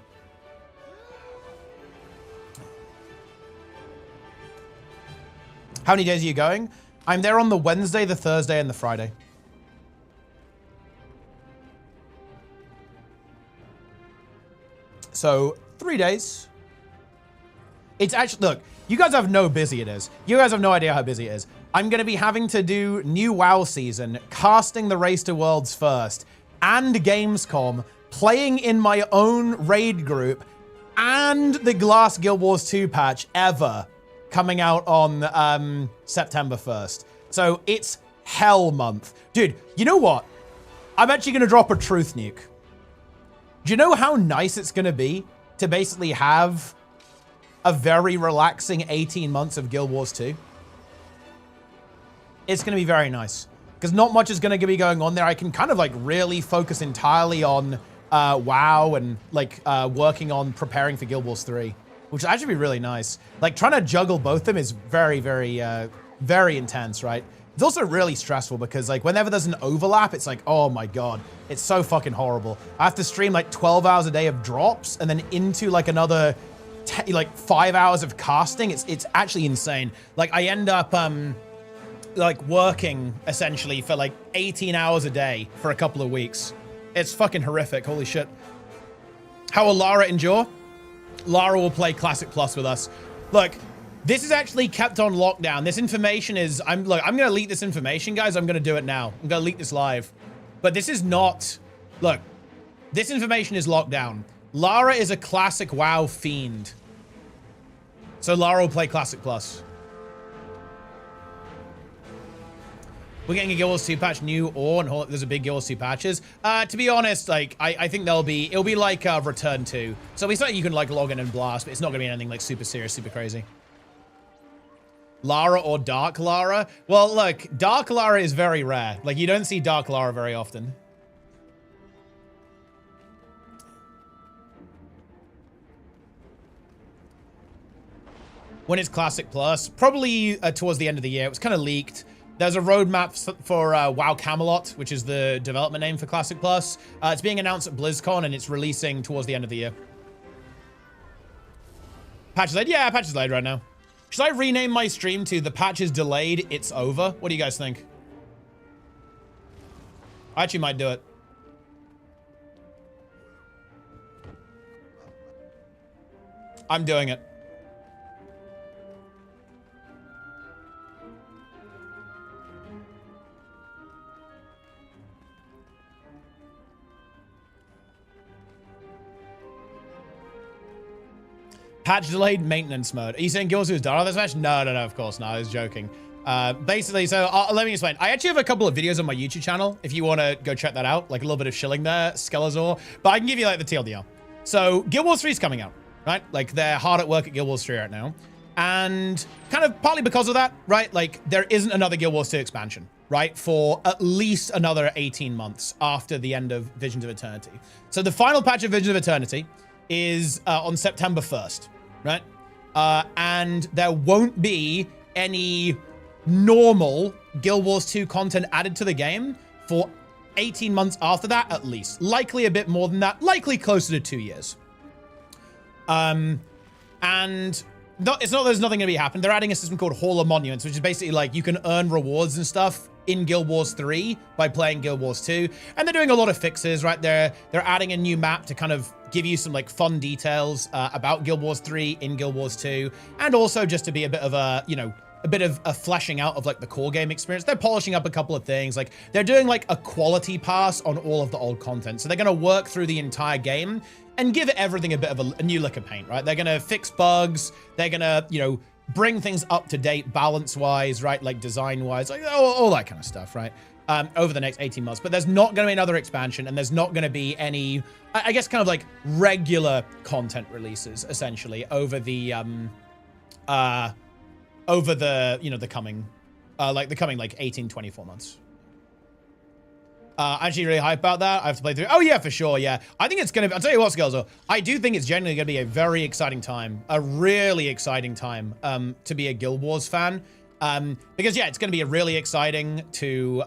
Speaker 1: How many days are you going? I'm there on the Wednesday, the Thursday, and the Friday. So, 3 days. It's actually, look, you guys have no busy it is. You guys have no idea how busy it is. I'm going to be having to do new WoW season, casting the Race to Worlds first, and Gamescom, playing in my own raid group, and the Glass Guild Wars 2 patch ever coming out on September 1st. So it's hell month. Dude, you know what? I'm actually going to drop a truth nuke. Do you know how nice it's going to be to basically have a very relaxing 18 months of Guild Wars 2? It's going to be very nice because not much is going to be going on there. I can kind of like really focus entirely on WoW and like working on preparing for Guild Wars 3, which will actually be really nice. Like trying to juggle both of them is very, very, very intense, right? It's also really stressful because like whenever there's an overlap, it's like, oh my God, it's so fucking horrible. I have to stream like 12 hours a day of drops and then into like another like 5 hours of casting. It's actually insane. Like I end up like working essentially for like 18 hours a day for a couple of weeks. It's fucking horrific. Holy shit. How will Lara endure? Lara will play Classic Plus with us. Look, this is actually kept on lockdown. This information is, I'm gonna leak this information, guys. I'm gonna do it now. I'm gonna leak this live. But this is not, look, this information is locked down. Lara is a Classic WoW fiend. So Lara will play Classic Plus. We're getting a Guild Wars 2 patch, new or, and there's a big Guild Wars 2 patches. To be honest, like, I think it'll be like Return 2. So it's something you can like log in and blast, but it's not gonna be anything like super serious, super crazy. Lara or Dark Lara? Well, look, Dark Lara is very rare. Like, you don't see Dark Lara very often. When is Classic Plus? Probably towards the end of the year. It was kind of leaked. There's a roadmap for WoW Camelot, which is the development name for Classic Plus. It's being announced at BlizzCon, and it's releasing towards the end of the year. Patch is delayed? Yeah, patch is delayed right now. Should I rename my stream to The Patch is Delayed, It's Over? What do you guys think? I actually might do it. I'm doing it. Patch delayed maintenance mode. Are you saying Guild Wars 2 is done on this match? No, of course not. I was joking. Basically, so let me explain. I actually have a couple of videos on my YouTube channel if you want to go check that out. Like a little bit of shilling there, Skelazor. But I can give you like the TLDR. So Guild Wars 3 is coming out, right? Like they're hard at work at Guild Wars 3 right now. And kind of partly because of that, right? Like there isn't another Guild Wars 2 expansion, right? For at least another 18 months after the end of Visions of Eternity. So the final patch of Visions of Eternity is on September 1st. Right? And there won't be any normal Guild Wars 2 content added to the game for 18 months after that, at least. Likely a bit more than that. Likely closer to 2 years. And it's not there's nothing going to be happening. They're adding a system called Hall of Monuments, which is basically like you can earn rewards and stuff in Guild Wars 3 by playing Guild Wars 2. And they're doing a lot of fixes, right? They're adding a new map to kind of give you some like fun details about Guild Wars 3 in Guild Wars 2. And also just to be a bit of a, you know, a bit of a fleshing out of like the core game experience. They're polishing up a couple of things. Like they're doing like a quality pass on all of the old content. So they're going to work through the entire game and give it everything a bit of a new lick of paint, right? They're going to fix bugs. They're going to, you know, bring things up to date balance-wise, right? Like design-wise, like all that kind of stuff, right? Over the next 18 months. But there's not going to be another expansion, and there's not going to be any, I guess, kind of like regular content releases, essentially, over the, you know, the coming, like 18, 24 months. Actually really hyped about that. I have to play through. Oh yeah, for sure. Yeah. I think it's going to be, I'll tell you what, Skelzo, I do think it's genuinely going to be a very exciting time, a really exciting time, to be a Guild Wars fan. Because yeah, it's going to be a really exciting to,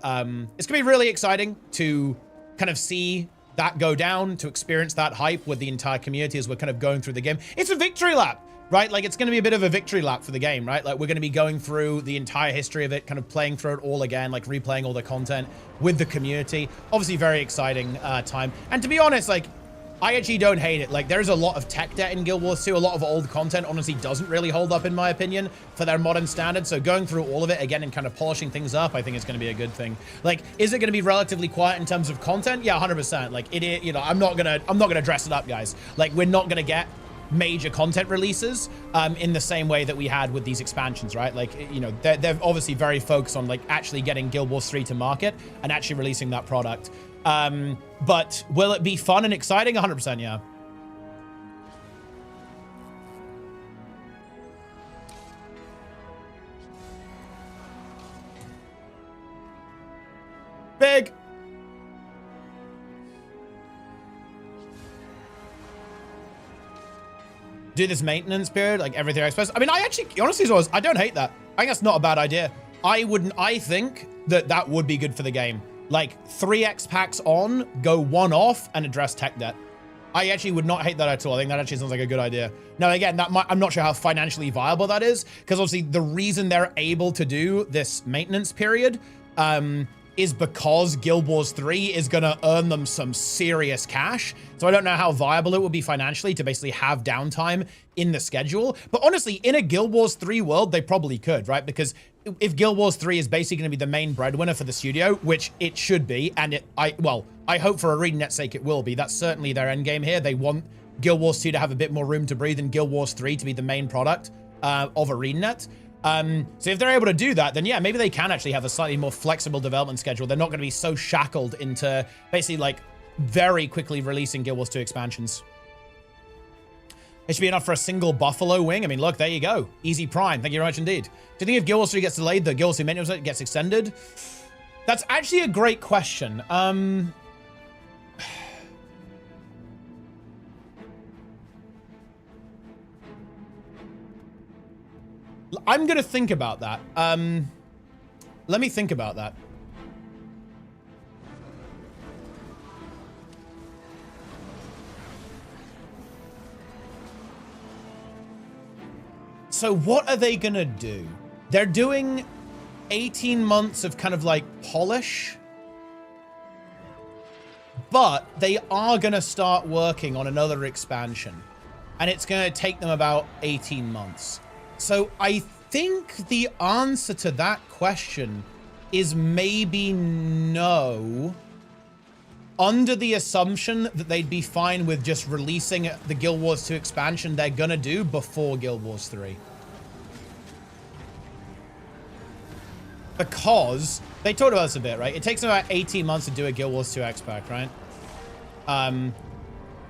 Speaker 1: it's going to be really exciting to kind of see that go down, to experience that hype with the entire community as we're kind of going through the game. It's a victory lap. Right? Like, it's going to be a bit of a victory lap for the game, right? Like, we're going to be going through the entire history of it, kind of playing through it all again, like replaying all the content with the community. Obviously, very exciting time. And to be honest, like, I actually don't hate it. Like, there's a lot of tech debt in Guild Wars 2. A lot of old content, honestly, doesn't really hold up, in my opinion, for their modern standards. So going through all of it again and kind of polishing things up, I think it's going to be a good thing. Like, is it going to be relatively quiet in terms of content? Yeah, 100%. Like, it, you know, I'm not gonna dress it up, guys. Like, we're not going to get major content releases in the same way that we had with these expansions, right? Like, you know, they're obviously very focused on like actually getting Guild Wars 3 to market and actually releasing that product. But will it be fun and exciting? 100%, yeah. Big. Do this maintenance period, like everything I suppose. I mean, I actually, honestly, I don't hate that. I think that's not a bad idea. I think that would be good for the game. Like 3x packs on, go 1 off, and address tech debt. I actually would not hate that at all. I think that actually sounds like a good idea. Now, again, I'm not sure how financially viable that is, because obviously the reason they're able to do this maintenance period is because Guild Wars 3 is going to earn them some serious cash. So I don't know how viable it would be financially to basically have downtime in the schedule. But honestly, in a Guild Wars 3 world, they probably could, right? Because if Guild Wars 3 is basically going to be the main breadwinner for the studio, which it should be, and I hope for ArenaNet's sake it will be. That's certainly their end game here. They want Guild Wars 2 to have a bit more room to breathe and Guild Wars 3 to be the main product of ArenaNet. So if they're able to do that, then yeah, maybe they can actually have a slightly more flexible development schedule. They're not going to be so shackled into basically like very quickly releasing Guild Wars 2 expansions. It should be enough for a single Buffalo wing. I mean, look, there you go. Easy prime. Thank you very much indeed. Do you think if Guild Wars 3 gets delayed, the Guild Wars 2 maintenance gets extended? That's actually a great question. I'm going to think about that. Let me think about that. So what are they going to do? They're doing 18 months of kind of like polish, but they are going to start working on another expansion, and it's going to take them about 18 months. So I think the answer to that question is maybe no, under the assumption that they'd be fine with just releasing the Guild Wars 2 expansion they're gonna do before Guild Wars 3. Because they talked about this a bit, right? It takes about 18 months to do a Guild Wars 2 X-Pack, right?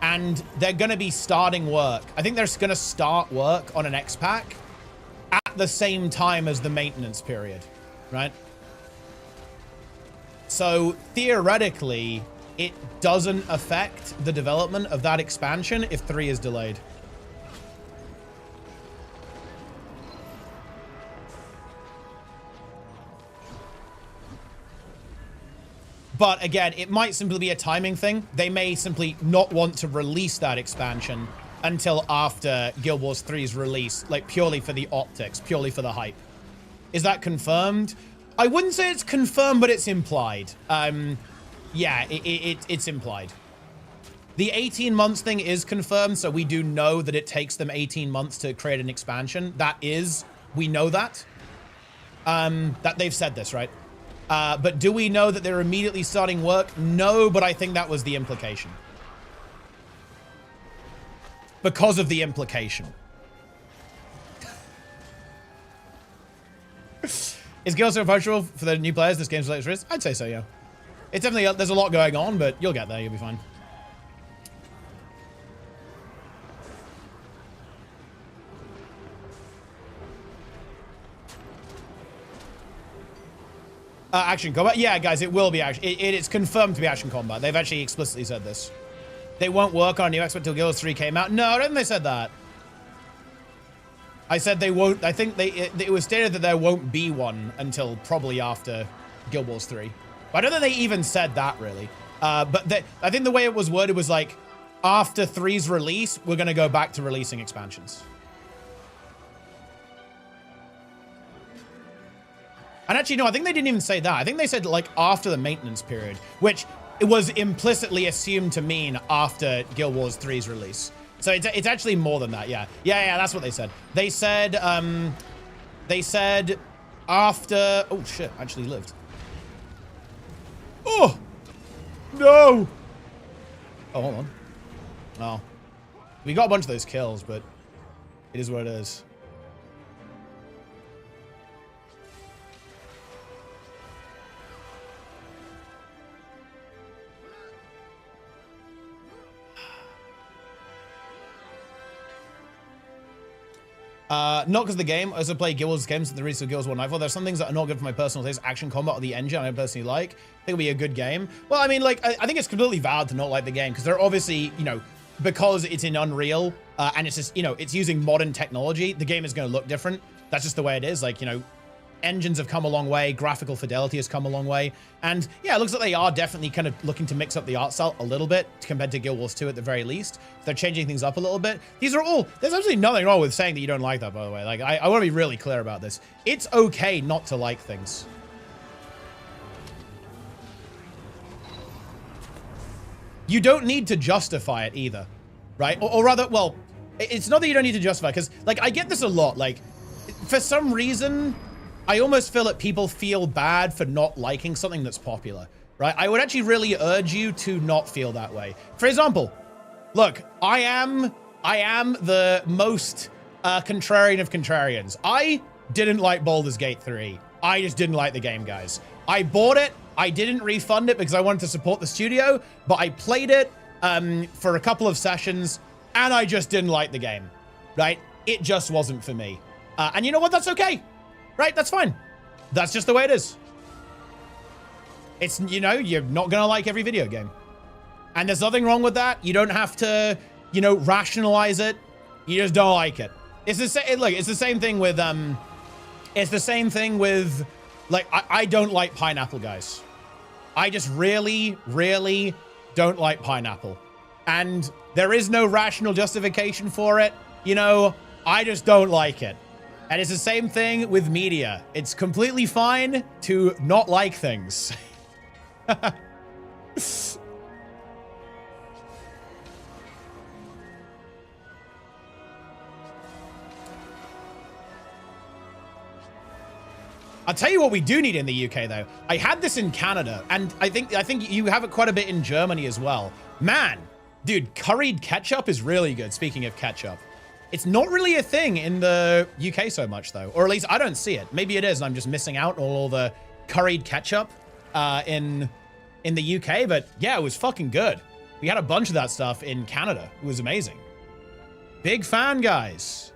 Speaker 1: And they're gonna be starting work. I think they're gonna start work on an X-Pack at the same time as the maintenance period, right? So theoretically, it doesn't affect the development of that expansion if 3 is delayed. But again, it might simply be a timing thing. They may simply not want to release that expansion until after Guild Wars 3's release, like purely for the optics, purely for the hype. Is that confirmed? I wouldn't say it's confirmed, but it's implied. Yeah, it's implied. The 18 months thing is confirmed, so we do know that it takes them 18 months to create an expansion. We know that. That they've said this, right? But do we know that they're immediately starting work? No, but I think that was the implication. Because of the implication. Is Guild so virtual for the new players? This game's latest release? I'd say so, yeah. It's definitely, there's a lot going on, but you'll get there. You'll be fine. Action combat? Yeah, guys, it will be action. It's confirmed to be action combat. They've actually explicitly said this. They won't work on a new X-Pack until Guild Wars 3 came out. No, I don't think they said that. I said they won't. I think it was stated that there won't be one until probably after Guild Wars 3. But I don't think they even said that, really. But I think the way it was worded was like, after 3's release, we're going to go back to releasing expansions. And actually, no, I think they didn't even say that. I think they said, like, after the maintenance period, which it was implicitly assumed to mean after Guild Wars 3's release. So it's actually more than that, yeah. Yeah, that's what they said. They said after... Oh, shit, I actually lived. Oh! No! Oh, hold on. Oh. We got a bunch of those kills, but it is what it is. Not because of the game. I also play Guild Wars games, the release of Guild Wars 1 Nightfall. There's some things that are not good for my personal taste. Action combat or the engine I personally like. I think it'll be a good game. Well, I mean, like, I think it's completely valid to not like the game because they're obviously, you know, because it's in Unreal and it's just, you know, it's using modern technology, the game is going to look different. That's just the way it is. Like, you know, engines have come a long way. Graphical fidelity has come a long way. And yeah, it looks like they are definitely kind of looking to mix up the art style a little bit compared to Guild Wars 2 at the very least. They're changing things up a little bit. These are all, there's absolutely nothing wrong with saying that you don't like that, by the way. Like, I want to be really clear about this. It's okay not to like things. You don't need to justify it either, right? Or rather, well, it's not that you don't need to justify, because, like, I get this a lot. Like, for some reason, I almost feel that people feel bad for not liking something that's popular, right? I would actually really urge you to not feel that way. For example, look, I am the most contrarian of contrarians. I didn't like Baldur's Gate 3. I just didn't like the game, guys. I bought it. I didn't refund it because I wanted to support the studio, but I played it for a couple of sessions, and I just didn't like the game, right? It just wasn't for me. And you know what? That's okay, right? That's fine. That's just the way it is. It's, you know, you're not going to like every video game. And there's nothing wrong with that. You don't have to, you know, rationalize it. You just don't like it. It's the same, look, it's the same thing with, like, I don't like pineapple, guys. I just really, really don't like pineapple. And there is no rational justification for it. You know, I just don't like it. And it's the same thing with media. It's completely fine to not like things. I'll tell you what we do need in the UK, though. I had this in Canada, and I think you have it quite a bit in Germany as well. Man, dude, curried ketchup is really good, speaking of ketchup. It's not really a thing in the UK so much, though. Or at least I don't see it. Maybe it is, and I'm just missing out on all the curried ketchup in the UK. But yeah, it was fucking good. We had a bunch of that stuff in Canada. It was amazing. Big fan, guys.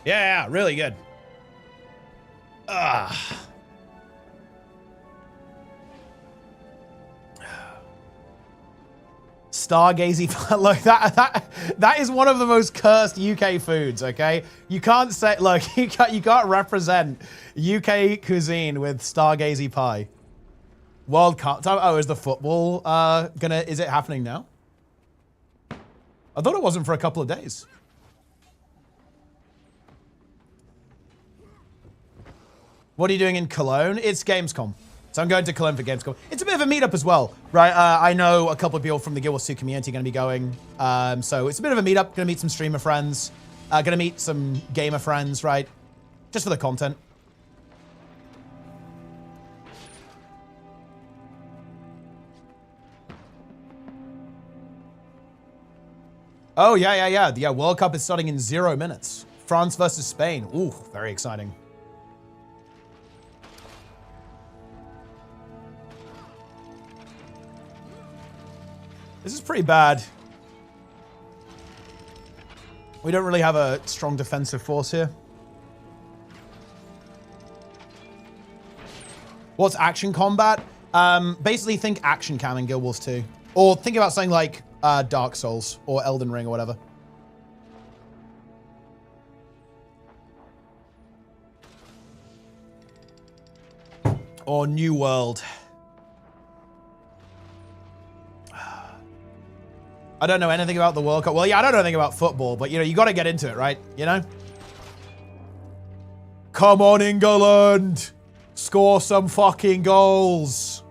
Speaker 1: Yeah, really good. Stargazy, look, that is one of the most cursed UK foods, okay? You can't say, look, you can't represent UK cuisine with Stargazy pie. World Cup time. Oh, is the football is it happening now? I thought it wasn't for a couple of days. What are you doing in Cologne? It's Gamescom. So I'm going to Cologne for Gamescom. It's a bit of a meetup as well, right? I know a couple of people from the Guild Wars 2 community are going to be going. So it's a bit of a meetup. Going to meet some streamer friends. Going to meet some gamer friends, right? Just for the content. Oh, yeah. The World Cup is starting in 0 minutes. France versus Spain. Ooh, very exciting. This is pretty bad. We don't really have a strong defensive force here. What's action combat? Basically think action cam in Guild Wars 2. Or think about something like Dark Souls or Elden Ring or whatever. Or New World. I don't know anything about the World Cup. Well, yeah, I don't know anything about football, but, you know, you got to get into it, right? You know? Come on, England! Score some fucking goals!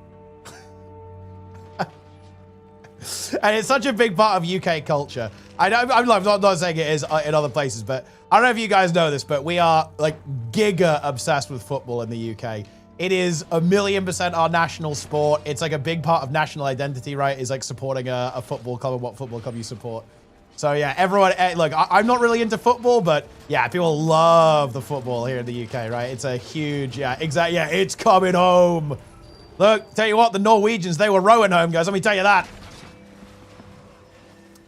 Speaker 1: And it's such a big part of UK culture. I'm not saying it is in other places, but I don't know if you guys know this, but we are, like, giga obsessed with football in the UK. It is 1,000,000% our national sport. It's like a big part of national identity, right? Is like supporting a football club and what football club you support. So yeah, everyone, look, I'm not really into football, but yeah, people love the football here in the UK, right? It's a huge, yeah, exactly, yeah, it's coming home. Look, tell you what, the Norwegians, they were rowing home, guys, let me tell you that.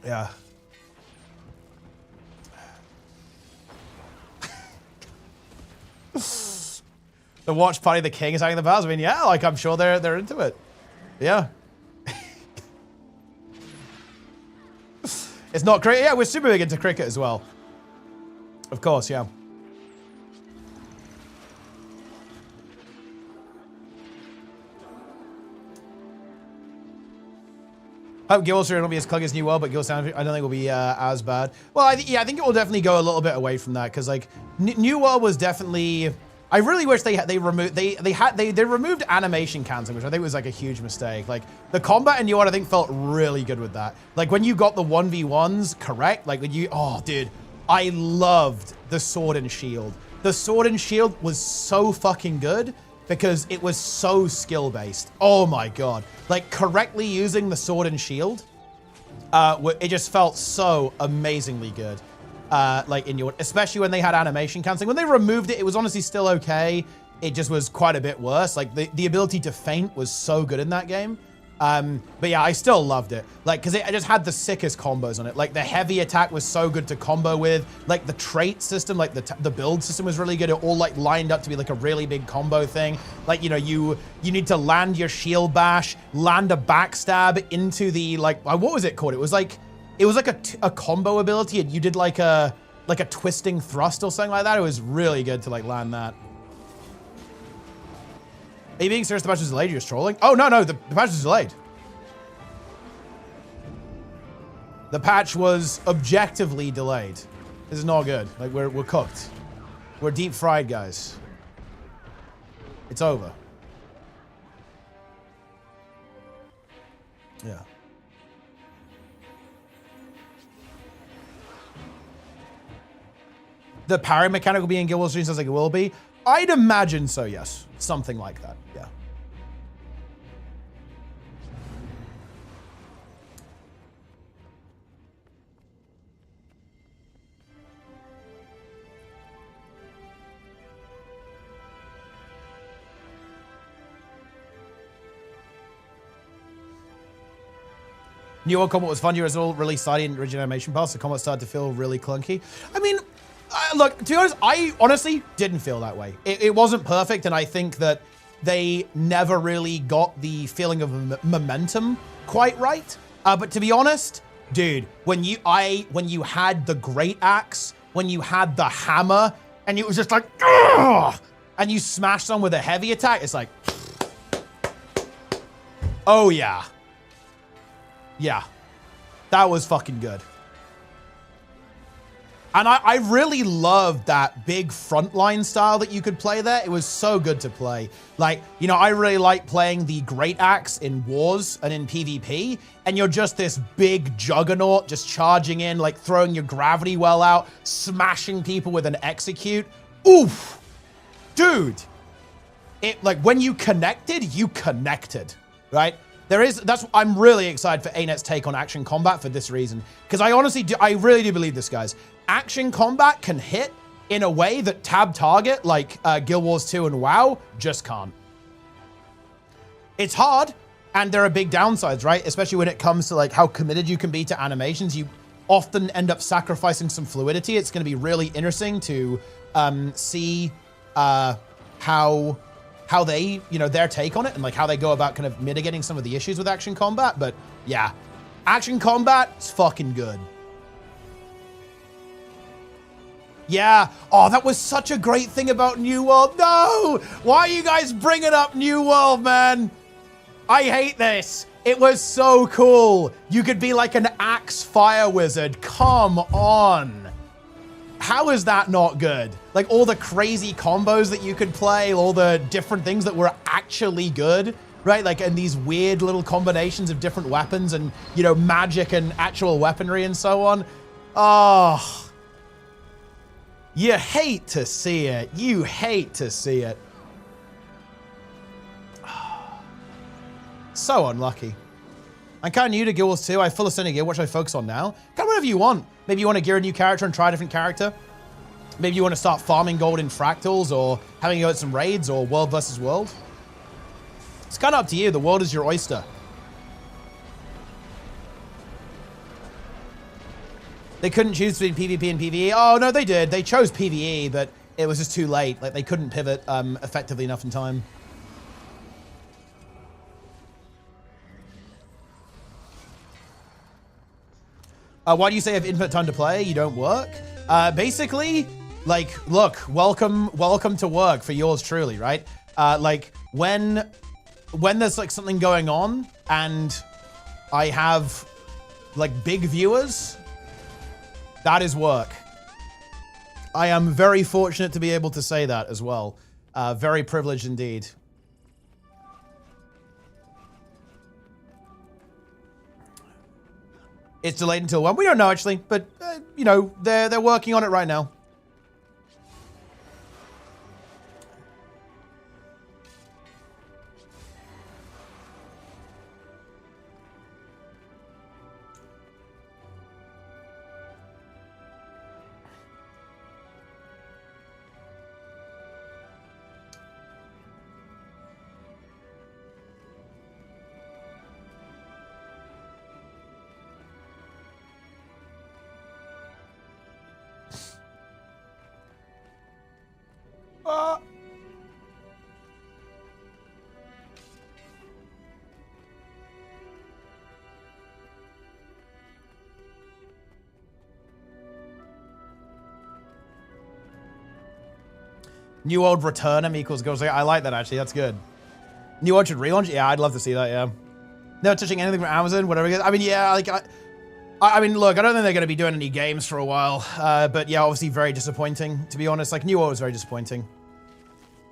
Speaker 1: Yeah. The watch party, the king is hanging the bells. I mean, yeah, like I'm sure they're into it. Yeah. It's not cricket. Yeah, we're super big into cricket as well. Of course, yeah. Hope Guild 3 won't be as clunky as New World, but Guild Sound I don't think will be as bad. Well, I think it will definitely go a little bit away from that because like New World was definitely. I really wish they removed animation canceling, which I think was like a huge mistake. Like the combat in New World, I think felt really good with that. Like when you got the 1v1s correct, like when you dude, I loved the sword and shield. The sword and shield was so fucking good. Because it was so skill-based. Oh my god. Like, correctly using the sword and shield, it just felt so amazingly good. Like, especially when they had animation canceling. When they removed it, it was honestly still okay. It just was quite a bit worse. Like, the ability to feint was so good in that game. But yeah, I still loved it. Like, because it just had the sickest combos on it. Like, the heavy attack was so good to combo with. Like, the trait system, like, the build system was really good. It all, like, lined up to be, like, a really big combo thing. Like, you know, you need to land your shield bash, land a backstab into the, like, what was it called? It was like a combo ability, and you did, like a twisting thrust or something like that. It was really good to, like, land that. Are you being serious? The patch was delayed? You're just trolling? Oh, no, the patch was delayed. The patch was objectively delayed. This is not good. Like, we're cooked. We're deep fried, guys. It's over. Yeah. The parry mechanic will be in Guild Wars 3, sounds like it will be. I'd imagine so, yes. Something like that, yeah. New World combat was fun. You all released side in original animation pass. The combat started to feel really clunky. I mean, look, to be honest, I honestly didn't feel that way. It wasn't perfect, and I think that they never really got the feeling of momentum quite right. But to be honest, dude, when you had the great axe, when you had the hammer, and it was just like, ugh, and you smashed them with a heavy attack, it's like, oh yeah. Yeah, that was fucking good. And I really loved that big frontline style that you could play there. It was so good to play. Like, you know, I really like playing the Great Axe in Wars and in PvP. And you're just this big juggernaut just charging in, like throwing your gravity well out, smashing people with an execute. Oof. Dude. It, like, when you connected, right? I'm really excited for ArenaNet's take on action combat for this reason. Because I really do believe this, guys. Action combat can hit in a way that tab target, like Guild Wars 2 and WoW, just can't. It's hard, and there are big downsides, right? Especially when it comes to like how committed you can be to animations. You often end up sacrificing some fluidity. It's going to be really interesting to see how they, you know, their take on it and like how they go about kind of mitigating some of the issues with action combat. But yeah, action combat is fucking good. Yeah. Oh, that was such a great thing about New World. No! Why are you guys bringing up New World, man? I hate this. It was so cool. You could be like an axe fire wizard. Come on. How is that not good? Like all the crazy combos that you could play, all the different things that were actually good, right? Like, and these weird little combinations of different weapons and, you know, magic and actual weaponry and so on. Oh, you hate to see it. You hate to see it. So unlucky. I'm kind of new to Guild Wars 2. I full ascending gear. What should I focus on now? Kind of whatever you want. Maybe you want to gear a new character and try a different character. Maybe you want to start farming gold in fractals or having a go at some raids or world versus world. It's kind of up to you. The world is your oyster. They couldn't choose between PvP and PvE. Oh, no, they did. They chose PvE, but it was just too late. Like, they couldn't pivot effectively enough in time. Why do you say if infinite time to play, you don't work? Basically, like, look, welcome to work for yours truly, right? Like, when there's, like, something going on and I have, like, big viewers, that is work. I am very fortunate to be able to say that as well. Very privileged indeed. It's delayed until when? We don't know, actually, but, you know, they're working on it right now. New World return M equals goes. I like that, actually. That's good. New World should relaunch? Yeah, I'd love to see that, yeah. Never touching anything from Amazon, whatever it is. I mean, yeah, like, I mean, look, I don't think they're going to be doing any games for a while. But yeah, obviously very disappointing, to be honest. Like, New World was very disappointing.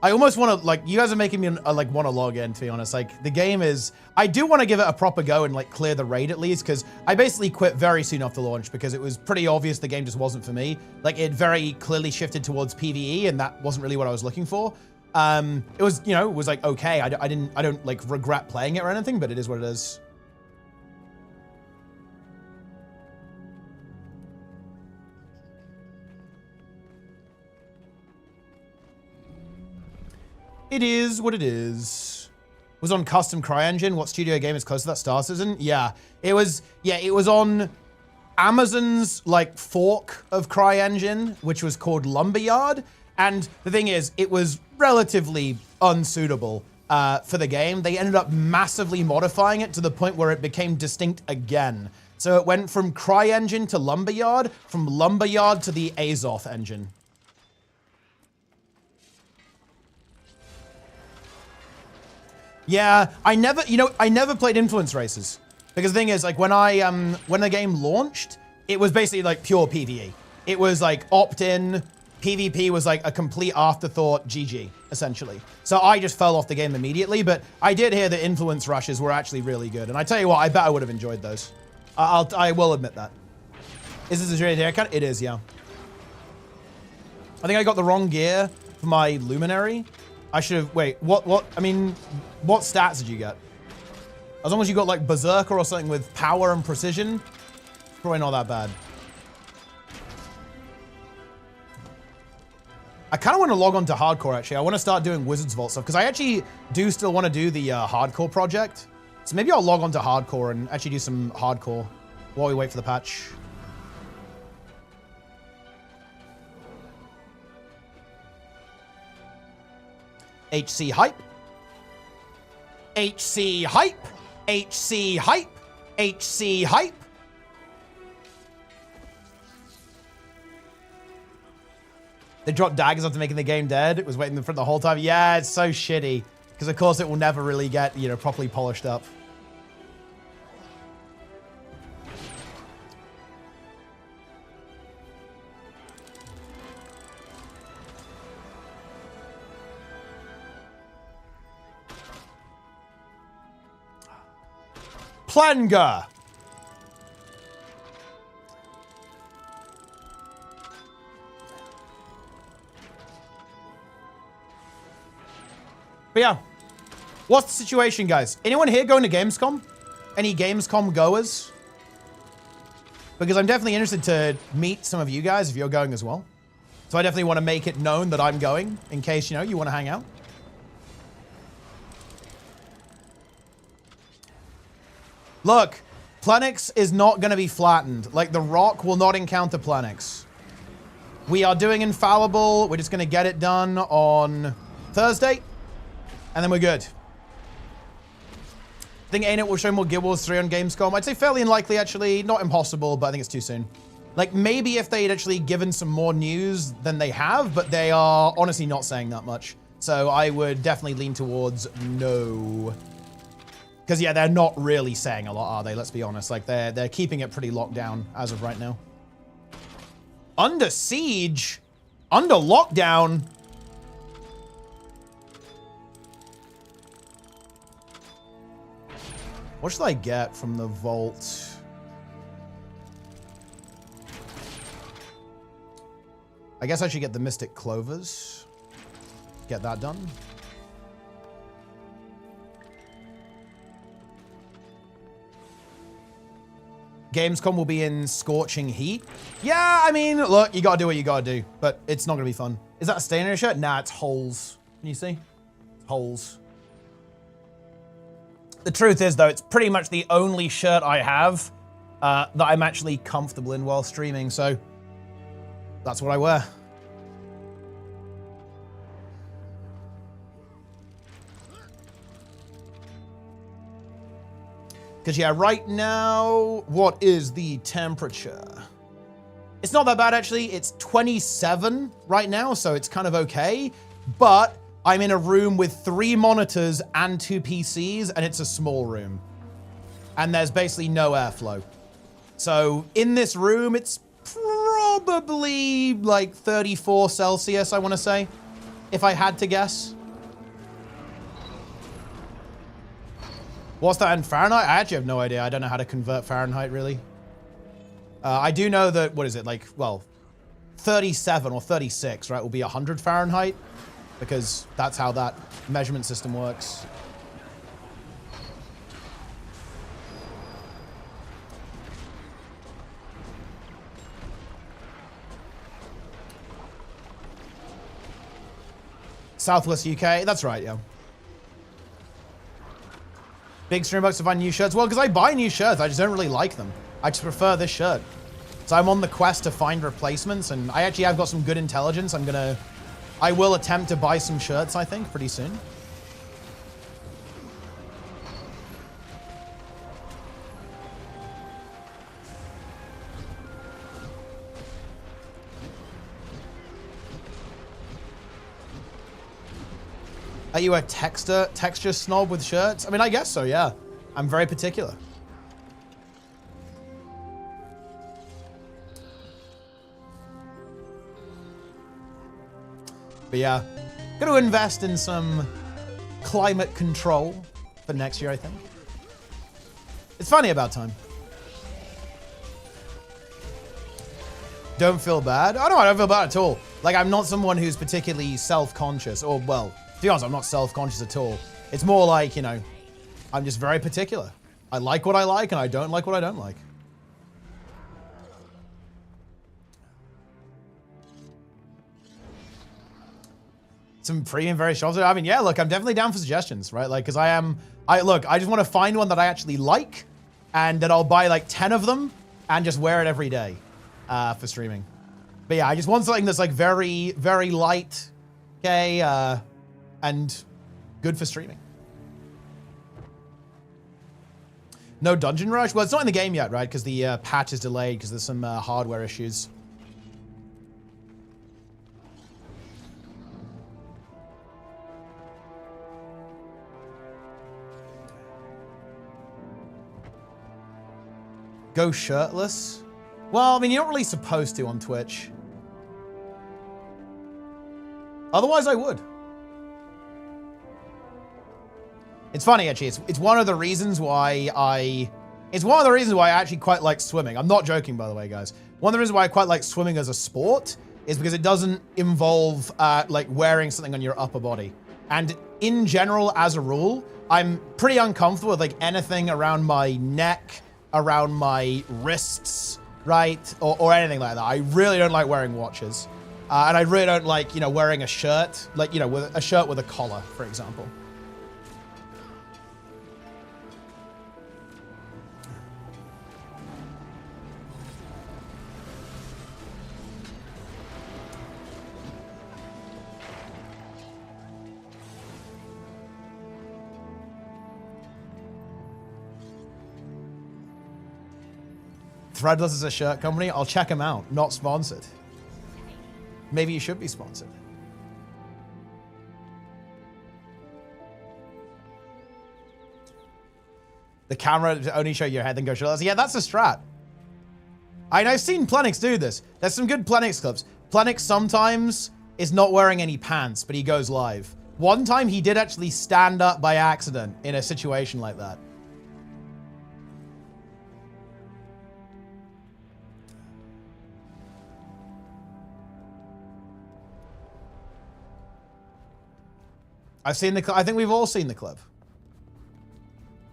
Speaker 1: I almost want to, like, you guys are making me, like, want to log in, to be honest. Like, the game is... I do want to give it a proper go and, like, clear the raid at least, because I basically quit very soon after launch because it was pretty obvious the game just wasn't for me. Like, it very clearly shifted towards PvE, and that wasn't really what I was looking for. It was, you know, it was, like, okay. I don't, like, regret playing it or anything, but it is what it is. It is what it is. Was on custom CryEngine. What studio game is close to that? Star Citizen? Yeah. It was on Amazon's, like, fork of CryEngine, which was called Lumberyard. And the thing is, it was relatively unsuitable for the game. They ended up massively modifying it to the point where it became distinct again. So it went from CryEngine to Lumberyard, from Lumberyard to the Azoth engine. Yeah, I never played Influence Races. Because the thing is, like, when the game launched, it was basically, like, pure PvE. It was, like, opt-in, PvP was, like, a complete afterthought GG, essentially. So I just fell off the game immediately, but I did hear that Influence Rushes were actually really good. And I tell you what, I bet I would have enjoyed those. I will admit that. Is this a straight haircut? It is, yeah. I think I got the wrong gear for my Luminary. I should have, wait, what stats did you get? As long as you got, like, Berserker or something with power and precision, probably not that bad. I kind of want to log on to Hardcore, actually. I want to start doing Wizards Vault stuff, because I actually do still want to do the Hardcore project. So maybe I'll log on to Hardcore and actually do some Hardcore while we wait for the patch. HC Hype. HC Hype. HC Hype. HC Hype. They dropped daggers after making the game dead. It was waiting for the whole time. Yeah, it's so shitty. Because of course it will never really get, you know, properly polished up. Planga. But yeah, what's the situation, guys? Anyone here going to Gamescom? Any Gamescom goers? Because I'm definitely interested to meet some of you guys if you're going as well. So I definitely want to make it known that I'm going in case, you know, you want to hang out. Look, Planix is not going to be flattened. Like, The Rock will not encounter Planix. We are doing Infallible. We're just going to get it done on Thursday. And then we're good. I think ArenaNet will show more Guild Wars 3 on Gamescom. I'd say fairly unlikely, actually. Not impossible, but I think it's too soon. Like, maybe if they'd actually given some more news than they have, but they are honestly not saying that much. So I would definitely lean towards no. Because, yeah, they're not really saying a lot, are they? Let's be honest. Like, they're keeping it pretty locked down as of right now. Under siege? Under lockdown? What should I get from the vault? I guess I should get the Mystic Clovers. Get that done. Gamescom will be in scorching heat. Yeah, I mean, look, you gotta do what you gotta do, but it's not gonna be fun. Is that a stain in your shirt? Nah, it's holes. Can you see? It's holes. The truth is, though, it's pretty much the only shirt I have that I'm actually comfortable in while streaming, so that's what I wear. Because, yeah, right now, what is the temperature? It's not that bad, actually. It's 27 right now, so it's kind of okay. But I'm in a room with 3 monitors and 2 PCs, and it's a small room. And there's basically no airflow. So in this room, it's probably like 34 Celsius, I want to say, if I had to guess. What's that in Fahrenheit? I actually have no idea. I don't know how to convert Fahrenheit, really. I do know that, what is it, like, well, 37 or 36, right, will be 100 Fahrenheit, because that's how that measurement system works. Southwest UK, that's right, yeah. Big stream bucks to find new shirts. Well, because I buy new shirts, I just don't really like them. I just prefer this shirt. So I'm on the quest to find replacements, and I actually have got some good intelligence. I will attempt to buy some shirts, I think, pretty soon. Are you a texture snob with shirts? I mean, I guess so, yeah. I'm very particular. But yeah, gonna invest in some climate control for next year, I think. It's finally about time. Don't feel bad? Oh no, I don't feel bad at all. Like, I'm not someone who's particularly self-conscious, or, well, to be honest, I'm not self-conscious at all. It's more like, you know, I'm just very particular. I like what I like, and I don't like what I don't like. Some premium very shops. I mean, yeah, look, I'm definitely down for suggestions, right? Like, because I just want to find one that I actually like, and that I'll buy like 10 of them and just wear it every day for streaming. But yeah, I just want something that's like very, very light, okay, and good for streaming. No Dungeon Rush? Well, it's not in the game yet, right? Because the patch is delayed because there's some hardware issues. Go shirtless? Well, I mean, you're not really supposed to on Twitch. Otherwise, I would. It's funny, actually. It's one of the reasons why I actually quite like swimming. I'm not joking, by the way, guys. One of the reasons why I quite like swimming as a sport is because it doesn't involve like wearing something on your upper body. And in general, as a rule, I'm pretty uncomfortable with like anything around my neck, around my wrists, right? Or anything like that. I really don't like wearing watches. And I really don't like, you know, wearing a shirt, like, you know, with a shirt with a collar, for example. Threadless is a shirt company. I'll check them out. Not sponsored. Maybe you should be sponsored. The camera only show your head then go shirtless. Yeah, that's a strat. I've seen Plenix do this. There's some good Plenix clips. Plenix sometimes is not wearing any pants, but he goes live. One time he did actually stand up by accident in a situation like that. I've seen the clip. I think we've all seen the clip.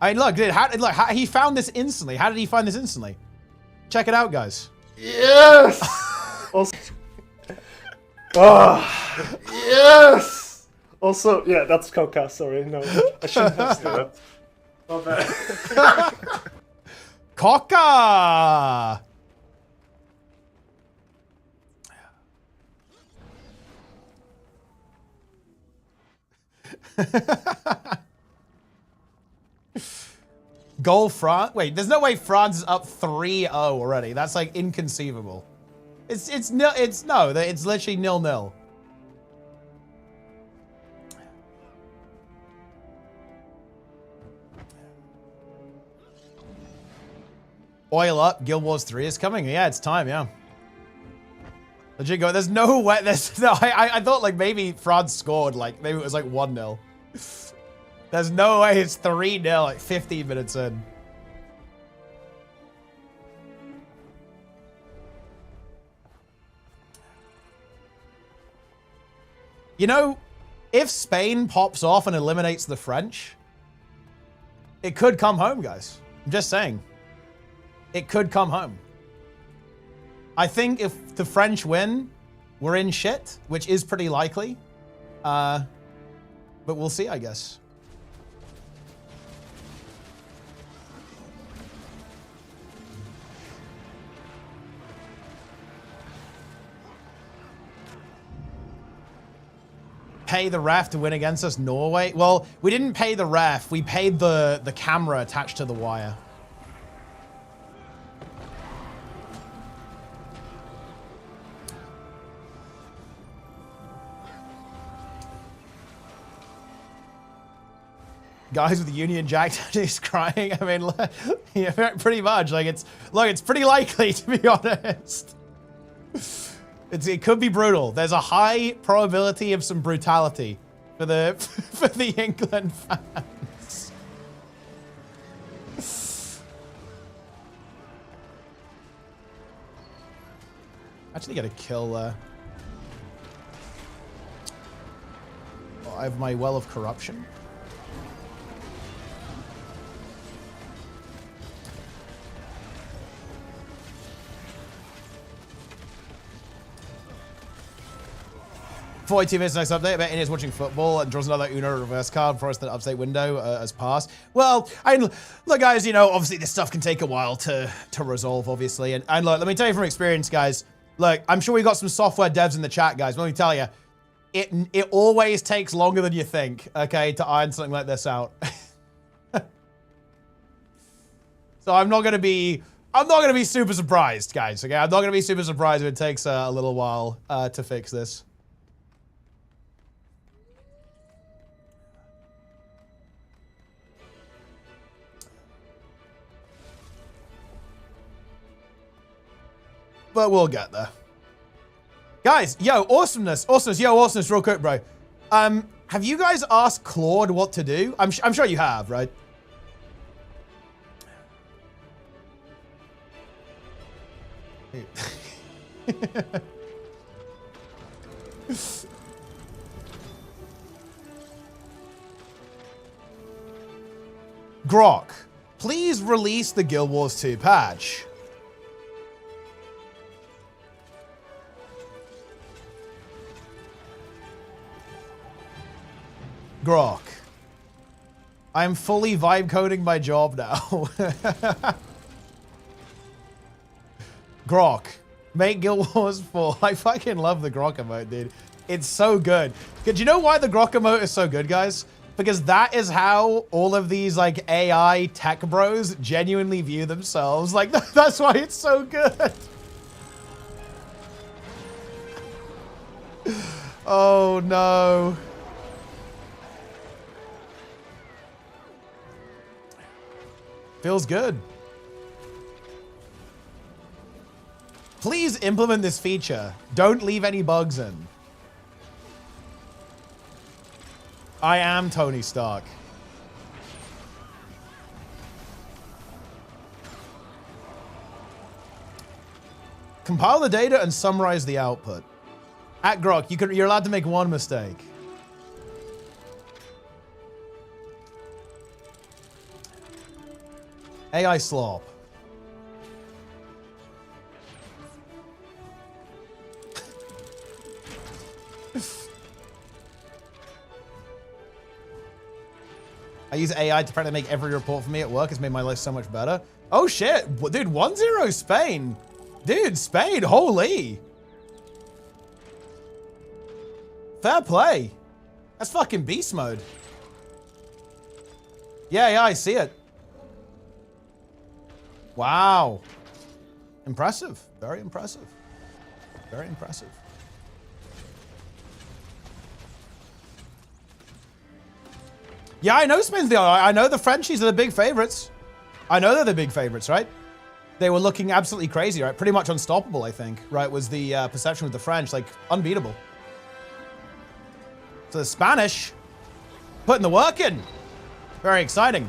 Speaker 1: I mean, look, dude, he found this instantly. How did he find this instantly? Check it out, guys.
Speaker 11: Yes! Also, yes! Also, yeah, that's Coca, sorry. No, I shouldn't have said that. My bad.
Speaker 1: Coca! Goal France. Wait, there's no way France is up 3-0 already. That's like inconceivable. It's literally 0-0. Oil up. Guild Wars 3 is coming. Yeah, it's time. Yeah. Legit go. There's no way. There's no. I thought like maybe France scored. Like maybe it was like 1-0. There's no way it's 3-0 like 15 minutes in. You know, if Spain pops off and eliminates the French, it could come home, guys. I'm just saying. It could come home. I think if the French win, we're in shit, which is pretty likely. But we'll see, I guess. Pay the ref to win against us, Norway? Well, we didn't pay the ref. We paid the camera attached to the wire. Guys with the Union Jack is crying. I mean, yeah, pretty much. Like it's pretty likely, to be honest. It could be brutal. There's a high probability of some brutality for the England fans. Actually, gotta kill. I have my Well of Corruption. $42 minutes next update. I bet Ian is watching football and draws another Uno reverse card for us that upstate window as pass. Well, I mean, look, guys, you know, obviously this stuff can take a while to resolve, obviously. And look, let me tell you from experience, guys. Look, I'm sure we got some software devs in the chat, guys. Let me tell you, it always takes longer than you think, okay, to iron something like this out. So I'm not gonna be super surprised, guys. Okay, I'm not gonna be super surprised if it takes a little while to fix this. But we'll get there. Guys, yo, awesomeness, real quick, bro. Have you guys asked Claude what to do? I'm sure you have, right? Grok, please release the Guild Wars 2 patch. Grok, I am fully vibe coding my job now. Grok, make Guild Wars 4. I fucking love the Grok emote, dude. It's so good. Do you know why the Grok emote is so good, guys? Because that is how all of these like AI tech bros genuinely view themselves. Like that's why it's so good. Oh no. Feels good. Please implement this feature. Don't leave any bugs in. I am Tony Stark. Compile the data and summarize the output. At Grok, you're allowed to make one mistake. AI slop. I use AI to practically make every report for me at work. It's made my life so much better. Oh shit, dude, 1-0 Spain. Dude, Spain, holy. Fair play. That's fucking beast mode. Yeah, I see it. Wow. Impressive. Very impressive. Very impressive. Yeah, I know Spain's I know the Frenchies are the big favorites. I know they're the big favorites, right? They were looking absolutely crazy, right? Pretty much unstoppable, I think, right? Was the perception with the French, like, unbeatable. So the Spanish, putting the work in. Very exciting.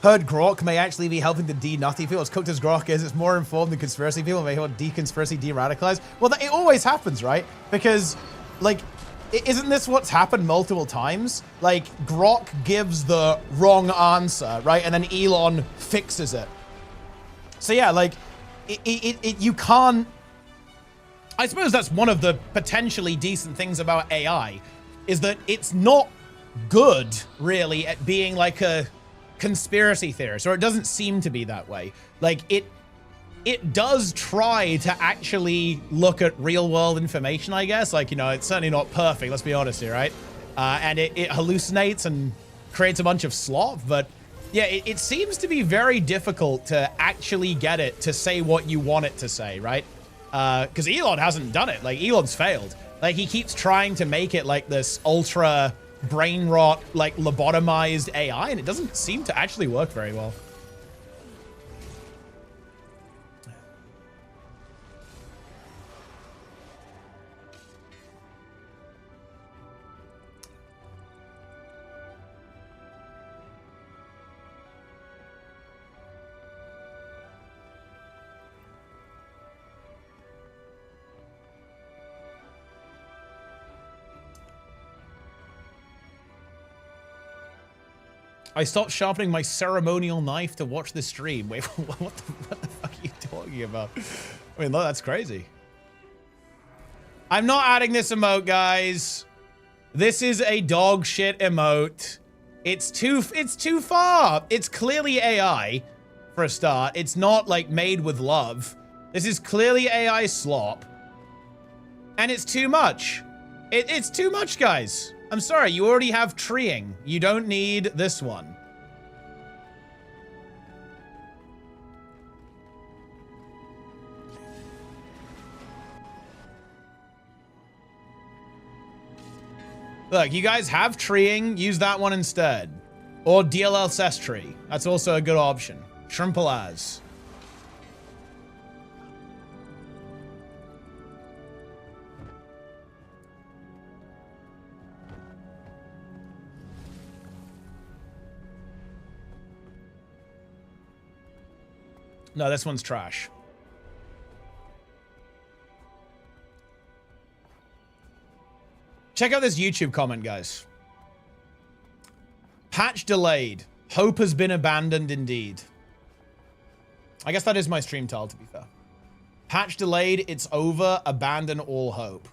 Speaker 1: Heard Grok may actually be helping to de-nutty people. As cooked as Grok is, it's more informed than conspiracy people. May help de-conspiracy, de-radicalize. Well, it always happens, right? Because, like, isn't this what's happened multiple times? Like, Grok gives the wrong answer, right? And then Elon fixes it. So yeah, like, you can't... I suppose that's one of the potentially decent things about AI, is that it's not good, really, at being like a conspiracy theorist, or it doesn't seem to be that way. Like, it does try to actually look at real world information, I guess. Like, you know, it's certainly not perfect, let's be honest here, right? And it hallucinates and creates a bunch of slop, but yeah, it seems to be very difficult to actually get it to say what you want it to say, right? Because Elon hasn't done it. Like, Elon's failed. Like, he keeps trying to make it like this ultra brain rot, like, lobotomized AI, and it doesn't seem to actually work very well. I stopped sharpening my ceremonial knife to watch the stream. Wait, what the fuck are you talking about? I mean, that's crazy. I'm not adding this emote, guys. This is a dog shit emote. It's too far. It's clearly AI, for a start. It's not, like, made with love. This is clearly AI slop. And it's too much. It's too much, guys. I'm sorry, you already have treeing. You don't need this one. Look, you guys have treeing. Use that one instead. Or DLSS tree. That's also a good option. Shrimple as. No, this one's trash. Check out this YouTube comment, guys. Patch delayed. Hope has been abandoned indeed. I guess that is my stream tile, to be fair. Patch delayed, it's over, abandon all hope.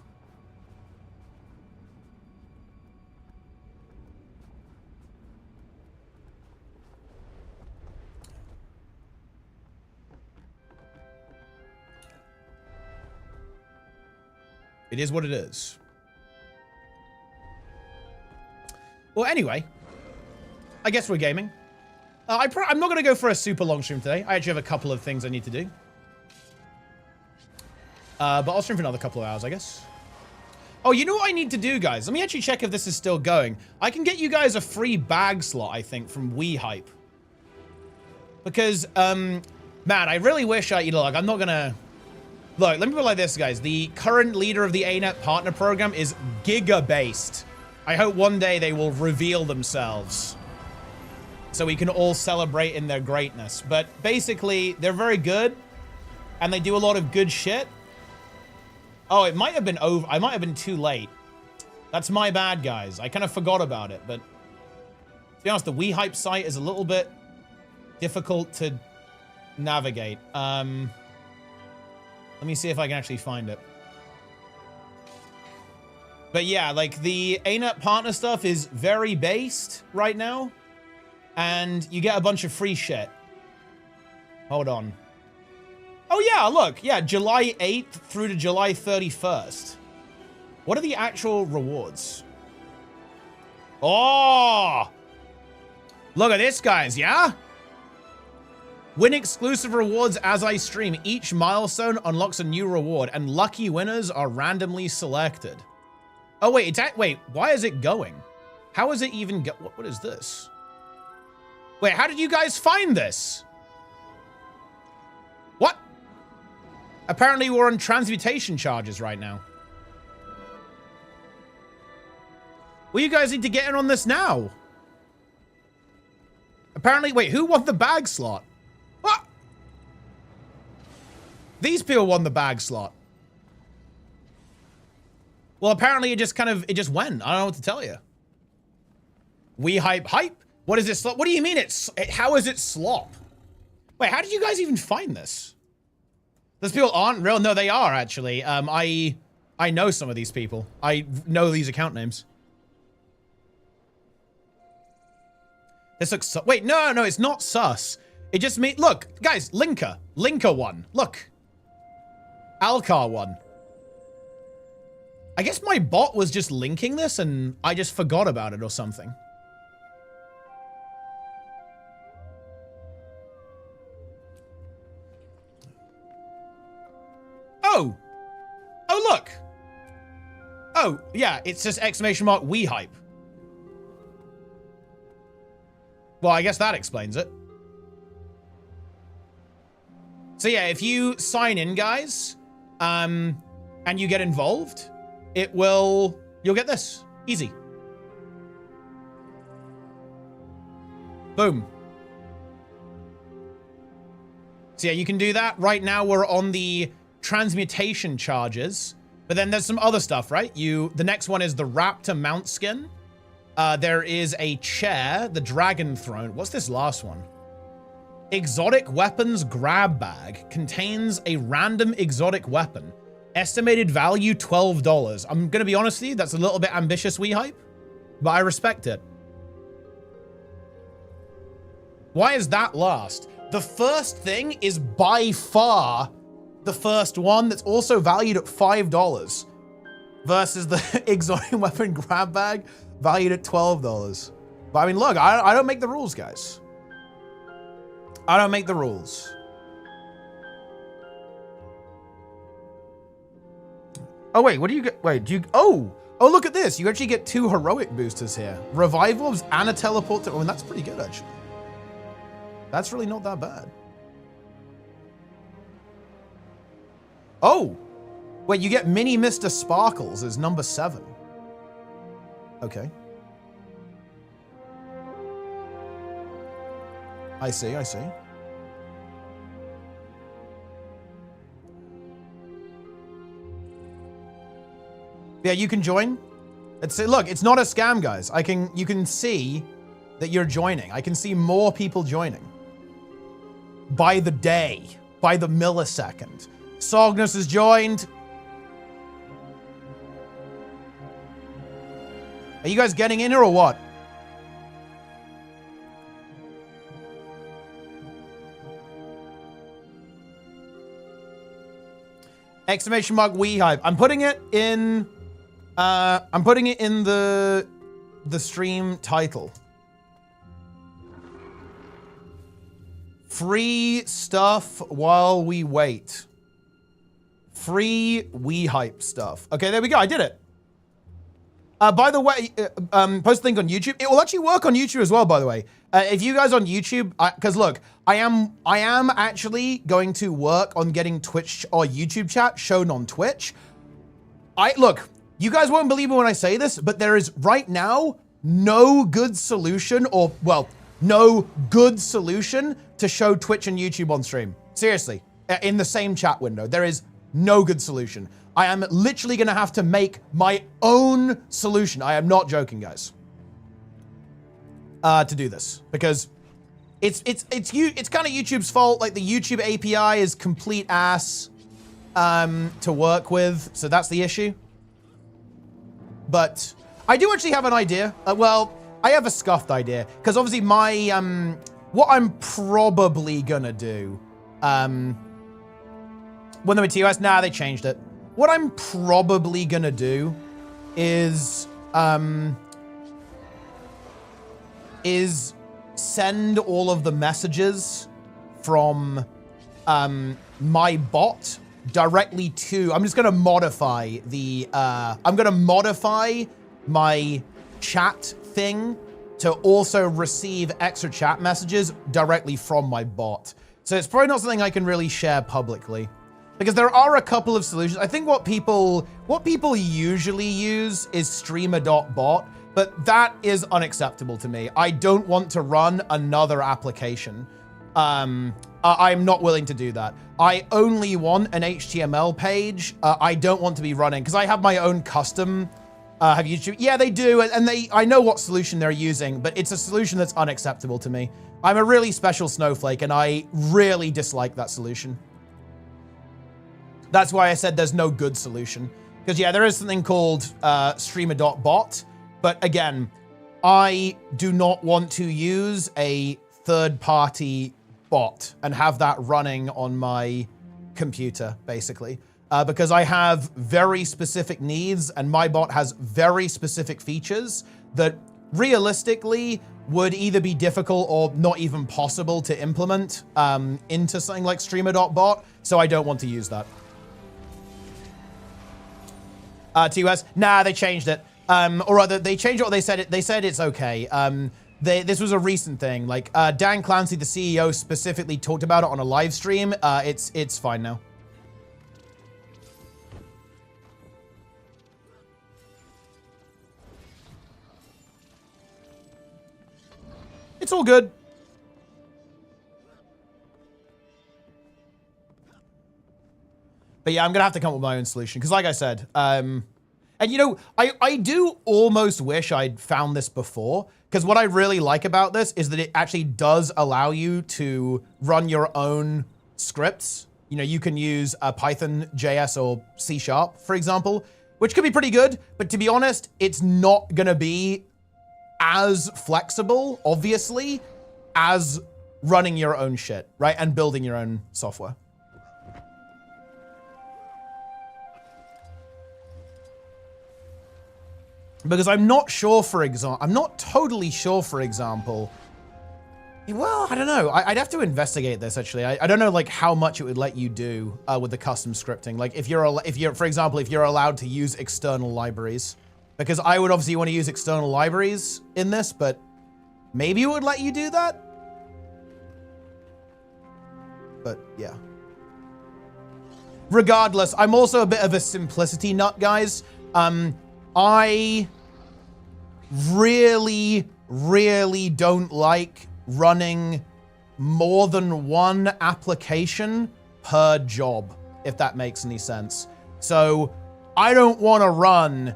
Speaker 1: It is what it is. Well, anyway, I guess we're gaming. I'm not going to go for a super long stream today. I actually have a couple of things I need to do. But I'll stream for another couple of hours, I guess. Oh, you know what I need to do, guys? Let me actually check if this is still going. I can get you guys a free bag slot, I think, from WEHYPE. Because, man, I really wish I, like, I'm not going to... Look, let me put it like this, guys. The current leader of the ArenaNet partner program is giga-based. I hope one day they will reveal themselves so we can all celebrate in their greatness. But basically, they're very good, and they do a lot of good shit. Oh, it might have been over. I might have been too late. That's my bad, guys. I kind of forgot about it, but to be honest, the WEHYPE site is a little bit difficult to navigate. Let me see if I can actually find it. But yeah, like the ArenaNet partner stuff is very based right now, and you get a bunch of free shit. Hold on. Oh yeah, look, yeah, July 8th through to July 31st. What are the actual rewards? Oh! Look at this, guys, yeah? Win exclusive rewards as I stream. Each milestone unlocks a new reward, and lucky winners are randomly selected. Oh, wait, wait, why is it going? How is it even go- what is this? Wait, how did you guys find this? What? Apparently we're on transmutation charges right now. Well, you guys need to get in on this now. Apparently, wait, who won the bag slot? What? These people won the bag slot. Well, apparently it just went. I don't know what to tell you. WEHYPE? What is this? What do you mean how is it slop? Wait, how did you guys even find this? Those people aren't real? No, they are actually. I know some of these people. I know these account names. This looks wait, no, it's not sus. It just means, look, guys, Linker won. Look. Alcar won. I guess my bot was just linking this and I just forgot about it or something. Oh, look. Oh, yeah, it's just exclamation mark WEHYPE. Well, I guess that explains it. So yeah, if you sign in, guys, and you get involved, you'll get this. Easy. Boom. So yeah, you can do that. Right now we're on the transmutation charges, but then there's some other stuff, right? The next one is the Raptor mount skin. There is a chair, the Dragon Throne. What's this last one? Exotic weapons grab bag contains a random exotic weapon. Estimated value $12. I'm gonna be honest with you, that's a little bit ambitious, WEHYPE, but I respect it. Why is that last? The first thing is by far the first one that's also valued at $5 versus the exotic weapon grab bag valued at $12. But I mean, look, I don't make the rules, guys. I don't make the rules. Oh, wait, what do you get? Wait, do you... Oh, look at this. You actually get 2 heroic boosters here. Revive orbs and a teleport to... Oh, and that's pretty good, actually. That's really not that bad. Oh, wait, you get Mini Mr. Sparkles as number 7. Okay. I see. Yeah, you can join. Look, it's not a scam, guys. You can see that you're joining. I can see more people joining. By the day, by the millisecond. Sognus has joined. Are you guys getting in here or what? Exclamation mark WEHYPE. I'm putting it in the stream title. Free stuff while we wait. Free WEHYPE stuff. Okay, there we go. I did it. By the way, post a link on YouTube. It will actually work on YouTube as well, by the way. If you guys on YouTube, because look, I am actually going to work on getting Twitch or YouTube chat shown on Twitch. Look, you guys won't believe me when I say this, but there is right now no good solution, or well, no good solution to show Twitch and YouTube on stream. Seriously, in the same chat window, there is no good solution. I am literally going to have to make my own solution. I am not joking, guys. To do this, because it's kind of YouTube's fault. Like, the YouTube API is complete ass to work with, so that's the issue. But I do actually have an idea. Well, I have a scuffed idea, because obviously my what I'm probably gonna do when they were TOS, nah, they changed it. What I'm probably gonna do is send all of the messages from my bot directly to, I'm just gonna modify the, I'm gonna modify my chat thing to also receive extra chat messages directly from my bot. So it's probably not something I can really share publicly, because there are a couple of solutions. I think what people usually use is streamer.bot, but that is unacceptable to me. I don't want to run another application. I'm not willing to do that. I only want an HTML page. I don't want to be running, because I have my own custom, have YouTube? Yeah, they do, and I know what solution they're using, but it's a solution that's unacceptable to me. I'm a really special snowflake, and I really dislike that solution. That's why I said there's no good solution. Because yeah, there is something called streamer.bot, but again, I do not want to use a third-party bot and have that running on my computer, basically. Because I have very specific needs, and my bot has very specific features that realistically would either be difficult or not even possible to implement into something like streamer.bot, so I don't want to use that. TOS, nah, they changed it. Or rather, they changed it, or they said it's okay. This was a recent thing. Like, Dan Clancy, the CEO, specifically talked about it on a live stream. It's fine now. It's all good. But yeah, I'm gonna have to come up with my own solution, because like I said, and you know, I do almost wish I'd found this before, because what I really like about this is that it actually does allow you to run your own scripts. You know, you can use Python, JS, or C#, for example, which could be pretty good, but to be honest, it's not gonna be as flexible, obviously, as running your own shit, right? And building your own software. Because I'm not sure, for example, I'm not totally sure, for example, well, I don't know. I'd have to investigate this, actually. I don't know, like, how much it would let you do with the custom scripting. Like, if you're, for example, if you're allowed to use external libraries. Because I would obviously want to use external libraries in this, but maybe it would let you do that? But, yeah. Regardless, I'm also a bit of a simplicity nut, guys. I really, really don't like running more than one application per job, if that makes any sense. So I don't want to run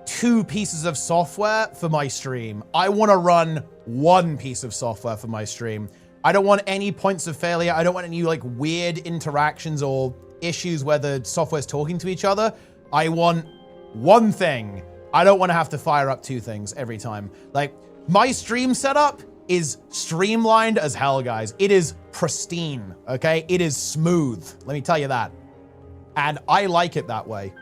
Speaker 1: 2 pieces of software for my stream. I want to run 1 piece of software for my stream. I don't want any points of failure. I don't want any like weird interactions or issues where the software's talking to each other. I want 1 thing. I don't want to have to fire up 2 things every time. Like, my stream setup is streamlined as hell, guys. It is pristine, okay? It is smooth, let me tell you that. And I like it that way.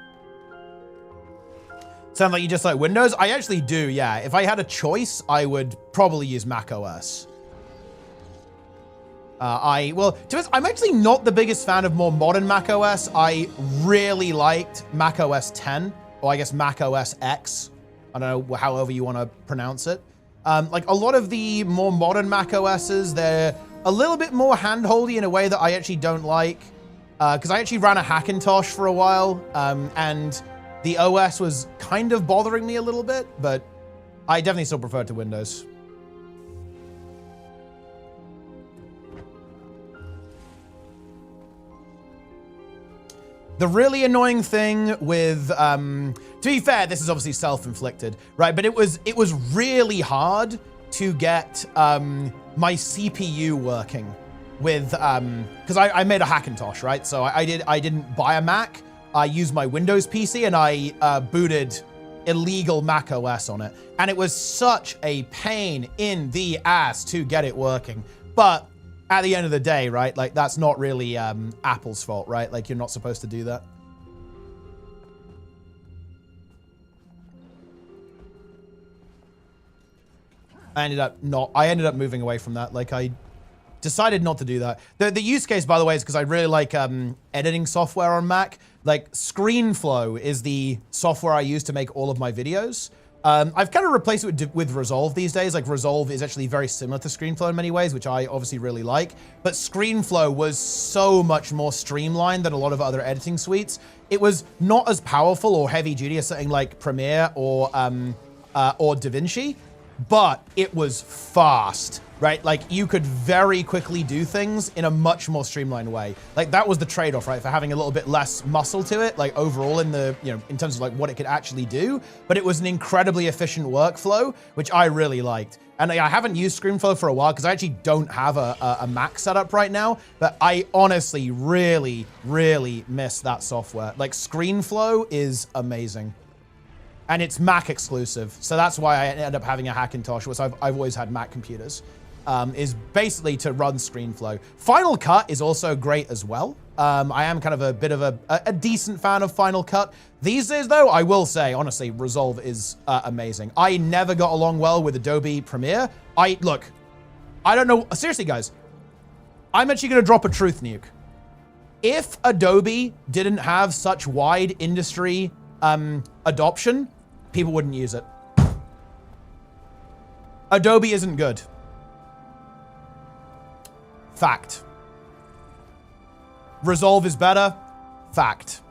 Speaker 1: Sounds like you just like Windows? I actually do, yeah. If I had a choice, I would probably use Mac OS. Well, to be honest, I'm actually not the biggest fan of more modern Mac OS. I really liked Mac OS 10, or I guess Mac OS X. I don't know, however you want to pronounce it. Like a lot of the more modern Mac OSs, they're a little bit more handholdy in a way that I actually don't like. Because I actually ran a Hackintosh for a while, and the OS was kind of bothering me a little bit, but I definitely still prefer it to Windows. The really annoying thing with, to be fair, this is obviously self-inflicted, right? But it was really hard to get my CPU working with, because I made a Hackintosh, right? So I didn't buy a Mac. I used my Windows PC and I booted illegal Mac OS on it. And it was such a pain in the ass to get it working. But at the end of the day, right, like that's not really Apple's fault, right? Like you're not supposed to do that. I ended up moving away from that. Like I decided not to do that. The use case, by the way, is because I really like editing software on Mac. Like ScreenFlow is the software I use to make all of my videos. I've kind of replaced it with Resolve these days. Like Resolve is actually very similar to ScreenFlow in many ways, which I obviously really like. But ScreenFlow was so much more streamlined than a lot of other editing suites. It was not as powerful or heavy duty as something like Premiere or DaVinci, but it was fast, right? Like you could very quickly do things in a much more streamlined way. Like that was the trade-off, right? For having a little bit less muscle to it, like overall in the, you know, in terms of like what it could actually do, but it was an incredibly efficient workflow, which I really liked. And I haven't used ScreenFlow for a while because I actually don't have a Mac setup right now, but I honestly really, really miss that software. Like ScreenFlow is amazing. And it's Mac exclusive. So that's why I ended up having a Hackintosh, which I've always had Mac computers, is basically to run ScreenFlow. Final Cut is also great as well. I am kind of a bit of a decent fan of Final Cut. These days though, I will say, honestly, Resolve is amazing. I never got along well with Adobe Premiere. Look, I don't know, seriously guys, I'm actually gonna drop a truth nuke. If Adobe didn't have such wide industry adoption, people wouldn't use it. Adobe isn't good. Fact. Resolve is better. Fact.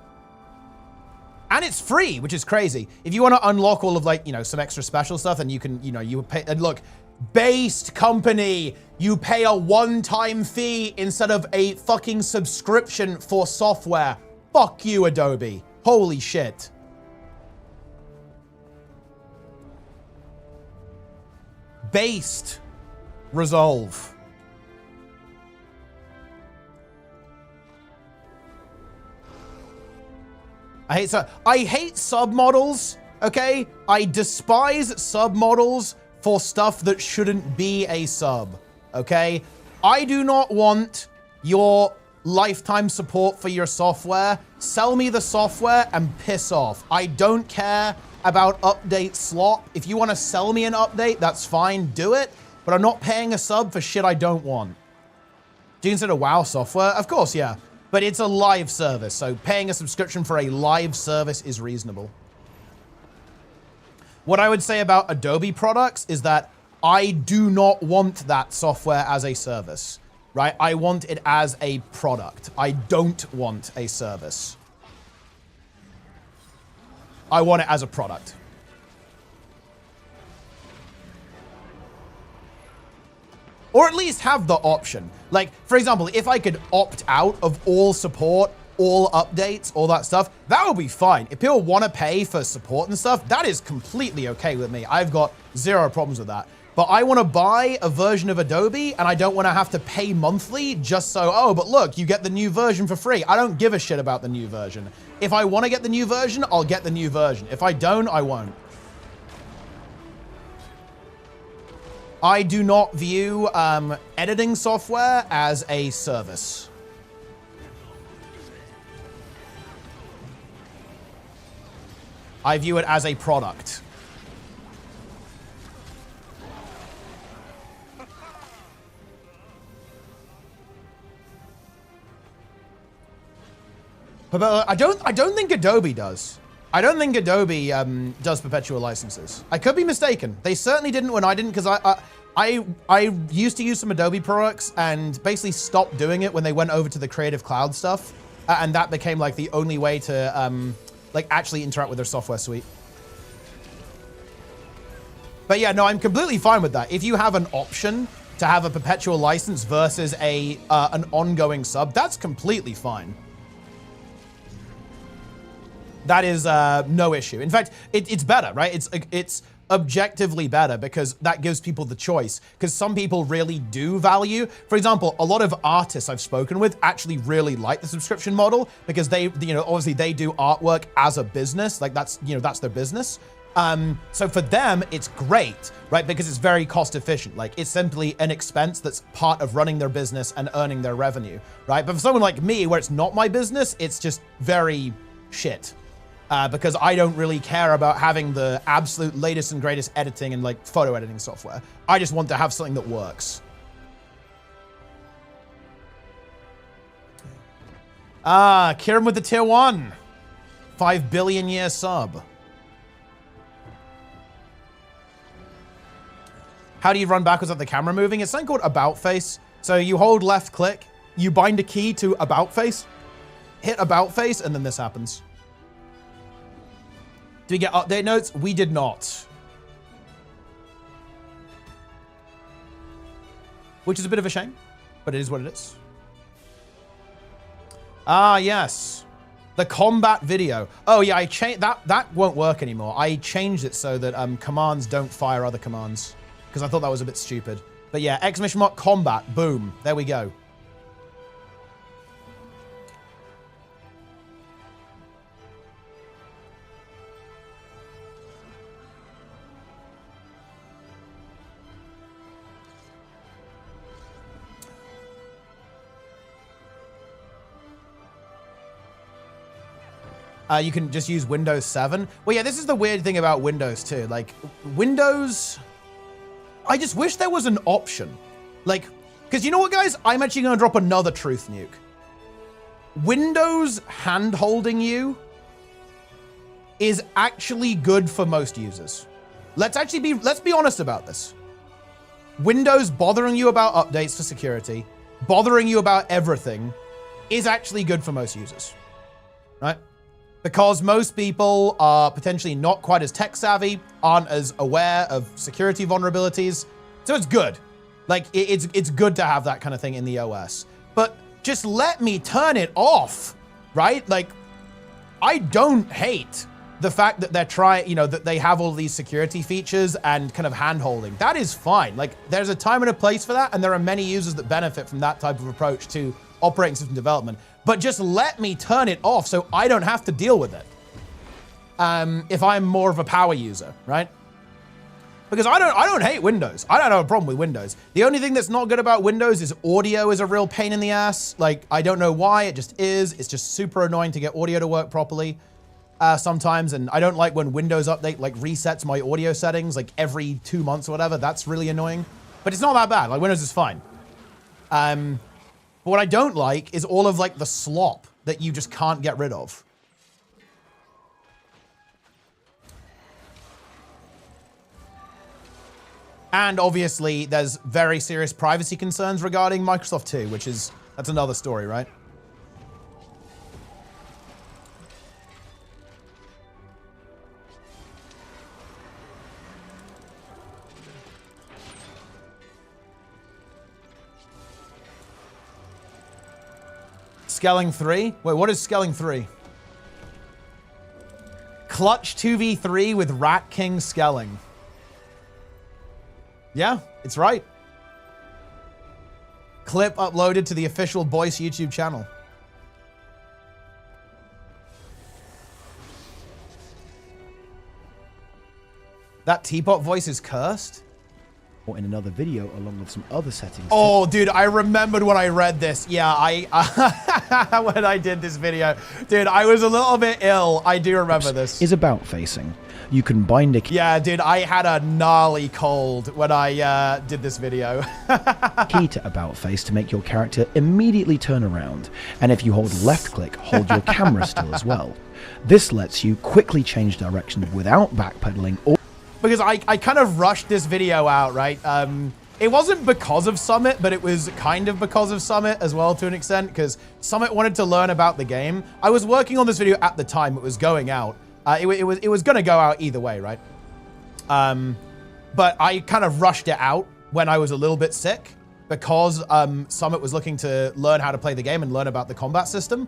Speaker 1: And it's free, which is crazy. If you want to unlock all of like, you know, some extra special stuff, then you can, you know, you pay, and look, based company, you pay a one-time fee instead of a fucking subscription for software. Fuck you, Adobe. Holy shit. Based Resolve. I hate submodels, okay? I despise submodels for stuff that shouldn't be a sub, okay? I do not want your lifetime support for your software. Sell me the software and piss off. I don't care about update slop. If you want to sell me an update, that's fine, do it. But I'm not paying a sub for shit I don't want. Do you consider WoW software? Of course, yeah. But it's a live service, so paying a subscription for a live service is reasonable. What I would say about Adobe products is that I do not want that software as a service, right? I want it as a product. I don't want a service. I want it as a product. Or at least have the option. Like, for example, if I could opt out of all support, all updates, all that stuff, that would be fine. If people want to pay for support and stuff, that is completely okay with me. I've got zero problems with that. But I want to buy a version of Adobe and I don't want to have to pay monthly just so, oh, but look, you get the new version for free. I don't give a shit about the new version. If I want to get the new version, I'll get the new version. If I don't, I won't. I do not view editing software as a service. I view it as a product. But I don't think Adobe does. I don't think Adobe does perpetual licenses. I could be mistaken. They certainly didn't when I didn't, because I used to use some Adobe products and basically stopped doing it when they went over to the Creative Cloud stuff, and that became like the only way to like actually interact with their software suite. But yeah, no, I'm completely fine with that. If you have an option to have a perpetual license versus an ongoing sub, that's completely fine. That is no issue. In fact, it's better, right? It's objectively better because that gives people the choice. Because some people really do value, for example, a lot of artists I've spoken with actually really like the subscription model because they, obviously they do artwork as a business, like that's their business. So for them, it's great, right? Because it's very cost efficient. Like it's simply an expense that's part of running their business and earning their revenue, right? But for someone like me, where it's not my business, it's just very shit. Because I don't really care about having the absolute latest and greatest editing and like photo editing software. I just want to have something that works. Kieran with the tier 1. 5 billion year sub. How do you run backwards with the camera moving? It's something called about face. So you hold left click, you bind a key to about face, hit about face, and then this happens. Do we get update notes? We did not. Which is a bit of a shame, but it is what it is. Ah, yes. The combat video. Oh yeah, I changed that won't work anymore. I changed it so that commands don't fire other commands because I thought that was a bit stupid. But yeah, exclamation mark combat, boom. There we go. You can just use Windows 7. Well, yeah, this is the weird thing about Windows too. Like, Windows, I just wish there was an option. Like, because you know what, guys? I'm actually going to drop another truth nuke. Windows hand-holding you is actually good for most users. Let's be honest about this. Windows bothering you about updates for security, bothering you about everything, is actually good for most users, right? Because most people are potentially not quite as tech savvy, aren't as aware of security vulnerabilities. So it's good. Like, it's good to have that kind of thing in the OS. But just let me turn it off, right? Like, I don't hate the fact that they're trying, that they have all these security features and kind of hand-holding. That is fine. Like, there's a time and a place for that, and there are many users that benefit from that type of approach to operating system development. But just let me turn it off so I don't have to deal with it. If I'm more of a power user, right? Because I don't hate Windows. I don't have a problem with Windows. The only thing that's not good about Windows is audio is a real pain in the ass. Like, I don't know why, it just is. It's just super annoying to get audio to work properly sometimes. And I don't like when Windows Update like resets my audio settings like every 2 months or whatever. That's really annoying. But it's not that bad. Like, Windows is fine. But what I don't like is all of like the slop that you just can't get rid of. And obviously there's very serious privacy concerns regarding Microsoft 2, that's another story, right? Skelling 3? Wait, what is Skelling 3? Clutch 2v3 with Rat King Skelling. Yeah, it's right. Clip uploaded to the official Boyce YouTube channel. That Teapot voice is cursed?
Speaker 12: or in another video along with some other settings.
Speaker 1: Oh, dude, I remembered when I read this. Yeah, when I did this video. Dude, I was a little bit ill. I do remember this.
Speaker 12: Is about facing. You can bind a key.
Speaker 1: Yeah, dude, I had a gnarly cold when I did this video.
Speaker 12: Key to about face to make your character immediately turn around. And if you hold left click, hold your camera still as well. This lets you quickly change direction without backpedaling or...
Speaker 1: Because I kind of rushed this video out, right? It wasn't because of Summit, but it was kind of because of Summit as well to an extent, because Summit wanted to learn about the game. I was working on this video at the time it was going out. It was going to go out either way, right? But I kind of rushed it out when I was a little bit sick because Summit was looking to learn how to play the game and learn about the combat system.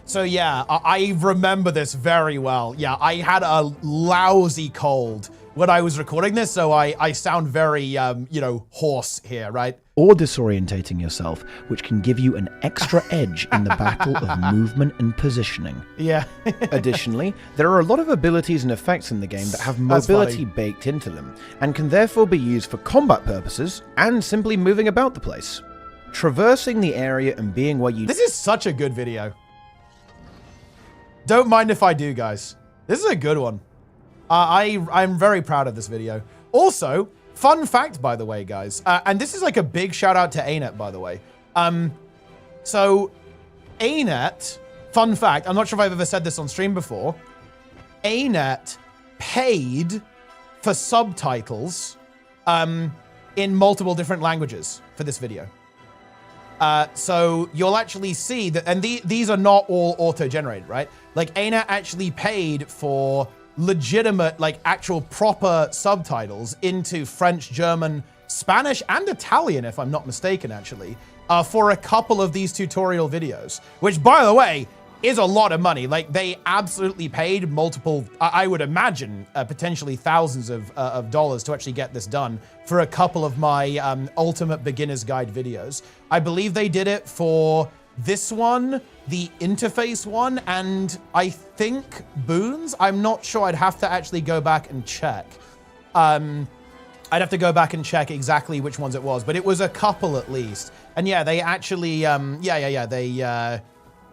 Speaker 1: So yeah, I remember this very well. Yeah, I had a lousy cold when I was recording this, so I sound very, you know, hoarse here, right?
Speaker 12: Or disorientating yourself, which can give you an extra edge in the battle of movement and positioning.
Speaker 1: Yeah.
Speaker 12: Additionally, there are a lot of abilities and effects in the game that have mobility baked into them, and can therefore be used for combat purposes and simply moving about the place. Traversing the area and being where you...
Speaker 1: This is such a good video. Don't mind if I do, guys. This is a good one. I'm very proud of this video. Also, fun fact, by the way, guys, and this is like a big shout out to ArenaNet, by the way. So ArenaNet, fun fact, I'm not sure if I've ever said this on stream before. ArenaNet paid for subtitles in multiple different languages for this video. So you'll actually see that, and these are not all auto-generated, right? Like ArenaNet actually paid for legitimate, like actual proper subtitles into French, German, Spanish, and Italian, if I'm not mistaken, actually, for a couple of these tutorial videos, which, by the way, is a lot of money. Like, they absolutely paid multiple, I would imagine, potentially thousands of dollars to actually get this done for a couple of my Ultimate Beginner's Guide videos. I believe they did it for this one, the interface one, and I think Boons. I'm not sure. I'd have to actually go back and check. I'd have to go back and check exactly which ones it was, but it was a couple at least. And yeah, they actually,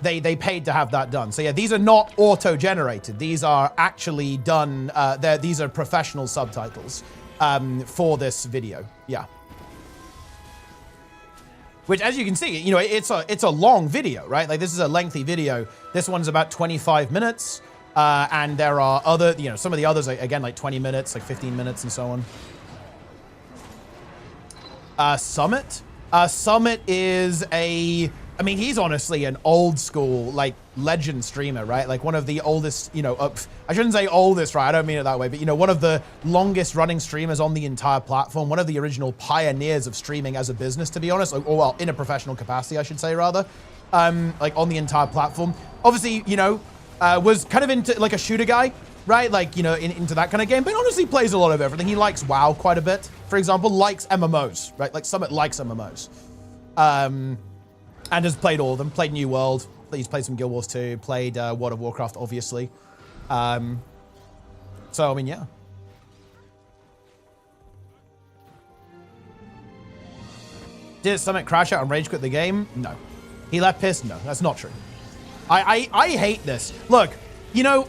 Speaker 1: they paid to have that done. So yeah, these are not auto-generated. These are actually done, these are professional subtitles for this video, yeah. Which, as you can see, you know, it's a long video, right? Like, this is a lengthy video. This one's about 25 minutes, and there are other, you know, some of the others, again, like 20 minutes, like 15 minutes, and so on. Summit? Summit is I mean, he's honestly an old school, like, legend streamer, right? Like, one of the oldest, you know, I shouldn't say oldest, right? I don't mean it that way, but, you know, one of the longest running streamers on the entire platform, one of the original pioneers of streaming as a business, to be honest, or well, in a professional capacity, I should say, rather, like, on the entire platform. Obviously, you know, was kind of into, like, a shooter guy, right? Like, you know, into that kind of game, but honestly plays a lot of everything. He likes WoW quite a bit, for example, likes MMOs, right? Like, Summit likes MMOs. And has played all of them. Played New World. He's played some Guild Wars 2. Played World of Warcraft, obviously. So, I mean, yeah. Did Summit crash out and rage quit the game? No. He left pissed? No, that's not true. I hate this. Look, you know,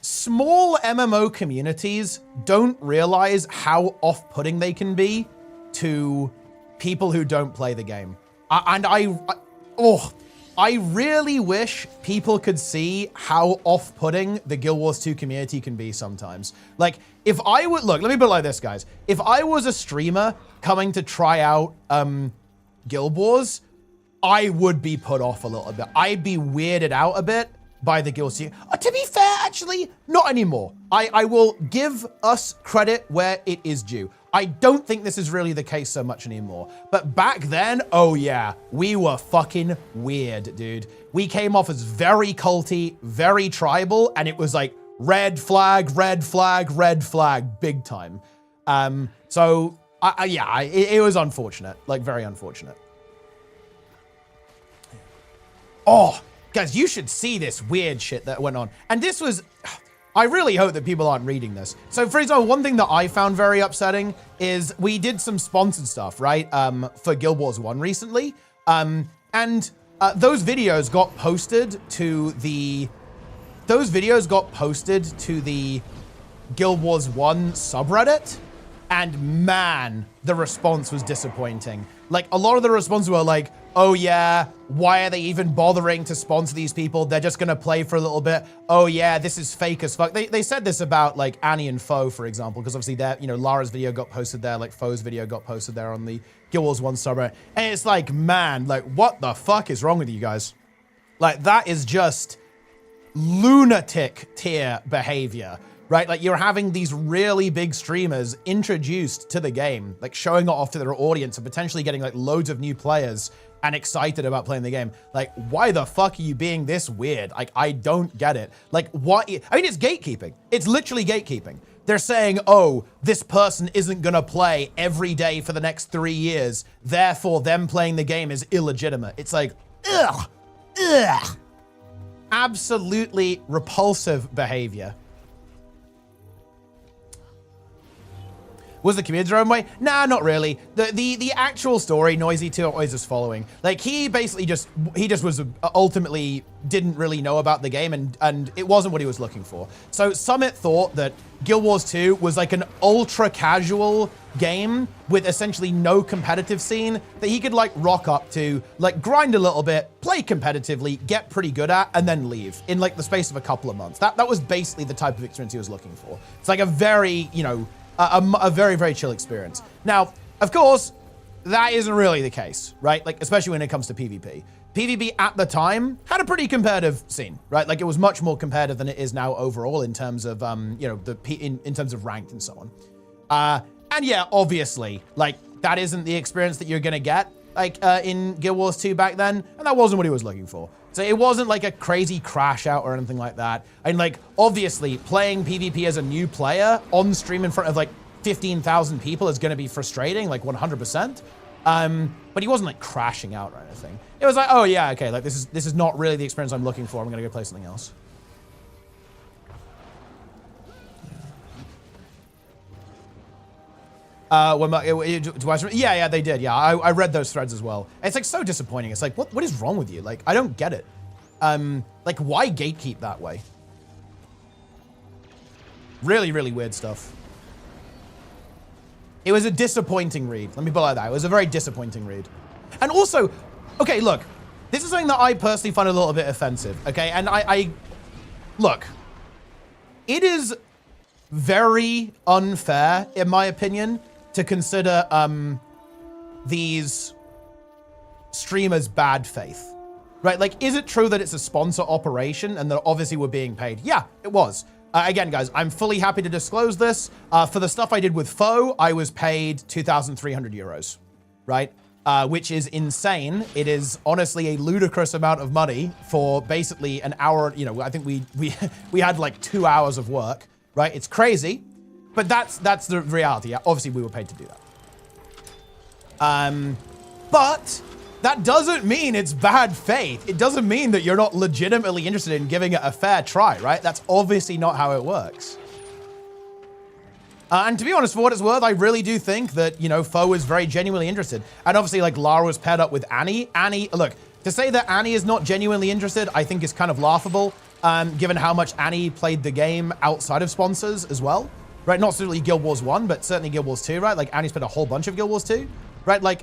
Speaker 1: small MMO communities don't realize how off-putting they can be to people who don't play the game. I really wish people could see how off-putting the Guild Wars 2 community can be sometimes. Like, if I would, look, let me put it like this, guys. If I was a streamer coming to try out Guild Wars, I would be put off a little bit. I'd be weirded out a bit by the Guild 2. To be fair, actually, not anymore. I will give us credit where it is due. I don't think this is really the case so much anymore. But back then, oh yeah, we were fucking weird, dude. We came off as very culty, very tribal, and it was like red flag, red flag, red flag, big time. So, yeah, it was unfortunate, like very unfortunate. Oh, guys, you should see this weird shit that went on. And this was, I really hope that people aren't reading this. So for example, one thing that I found very upsetting is we did some sponsored stuff, right? For Guild Wars 1 recently. Those videos got posted to the Guild Wars 1 subreddit. And man, the response was disappointing. Like, a lot of the responses were like, oh yeah, why are they even bothering to sponsor these people? They're just gonna play for a little bit. Oh yeah, this is fake as fuck. They said this about like Annie and Foe, for example, because obviously their, you know, Lara's video got posted there, like Foe's video got posted there on the Guild Wars 1 subreddit. And it's like, man, like what the fuck is wrong with you guys? Like that is just lunatic tier behavior. Right, like you're having these really big streamers introduced to the game, like showing it off to their audience and potentially getting like loads of new players and excited about playing the game. Like, why the fuck are you being this weird? Like, I don't get it. Like, what? I mean, it's gatekeeping. It's literally gatekeeping. They're saying, oh, this person isn't gonna play every day for the next 3 years, therefore them playing the game is illegitimate. It's like, ugh, ugh. Absolutely repulsive behavior. Was the community their own way? Nah, not really. The actual story, MightyTeapot is just following. Like he basically just was ultimately didn't really know about the game and it wasn't what he was looking for. So Summit thought that Guild Wars 2 was like an ultra casual game with essentially no competitive scene that he could like rock up to, like grind a little bit, play competitively, get pretty good at, and then leave in like the space of a couple of months. That was basically the type of experience he was looking for. It's like a very, you know, a very, very chill experience. Now, of course, that isn't really the case, right? Like, especially when it comes to PvP. PvP at the time had a pretty competitive scene, right? Like, it was much more competitive than it is now overall in terms of, you know, in terms of ranked and so on. And yeah, obviously, like, that isn't the experience that you're gonna get, like, in Guild Wars 2 back then, and that wasn't what he was looking for. So it wasn't like a crazy crash out or anything like that. And like, obviously, playing PvP as a new player on stream in front of like 15,000 people is gonna be frustrating, like 100%. But he wasn't like crashing out or anything. It was like, oh yeah, okay, like this is not really the experience I'm looking for. I'm gonna go play something else. Yeah, they did. Yeah, I read those threads as well. It's like so disappointing. It's like, what is wrong with you? Like, I don't get it. Like, why gatekeep that way? Really, really weird stuff. It was a disappointing read. Let me put it like that. It was a very disappointing read. And also, okay, look, this is something that I personally find a little bit offensive. Okay, and look, it is very unfair, in my opinion, to consider these streamers bad faith, right? Like, is it true that it's a sponsor operation and that obviously we're being paid? Yeah, it was. Again, guys, I'm fully happy to disclose this. For the stuff I did with Foe, I was paid 2,300 euros, right? Which is insane. It is honestly a ludicrous amount of money for basically an hour. You know, I think we had like 2 hours of work, right? It's crazy. But that's the reality. Obviously, we were paid to do that. But that doesn't mean it's bad faith. It doesn't mean that you're not legitimately interested in giving it a fair try, right? That's obviously not how it works. And to be honest, for what it's worth, I really do think that, you know, Foe is very genuinely interested. And obviously, like, Lara was paired up with Annie. Annie, look, to say that Annie is not genuinely interested, I think is kind of laughable, given how much Annie played the game outside of sponsors as well. Right, not certainly Guild Wars 1, but certainly Guild Wars 2, right? Like, Annie's played a whole bunch of Guild Wars 2, right? Like,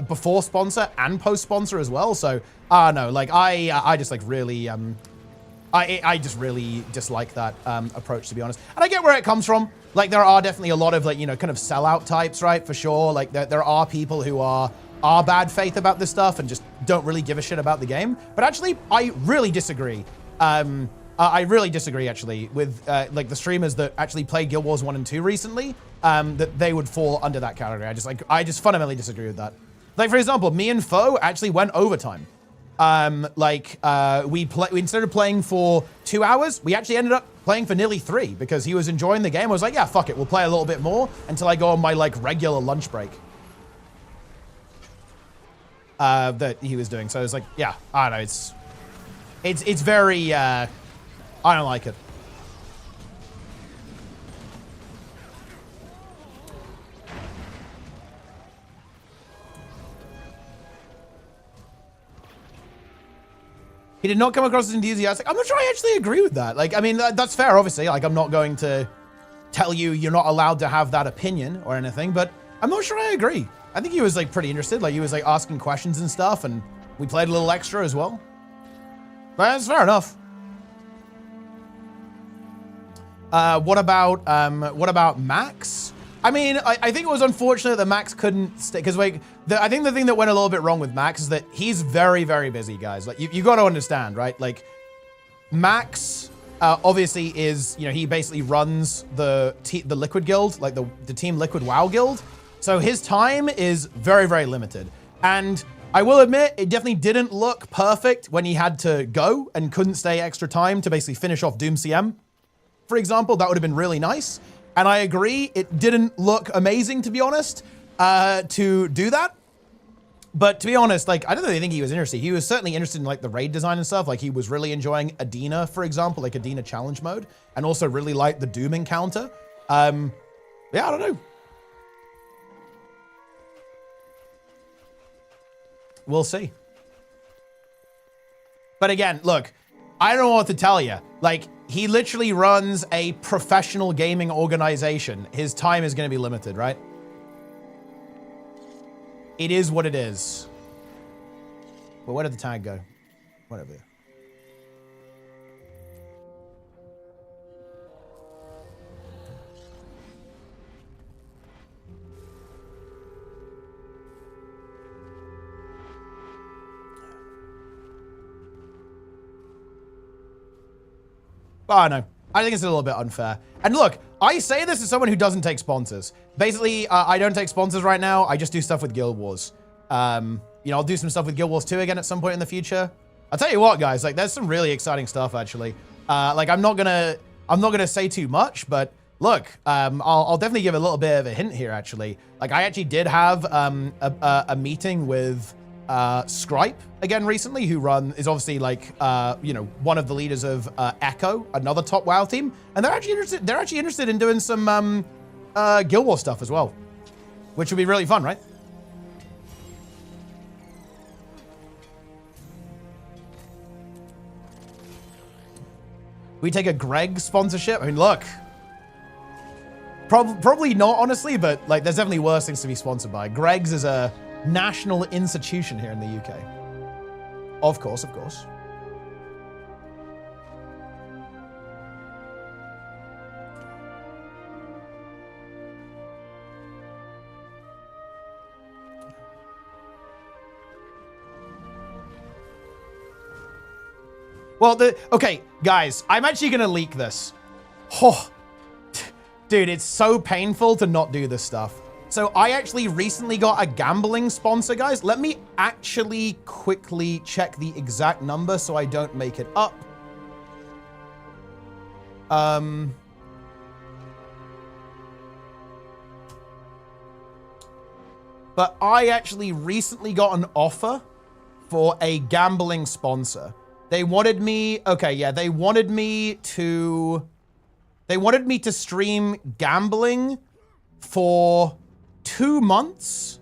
Speaker 1: before sponsor and post-sponsor as well. So, no, like, I just, like, really, I just really dislike that approach, to be honest. And I get where it comes from. Like, there are definitely a lot of, like, you know, kind of sellout types, right? For sure. Like, there are people who are bad faith about this stuff and just don't really give a shit about the game. But actually, I really disagree. I really disagree, actually, with like the streamers that actually played Guild Wars 1 and 2 recently, that they would fall under that category. I just fundamentally disagree with that. Like, for example, me and Foe actually went overtime. We instead of playing for 2 hours, we actually ended up playing for nearly 3 because he was enjoying the game. I was like, yeah, fuck it, we'll play a little bit more until I go on my like regular lunch break that he was doing. So it's like, yeah, I don't know, it's very I don't like it. He did not come across as enthusiastic. I'm not sure I actually agree with that. Like, I mean, that's fair, obviously. Like, I'm not going to tell you you're not allowed to have that opinion or anything, but I'm not sure I agree. I think he was, like, pretty interested. Like, he was, like, asking questions and stuff, and we played a little extra as well. But that's fair enough. What about Max? I mean, I think it was unfortunate that Max couldn't stay, because like, I think the thing that went a little bit wrong with Max is that he's very, very busy, guys. Like, you got to understand, right? Like, Max obviously is, you know, he basically runs the Liquid Guild, like the Team Liquid WoW Guild. So his time is very, very limited. And I will admit, it definitely didn't look perfect when he had to go and couldn't stay extra time to basically finish off Doom CM. For example, that would have been really nice. And I agree, it didn't look amazing, to be honest, to do that. But to be honest, like, I don't really think he was interested. He was certainly interested in, like, the raid design and stuff. Like, he was really enjoying Adina, for example, like Adina challenge mode, and also really liked the Doom encounter. Yeah, I don't know. We'll see. But again, look, I don't know what to tell you. Like, he literally runs a professional gaming organization. His time is going to be limited, right? It is what it is. But where did the tag go? Whatever. Oh, no. I think it's a little bit unfair. And look, I say this as someone who doesn't take sponsors. Basically, I don't take sponsors right now. I just do stuff with Guild Wars. You know, I'll do some stuff with Guild Wars 2 again at some point in the future. I'll tell you what, guys, like, there's some really exciting stuff, actually. Like, I'm not gonna say too much, but look, I'll definitely give a little bit of a hint here, actually. Like, I actually did have a meeting with Scripe again recently, who is obviously like you know, one of the leaders of Echo, another top WoW team, and they're actually interested in doing some Guild Wars stuff as well, which would be really fun, right? We take a Greg sponsorship. I mean, look, probably not, honestly, but like, there's definitely worse things to be sponsored by. Greg's is a national institution here in the UK. Of course, of course. Well, okay, guys, I'm actually gonna leak this. Oh, dude, it's so painful to not do this stuff. So I actually recently got a gambling sponsor, guys. Let me actually quickly check the exact number so I don't make it up. But I actually recently got an offer for a gambling sponsor. They wanted me, okay, yeah, they wanted me to stream gambling for 2 months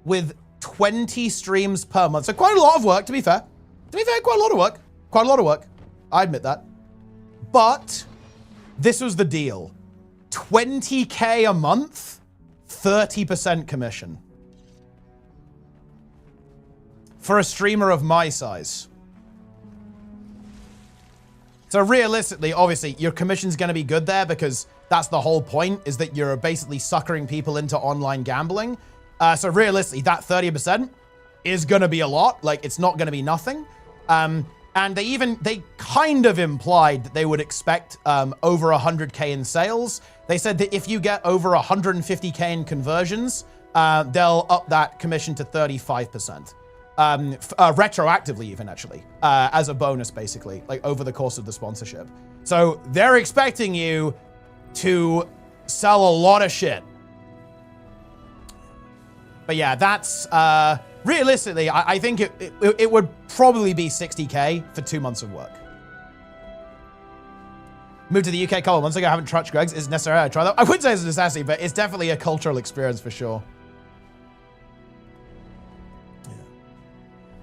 Speaker 1: with 20 streams per month. So quite a lot of work, to be fair. To be fair, quite a lot of work. Quite a lot of work. I admit that. But this was the deal. 20K a month, 30% commission. For a streamer of my size. So realistically, obviously, your commission's going to be good there because that's the whole point, is that you're basically suckering people into online gambling. So realistically, that 30% is going to be a lot. Like, it's not going to be nothing. And they kind of implied that they would expect over 100K in sales. They said that if you get over 150K in conversions, they'll up that commission to 35%. Retroactively even, actually, as a bonus, basically, like over the course of the sponsorship. So they're expecting you to sell a lot of shit. But yeah, that's, realistically, I think it would probably be 60K for 2 months of work. Moved to the UK a couple of months ago, I haven't touched Greg's. Is it necessary I try that? I wouldn't say it's a necessity, but it's definitely a cultural experience for sure.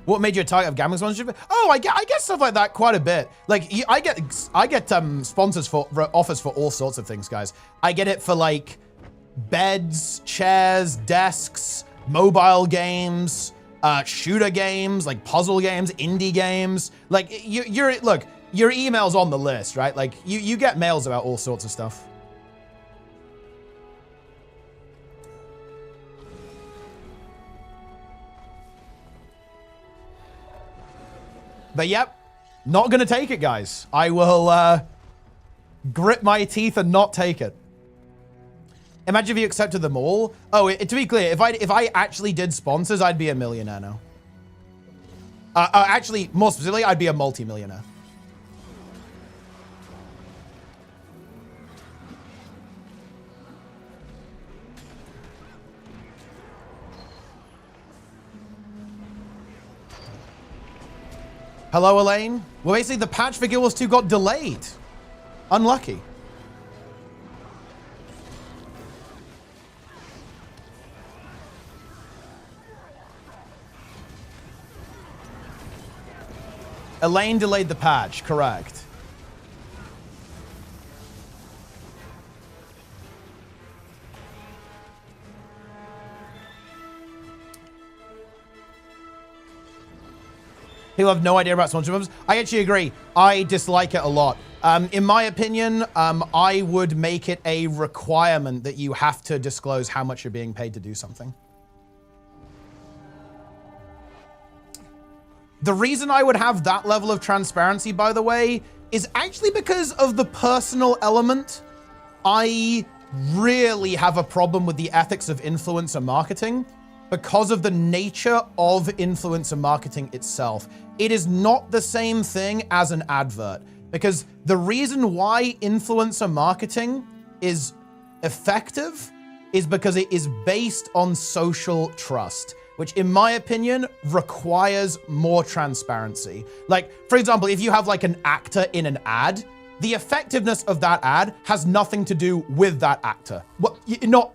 Speaker 1: What made you a target of gambling sponsorship? Oh, I get stuff like that quite a bit. Like, I get sponsors for offers for all sorts of things, guys. I get it for like beds, chairs, desks, mobile games, shooter games, like puzzle games, indie games. Like, look, your email's on the list, right? Like, you get mails about all sorts of stuff. But yep, not gonna take it, guys. I will grit my teeth and not take it. Imagine if you accepted them all. Oh, to be clear, if I actually did sponsors, I'd be a millionaire now. Actually, more specifically, I'd be a multi-millionaire. Hello, Elaine. Well, basically, the patch for Guild Wars 2 got delayed. Unlucky. Elaine delayed the patch, correct. People have no idea about sponsorships. I actually agree. I dislike it a lot. In my opinion, I would make it a requirement that you have to disclose how much you're being paid to do something. The reason I would have that level of transparency, by the way, is actually because of the personal element. I really have a problem with the ethics of influencer marketing because of the nature of influencer marketing itself. It is not the same thing as an advert, because the reason why influencer marketing is effective is because it is based on social trust, which in my opinion requires more transparency. Like, for example, if you have like an actor in an ad, the effectiveness of that ad has nothing to do with that actor. Well, not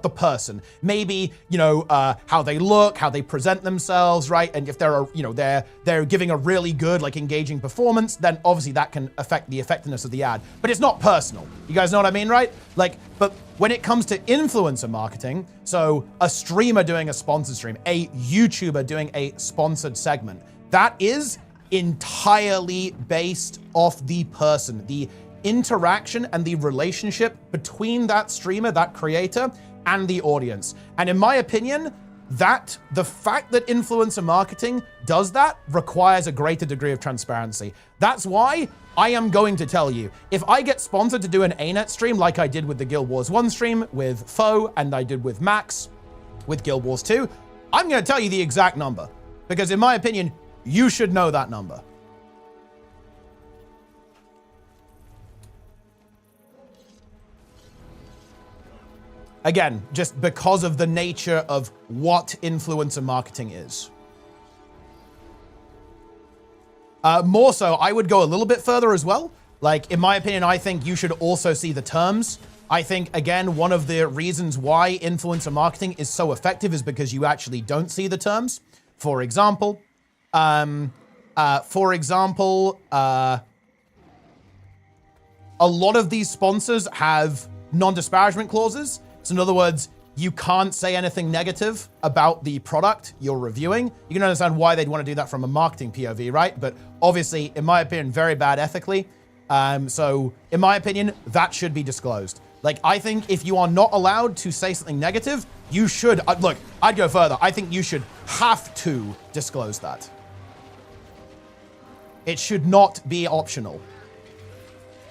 Speaker 1: the person. Maybe, you know, how they look, how they present themselves, right? And if they're, you know, they're giving a really good, like, engaging performance, then obviously that can affect the effectiveness of the ad. But it's not personal. You guys know what I mean, right? Like, but when it comes to influencer marketing, so a streamer doing a sponsored stream, a YouTuber doing a sponsored segment, that is entirely based off the person, the interaction and the relationship between that streamer, that creator, and the audience. And in my opinion, that the fact that influencer marketing does that requires a greater degree of transparency. That's why I am going to tell you, if I get sponsored to do an ArenaNet stream like I did with the Guild Wars 1 stream with Foe and I did with Max with Guild Wars 2, I'm going to tell you the exact number, because in my opinion, you should know that number. Again, just because of the nature of what influencer marketing is. More so, I would go a little bit further as well. Like, in my opinion, I think you should also see the terms. I think, again, one of the reasons why influencer marketing is so effective is because you actually don't see the terms. For example, a lot of these sponsors have non-disparagement clauses. So in other words, you can't say anything negative about the product you're reviewing. You can understand why they'd want to do that from a marketing POV, right? But obviously, in my opinion, very bad ethically. So in my opinion, that should be disclosed. Like, I think if you are not allowed to say something negative, you should, look, I'd go further. I think you should have to disclose that. It should not be optional.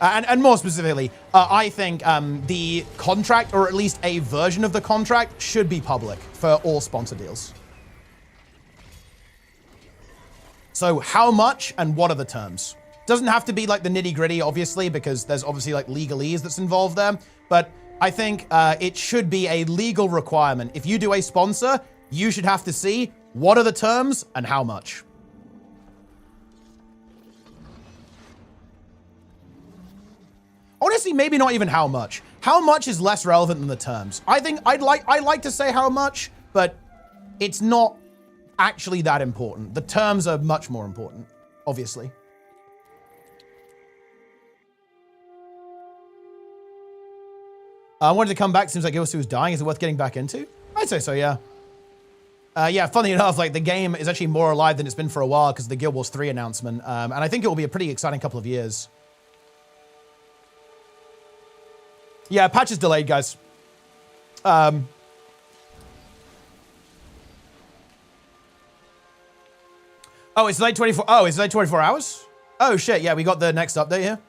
Speaker 1: And more specifically, I think the contract, or at least a version of the contract, should be public for all sponsor deals. So how much and what are the terms? Doesn't have to be like the nitty gritty, obviously, because there's obviously like legalese that's involved there. But I think it should be a legal requirement. If you do a sponsor, you should have to see what are the terms and how much. Honestly, maybe not even how much. How much is less relevant than the terms. I think I like to say how much, but it's not actually that important. The terms are much more important, obviously. I wanted to come back. Seems like gw2 was dying. Is it worth getting back into? I'd say so, yeah. Yeah, funny enough, like the game is actually more alive than it's been for a while because of the Guild Wars 3 announcement. And I think it will be a pretty exciting couple of years. Yeah, patch is delayed, guys. Oh, it's delayed 24. Oh, it's delayed 24 hours? Oh, shit. Yeah, we got the next update here.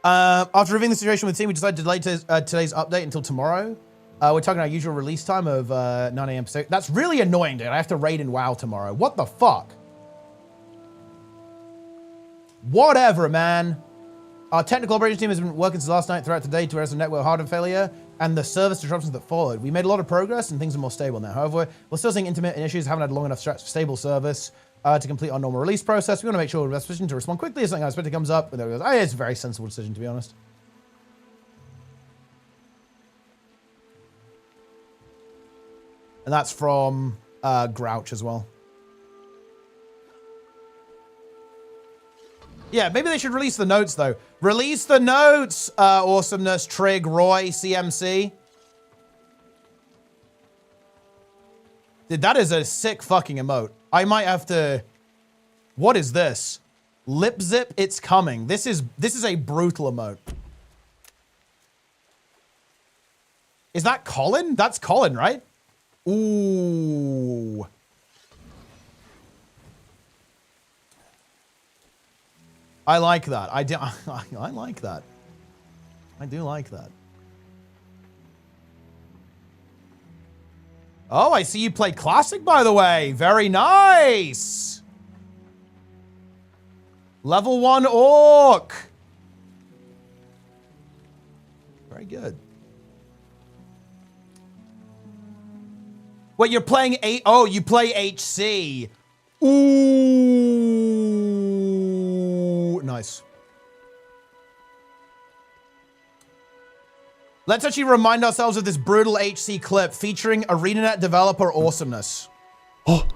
Speaker 1: After reviewing the situation with the team, we decided to delay today's update until tomorrow. We're talking our usual release time of 9 a.m. Pacific. That's really annoying, dude. I have to raid in WoW tomorrow. What the fuck? Whatever, man. Our technical operations team has been working since last night throughout today to address the network hardware failure and the service disruptions that followed. We made a lot of progress and things are more stable now. However, we're still seeing intermittent issues, haven't had long enough stable service to complete our normal release process. We want to make sure we're best positioned to respond quickly if something unexpected comes up. But there we go. It's a very sensible decision, to be honest. And that's from Grouch as well. Yeah, maybe they should release the notes, though. Release the notes, Awesomeness, Trig, Roy, CMC. Dude, that is a sick fucking emote. I might have to... What is this? Lip zip, it's coming. This is a brutal emote. Is that Colin? That's Colin, right? Ooh. I like that. I like that. I do like that. Oh, I see you play Classic, by the way. Very nice. Level 1 Orc. Very good. Wait, you're playing you play HC. Ooh, nice. Let's actually remind ourselves of this brutal HC clip featuring ArenaNet developer Awesomeness.
Speaker 13: Oh.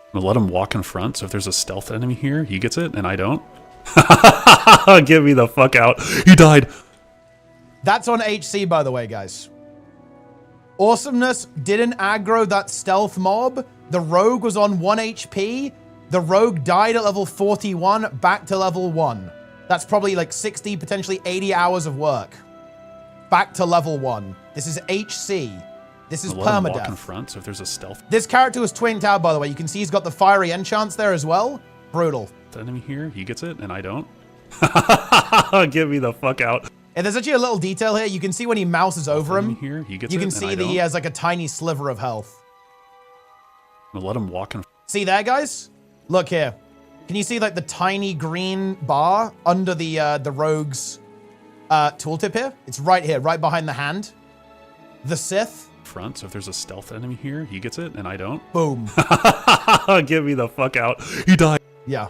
Speaker 13: I'm gonna let him walk in front, so if there's a stealth enemy here, he gets it, and I don't. Get me the fuck out. He died.
Speaker 1: That's on HC, by the way, guys. Awesomeness didn't aggro that stealth mob. The rogue was on 1 HP. The rogue died at level 41, back to level 1. That's probably like 60, potentially 80 hours of work. Back to level 1. This is HC. This is permadeath.
Speaker 13: Walk in front, so if there's a stealth.
Speaker 1: This character was twinked out, by the way. You can see he's got the fiery enchants there as well. Brutal.
Speaker 13: The enemy here, he gets it, and I don't. Get me the fuck out.
Speaker 1: And there's actually a little detail here. You can see when he mouses over him.
Speaker 13: Here, he gets
Speaker 1: you can see that he has like a tiny sliver of health.
Speaker 13: I'm gonna let him walk in.
Speaker 1: See there, guys? Look here. Can you see like the tiny green bar under the rogue's tooltip here? It's right here, right behind the hand. The Sith.
Speaker 13: Front, so if there's a stealth enemy here, he gets it, and I don't.
Speaker 1: Boom.
Speaker 13: Get me the fuck out. He died.
Speaker 1: Yeah.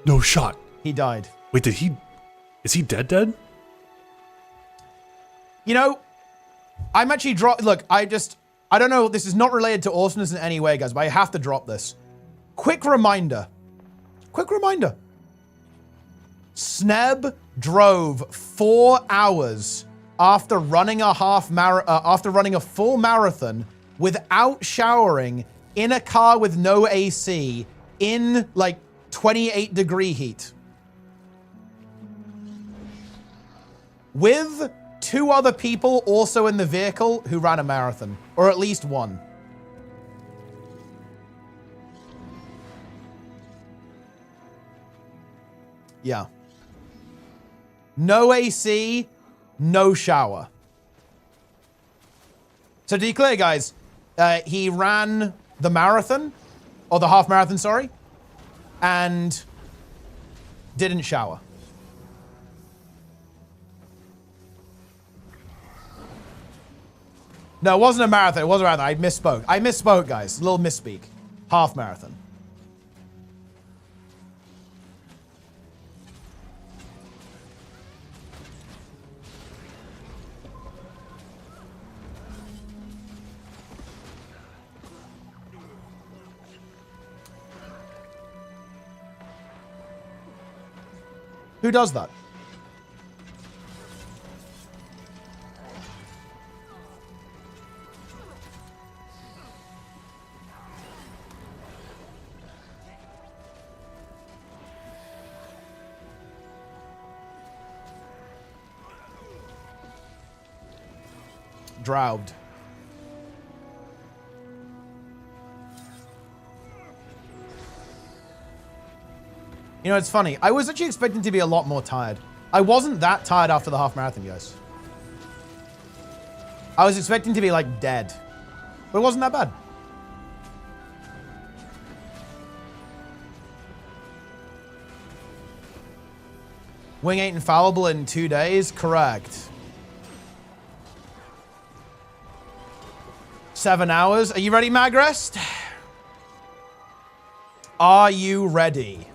Speaker 13: No shot.
Speaker 1: He died.
Speaker 13: Wait, is he dead?
Speaker 1: You know, I'm actually look, I don't know, this is not related to Awesomeness in any way, guys, but I have to drop this. Quick reminder. Sneb drove 4 hours after running a full marathon without showering in a car with no AC in like 28-degree heat. With 2 other people also in the vehicle who ran a marathon, or at least one. Yeah. No AC, no shower. So to be clear, guys, he ran the marathon, or the half marathon, sorry, and didn't shower. No, it wasn't a marathon. It wasn't a marathon. I misspoke, guys. A little misspeak. Half marathon. Who does that? Drowned. You know, it's funny. I was actually expecting to be a lot more tired. I wasn't that tired after the half marathon, guys. I was expecting to be, like, dead. But it wasn't that bad. Wing 8 infallible in 2 days? Correct. 7 hours. Are you ready, Magrest? Are you ready?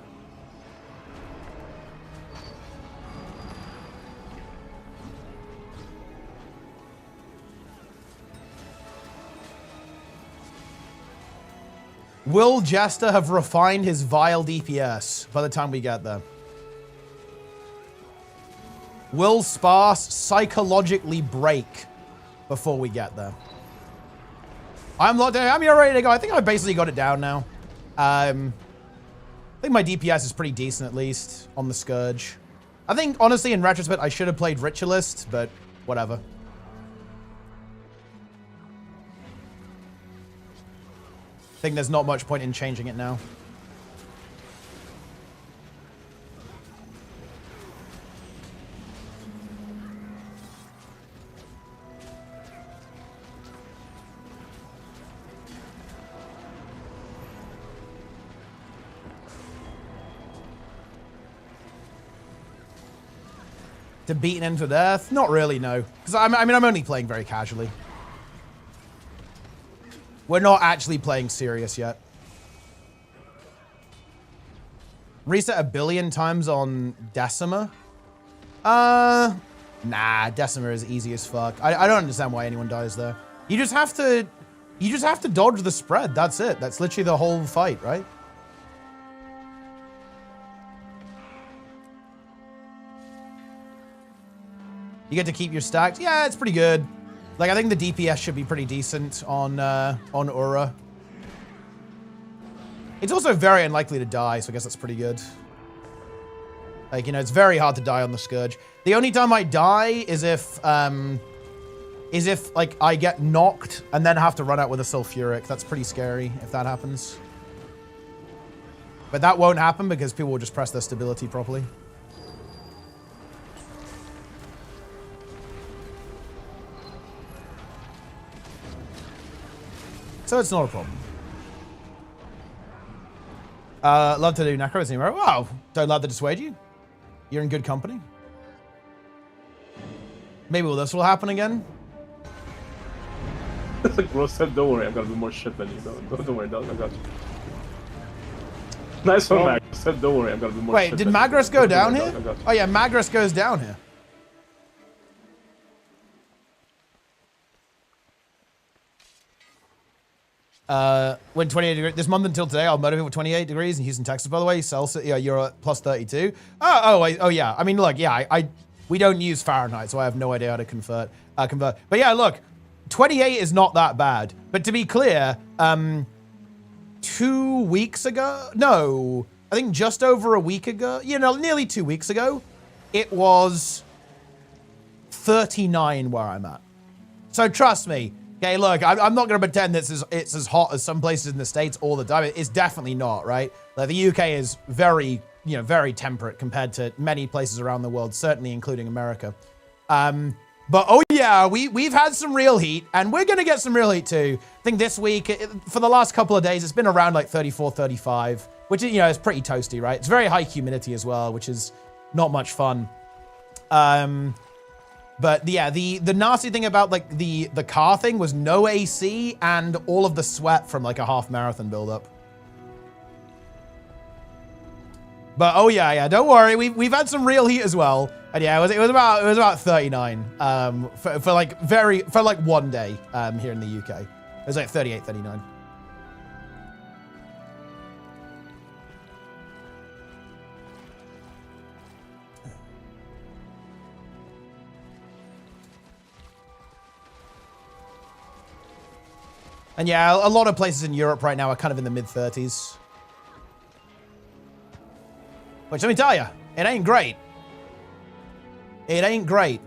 Speaker 1: Will Jester have refined his vile DPS by the time we get there? Will Sparse psychologically break before we get there? I'm locked in. I'm here ready to go. I think I basically got it down now. I think my DPS is pretty decent, at least, on the Scourge. I think, honestly, in retrospect, I should have played Ritualist, but whatever. I think there's not much point in changing it now. To beaten him to death? Not really, no. Because I'm only playing very casually. We're not actually playing serious yet. Reset 1 billion times on Decima? Nah, Decima is easy as fuck. I don't understand why anyone dies there. You just have to dodge the spread. That's it. That's literally the whole fight, right? You get to keep your stacks. Yeah, it's pretty good. Like, I think the DPS should be pretty decent on Aura. It's also very unlikely to die, so I guess that's pretty good. Like, you know, it's very hard to die on the Scourge. The only time I die is if like, I get knocked and then have to run out with a Sulfuric. That's pretty scary if that happens. But that won't happen because people will just press their stability properly. So it's not a problem. Love to do Necros anywhere. Wow, don't let that dissuade you. You're in good company. Maybe this will happen again.
Speaker 11: Gross said, don't worry, I'm gonna do more shit than you. Don't worry, I got you. Nice one, Mag. Said, don't worry, I'm gonna do more shit.
Speaker 1: Wait, did Magras go down here? Oh yeah, Magras goes down here. When 28 degrees this month until today, I'll motivate with 28 degrees in Houston, Texas. By the way, Celsius, yeah, you're at plus 32. Oh yeah. I mean, look, yeah, we don't use Fahrenheit, so I have no idea how to convert. But yeah, look, 28 is not that bad. But to be clear, 2 weeks ago, no, I think just over a week ago, you know, nearly 2 weeks ago, it was 39 where I'm at. So trust me. Okay, look, I'm not going to pretend that it's as hot as some places in the States all the time. It's definitely not, right? Like, the UK is very, you know, very temperate compared to many places around the world, certainly including America. But oh yeah, we've had some real heat, and we're going to get some real heat too. I think this week, for the last couple of days, it's been around like 34, 35, which, you know, is pretty toasty, right? It's very high humidity as well, which is not much fun. But yeah, the nasty thing about like the car thing was no AC and all of the sweat from like a half marathon buildup. But oh yeah, don't worry, we've had some real heat as well. And yeah, it was about 39 for like 1 day here in the UK. It was like 38, 39. And yeah, a lot of places in Europe right now are kind of in the mid-30s. Which, let me tell you, it ain't great. It ain't great.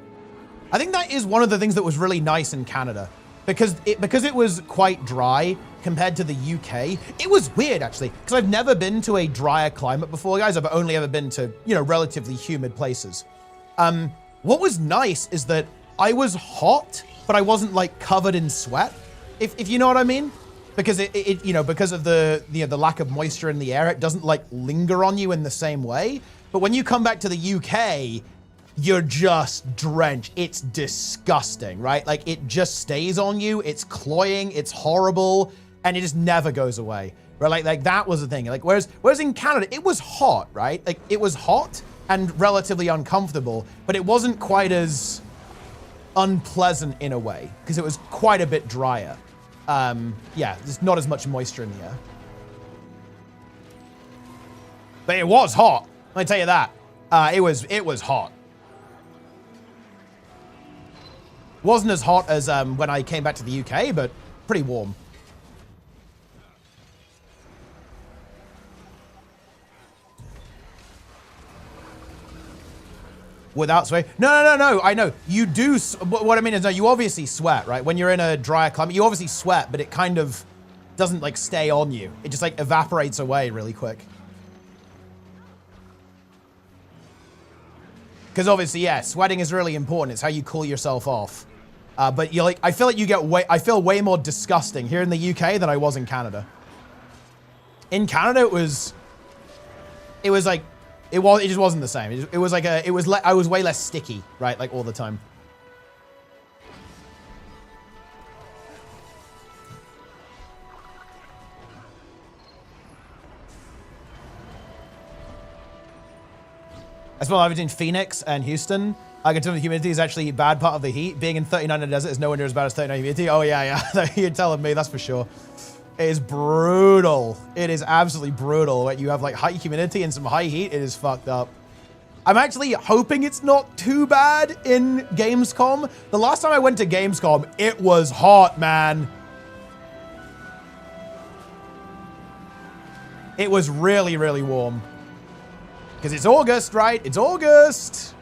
Speaker 1: I think that is one of the things that was really nice in Canada. Because it was quite dry compared to the UK. It was weird, actually, because I've never been to a drier climate before, guys. I've only ever been to, you know, relatively humid places. What was nice is that I was hot, but I wasn't, like, covered in sweat, if you know what I mean. Because it you know, because of the lack of moisture in the air, it doesn't, like, linger on you in the same way. But when you come back to the UK, you're just drenched. It's disgusting, right? Like, it just stays on you. It's cloying. It's horrible. And it just never goes away. Right? Like that was the thing. Like, whereas in Canada, it was hot, right? Like, it was hot and relatively uncomfortable, but it wasn't quite as unpleasant in a way because it was quite a bit drier. Yeah, there's not as much moisture in the air. But it was hot. Let me tell you that. It was hot. Wasn't as hot as when I came back to the UK, but pretty warm. Without sweat? No. I know. You do. What I mean is, no, you obviously sweat, right? When you're in a drier climate, you obviously sweat, but it kind of doesn't, like, stay on you. It just, like, evaporates away really quick. Because obviously, yeah, sweating is really important. It's how you cool yourself off. But you're like, I feel like I feel way more disgusting here in the UK than I was in Canada. In Canada, it just wasn't the same. I was way less sticky, right? Like, all the time. I spent life between Phoenix and Houston. I can tell the humidity is actually a bad part of the heat. Being in 39 in the desert is nowhere near as bad as 39 humidity. Oh, yeah. You're telling me, that's for sure. It is brutal. It is absolutely brutal. When you have, like, high humidity and some high heat, it is fucked up. I'm actually hoping it's not too bad in Gamescom. The last time I went to Gamescom, it was hot, man. It was really, really warm. Because it's August, right? It's August.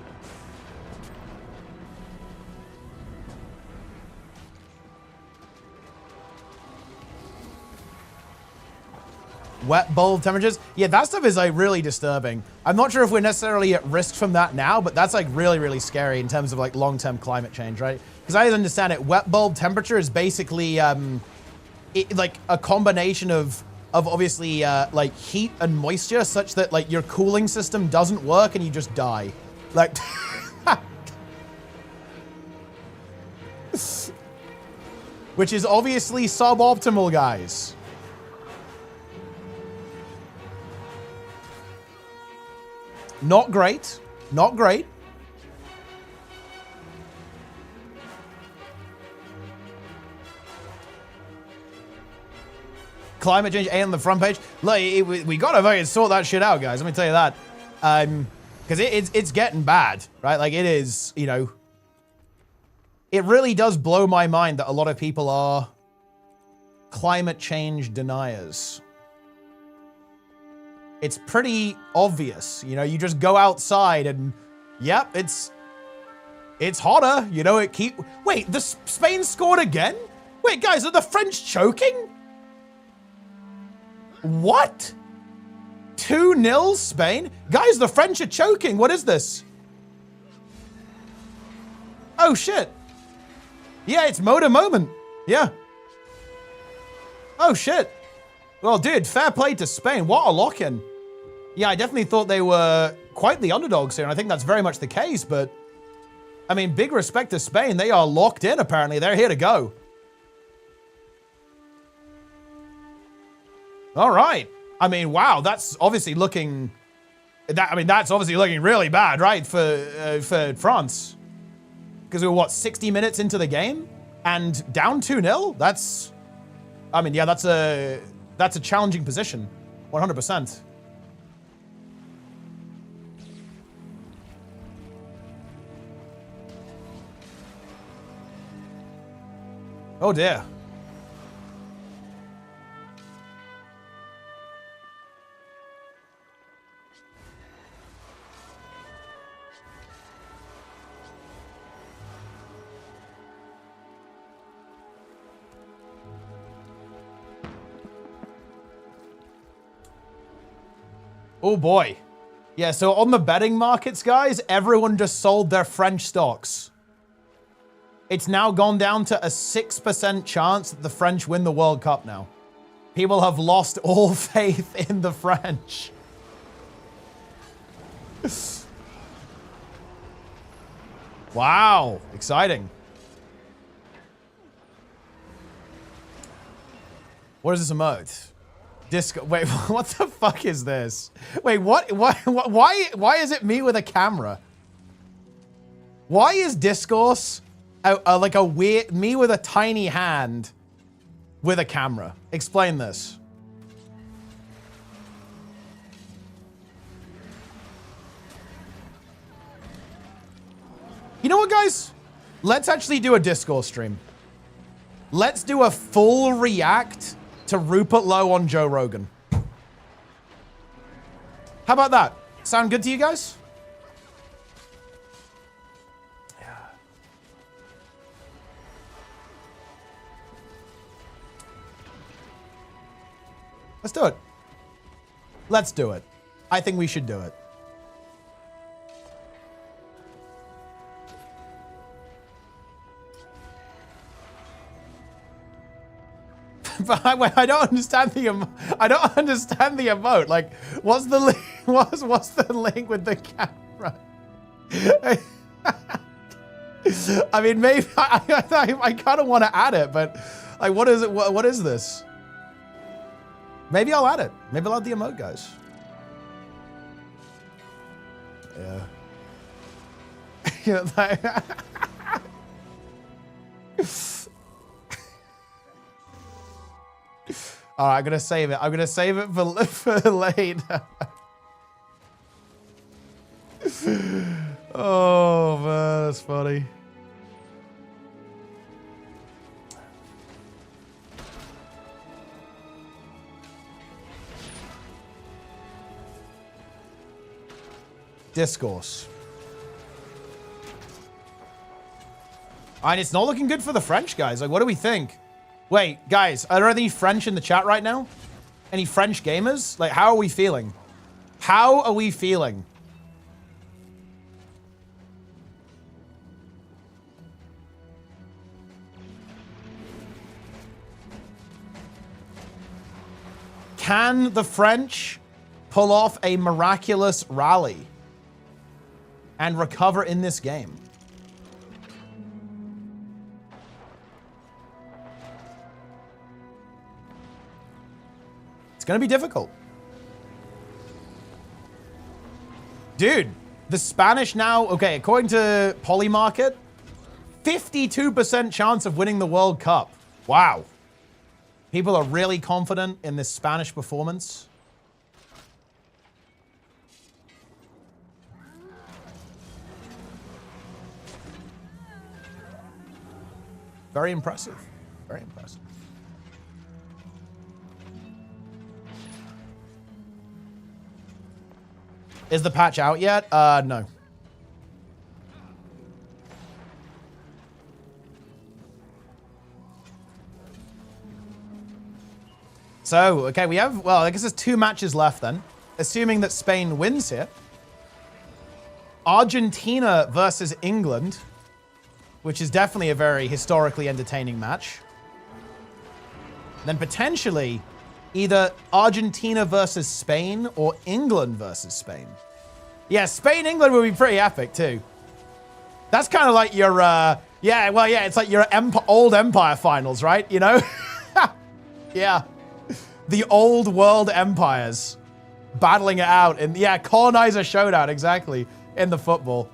Speaker 1: Wet bulb temperatures. Yeah, that stuff is, like, really disturbing. I'm not sure if we're necessarily at risk from that now, but that's, like, really, really scary in terms of, like, long-term climate change, right? Because I understand it, wet bulb temperature is basically, like, a combination of obviously, like, heat and moisture such that, like, your cooling system doesn't work and you just die. Like, which is obviously suboptimal, guys. Not great. Not great. Climate change and the front page. Like, we gotta fucking sort that shit out, guys. Let me tell you that. Because it's getting bad, right? Like, it is, you know. It really does blow my mind that a lot of people are climate change deniers. It's pretty obvious, you know. You just go outside and, yep, it's hotter, you know. Wait, Spain scored again? Wait, guys, are the French choking? What? 2-0 Spain? Guys, the French are choking. What is this? Oh, shit. Yeah, it's Moda moment. Yeah. Oh, shit. Well, dude, fair play to Spain. What a lock-in. Yeah, I definitely thought they were quite the underdogs here, and I think that's very much the case, but I mean, big respect to Spain. They are locked in, apparently. They're here to go. All right. I mean, wow, that's obviously looking... that's obviously looking really bad, right, for France. Because we were, what, 60 minutes into the game? And down 2-0? That's... I mean, yeah, that's a challenging position. 100%. Oh, dear. Oh boy. Yeah, so on the betting markets, guys, everyone just sold their French stocks. It's now gone down to a 6% chance that the French win the World Cup now. People have lost all faith in the French. Wow, exciting. What is this emote? Disco. Wait, what the fuck is this? Wait, what? Why is it me with a camera? Why is Discourse like a weird me with a tiny hand with a camera? Explain this. You know what, guys? Let's actually do a Discourse stream. Let's do a full react to Rupert Lowe on Joe Rogan. How about that? Sound good to you guys? Yeah. Let's do it. Let's do it. I think we should do it. But I don't understand the emote. Like, what's the link? What's the link with the camera? I mean, maybe I kind of want to add it, but like, what is it? What is this? Maybe I'll add it. Maybe I'll add the emote, guys. Yeah. All right, I'm gonna save it. I'm gonna save it for later. Oh man, that's funny. Discourse. And it's not looking good for the French guys. Like, what do we think? Wait, guys, are there any French in the chat right now? Any French gamers? Like, how are we feeling? How are we feeling? Can the French pull off a miraculous rally and recover in this game? It's going to be difficult. Dude, the Spanish now, okay, according to Polymarket, 52% chance of winning the World Cup. Wow. People are really confident in this Spanish performance. Very impressive. Very impressive. Is the patch out yet? No. So, okay, we have, well, I guess there's 2 matches left then. Assuming that Spain wins here. Argentina versus England, which is definitely a very historically entertaining match. Then potentially either Argentina versus Spain or England versus Spain. Yeah, Spain-England would be pretty epic too. That's kind of like your, yeah, well, yeah, it's like your old Empire finals, right? You know? Yeah. The old world empires battling it out. And yeah, colonizer showdown, exactly, in the football.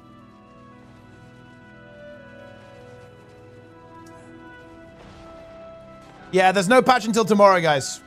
Speaker 1: Yeah, there's no patch until tomorrow, guys.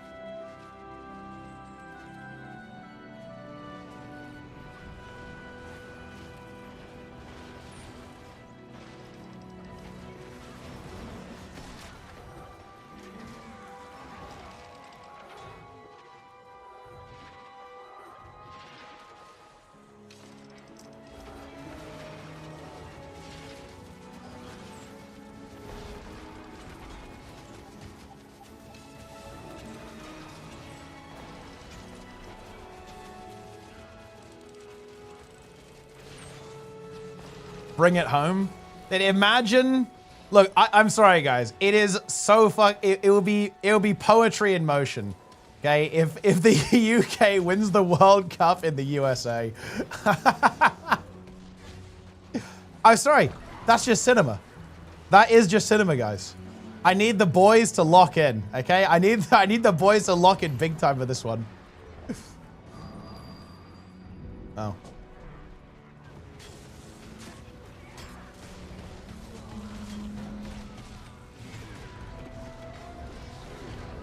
Speaker 1: bring it home. Then imagine, look, I'm sorry guys. It is so it will be poetry in motion. Okay, if the UK wins the World Cup in the USA. I'm sorry, that's just cinema. That is just cinema, guys. I need the boys to lock in, okay? I need the boys to lock in big time for this one. Oh.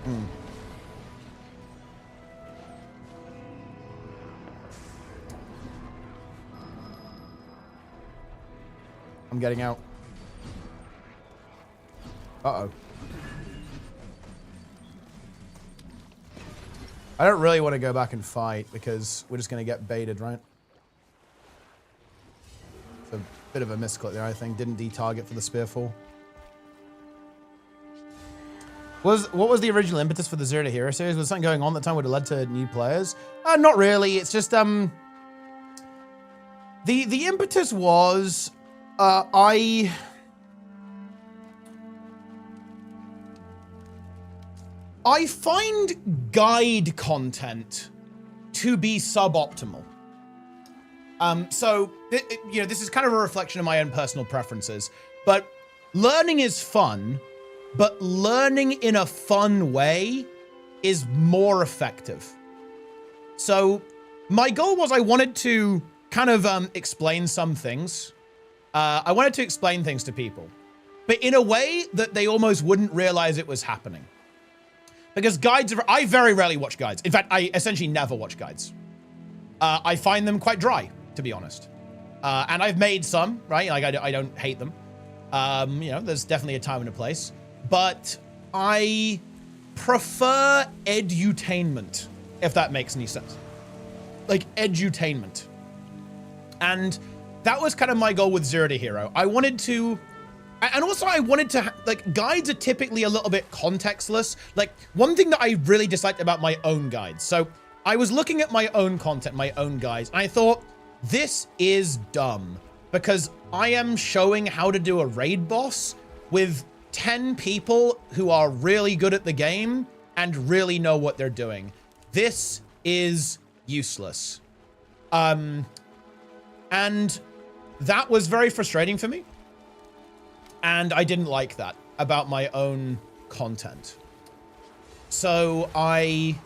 Speaker 1: Hmm. I'm getting out. Uh-oh. I don't really want to go back and fight because we're just going to get baited, right? It's a bit of a misclick there, I think. Didn't de-target for the spearfall. What was the original impetus for the Zero to Hero series? Was something going on at the time would have led to new players? Not really. It's just the impetus was I find guide content to be suboptimal. So you know, this is kind of a reflection of my own personal preferences, but learning is fun, but learning in a fun way is more effective. So my goal was I wanted to kind of explain some things. I wanted to explain things to people, but in a way that they almost wouldn't realize it was happening. Because guides, I very rarely watch guides. In fact, I essentially never watch guides. I find them quite dry, to be honest. And I've made some, right? Like I don't hate them. You know, there's definitely a time and a place. But I prefer edutainment, if that makes any sense. Like edutainment. And that was kind of my goal with Zero to Hero. I wanted to... And also I wanted to, like, guides are typically a little bit contextless. Like, one thing that I really disliked about my own guides. So I was looking at my own content, my own guides, and I thought, this is dumb. Because I am showing how to do a raid boss with 10 people who are really good at the game and really know what they're doing. This is useless. And that was very frustrating for me. And I didn't like that about my own content. So I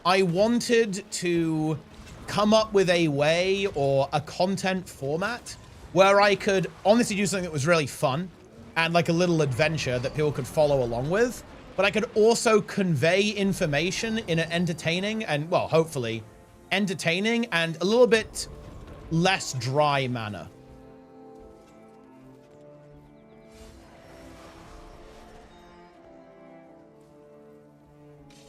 Speaker 1: wanted to come up with a way or a content format where I could honestly do something that was really fun and like a little adventure that people could follow along with, but I could also convey information in an entertaining and, well, hopefully entertaining and a little bit less dry manner.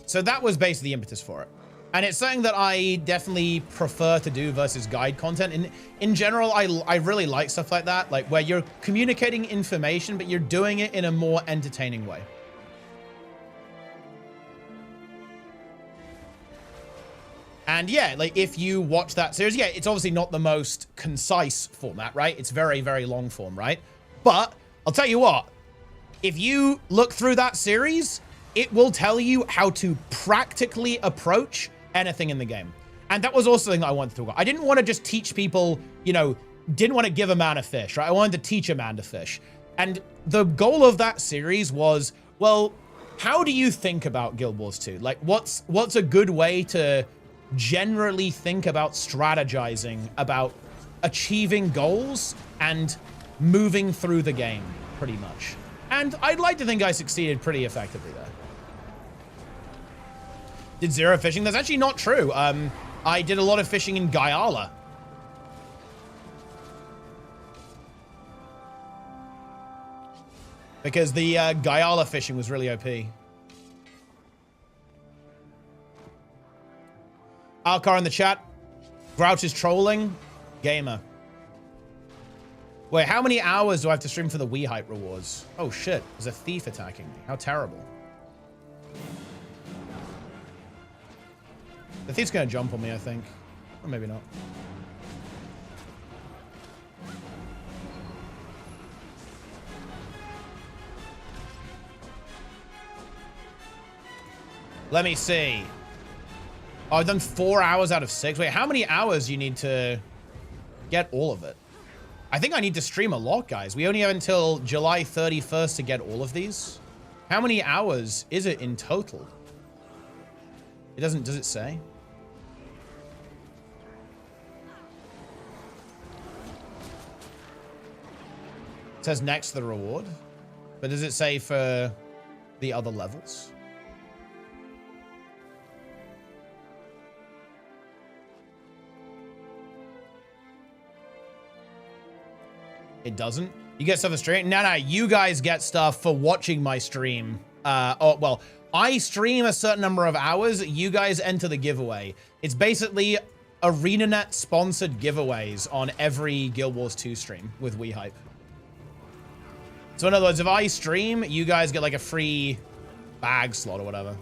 Speaker 1: So that was basically the impetus for it. And it's something that I definitely prefer to do versus guide content. In general, I really like stuff like that, like where you're communicating information, but you're doing it in a more entertaining way. And yeah, like if you watch that series, yeah, it's obviously not the most concise format, right? It's very, very long form, right? But I'll tell you what, if you look through that series, it will tell you how to practically approach anything in the game. And that was also something that I wanted to talk about. I didn't want to just teach people, you know, didn't want to give a man a fish, right? I wanted to teach a man to fish. And the goal of that series was, well, how do you think about Guild Wars 2? Like, what's a good way to generally think about strategizing, about achieving goals and moving through the game, pretty much. And I'd like to think I succeeded pretty effectively there. Did zero fishing? That's actually not true. I did a lot of fishing in Guyala. Because the Guyala fishing was really OP. Alcar in the chat. Grouch is trolling. Gamer. Wait, how many hours do I have to stream for the WEHYPE rewards? Oh shit, there's a thief attacking me. How terrible. The thief's gonna jump on me, I think. Or maybe not. Let me see. Oh, I've done 4 hours out of 6. Wait, how many hours do you need to get all of it? I think I need to stream a lot, guys. We only have until July 31st to get all of these. How many hours is it in total? It doesn't, does it say? It says next to the reward. But does it say for the other levels? It doesn't? You get stuff for stream? No, you guys get stuff for watching my stream. Well, I stream a certain number of hours. You guys enter the giveaway. It's basically ArenaNet sponsored giveaways on every Guild Wars 2 stream with WEHYPE. So in other words, if I stream, you guys get like a free bag slot or whatever.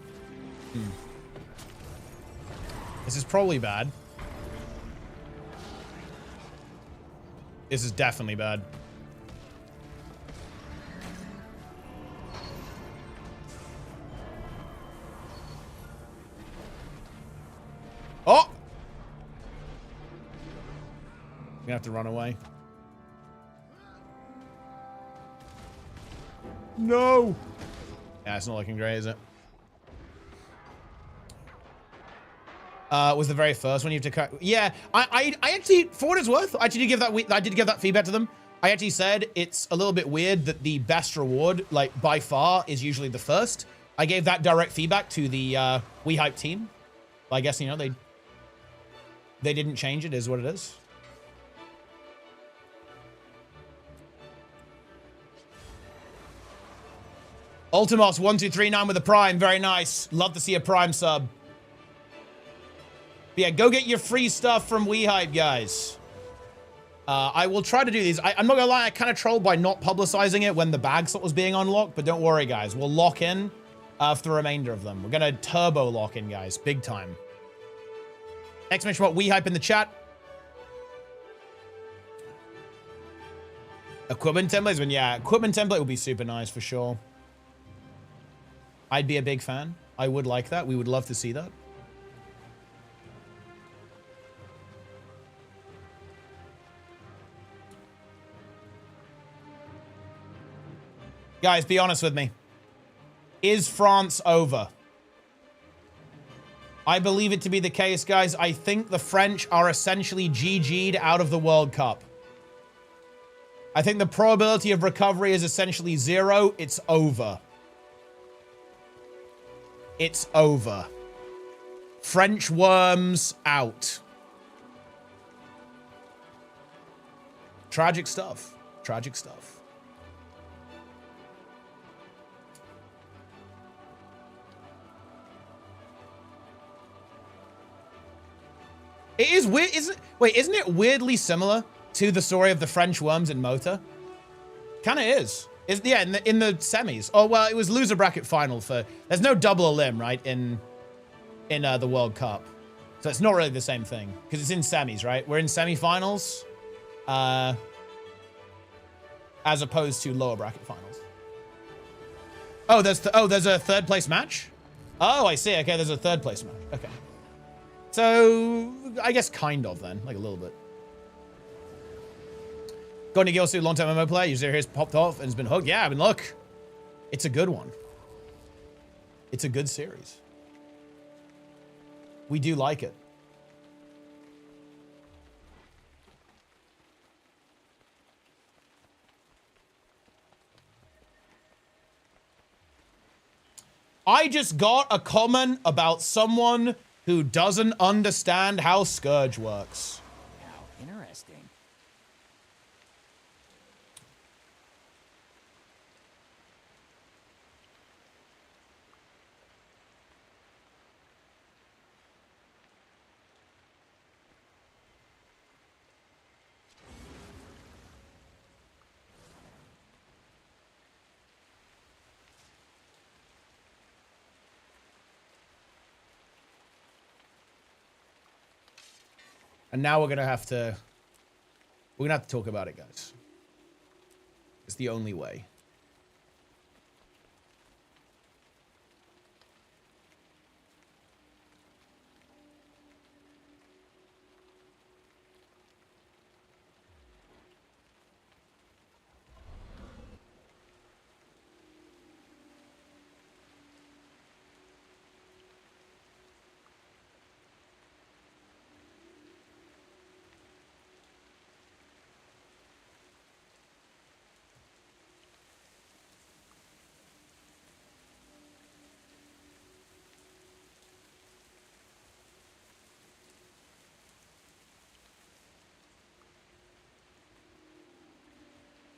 Speaker 1: This is probably bad. This is definitely bad. Oh! I'm gonna have to run away. No! Yeah, it's not looking great, is it? Was the very first one you have to cut? Yeah, I actually, for what it's worth, I did give that feedback to them. I actually said it's a little bit weird that the best reward, like by far, is usually the first. I gave that direct feedback to the WeHype team. But I guess, you know, they didn't change it, is what it is. Ultimos1239 with a prime, very nice. Love to see a prime sub. But yeah, go get your free stuff from WeHype, guys. I will try to do these. I'm not gonna lie, I kind of trolled by not publicizing it when the bag slot was being unlocked, but don't worry, guys. We'll lock in for the remainder of them. We're gonna turbo lock in, guys. Big time. Exclamation mark WeHype in the chat. Equipment templates, but yeah, equipment template would be super nice for sure. I'd be a big fan. I would like that. We would love to see that. Guys, be honest with me. Is France over? I believe it to be the case, guys. I think the French are essentially GG'd out of the World Cup. I think the probability of recovery is essentially 0. It's over. It's over. French worms out. Tragic stuff. Tragic stuff. It is weird, isn't it weirdly similar to the story of the French worms in Mota? Kinda is. Yeah, in the semis. Oh, well, it was loser bracket final for... There's no double elim, right, in the World Cup. So it's not really the same thing. Because it's in semis, right? We're in semifinals. As opposed to lower bracket finals. Oh, there's a third place match? Oh, I see. Okay, there's a third place match. Okay. So, I guess kind of then. Like a little bit. Going to gw2, long-time MMO player. User here's popped off and has been hooked. Yeah, I mean, look. It's a good one. It's a good series. We do like it. I just got a comment about someone who doesn't understand how Scourge works.
Speaker 3: How interesting.
Speaker 1: And now we're gonna have to talk about it, guys. It's the only way.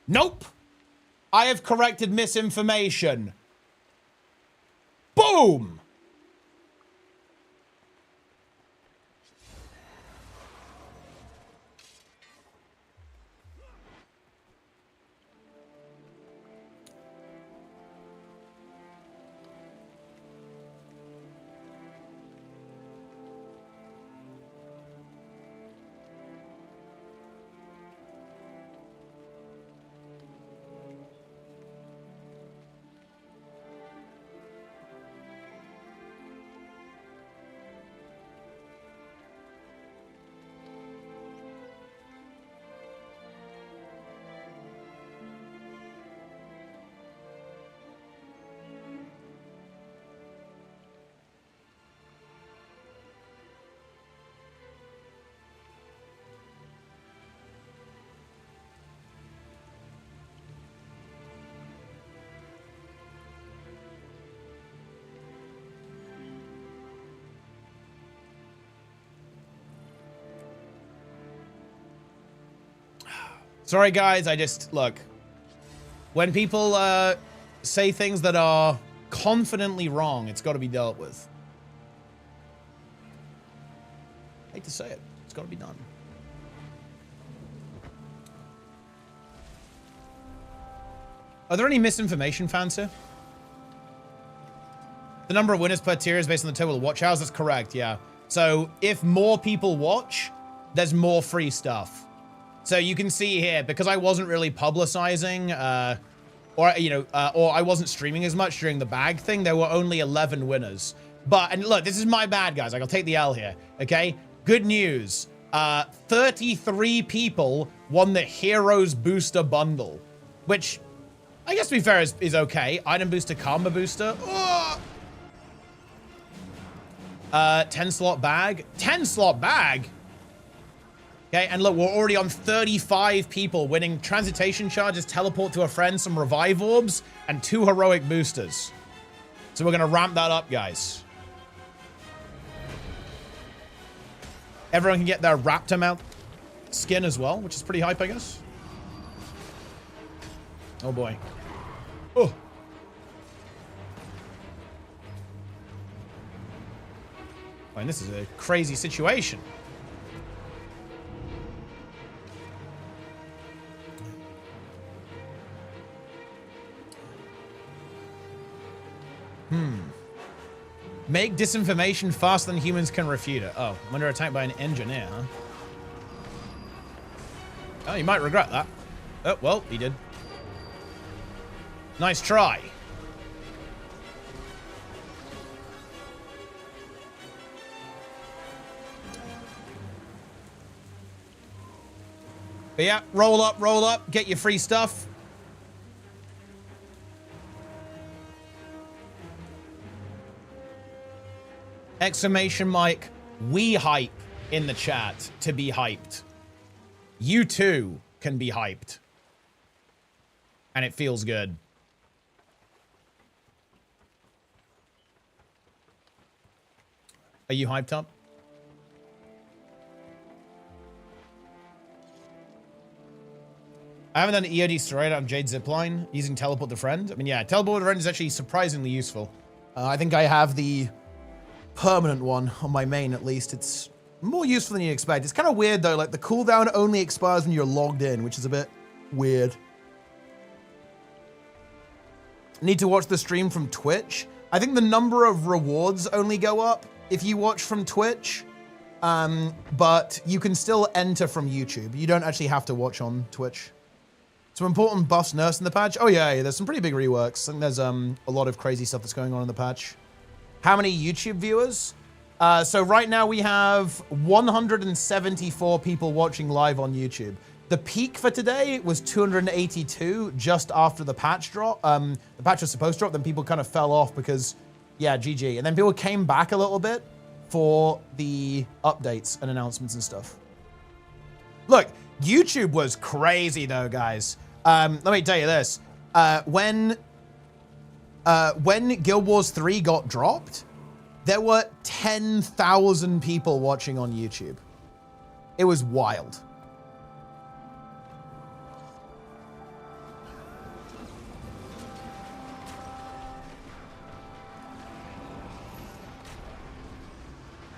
Speaker 1: Nope. I have corrected misinformation. Boom. Sorry, guys. I just, look. When people say things that are confidently wrong, it's got to be dealt with. I hate to say it. It's got to be done. Are there any misinformation fans here? The number of winners per tier is based on the total watch hours. That's correct, yeah. So if more people watch, there's more free stuff. So you can see here, because I wasn't really publicizing, or I wasn't streaming as much during the bag thing, there were only 11 winners. But, and look, this is my bad, guys. Like, I'll take the L here, okay? Good news. 33 people won the Heroes Booster Bundle, which, I guess to be fair, is okay. Item Booster, Karma Booster. Oh! 10-slot bag. 10-slot bag? Okay, and look, we're already on 35 people winning Transitation Charges, Teleport to a Friend, some Revive Orbs, and 2 Heroic Boosters. So we're going to ramp that up, guys. Everyone can get their Raptor mount skin as well, which is pretty hype, I guess. Oh, boy. Oh. Man, this is a crazy situation. Make disinformation faster than humans can refute it. Oh, I'm under attack by an engineer, huh? Oh, you might regret that. Oh, well, he did. Nice try. But yeah, roll up, get your free stuff. Exclamation mark, WEHYPE in the chat to be hyped. You too can be hyped. And it feels good. Are you hyped up? I haven't done an EOD straight on Jade Zipline using Teleport to Friend. I mean, yeah, Teleport to Friend is actually surprisingly useful. I think I have the permanent one on my main, at least. It's more useful than you expect. It's kind of weird, though. Like, the cooldown only expires when you're logged in, which is a bit weird. Need to watch the stream from Twitch. I think the number of rewards only go up if you watch from Twitch. But you can still enter from YouTube. You don't actually have to watch on Twitch. Some important buffs nerfs in the patch. Oh, yeah, there's some pretty big reworks. I think there's a lot of crazy stuff that's going on in the patch. How many YouTube viewers? So right now we have 174 people watching live on YouTube. The peak for today was 282 just after the patch drop. The patch was supposed to drop, then people kind of fell off because, yeah, GG. And then people came back a little bit for the updates and announcements and stuff. Look, YouTube was crazy though, guys. Let me tell you this. When Guild Wars 3 got dropped, there were 10,000 people watching on YouTube. It was wild.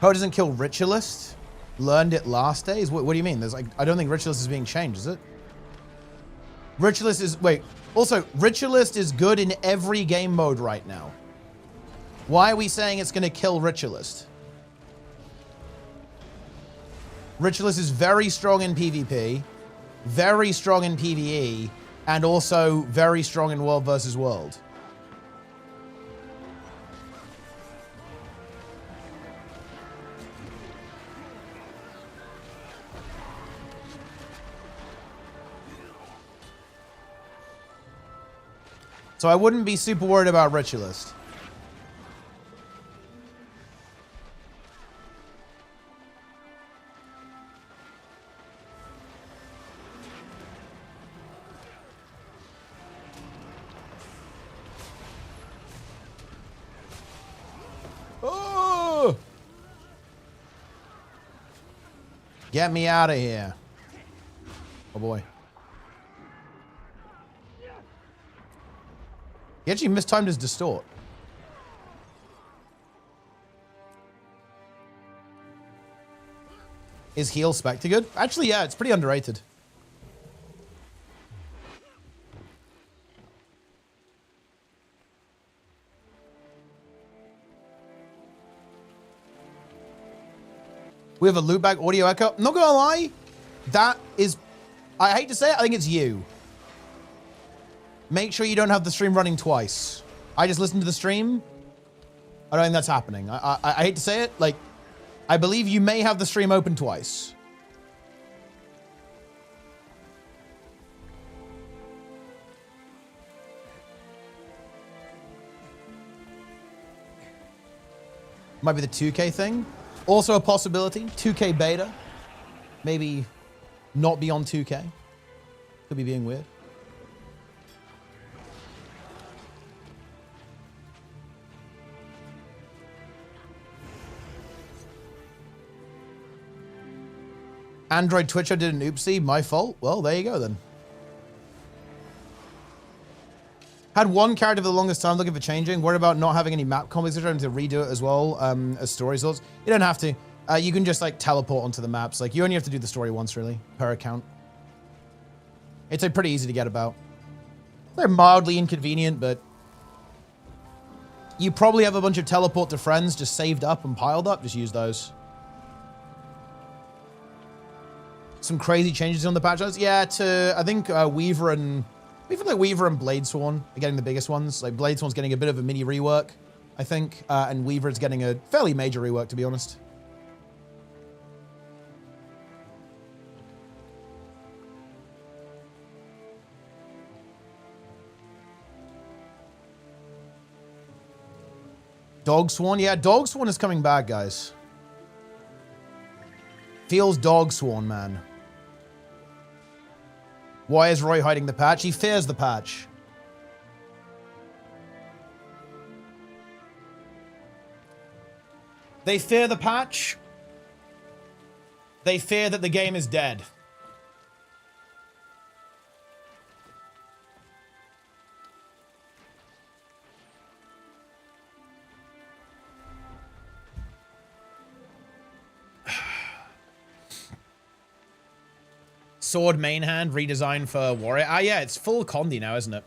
Speaker 1: Poe doesn't kill Ritualist. Learned it last days. What do you mean? There's like, I don't think Ritualist is being changed, is it? Ritualist is, wait. Also, Ritualist is good in every game mode right now. Why are we saying it's going to kill Ritualist? Ritualist is very strong in PvP, very strong in PvE, and also very strong in World versus World. So I wouldn't be super worried about Ritualist. Oh! Get me out of here. Oh boy. He actually mistimed his distort. Is heal Spectre good? Actually, yeah, it's pretty underrated. We have a loopback audio echo. Not gonna lie, that is, I hate to say it, I think it's you. Make sure you don't have the stream running twice. I just listened to the stream. I don't think that's happening. I hate to say it, like, I believe you may have the stream open twice. Might be the 2K thing. Also a possibility. 2K beta. Maybe not be on 2K. Could be being weird. Android Twitcher did an oopsie. My fault. Well, there you go then. Had one character for the longest time looking for changing. Worried about not having any map combos. Trying to redo it as well as story sorts. You don't have to. You can just like teleport onto the maps. Like you only have to do the story once really per account. It's like pretty easy to get about. They're mildly inconvenient, but you probably have a bunch of teleport to friends just saved up and piled up. Just use those. Some crazy changes on the patch notes. Yeah, to I think Weaver and Bladesworn are getting the biggest ones. Like Bladesworn's getting a bit of a mini rework, I think, and Weaver is getting a fairly major rework, to be honest. Dogsworn, yeah, Dogsworn is coming back, guys. Feels Dogsworn, man. Why is Roy hiding the patch? He fears the patch. They fear the patch. They fear that the game is dead. Sword main hand redesigned for warrior. Ah, yeah, it's full Condi now, isn't it?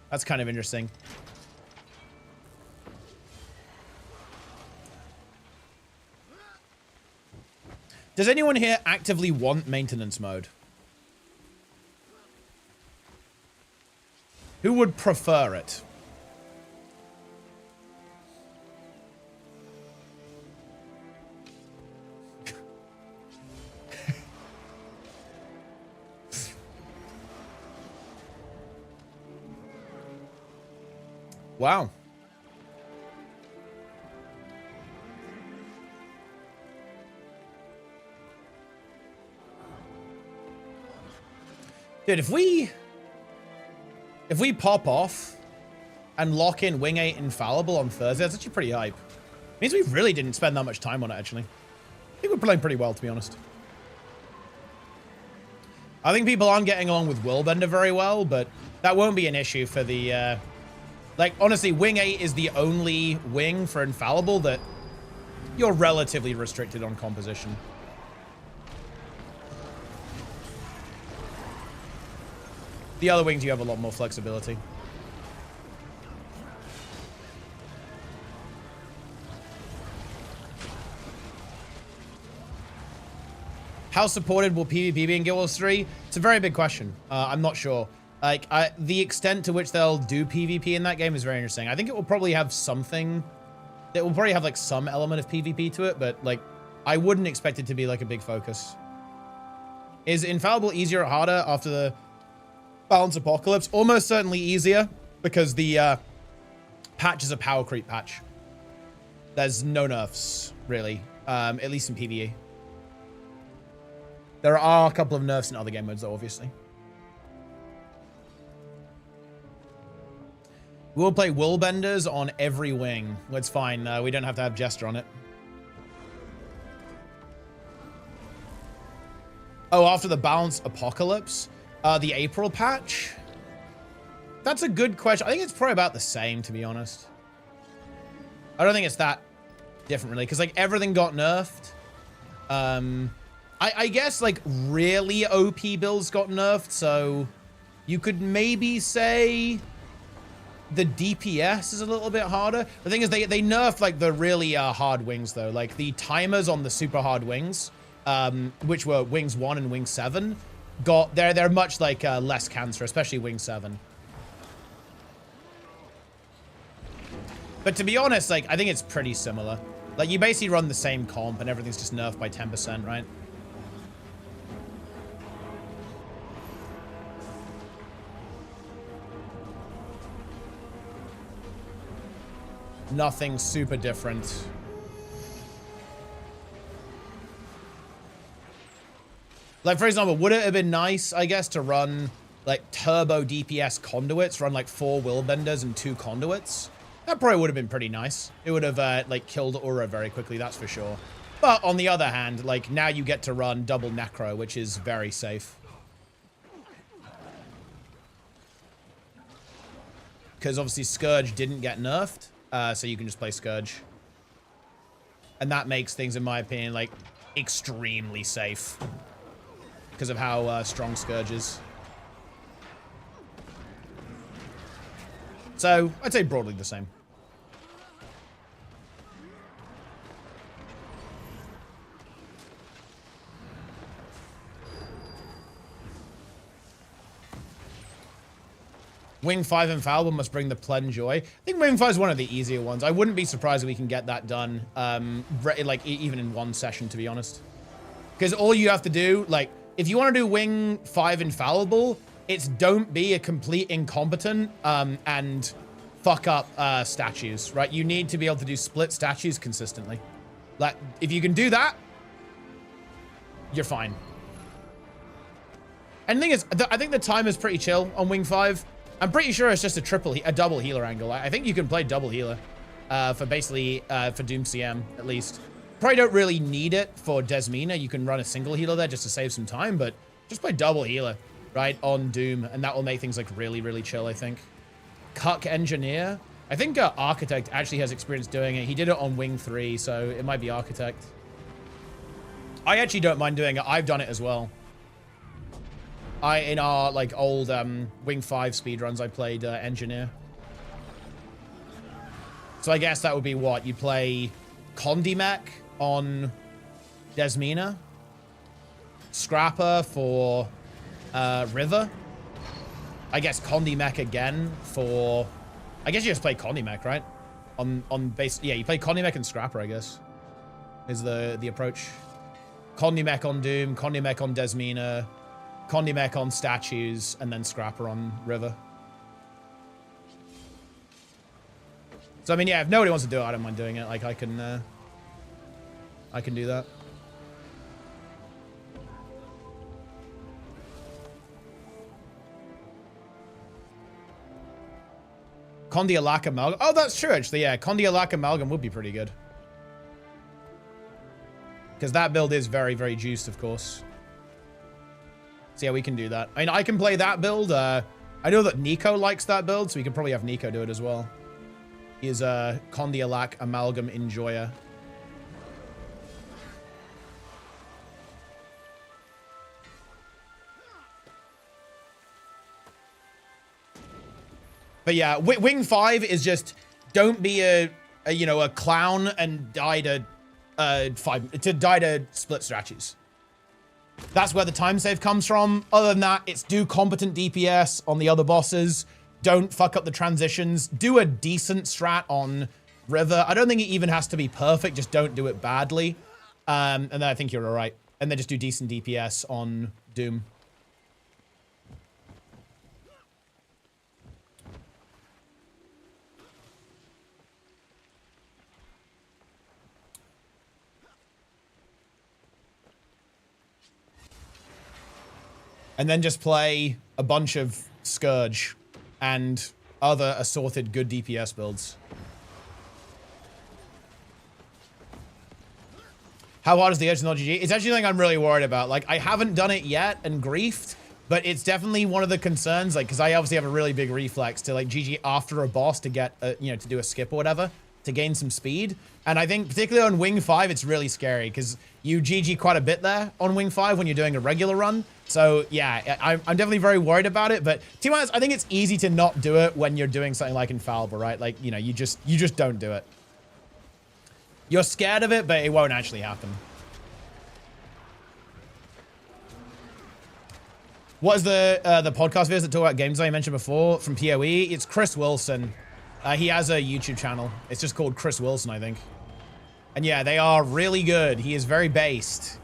Speaker 1: That's kind of interesting. Does anyone here actively want maintenance mode? Who would prefer it? Wow. Dude, if we pop off and lock in Wing 8 Infallible on Thursday, that's actually pretty hype. Means we really didn't spend that much time on it, actually. I think we're playing pretty well, to be honest. I think people aren't getting along with Willbender very well, but that won't be an issue for the... like, honestly, Wing 8 is the only wing for Infallible that you're relatively restricted on composition. The other wings, you have a lot more flexibility. How supported will PvP be in Guild Wars 3? It's a very big question. I'm not sure. Like, the extent to which they'll do PvP in that game is very interesting. I think it will probably have something. It will probably have, like, some element of PvP to it, but, like, I wouldn't expect it to be, like, a big focus. Is Infallible easier or harder after the Balance Apocalypse? Almost certainly easier, because the patch is a power creep patch. There's no nerfs, really, at least in PvE. There are a couple of nerfs in other game modes, though, obviously. We'll play Willbenders on every wing. It's fine. We don't have to have Jester on it. Oh, after the Balance Apocalypse? The April patch? That's a good question. I think it's probably about the same, to be honest. I don't think it's that different, really, because, like, everything got nerfed. I guess, like, really OP builds got nerfed, so you could maybe say the DPS is a little bit harder. The thing is, they nerfed, like, the really hard wings, though. Like, the timers on the super hard wings, which were Wings 1 and Wing 7, they're much, like, less cancer, especially Wing 7. But to be honest, like, I think it's pretty similar. Like, you basically run the same comp, and everything's just nerfed by 10%, right? Nothing super different. Like, for example, would it have been nice, I guess, to run, like, turbo DPS conduits, run, like, 4 Willbenders and 2 conduits? That probably would have been pretty nice. It would have, like, killed Aura very quickly, that's for sure. But, on the other hand, like, now you get to run double Necro, which is very safe. Because, obviously, Scourge didn't get nerfed. So you can just play Scourge. And that makes things, in my opinion, like, extremely safe. Because of how strong Scourge is. So, I'd say broadly the same. Wing 5 Infallible must bring the Plen Joy. I think Wing 5 is one of the easier ones. I wouldn't be surprised if we can get that done, like, even in one session, to be honest. Because all you have to do, like, if you want to do Wing 5 Infallible, it's don't be a complete incompetent and fuck up statues, right? You need to be able to do split statues consistently. Like, if you can do that, you're fine. And the thing is, I think the time is pretty chill on Wing 5. I'm pretty sure it's just a double healer angle. I think you can play double healer for basically, for Doom CM, at least. Probably don't really need it for Desmina. You can run a single healer there just to save some time, but just play double healer, right, on Doom, and that will make things, like, really, really chill, I think. Cuck Engineer. I think Architect actually has experience doing it. He did it on Wing 3, so it might be Architect. I actually don't mind doing it. I've done it as well. In our, like, old Wing 5 speedruns, I played Engineer. So I guess that would be what? You play Condimech on Desmina. Scrapper for River. I guess Condimech again for... I guess you just play Condimech, right? On base... Yeah, you play Condimech and Scrapper, I guess. Is the approach. Condimech on Doom, Condimech on Desmina... Condimech on statues, and then Scrapper on River. So, I mean, yeah, if nobody wants to do it, I don't mind doing it. Like, I can do that. Condialac Amalgam. Oh, that's true, actually, yeah. Condialac Amalgam would be pretty good. Because that build is very, very juiced, of course. So yeah, we can do that. I mean, I can play that build. I know that Nico likes that build, so we could probably have Nico do it as well. He is a Condialac Amalgam Enjoyer. But yeah, Wing 5 is just don't be a clown and die to split strategies. That's where the time save comes from. Other than that, it's do competent DPS on the other bosses. Don't fuck up the transitions. Do a decent strat on River. I don't think it even has to be perfect. Just don't do it badly. And then I think you're all right. And then just do decent DPS on Doom. And then just play a bunch of Scourge and other assorted good DPS builds. How hard is the Edge not GG? It's actually something I'm really worried about. Like, I haven't done it yet and griefed, but it's definitely one of the concerns, like, because I obviously have a really big reflex to, like, GG after a boss to get, to do a skip or whatever, to gain some speed. And I think, particularly on Wing 5, it's really scary, because you GG quite a bit there on Wing 5 when you're doing a regular run. So, yeah, I'm definitely very worried about it, but to be honest, I think it's easy to not do it when you're doing something like Infallible, right? Like, you just don't do it. You're scared of it, but it won't actually happen. What is the podcast videos that talk about games I mentioned before from PoE? It's Chris Wilson. He has a YouTube channel. It's just called Chris Wilson, I think. And yeah, they are really good. He is very based.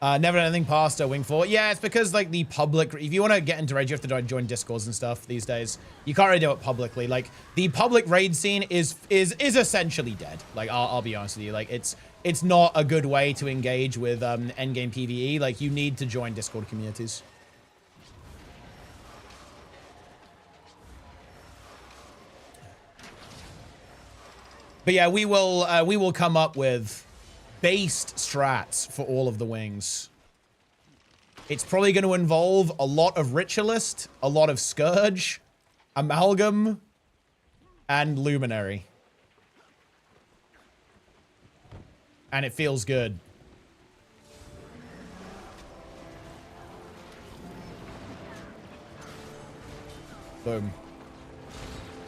Speaker 1: Never done anything past Wing 4. Yeah, it's because, like, the public... If you want to get into raids, you have to join Discords and stuff these days. You can't really do it publicly. Like, the public raid scene is essentially dead. Like, I'll be honest with you. Like, it's not a good way to engage with endgame PvE. Like, you need to join Discord communities. But yeah, we will come up with based strats for all of the wings. It's probably going to involve a lot of Ritualist, a lot of Scourge, Amalgam, and Luminary. And it feels good. Boom.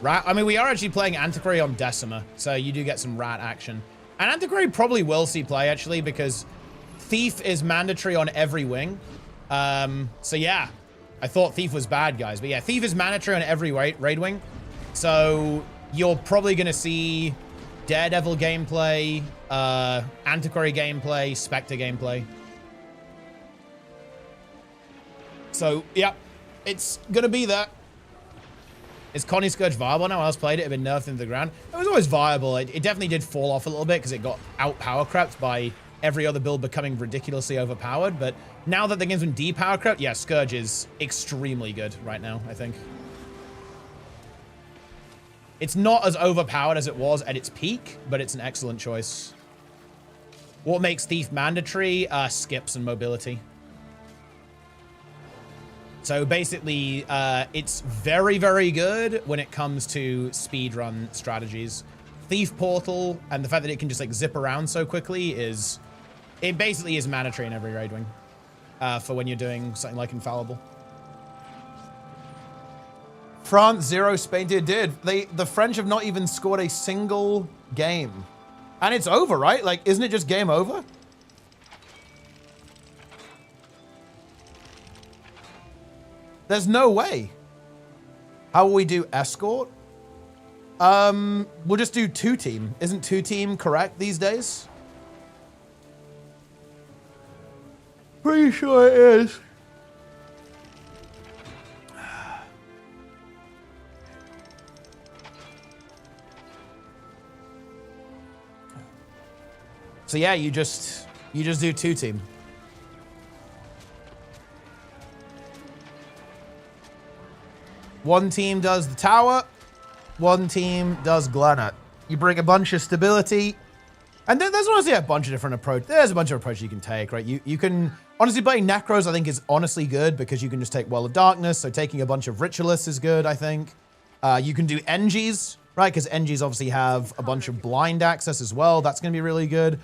Speaker 1: Rat. I mean, we are actually playing Antiquary on Decima, so you do get some rat action. And Antiquary probably will see play, actually, because Thief is mandatory on every wing. So yeah, I thought Thief was bad, guys. But yeah, Thief is mandatory on every raid wing. So you're probably going to see Daredevil gameplay, Antiquary gameplay, Spectre gameplay. So, yeah, it's going to be that. Is Connie Scourge viable now? When I played it, it had been nerfed into the ground. It was always viable. It definitely did fall off a little bit because it got out-power crept by every other build becoming ridiculously overpowered. But now that the game's been de-power crept, yeah, Scourge is extremely good right now, I think. It's not as overpowered as it was at its peak, but it's an excellent choice. What makes Thief mandatory? Skips and mobility. So basically, it's very, very good when it comes to speedrun strategies. Thief Portal and the fact that it can just like zip around so quickly is... It basically is mandatory in every raid wing for when you're doing something like Infallible. France 0, Spain did. The French have not even scored a single game. And it's over, right? Like, isn't it just game over? There's no way. How will we do escort? We'll just do 2-team. Isn't 2-team correct these days? Pretty sure it is. So yeah, you just do 2-team. One team does the tower, one team does Glennet. You bring a bunch of stability, and then there's honestly a bunch of different approaches. There's a bunch of approaches you can take, right? You can, honestly, playing Necros, I think, is honestly good because you can just take Well of Darkness, so taking a bunch of Ritualists is good, I think. You can do Engies, right? Because NGs obviously have a bunch of blind access as well. That's going to be really good.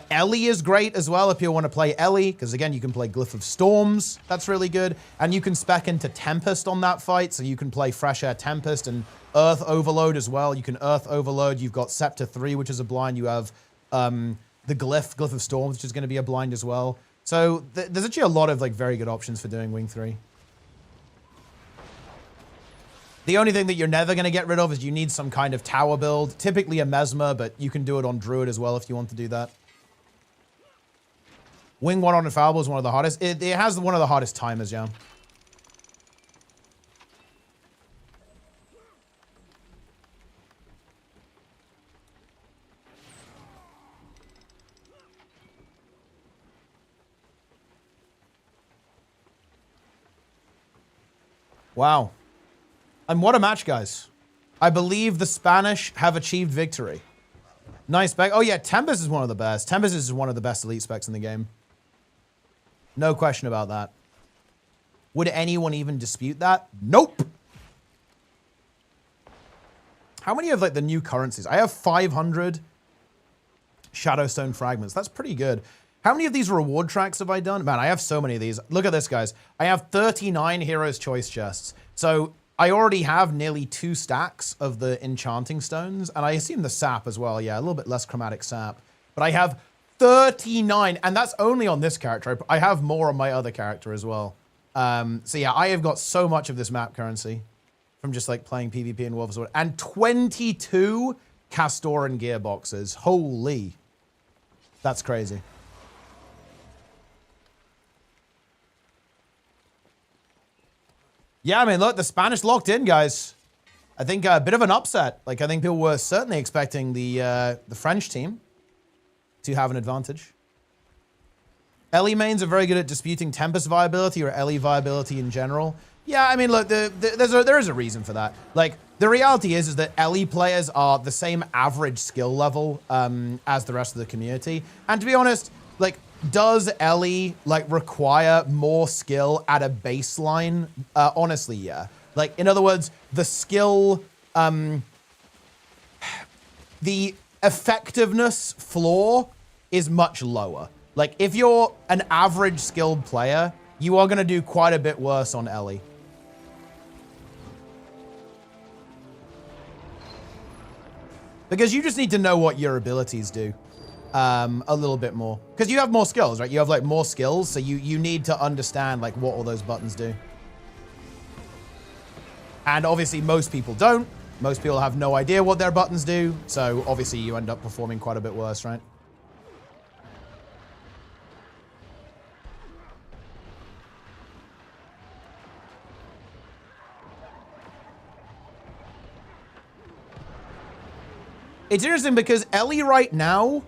Speaker 1: Ellie is great as well if you want to play Ellie, because again, you can play Glyph of Storms. That's really good. And you can spec into Tempest on that fight, so you can play Fresh Air Tempest and Earth Overload as well. You can Earth Overload. You've got Scepter 3, which is a blind. You have the Glyph of Storms, which is going to be a blind as well. So there's actually a lot of like very good options for doing Wing 3. The only thing that you're never going to get rid of is you need some kind of tower build. Typically a Mesmer, but you can do it on Druid as well if you want to do that. Wing 1 on Infallible is one of the hardest. It has one of the hardest timers, yeah. Wow. And what a match, guys. I believe the Spanish have achieved victory. Nice spec. Oh, yeah, Tempest is one of the best. Tempest is one of the best elite specs in the game. No question about that. Would anyone even dispute that? Nope. How many of like the new currencies? I have 500 Shadowstone fragments. That's pretty good. How many of these reward tracks have I done? Man, I have so many of these. Look at this, guys. I have 39 Hero's Choice chests. So I already have nearly 2 stacks of the enchanting stones, and I assume the sap as well. Yeah, a little bit less chromatic sap. But I have 39, and that's only on this character. I have more on my other character as well. So yeah, I have got so much of this map currency from just like playing PvP and Wolves. And 22 Castoran gearboxes. Holy. That's crazy. Yeah, I mean, look, the Spanish locked in, guys. I think a bit of an upset. Like, I think people were certainly expecting the French team to have an advantage. Ellie mains are very good at disputing Tempest viability or Ellie viability in general. Yeah, I mean, look, there is a reason for that. Like, the reality is that Ellie players are the same average skill level as the rest of the community. And to be honest, like, does Ellie like require more skill at a baseline? Honestly, yeah. Like, in other words, the skill, the effectiveness floor is much lower. Like, if you're an average skilled player, you are going to do quite a bit worse on Ellie. Because you just need to know what your abilities do. A little bit more, because you have more skills, right? You have like more skills, so you need to understand like what all those buttons do. And obviously most people don't. Most people have no idea what their buttons do, so obviously you end up performing quite a bit worse, right? It's interesting because Ellie right now,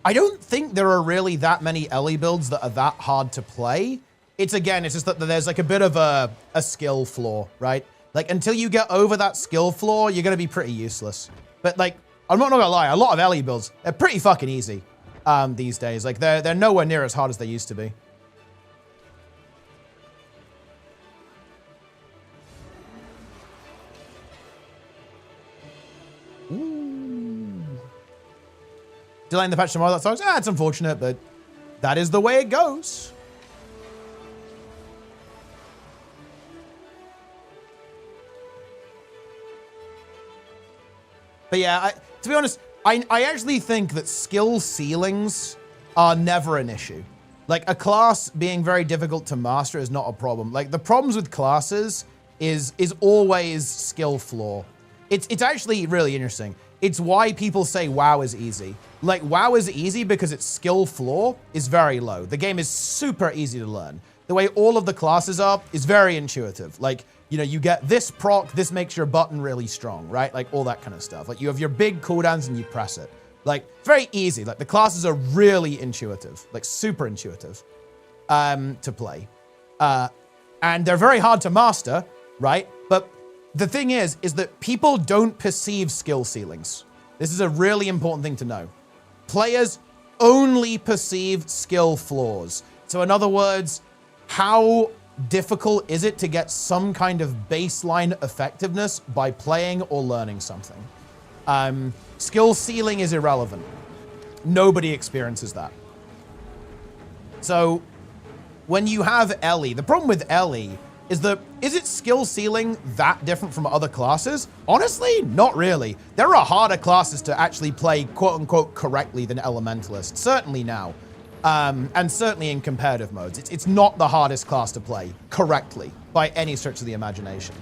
Speaker 1: I don't think there are really that many Ellie builds that are that hard to play. It's just that there's like a bit of a skill flaw, right? Like until you get over that skill flaw, you're gonna be pretty useless. But like, I'm not gonna lie, a lot of Ellie builds are pretty fucking easy these days. Like they're nowhere near as hard as they used to be. Delaying the patch tomorrow, that sucks. It's unfortunate, but that is the way it goes. But yeah, to be honest, I actually think that skill ceilings are never an issue. Like a class being very difficult to master is not a problem. Like the problems with classes is always skill flaw. It's actually really interesting. It's why people say WoW is easy. Like, WoW is easy because its skill floor is very low. The game is super easy to learn. The way all of the classes are is very intuitive. Like, you know, you get this proc, this makes your button really strong, right? Like, all that kind of stuff. Like, you have your big cooldowns and you press it. Like, it's very easy. Like, the classes are really intuitive. Like, super intuitive to play. And they're very hard to master, right? But the thing is that people don't perceive skill ceilings. This is a really important thing to know. Players only perceive skill flaws. So in other words, how difficult is it to get some kind of baseline effectiveness by playing or learning something? Skill ceiling is irrelevant. Nobody experiences that. So when you have Ellie, the problem with Ellie is its skill ceiling that different from other classes? Honestly, not really. There are harder classes to actually play quote-unquote correctly than Elementalist, certainly now. And certainly in competitive modes. It's not the hardest class to play correctly by any stretch of the imagination.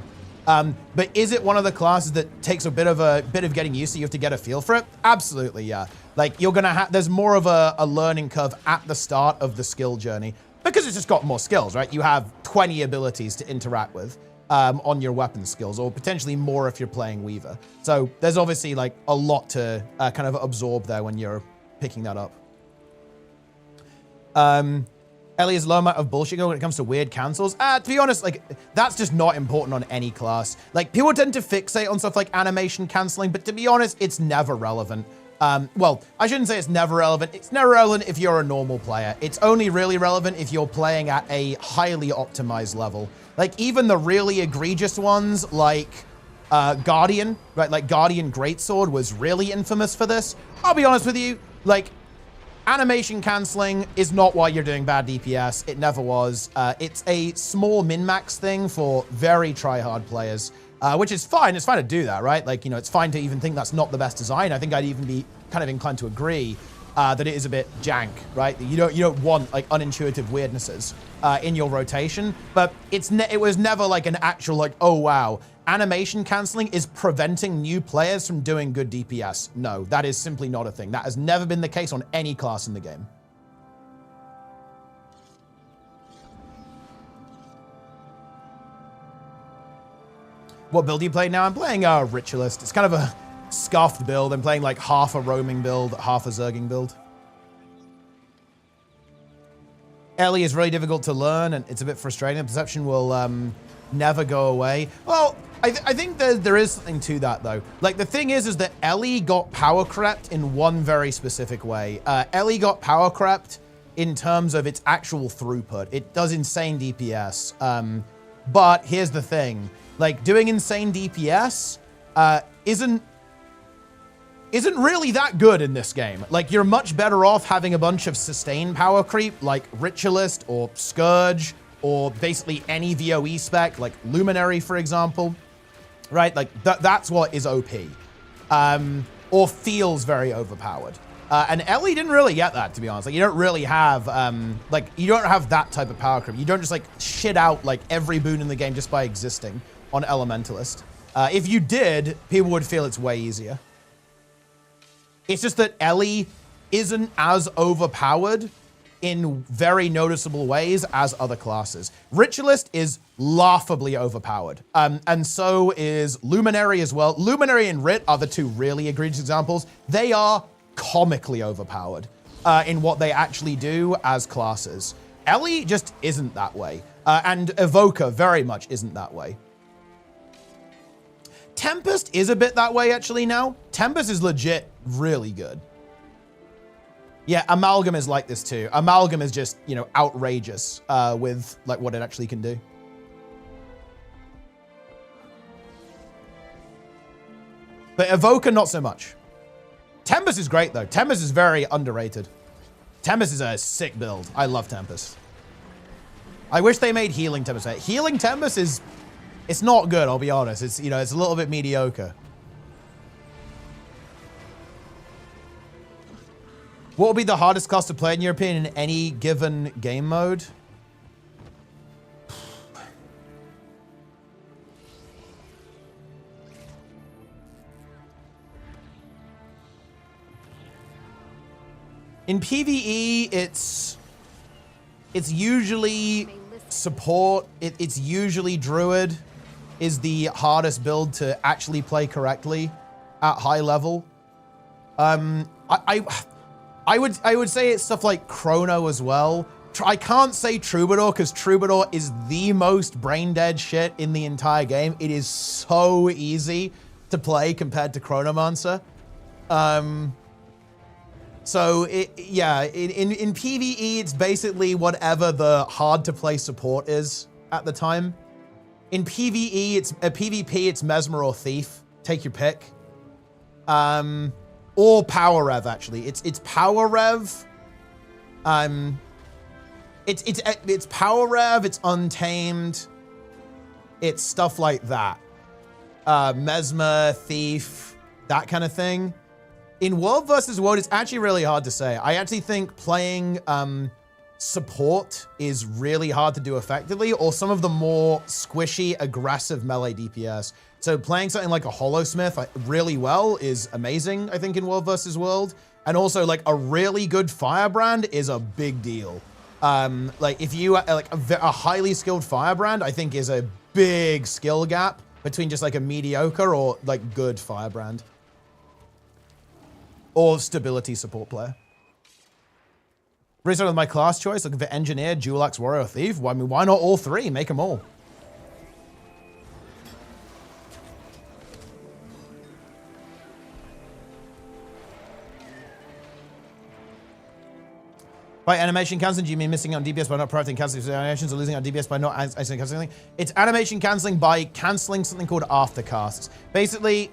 Speaker 1: But is it one of the classes that takes a bit of getting used to? You have to get a feel for it? Absolutely, yeah. Like you're gonna have, there's more of a learning curve at the start of the skill journey because it's just got more skills, right? You have 20 abilities to interact with on your weapon skills, or potentially more if you're playing Weaver. So there's obviously like a lot to kind of absorb there when you're picking that up. Ellie is low amount of bullshit when it comes to weird cancels. To be honest, like that's just not important on any class. Like people tend to fixate on stuff like animation canceling, but to be honest, it's never relevant. Well, I shouldn't say it's never relevant. It's never relevant if you're a normal player. It's only really relevant if you're playing at a highly optimized level. Like even the really egregious ones like Guardian, right? Like Guardian Greatsword was really infamous for this. I'll be honest with you, like animation canceling is not why you're doing bad DPS. It never was. It's a small min-max thing for very try-hard players, which is fine. It's fine to do that, right? Like, you know, it's fine to even think that's not the best design. I think I'd even be kind of inclined to agree that it is a bit jank, right? You don't want like unintuitive weirdnesses in your rotation, but it was never like an actual like, oh wow, animation canceling is preventing new players from doing good DPS. No, that is simply not a thing. That has never been the case on any class in the game. What build do you play now? I'm playing Ritualist. It's kind of a scuffed build. I'm playing like half a roaming build, half a zerging build. Ellie is really difficult to learn and it's a bit frustrating. The perception will never go away. Well, I think there is something to that though. Like the thing is that Ellie got power crept in one very specific way. Ellie got power crept in terms of its actual throughput. It does insane DPS. But here's the thing, like doing insane DPS isn't really that good in this game. Like you're much better off having a bunch of sustained power creep like Ritualist or Scourge or basically any VOE spec like Luminary, for example. Right, like that's what is OP, or feels very overpowered. And Ellie didn't really get that, to be honest. Like you don't really have, you don't have that type of power creep. You don't just like shit out like every boon in the game just by existing on Elementalist. If you did, people would feel it's way easier. It's just that Ellie isn't as overpowered in very noticeable ways as other classes. Ritualist is laughably overpowered. And so is Luminary as well. Luminary and Rit are the two really egregious examples. They are comically overpowered in what they actually do as classes. Ellie just isn't that way. And Evoker very much isn't that way. Tempest is a bit that way actually now. Tempest is legit really good. Yeah, Amalgam is like this too. Amalgam is just, you know, outrageous with like what it actually can do. But Evoker, not so much. Tempest is great though. Tempest is very underrated. Tempest is a sick build. I love Tempest. I wish they made Healing Tempest. Healing Tempest is, it's not good, I'll be honest. It's, you know, it's a little bit mediocre. What will be the hardest class to play in your opinion in any given game mode? In PvE, it's usually support. It's usually Druid is the hardest build to actually play correctly at high level. I would say it's stuff like Chrono as well. I can't say Troubadour because Troubadour is the most brain dead shit in the entire game. It is so easy to play compared to Chronomancer. So in PvE, it's basically whatever the hard to play support is at the time. In PvE, PvP, it's Mesmer or Thief. Take your pick. or power rev, actually. It's power rev. It's power rev, it's untamed. It's stuff like that. Mesmer, Thief, that kind of thing. In World versus World, it's actually really hard to say. I actually think playing support is really hard to do effectively, or some of the more squishy, aggressive melee DPS. So playing something like a Holosmith really well is amazing, I think, in World versus World. And also, like, a really good Firebrand is a big deal. Like, if you, like, a highly skilled Firebrand, I think is a big skill gap between just, like, a mediocre or, like, good Firebrand. Or stability support player. Based on my class choice, looking for Engineer, Dual Axe, Warrior, Thief. Well, I mean, why not all three? Make them all. By animation cancelling, do you mean missing out on DPS by not proactively cancelling animations, or losing out on DPS by not cancelling something? It's animation cancelling by cancelling something called aftercasts. Basically,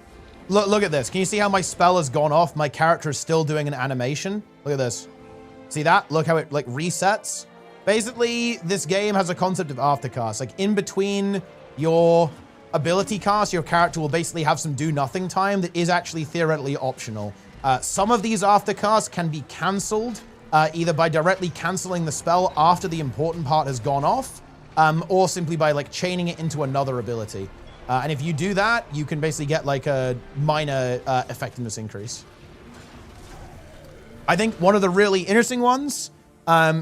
Speaker 1: look at this. Can you see how my spell has gone off? My character is still doing an animation. Look at this. See that? Look how it like resets. Basically, this game has a concept of aftercasts. Like in between your ability cast, your character will basically have some do nothing time that is actually theoretically optional. Some of these aftercasts can be cancelled. Either by directly cancelling the spell after the important part has gone off, or simply by like chaining it into another ability. And if you do that, you can basically get like a minor effectiveness increase. I think one of the really interesting ones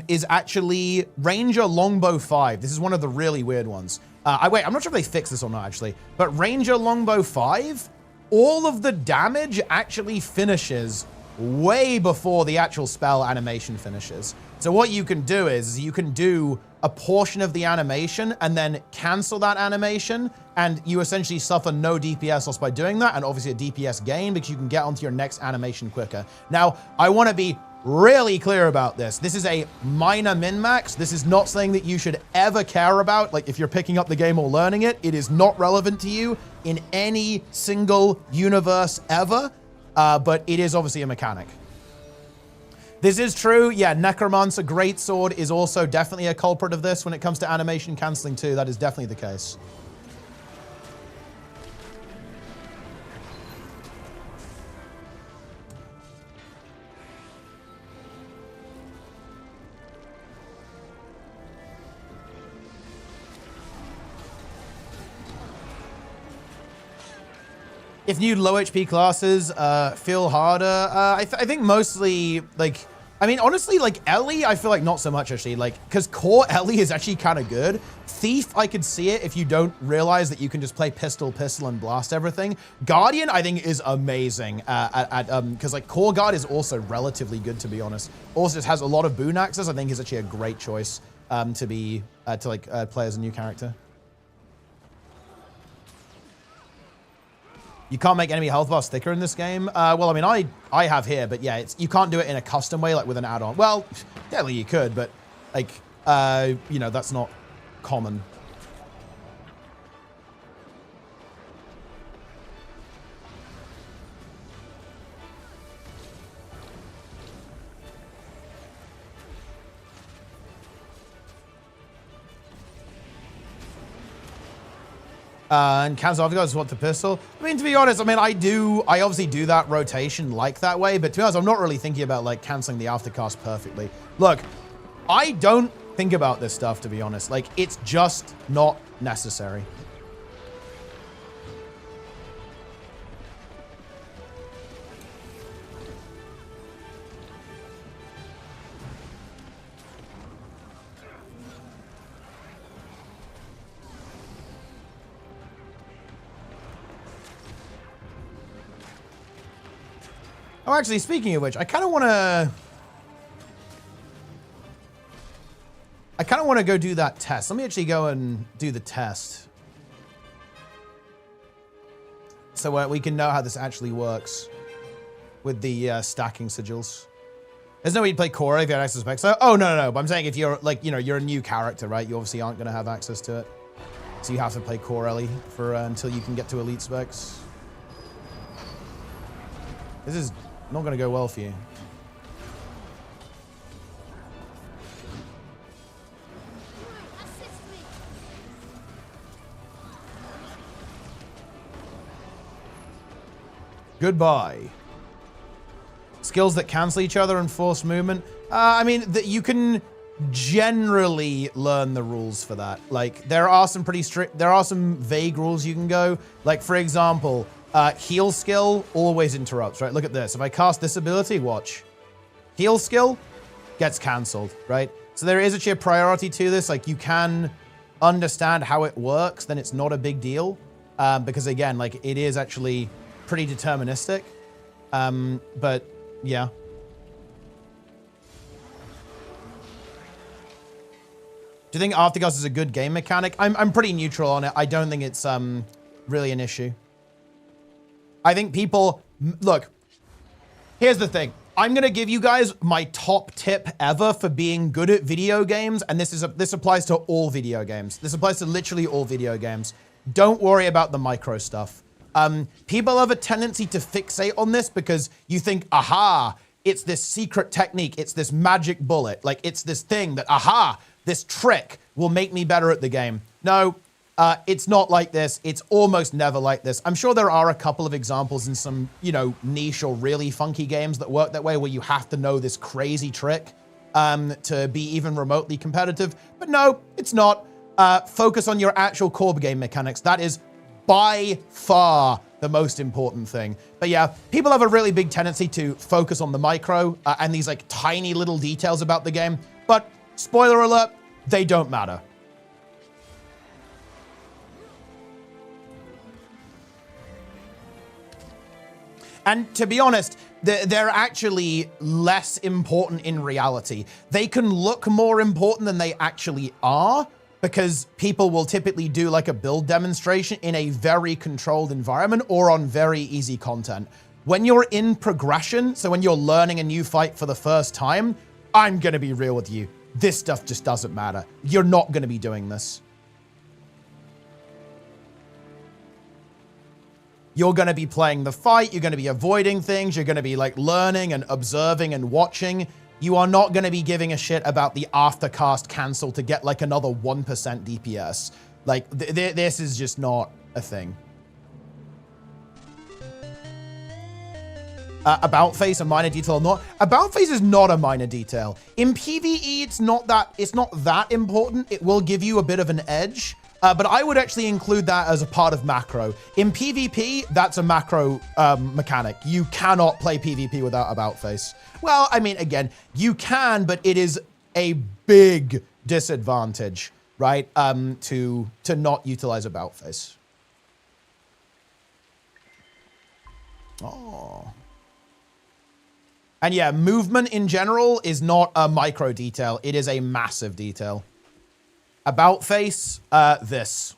Speaker 1: is actually Ranger Longbow 5. This is one of the really weird ones. Wait, I'm not sure if they fixed this or not actually, but Ranger Longbow 5, all of the damage actually finishes way before the actual spell animation finishes. So what you can do is you can do a portion of the animation and then cancel that animation, and you essentially suffer no DPS loss by doing that, and obviously a DPS gain because you can get onto your next animation quicker. Now, I want to be really clear about this. This is a minor min-max. This is not something that you should ever care about. Like if you're picking up the game or learning it, it is not relevant to you in any single universe ever. But it is obviously a mechanic. This is true. Yeah, Necromancer Greatsword is also definitely a culprit of this when it comes to animation cancelling too. That is definitely the case. If new low HP classes feel harder, I think mostly, like, I mean, honestly, like, Ellie, I feel like not so much, actually. Like, because core Ellie is actually kind of good. Thief, I could see it if you don't realize that you can just play pistol, and blast everything. Guardian, I think, is amazing because, like, core guard is also relatively good, to be honest. Also, just has a lot of boon access. I think is actually a great choice to play as a new character. You can't make enemy health bar thicker in this game. Well, I mean, I have here, but yeah, you can't do it in a custom way, like with an add-on. Well, definitely you could, but like, you know, that's not common. And cancel aftercasts want to pistol. I mean, to be honest, I mean, I obviously do that rotation like that way, but to be honest, I'm not really thinking about like canceling the aftercast perfectly. Look, I don't think about this stuff, to be honest. Like, it's just not necessary. Oh, actually, speaking of which, I kind of want to go do that test. Let me actually go and do the test. So we can know how this actually works with the stacking sigils. There's no way to play core if you had access to specs. So, oh, no. But I'm saying if you're, like, you know, you're a new character, right? You obviously aren't going to have access to it. So you have to play core Ellie for until you can get to elite specs. This is not going to go well for you. Goodbye. Skills that cancel each other and force movement. I mean, that you can generally learn the rules for that. Like, there are some pretty strict, there are some vague rules you can go. Like, for example, heal skill always interrupts, right? Look at this. If I cast this ability, watch. Heal skill gets canceled, right? So there is actually a priority to this. Like, you can understand how it works, then it's not a big deal. Because again, like, it is actually pretty deterministic. But yeah. Do you think Aftergust is a good game mechanic? I'm pretty neutral on it. I don't think it's really an issue. I think people... Look, here's the thing. I'm going to give you guys my top tip ever for being good at video games, and this applies to all video games. This applies to literally all video games. Don't worry about the micro stuff. People have a tendency to fixate on this because you think, aha, it's this secret technique. It's this magic bullet. Like, it's this thing that, aha, this trick will make me better at the game. No, it's not like this. It's almost never like this. I'm sure there are a couple of examples in some, you know, niche or really funky games that work that way, where you have to know this crazy trick to be even remotely competitive. But no, it's not. Focus on your actual core game mechanics. That is by far the most important thing. But yeah, people have a really big tendency to focus on the micro and these like tiny little details about the game. But spoiler alert, they don't matter. And to be honest, they're actually less important in reality. They can look more important than they actually are, because people will typically do like a build demonstration in a very controlled environment or on very easy content. When you're in progression, so when you're learning a new fight for the first time, I'm gonna be real with you. This stuff just doesn't matter. You're not gonna be doing this. You're gonna be playing the fight, you're gonna be avoiding things, you're gonna be like learning and observing and watching. You are not gonna be giving a shit about the aftercast cancel to get like another 1% DPS. Like, this is just not a thing. About face, a minor detail or not? About face is not a minor detail. In PvE, it's not that important. It will give you a bit of an edge. But I would actually include that as a part of macro. In PvP, that's a macro mechanic. You cannot play PvP without about face. Well, I mean, again, you can, but it is a big disadvantage, right? To not utilize about face. Oh. And yeah, movement in general is not a micro detail. It is a massive detail. About face, this.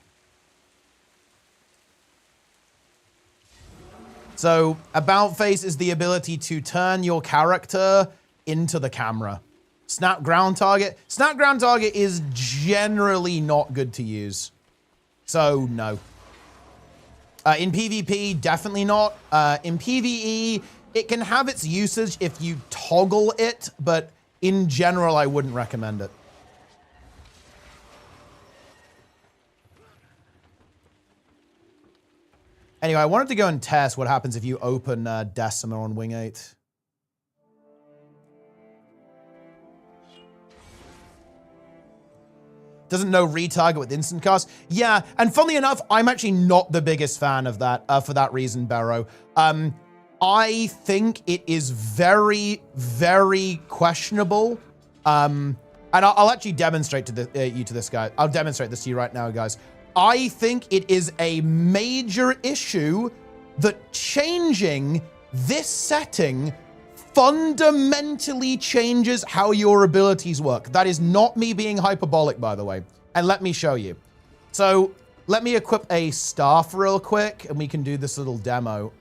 Speaker 1: So about face is the ability to turn your character into the camera. Snap ground target. Snap ground target is generally not good to use. So no. In PvP, definitely not. In PvE, it can have its usage if you toggle it, but in general, I wouldn't recommend it. Anyway, I wanted to go and test what happens if you open Decima on Wing 8. Doesn't know retarget with instant cast. Yeah, and funnily enough, I'm actually not the biggest fan of that for that reason, Barrow. I think it is very, very questionable. And I'll actually demonstrate to you to this guy. I'll demonstrate this to you right now, guys. I think it is a major issue that changing this setting fundamentally changes how your abilities work. That is not me being hyperbolic, by the way. And let me show you. So let me equip a staff real quick and we can do this little demo.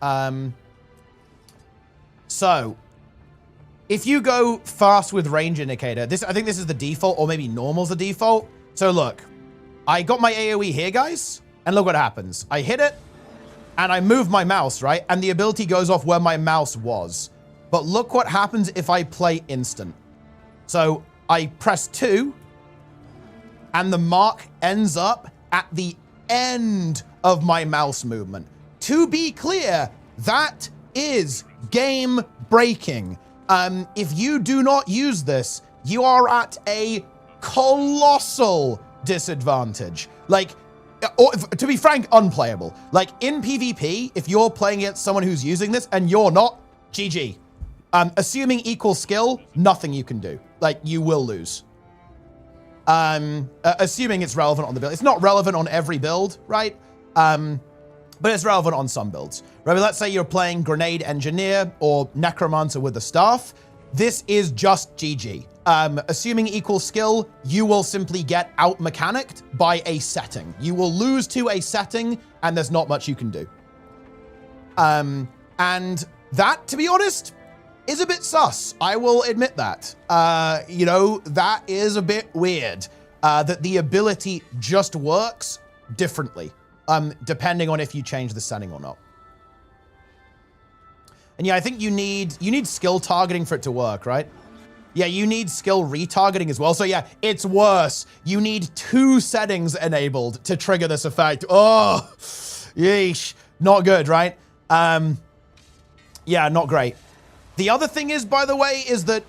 Speaker 1: So if you go fast with range indicator, I think this is the default, or maybe normal's the default. So look, I got my AoE here, guys, and look what happens. I hit it, and I move my mouse, right? And the ability goes off where my mouse was. But look what happens if I play instant. So I press 2, and the mark ends up at the end of my mouse movement. To be clear, that is game breaking. If you do not use this, you are at a colossal disadvantage. Like, or, to be frank, unplayable. Like, in PvP, if you're playing against someone who's using this and you're not, GG. Assuming equal skill, nothing you can do. Like, you will lose. Assuming it's relevant on the build. It's not relevant on every build, right? But it's relevant on some builds. Right, let's say you're playing Grenade Engineer or Necromancer with the staff. This is just GG. Assuming equal skill, you will simply get out-mechanicked by a setting. You will lose to a setting, and there's not much you can do. And that, to be honest, is a bit sus. I will admit that. You know, that is a bit weird. That the ability just works differently, depending on if you change the setting or not. And yeah, I think you need skill targeting for it to work, right? Yeah, you need skill retargeting as well. So yeah, it's worse. You need 2 settings enabled to trigger this effect. Oh, yeesh. Not good, right? Yeah, not great. The other thing is, by the way, is that,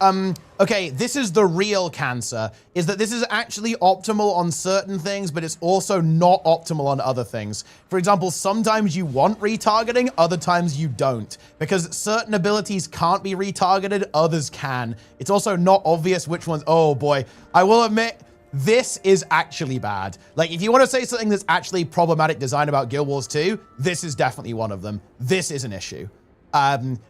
Speaker 1: okay, this is the real cancer, is that this is actually optimal on certain things, but it's also not optimal on other things. For example, sometimes you want retargeting, other times you don't, because certain abilities can't be retargeted, others can. It's also not obvious which ones. Oh boy, I will admit, this is actually bad. Like, if you want to say something that's actually problematic design about Guild Wars 2, this is definitely one of them. This is an issue.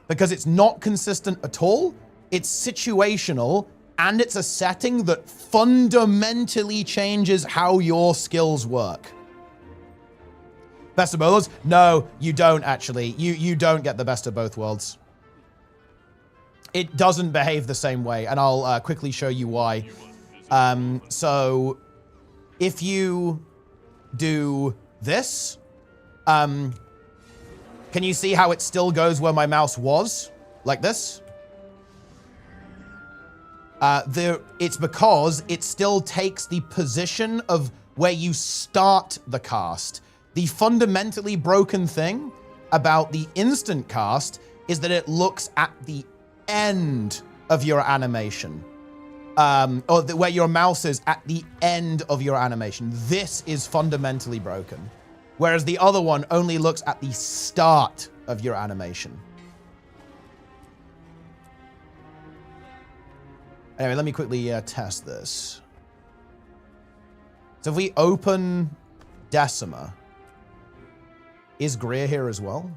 Speaker 1: Because it's not consistent at all, it's situational, and it's a setting that fundamentally changes how your skills work. Best of both worlds? No, you don't actually. You don't get the best of both worlds. It doesn't behave the same way, and I'll quickly show you why. So, if you do this, can you see how it still goes where my mouse was? Like this? It's because it still takes the position of where you start the cast. The fundamentally broken thing about the instant cast is that it looks at the end of your animation. Or where your mouse is at the end of your animation. This is fundamentally broken. Whereas the other one only looks at the start of your animation. Anyway, let me quickly test this. So if we open Decima, is Greer here as well?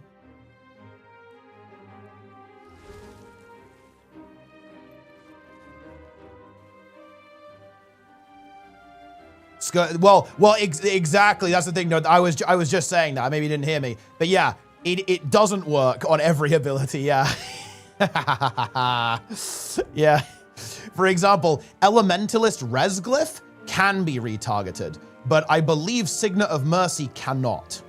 Speaker 1: Well, exactly. That's the thing. No, I was just saying that. Maybe you didn't hear me. But yeah, it doesn't work on every ability. Yeah. Yeah. For example, Elementalist Resglyph can be retargeted, but I believe Signet of Mercy cannot.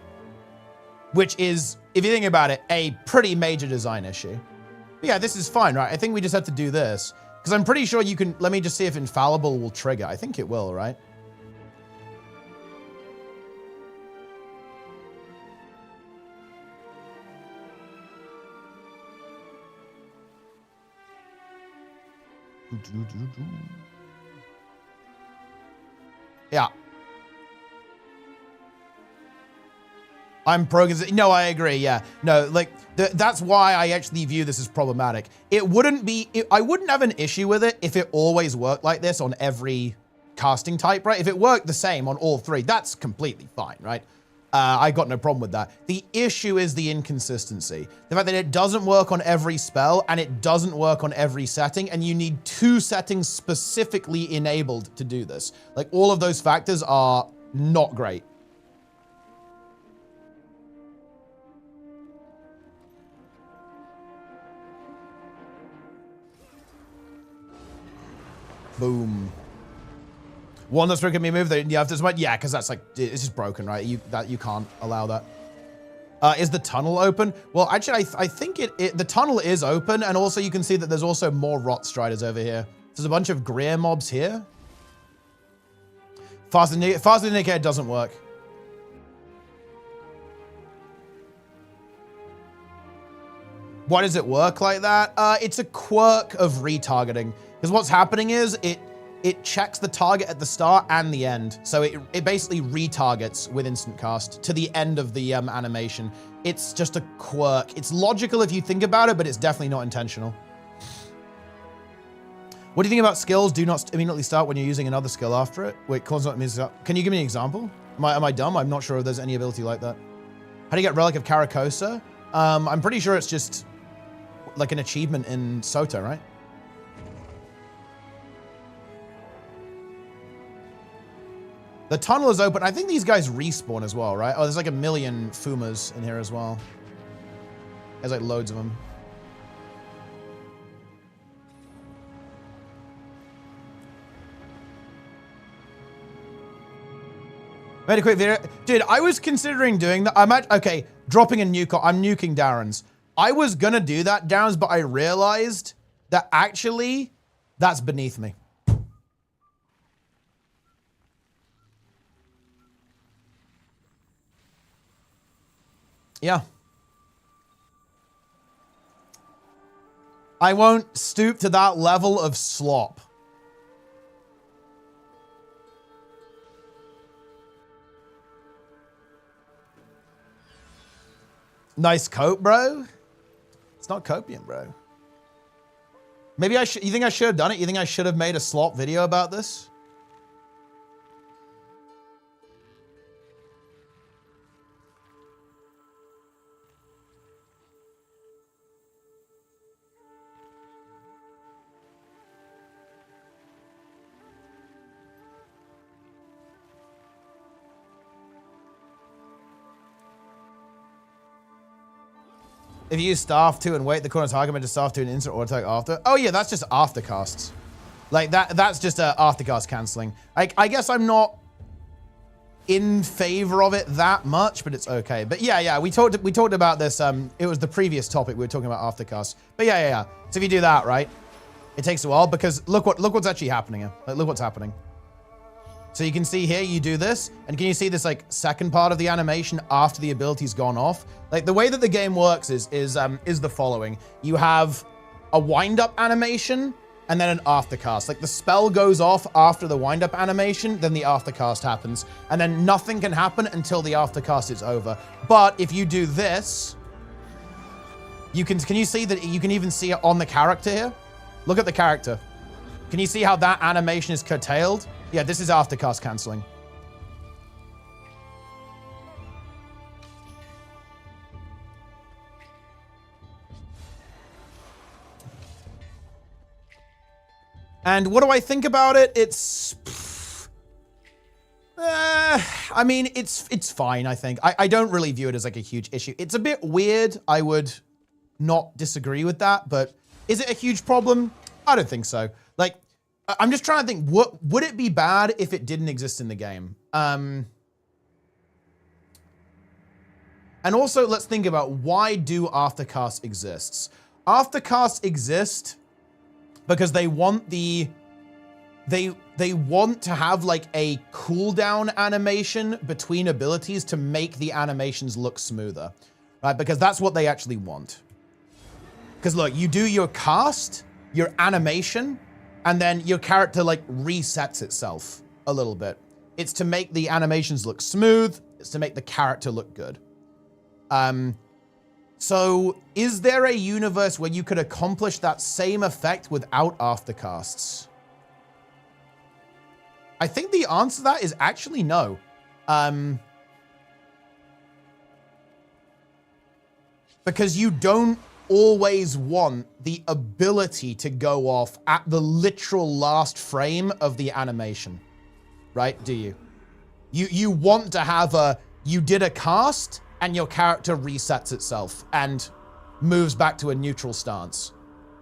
Speaker 1: Which is, if you think about it, a pretty major design issue. But yeah, this is fine, right? I think we just have to do this. Because I'm pretty sure you can... Let me just see if Infallible will trigger. I think it will, right? Yeah. I'm programming. No, I agree. Yeah. No, like that's why I actually view this as problematic. It wouldn't be. I wouldn't have an issue with it if it always worked like this on every casting type, right? If it worked the same on all 3, that's completely fine, right? I got no problem with that. The issue is the inconsistency. The fact that it doesn't work on every spell and it doesn't work on every setting, and you need 2 settings specifically enabled to do this. Like, all of those factors are not great. Boom. One that's broken me move. You have to, yeah, because that's like, it's just broken, right? You can't allow that. Is the tunnel open? Well, actually, I think the tunnel is open, and also you can see that there's also more Rot Striders over here. There's a bunch of Greer mobs here. Faster than Indicator doesn't work. Why does it work like that? It's a quirk of retargeting. Because what's happening is it checks the target at the start and the end. So it basically retargets with instant cast to the end of the animation. It's just a quirk. It's logical if you think about it, but it's definitely not intentional. What do you think about skills? Do not immediately start when you're using another skill after it. Wait, calls not immediately start. Can you give me an example? Am I dumb? I'm not sure if there's any ability like that. How do you get Relic of Caracosa? I'm pretty sure it's just like an achievement in Sota, right? The tunnel is open. I think these guys respawn as well, right? Oh, there's like a million Fumas in here as well. There's like loads of them. Made a quick video. Dude, I was considering doing that. Okay, dropping a nuke. I'm nuking Darren's. I was gonna do that, Darren's, but I realized that actually, that's beneath me. Yeah. I won't stoop to that level of slop. Nice coat, bro. It's not copium, bro. Maybe I should. You think I should have done it? You think I should have made a slop video about this? If you use staff 2 and wait the corner target to staff 2 and instant auto attack after. Oh yeah, that's just aftercasts. Like that's just aftercast canceling. I guess I'm not in favor of it that much, but it's okay. But yeah, we talked about this. It was the previous topic we were talking about aftercasts. But yeah. So if you do that, right, it takes a while because look what's actually happening here. Like, look what's happening. So you can see here, you do this, and can you see this like second part of the animation after the ability's gone off? Like the way that the game works is the following. You have a wind-up animation and then an aftercast. Like the spell goes off after the wind-up animation, then the aftercast happens. And then nothing can happen until the aftercast is over. But if you do this, can you see that you can even see it on the character here? Look at the character. Can you see how that animation is curtailed? Yeah, this is aftercast canceling. And what do I think about it? It's... I mean, it's fine, I think. I don't really view it as like a huge issue. It's a bit weird. I would not disagree with that, but is it a huge problem? I don't think so. Like, I'm just trying to think, would it be bad if it didn't exist in the game? And also, let's think about why do aftercasts exist? Aftercasts exist because they want they want to have like a cooldown animation between abilities to make the animations look smoother, right? Because that's what they actually want. Because look, you do your cast, your animation, and then your character like resets itself a little bit. It's to make the animations look smooth. It's to make the character look good. So is there a universe where you could accomplish that same effect without aftercasts? I think the answer to that is actually no. Because you don't always want the ability to go off at the literal last frame of the animation, right? Do you? You want to have you did a cast and your character resets itself and moves back to a neutral stance.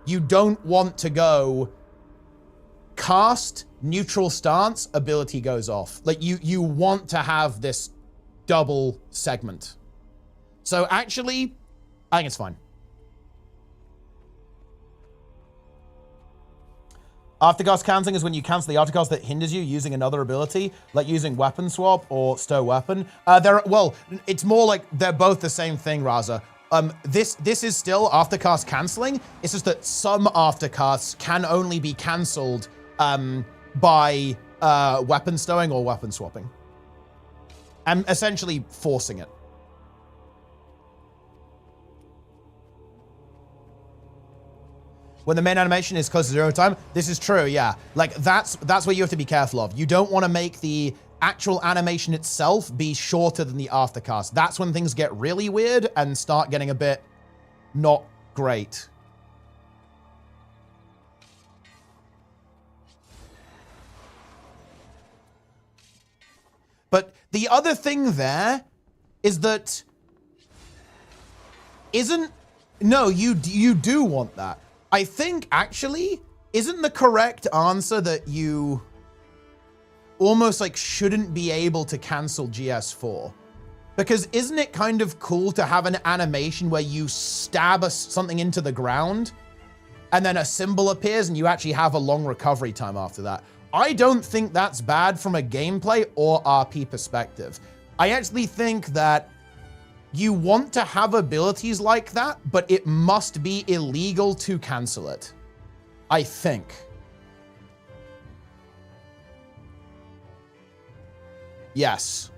Speaker 1: You don't want to go cast, neutral stance, ability goes off. Like you want to have this double segment. So actually, I think it's fine. Aftercast canceling is when you cancel the aftercast that hinders you using another ability, like using weapon swap or stow weapon. Well, it's more like they're both the same thing, Raza. This is still aftercast canceling. It's just that some aftercasts can only be cancelled by weapon stowing or weapon swapping. And essentially forcing it. When the main animation is close to 0 time, this is true, yeah. Like, that's where you have to be careful of. You don't want to make the actual animation itself be shorter than the aftercast. That's when things get really weird and start getting a bit not great. But the other thing there is that no, you do want that. I think, actually, isn't the correct answer that you almost, like, shouldn't be able to cancel GS4? Because isn't it kind of cool to have an animation where you stab something into the ground and then a symbol appears and you actually have a long recovery time after that? I don't think that's bad from a gameplay or RP perspective. I actually think that you want to have abilities like that, but it must be illegal to cancel it. I think. Yes.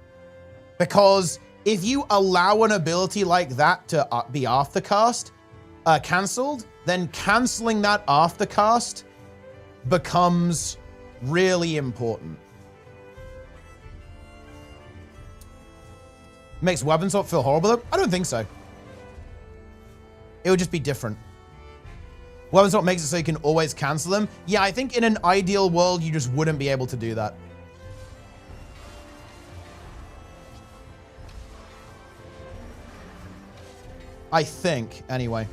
Speaker 1: Because if you allow an ability like that to be aftercast, cancelled, then cancelling that aftercast becomes really important. Makes weapon swap feel horrible though? I don't think so. It would just be different. Weapon swap makes it so you can always cancel them. Yeah, I think in an ideal world, you just wouldn't be able to do that. I think, anyway.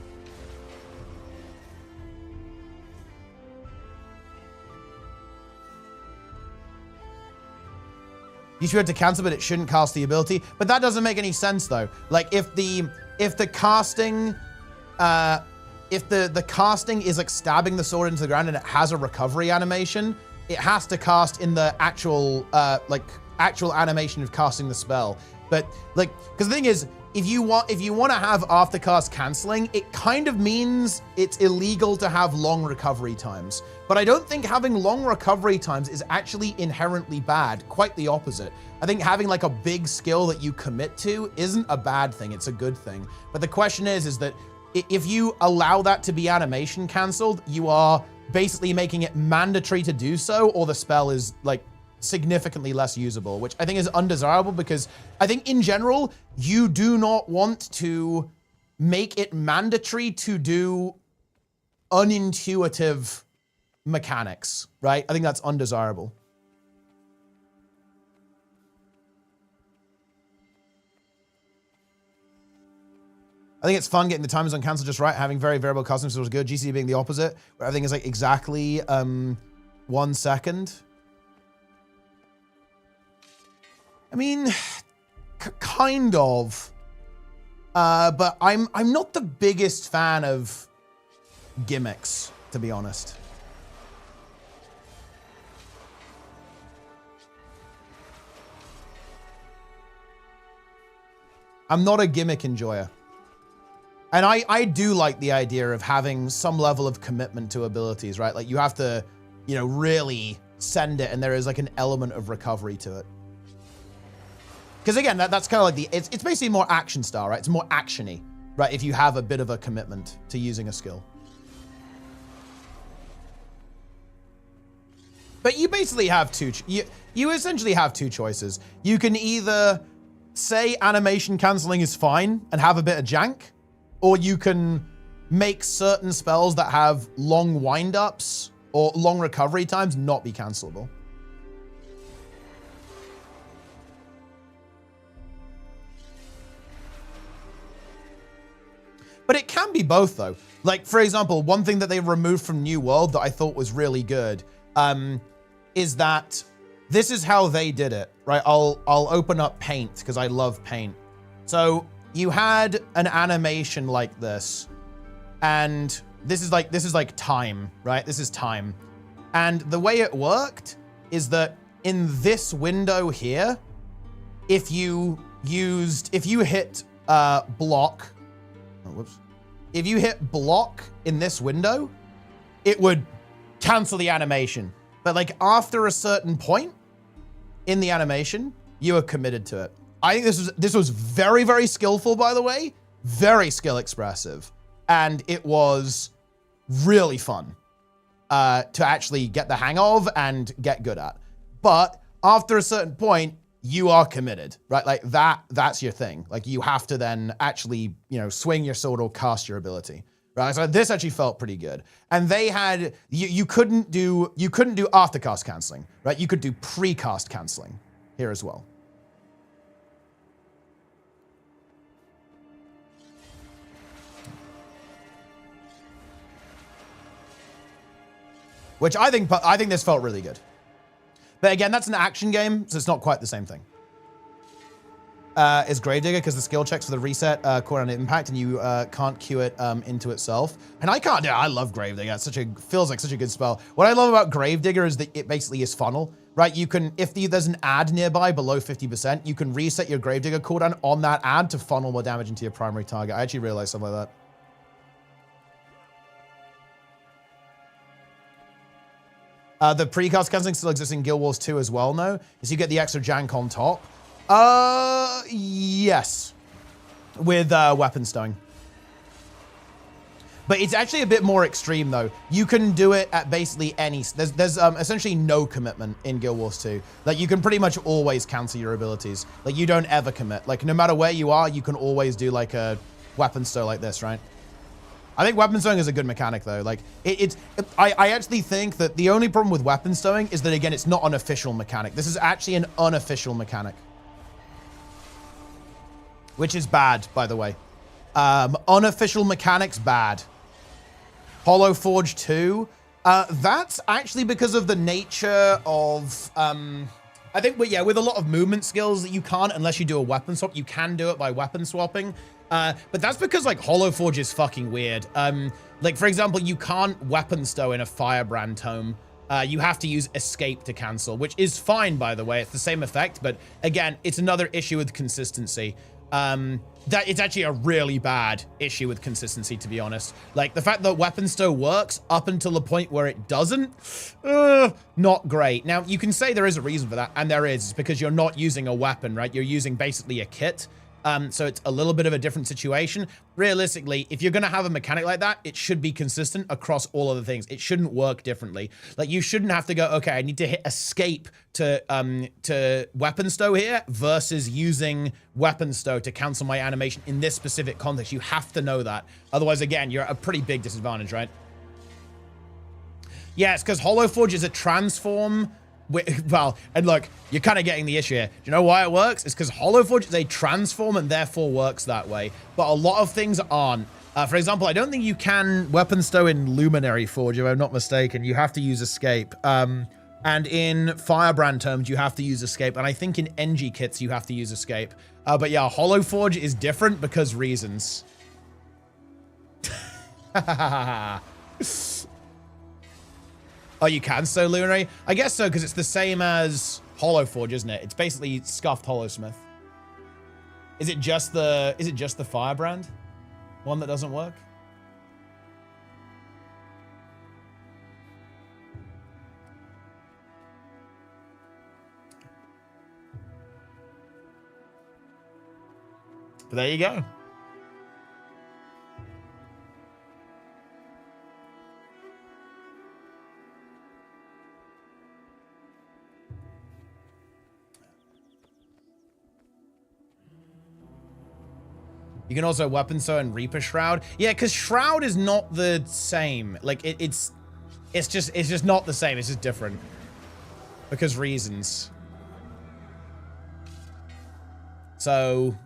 Speaker 1: You should be able to cancel, but it shouldn't cast the ability. But that doesn't make any sense, though. Like, if the casting, if the casting is like stabbing the sword into the ground and it has a recovery animation, it has to cast in the actual, actual animation of casting the spell. But like, because the thing is, if you want to have aftercast canceling, it kind of means it's illegal to have long recovery times. But I don't think having long recovery times is actually inherently bad. Quite the opposite. I think having like a big skill that you commit to isn't a bad thing. It's a good thing. But the question is that if you allow that to be animation canceled, you are basically making it mandatory to do so, or the spell is like significantly less usable, which I think is undesirable, because I think in general, you do not want to make it mandatory to do unintuitive mechanics, right? I think that's undesirable. I think it's fun getting the timers on cancel just right, having very variable customs was good. GC being the opposite, where everything is like exactly 1 second. I mean, kind of, but I'm not the biggest fan of gimmicks, to be honest. I'm not a gimmick enjoyer. And I do like the idea of having some level of commitment to abilities, right? Like you have to, you know, really send it, and there is like an element of recovery to it. Because again, that's kind of like it's basically more action style, right? It's more actiony, right? If you have a bit of a commitment to using a skill. But you basically have you essentially have two choices. You can either say animation canceling is fine and have a bit of jank, or you can make certain spells that have long wind-ups or long recovery times not be cancelable. But it can be both, though. Like, for example, one thing that they removed from New World that I thought was really good is that this is how they did it, right? I'll open up Paint, because I love Paint. So you had an animation like this, and this is like time, right? This is time. And the way it worked is that in this window here, if you hit block, oh, whoops. If you hit block in this window, it would cancel the animation. But like after a certain point in the animation, you are committed to it. I think this was very, very skillful, by the way, very skill expressive. And it was really fun to actually get the hang of and get good at. But after a certain point, you are committed, right? Like that's your thing. Like you have to then actually, you know, swing your sword or cast your ability, right? So this actually felt pretty good. And they had, you couldn't do after cast canceling, right? You could do pre-cast canceling here as well. Which I think this felt really good. But again, that's an action game, so it's not quite the same thing. Is Gravedigger, because the skill checks for the reset core and impact, and you can't queue it into itself. And I can't do it. I love Gravedigger. It's feels like such a good spell. What I love about Gravedigger is that it basically is funnel, right? You can, if there's an ad nearby below 50%, you can reset your Gravedigger cooldown on that ad to funnel more damage into your primary target. I actually realized something like that. The precast canceling still exists in Guild Wars 2 as well, no? Is you get the extra jank on top? Yes. With weapon stowing. But it's actually a bit more extreme though. You can do it at basically any, there's essentially no commitment in Guild Wars 2. Like you can pretty much always cancel your abilities. Like you don't ever commit. Like no matter where you are, you can always do like a weapon stow like this, right? I think weapon stowing is a good mechanic though. Like I actually think that the only problem with weapon stowing is that again, it's not an official mechanic. This is actually an unofficial mechanic. Which is bad, by the way. Unofficial mechanics, bad. Hollow Forge 2, that's actually because of the nature of, I think, yeah, with a lot of movement skills that you can't unless you do a weapon swap. You can do it by weapon swapping. But that's because like Hollow Forge is fucking weird. Like for example, you can't weapon stow in a Firebrand tome. You have to use escape to cancel, which is fine, by the way. It's the same effect, but again, it's another issue with consistency. That it's actually a really bad issue with consistency, to be honest. Like the fact that weapon stow works up until the point where it doesn't, not great. Now you can say there is a reason for that, and there is. It's because you're not using a weapon, right? You're using basically a kit. So it's a little bit of a different situation. Realistically, if you're going to have a mechanic like that, it should be consistent across all other things. It shouldn't work differently. Like you shouldn't have to go, okay, I need to hit escape to weapon stow here versus using weapon stow to cancel my animation in this specific context. You have to know that. Otherwise, again, you're at a pretty big disadvantage, right? Yeah, it's because Hollow Forge is a transform. Well, and look, you're kind of getting the issue here. Do you know why it works? It's because Hollow Forge is a transform and therefore works that way. But a lot of things aren't. For example, I don't think you can weapon stow in Luminary Forge, if I'm not mistaken. You have to use escape. And in Firebrand terms, you have to use escape. And I think in NG kits, you have to use escape. But yeah, Hollow Forge is different because reasons. Oh, you can stow Luminary? I guess so, because it's the same as Hollow Forge, isn't it? It's basically scuffed Hollowsmith. Is it just the Firebrand one that doesn't work? But there you go. You can also weapon stow and Reaper Shroud. Yeah, because Shroud is not the same. Like it's just not the same. It's just different because reasons. So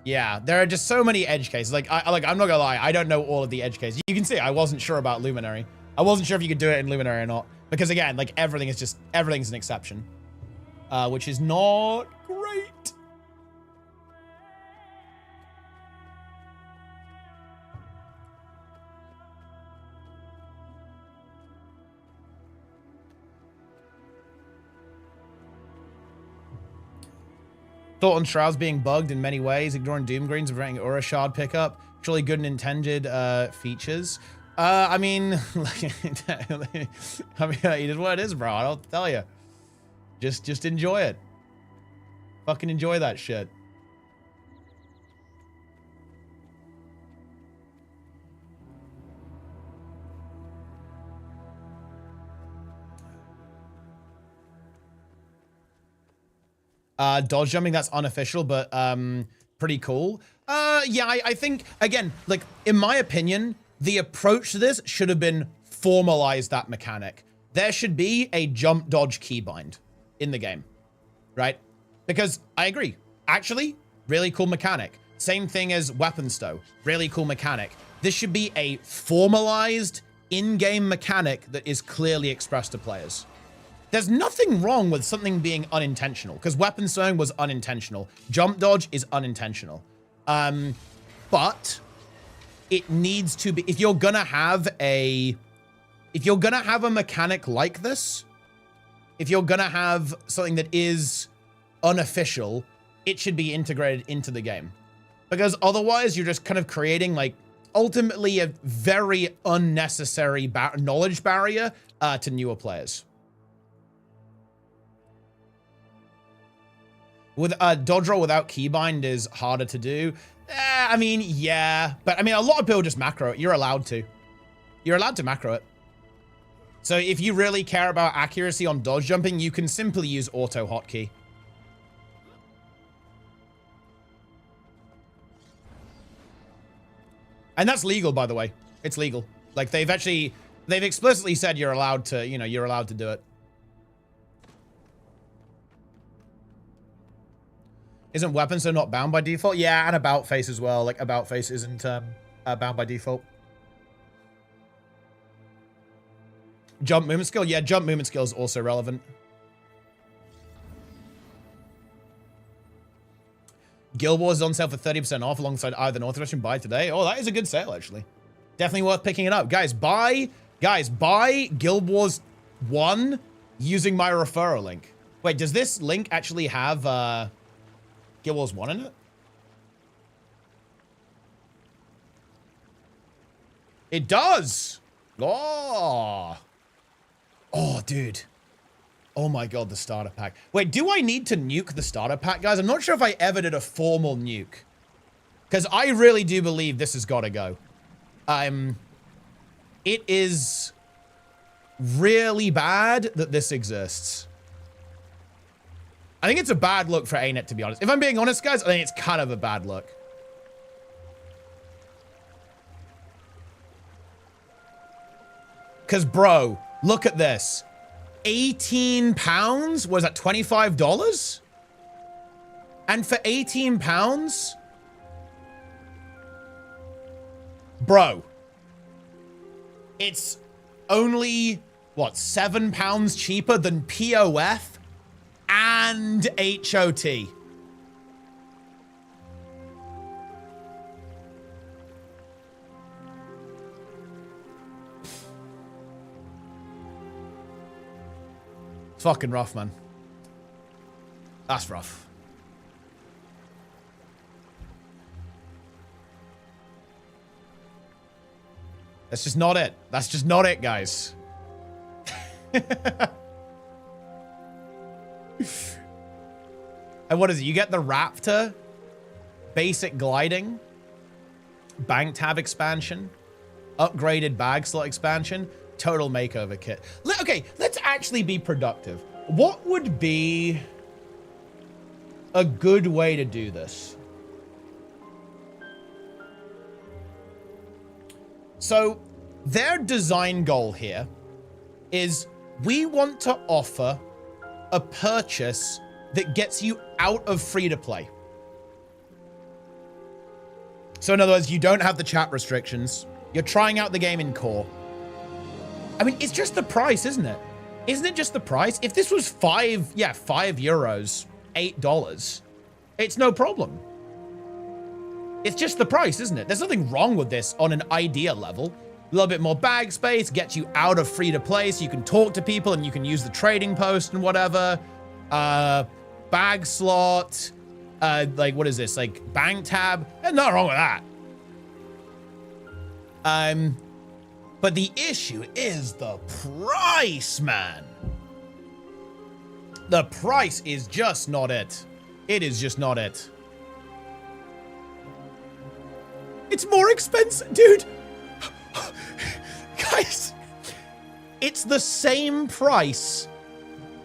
Speaker 1: yeah, there are just so many edge cases. Like I'm not gonna lie, I don't know all of the edge cases. You can see I wasn't sure about Luminary. I wasn't sure if you could do it in Luminary or not because again, like everything's an exception, which is not great. Thought on Shrouds being bugged in many ways, ignoring Doom Greens and preventing Aura Shard pickup. Surely good and intended features. I mean, it is what it is, bro. I'll tell you. Just enjoy it. Fucking enjoy that shit. Dodge jumping, that's unofficial, but pretty cool. Yeah, I think, again, like, in my opinion, the approach to this should have been formalize that mechanic. There should be a jump dodge keybind in the game, right? Because I agree. Actually, really cool mechanic. Same thing as weapon stow. Really cool mechanic. This should be a formalized in-game mechanic that is clearly expressed to players. There's nothing wrong with something being unintentional, because weapon stowing was unintentional. Jump dodge is unintentional. But it needs to be, if you're gonna have a mechanic like this, if you're gonna have something that is unofficial, it should be integrated into the game. Because otherwise you're just kind of creating, like, ultimately a very unnecessary knowledge barrier to newer players. With dodge roll without keybind is harder to do. I mean, yeah, but I mean, a lot of people just macro it. You're allowed to. You're allowed to macro it. So if you really care about accuracy on dodge jumping, you can simply use auto hotkey. And that's legal, by the way. It's legal. Like, they've explicitly said you're allowed to, you know, you're allowed to do it. Isn't weapon so not bound by default? Yeah, and about face as well. Like, about face isn't bound by default. Jump movement skill? Yeah, jump movement skill is also relevant. Guild Wars is on sale for 30% off alongside either Northwestern. Buy today. Oh, that is a good sale, actually. Definitely worth picking it up. Guys, buy Guild Wars 1 using my referral link. Wait, does this link actually have Guild Wars 1 in it? It does! Oh! Oh, dude. Oh my god, the starter pack. Wait, do I need to nuke the starter pack, guys? I'm not sure if I ever did a formal nuke. Because I really do believe this has got to go. It is really bad that this exists. I think it's a bad look for ArenaNet, to be honest. If I'm being honest, guys, I think it's kind of a bad look. Because, bro, look at this. 18 pounds? Was that $25? And for 18 pounds? Bro. It's only, what, 7 pounds cheaper than POF and HOT. It's fucking rough, man. That's rough. That's just not it. That's just not it, guys. And what is it? You get the Raptor, basic gliding, bank tab expansion, upgraded bag slot expansion, total makeover kit. Okay, let's actually be productive. What would be a good way to do this? So their design goal here is we want to offer a purchase that gets you out of free-to-play. So in other words, you don't have the chat restrictions. You're trying out the game in core. I mean, it's just the price, isn't it? Isn't it just the price? If this was €5, $8, it's no problem. It's just the price, isn't it? There's nothing wrong with this on an idea level. A little bit more bag space, gets you out of free-to-play so you can talk to people and you can use the trading post and whatever. Bag slot, like, what is this? Like, bank tab? There's nothing wrong with that. But the issue is the price, man. The price is just not it. It is just not it. It's more expensive, dude. Guys, it's the same price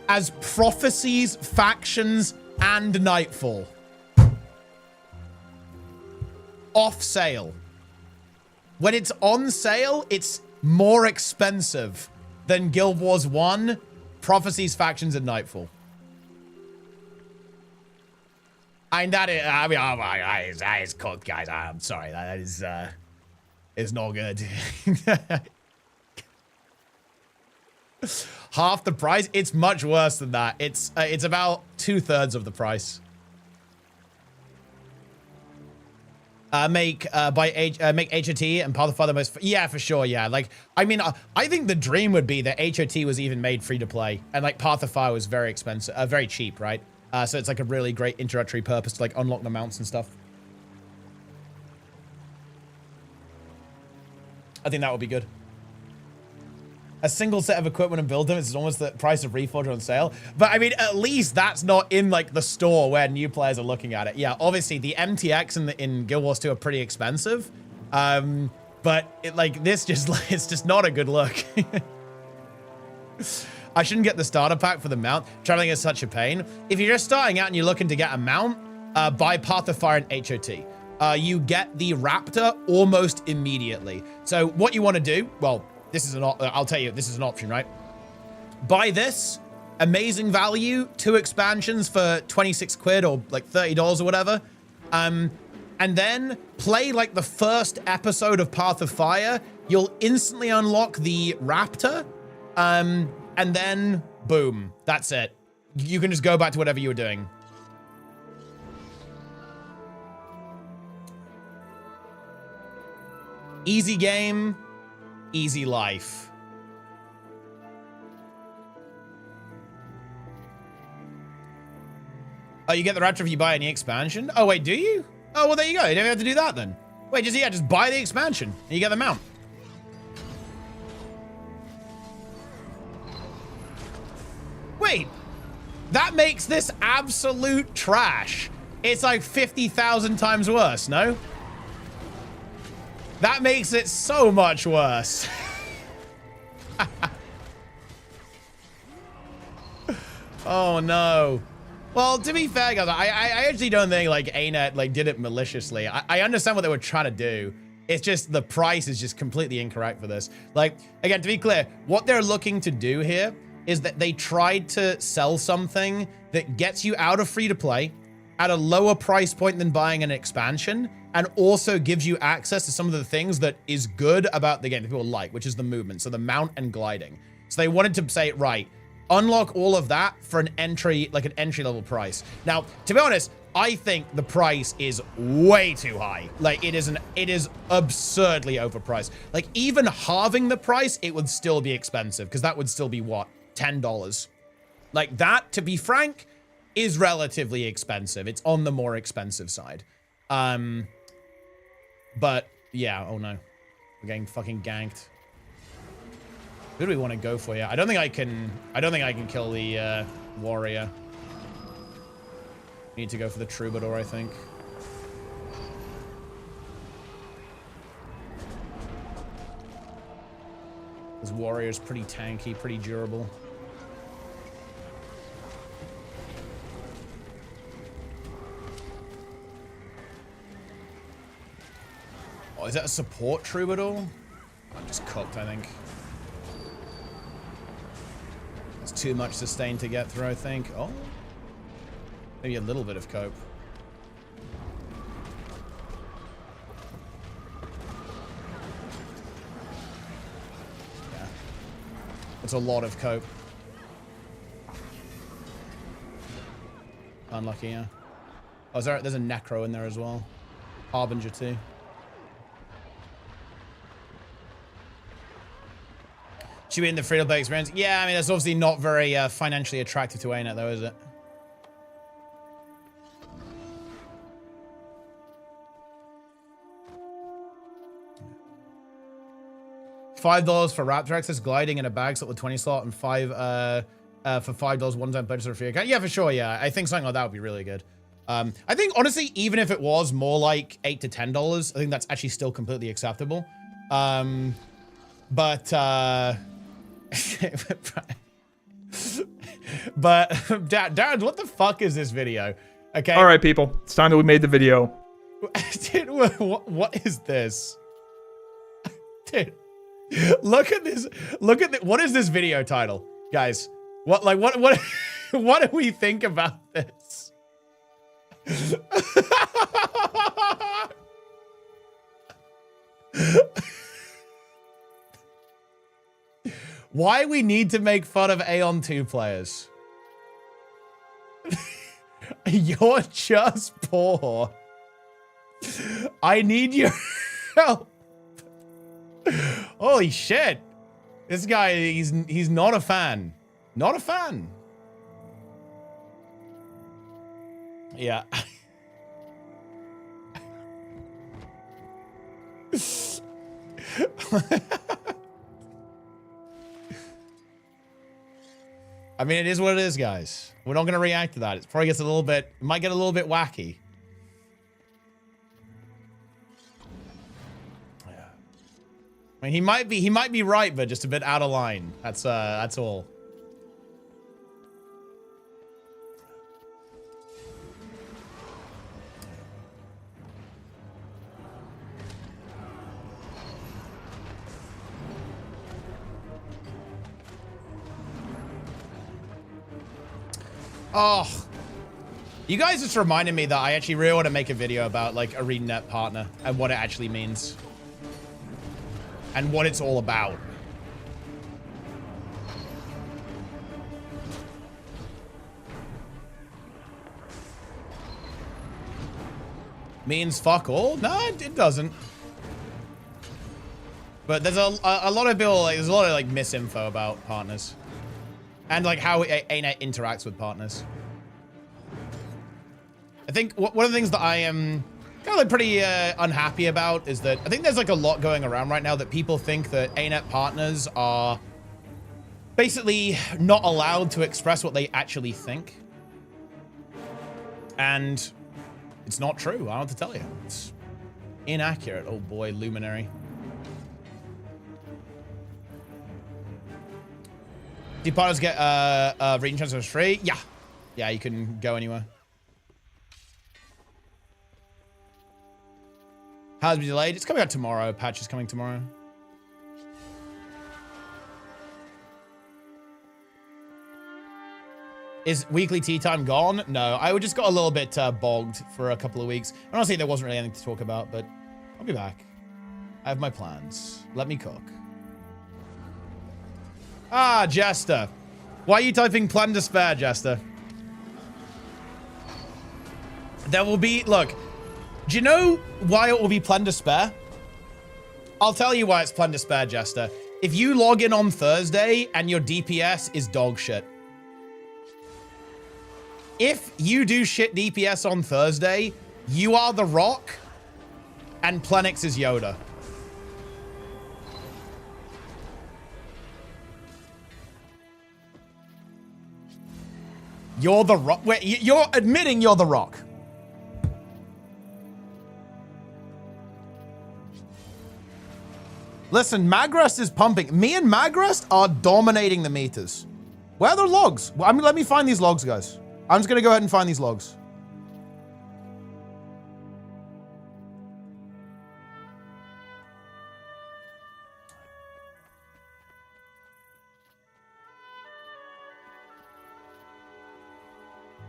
Speaker 1: as Prophecies, Factions, and Nightfall. Off sale. When it's on sale, it's more expensive than Guild Wars 1, Prophecies, Factions, and Nightfall. And that is, I mean, oh my God, that is cooked, guys. I'm sorry, that is not good. Half the price? It's much worse than that. It's about 2/3 of the price. Make HOT and Pathfinder the most. Yeah, for sure. Yeah, like I mean, I think the dream would be that HOT was even made free to play, and like Pathfinder was very expensive, very cheap, right? So it's like a really great introductory purpose to like unlock the mounts and stuff. I think that would be good. A single set of equipment and build them is almost the price of Reforger on sale. But I mean, at least that's not in like the store where new players are looking at it. Yeah, obviously the MTX in Guild Wars 2 are pretty expensive. But it, like this just, it's just not a good look. I shouldn't get the starter pack for the mount. Traveling is such a pain. If you're just starting out and you're looking to get a mount, buy Path of Fire and HOT. You get the Raptor almost immediately. So what you want to do, well, this is I'll tell you, this is an option, right? Buy this, amazing value, 2 expansions for 26 quid or like $30 or whatever. And then play like the first episode of Path of Fire. You'll instantly unlock the Raptor. And then boom, that's it. You can just go back to whatever you were doing. Easy game, easy life. Oh, you get the Raptor if you buy any expansion? Oh, wait, do you? Oh, well, there you go. You don't have to do that then. Wait, just buy the expansion and you get the mount. Wait, that makes this absolute trash. It's like 50,000 times worse, no? That makes it so much worse. Oh no. Well, to be fair, guys, I actually don't think like ArenaNet like did it maliciously. I understand what they were trying to do. It's just the price is just completely incorrect for this. Like, again, to be clear, what they're looking to do here is that they tried to sell something that gets you out of free-to-play at a lower price point than buying an expansion, and also gives you access to some of the things that is good about the game that people like, which is the movement, so the mount and gliding. So they wanted to say, right, unlock all of that for an entry-level price. Now, to be honest, I think the price is way too high. Like, it is absurdly overpriced. Like, even halving the price, it would still be expensive, because that would still be, what, $10? Like, that, to be frank, is relatively expensive. It's on the more expensive side. But, yeah, oh no. We're getting fucking ganked. Who do we want to go for here? I don't think I can kill the, warrior. Need to go for the troubadour, I think. This warrior's pretty tanky, pretty durable. Oh, is that a support troubadour? I'm just cooked, I think. It's too much sustain to get through, I think. Oh. Maybe a little bit of cope. Yeah. It's a lot of cope. Unlucky, yeah. Oh, there's a necro in there as well. Harbinger too. Should be in the free-to-play experience. Yeah, I mean, that's obviously not very financially attractive to ArenaNet, though, is it? $5 for Raptor access, gliding in a bag slot with 20 slot, and for $5 one-time purchase or free account. Yeah, for sure. Yeah, I think something like that would be really good. I think honestly, even if it was more like $8 to $10, I think that's actually still completely acceptable. But Darren, what the fuck is this video? Okay.
Speaker 14: All right, people, it's time that we made the video.
Speaker 1: Dude, what is this? Dude, look at this. Look at what is this video title, guys? What what do we think about this? Why we need to make fun of Aeon 2 players? You're just poor. I need your help. Holy shit. This guy, he's not a fan. Not a fan. Yeah. I mean, it is what it is, guys. We're not going to react to that. It probably gets a little bit, might get a little bit wacky. Yeah. I mean, he might be right, but just a bit out of line. That's all. Oh, you guys just reminded me that I actually really want to make a video about like ArenaNet partner and what it actually means and what it's all about. Means fuck all? No, it doesn't. But there's a lot of people, like, there's a lot of like misinfo about partners. And like how ArenaNet interacts with partners. I think one of the things that I am kind of like pretty unhappy about is that I think there's like a lot going around right now that people think that ArenaNet partners are basically not allowed to express what they actually think. And it's not true. I don't know what to tell you. It's inaccurate. Oh boy, Luminary. Do partners get region transfers free? Yeah. Yeah, you can go anywhere. Has been delayed. It's coming out tomorrow. Patch is coming tomorrow. Is weekly tea time gone? No, I just got a little bit bogged for a couple of weeks. Honestly, there wasn't really anything to talk about, but I'll be back. I have my plans. Let me cook. Ah, Jester. Why are you typing plan despair, Jester? There will be... Look, do you know why it will be plan despair? I'll tell you why it's plan despair, Jester. If you log in on Thursday and your DPS is dog shit. If you do shit DPS on Thursday, you are the Rock and Plenix is Yoda. You're the Rock. Wait, you're admitting you're the Rock. Listen, Magrest is pumping. Me and Magrest are dominating the meters. Where are the logs? I mean, let me find these logs, guys. I'm just going to go ahead and find these logs.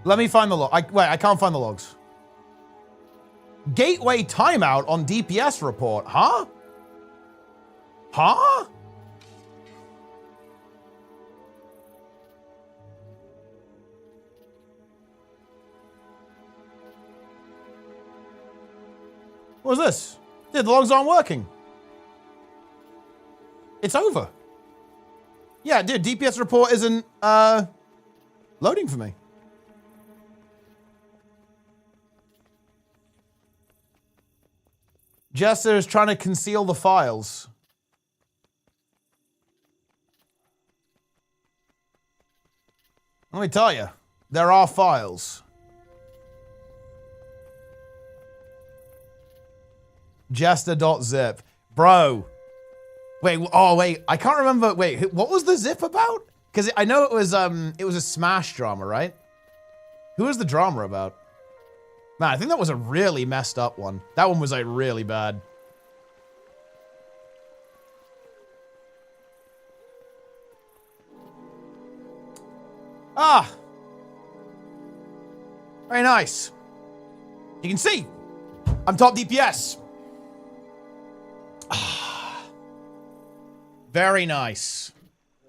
Speaker 1: Let me find the log. Wait, I can't find the logs. Gateway timeout on DPS report. Huh? Huh? What is this? Dude, the logs aren't working. It's over. Yeah, dude, DPS report isn't loading for me. Jester is trying to conceal the files. Let me tell you, there are files. Jester.zip. Bro. Wait, oh wait, I can't remember. Wait, what was the zip about? Because I know it was a Smash drama, right? Who was the drama about? Man, I think that was a really messed up one. That one was like really bad. Ah. Very nice. You can see, I'm top DPS. Ah. Very nice.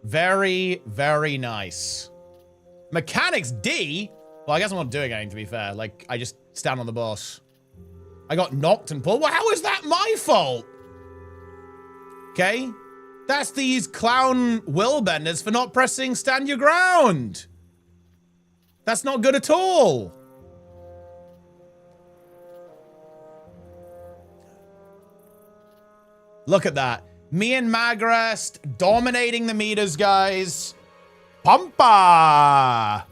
Speaker 1: Very, very nice. Mechanics D? Well, I guess I'm not doing anything, to be fair. Like, I just stand on the boss. I got knocked and pulled. Well, how is that my fault? Okay. That's these clown willbenders for not pressing stand your ground. That's not good at all. Look at that. Me and Magrest dominating the meters, guys. Pampa!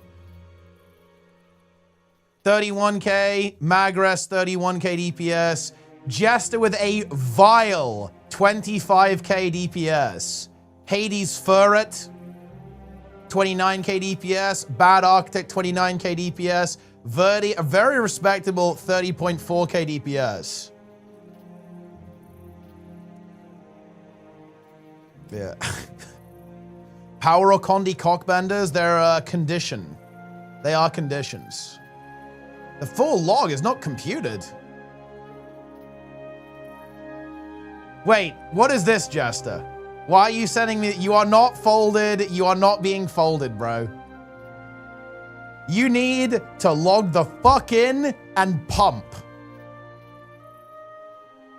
Speaker 1: 31k, Magrest 31k DPS, Jester with a vile 25k DPS, Hades Furret 29k DPS, Bad Architect 29k DPS, Verdi a very respectable 30.4k DPS. Yeah. Power or Condi Cockbenders, they're a condition. They are conditions. The full log is not computed. Wait, what is this, Jester? Why are you sending me? You are not folded. You are not being folded, bro. You need to log the fuck in and pump.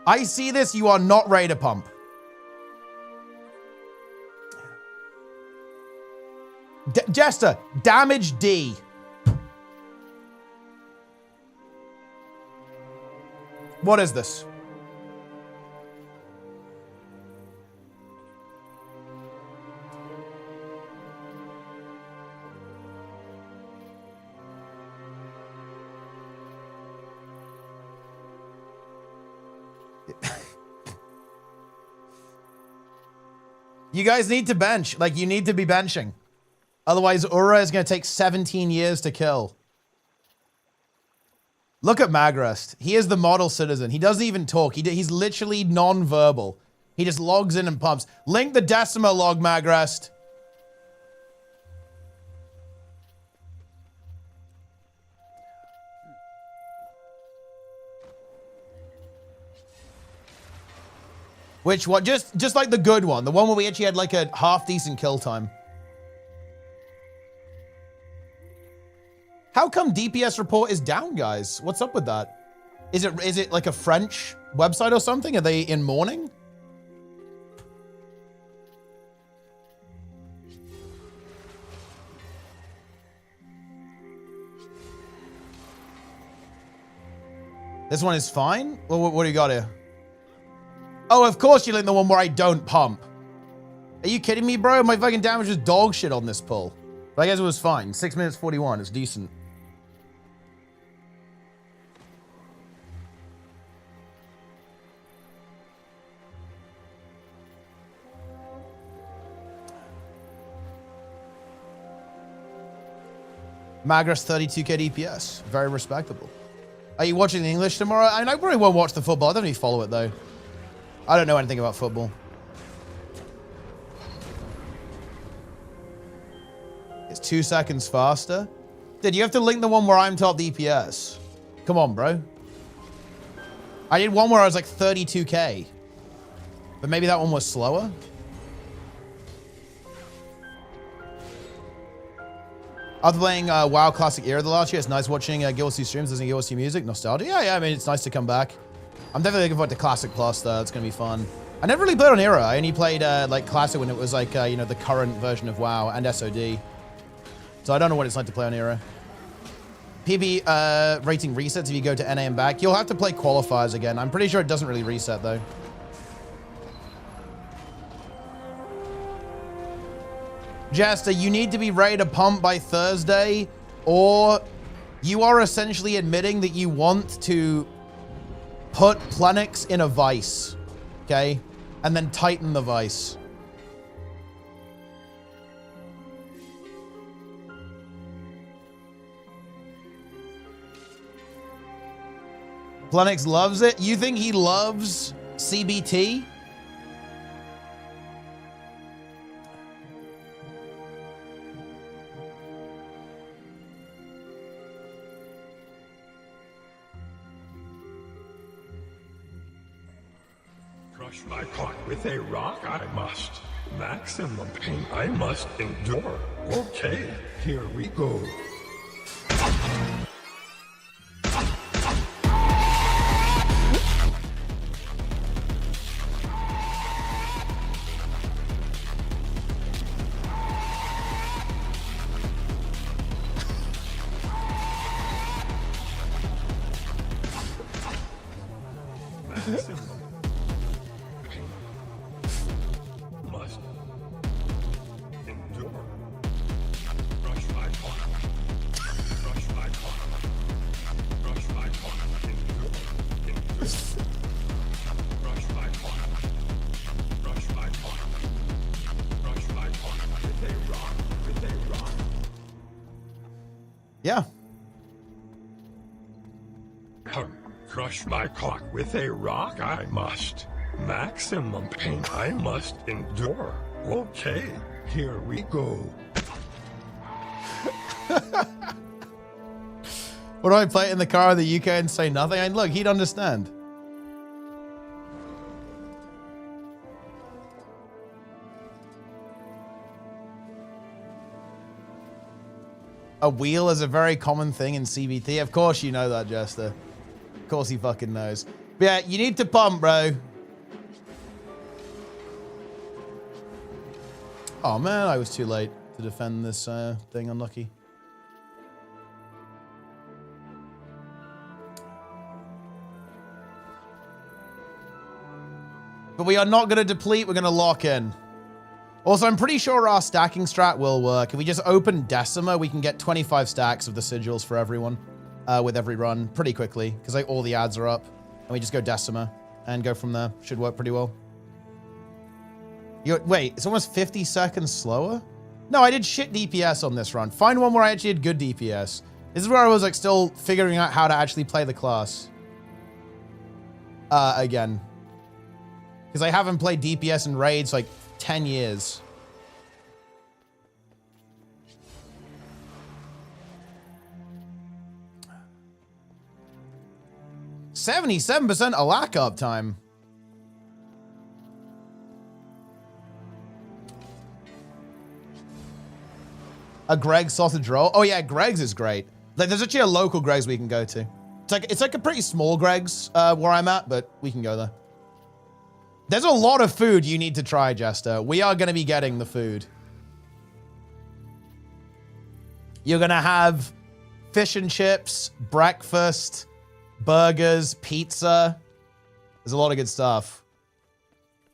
Speaker 1: I see this. You are not ready to pump. Jester, damage D. What is this? You guys need to bench. Like, you need to be benching. Otherwise, Ura is going to take 17 years to kill. Look at Magrest. He is the model citizen. He doesn't even talk. He's literally non-verbal. He just logs in and pumps. Link the Decima log, Magrest. Which one? Just like the good one. The one where we actually had like a half-decent kill time. How come DPS report is down, guys? What's up with that? Is it like a French website or something? Are they in mourning? This one is fine? Well, what do you got here? Oh, of course you link the one where I don't pump. Are you kidding me, bro? My fucking damage is dog shit on this pull. But I guess it was fine. 6 minutes 41. It's decent. Magrest 32k DPS. Very respectable. Are you watching the English tomorrow? I mean, I probably won't watch the football. I don't really follow it, though. I don't know anything about football. It's 2 seconds faster. Dude, you have to link the one where I'm top DPS. Come on, bro. I did one where I was like 32k. But maybe that one was slower? After playing WoW Classic Era the last year, it's nice watching gw2 streams, listening to gw2 music, nostalgia. Yeah, I mean, it's nice to come back. I'm definitely looking forward to Classic Plus, though. It's going to be fun. I never really played on Era. I only played, like, Classic when it was, like, you know, the current version of WoW and SOD. So I don't know what it's like to play on Era. PB rating resets if you go to NA and back. You'll have to play qualifiers again. I'm pretty sure it doesn't really reset, though. Jester, you need to be ready to pump by Thursday, or you are essentially admitting that you want to put Plenix in a vice, okay? And then tighten the vice. Plenix loves it? You think he loves CBT?
Speaker 2: Crush my cock with a rock, I must. Maximum pain I must endure. Okay, here we go.
Speaker 1: Yeah.
Speaker 2: Crush my cock with a rock, I must. Maximum pain I must endure. Okay, here we go.
Speaker 1: What do I play it in the car in the UK and say nothing? And look, he'd understand. A wheel is a very common thing in CBT. Of course you know that, Jester. Of course he fucking knows. But yeah, you need to pump, bro. Oh man, I was too late to defend this thing. Unlucky. But we are not going to deplete. We're going to lock in. Also, I'm pretty sure our stacking strat will work. If we just open Decima, we can get 25 stacks of the sigils for everyone with every run pretty quickly because like all the ads are up. And we just go Decima and go from there. Should work pretty well. Wait, it's almost 50 seconds slower? No, I did shit DPS on this run. Find one where I actually had good DPS. This is where I was like still figuring out how to actually play the class. Again. Because I haven't played DPS in raids like 10 years. $77% a lack up time. A Greg's sausage roll. Oh yeah, Greg's is great. Like, there's actually a local Greg's we can go to. It's like a pretty small Greg's where I'm at, but we can go there. There's a lot of food you need to try, Jester. We are going to be getting the food. You're going to have fish and chips, breakfast, burgers, pizza. There's a lot of good stuff.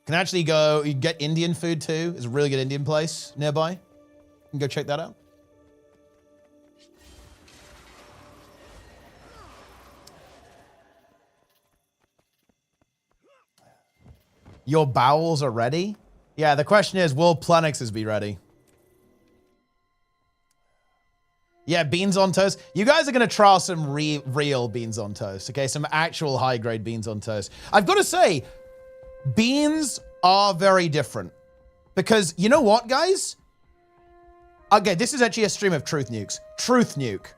Speaker 1: Can actually go, you can get Indian food too. There's a really good Indian place nearby. You can go check that out. Your bowels are ready? Yeah, the question is, will Plenix's be ready? Yeah, beans on toast. You guys are going to trial some real beans on toast, okay? Some actual high-grade beans on toast. I've got to say, beans are very different. Because, you know what, guys? Okay, this is actually a stream of Truth Nukes. Truth Nuke.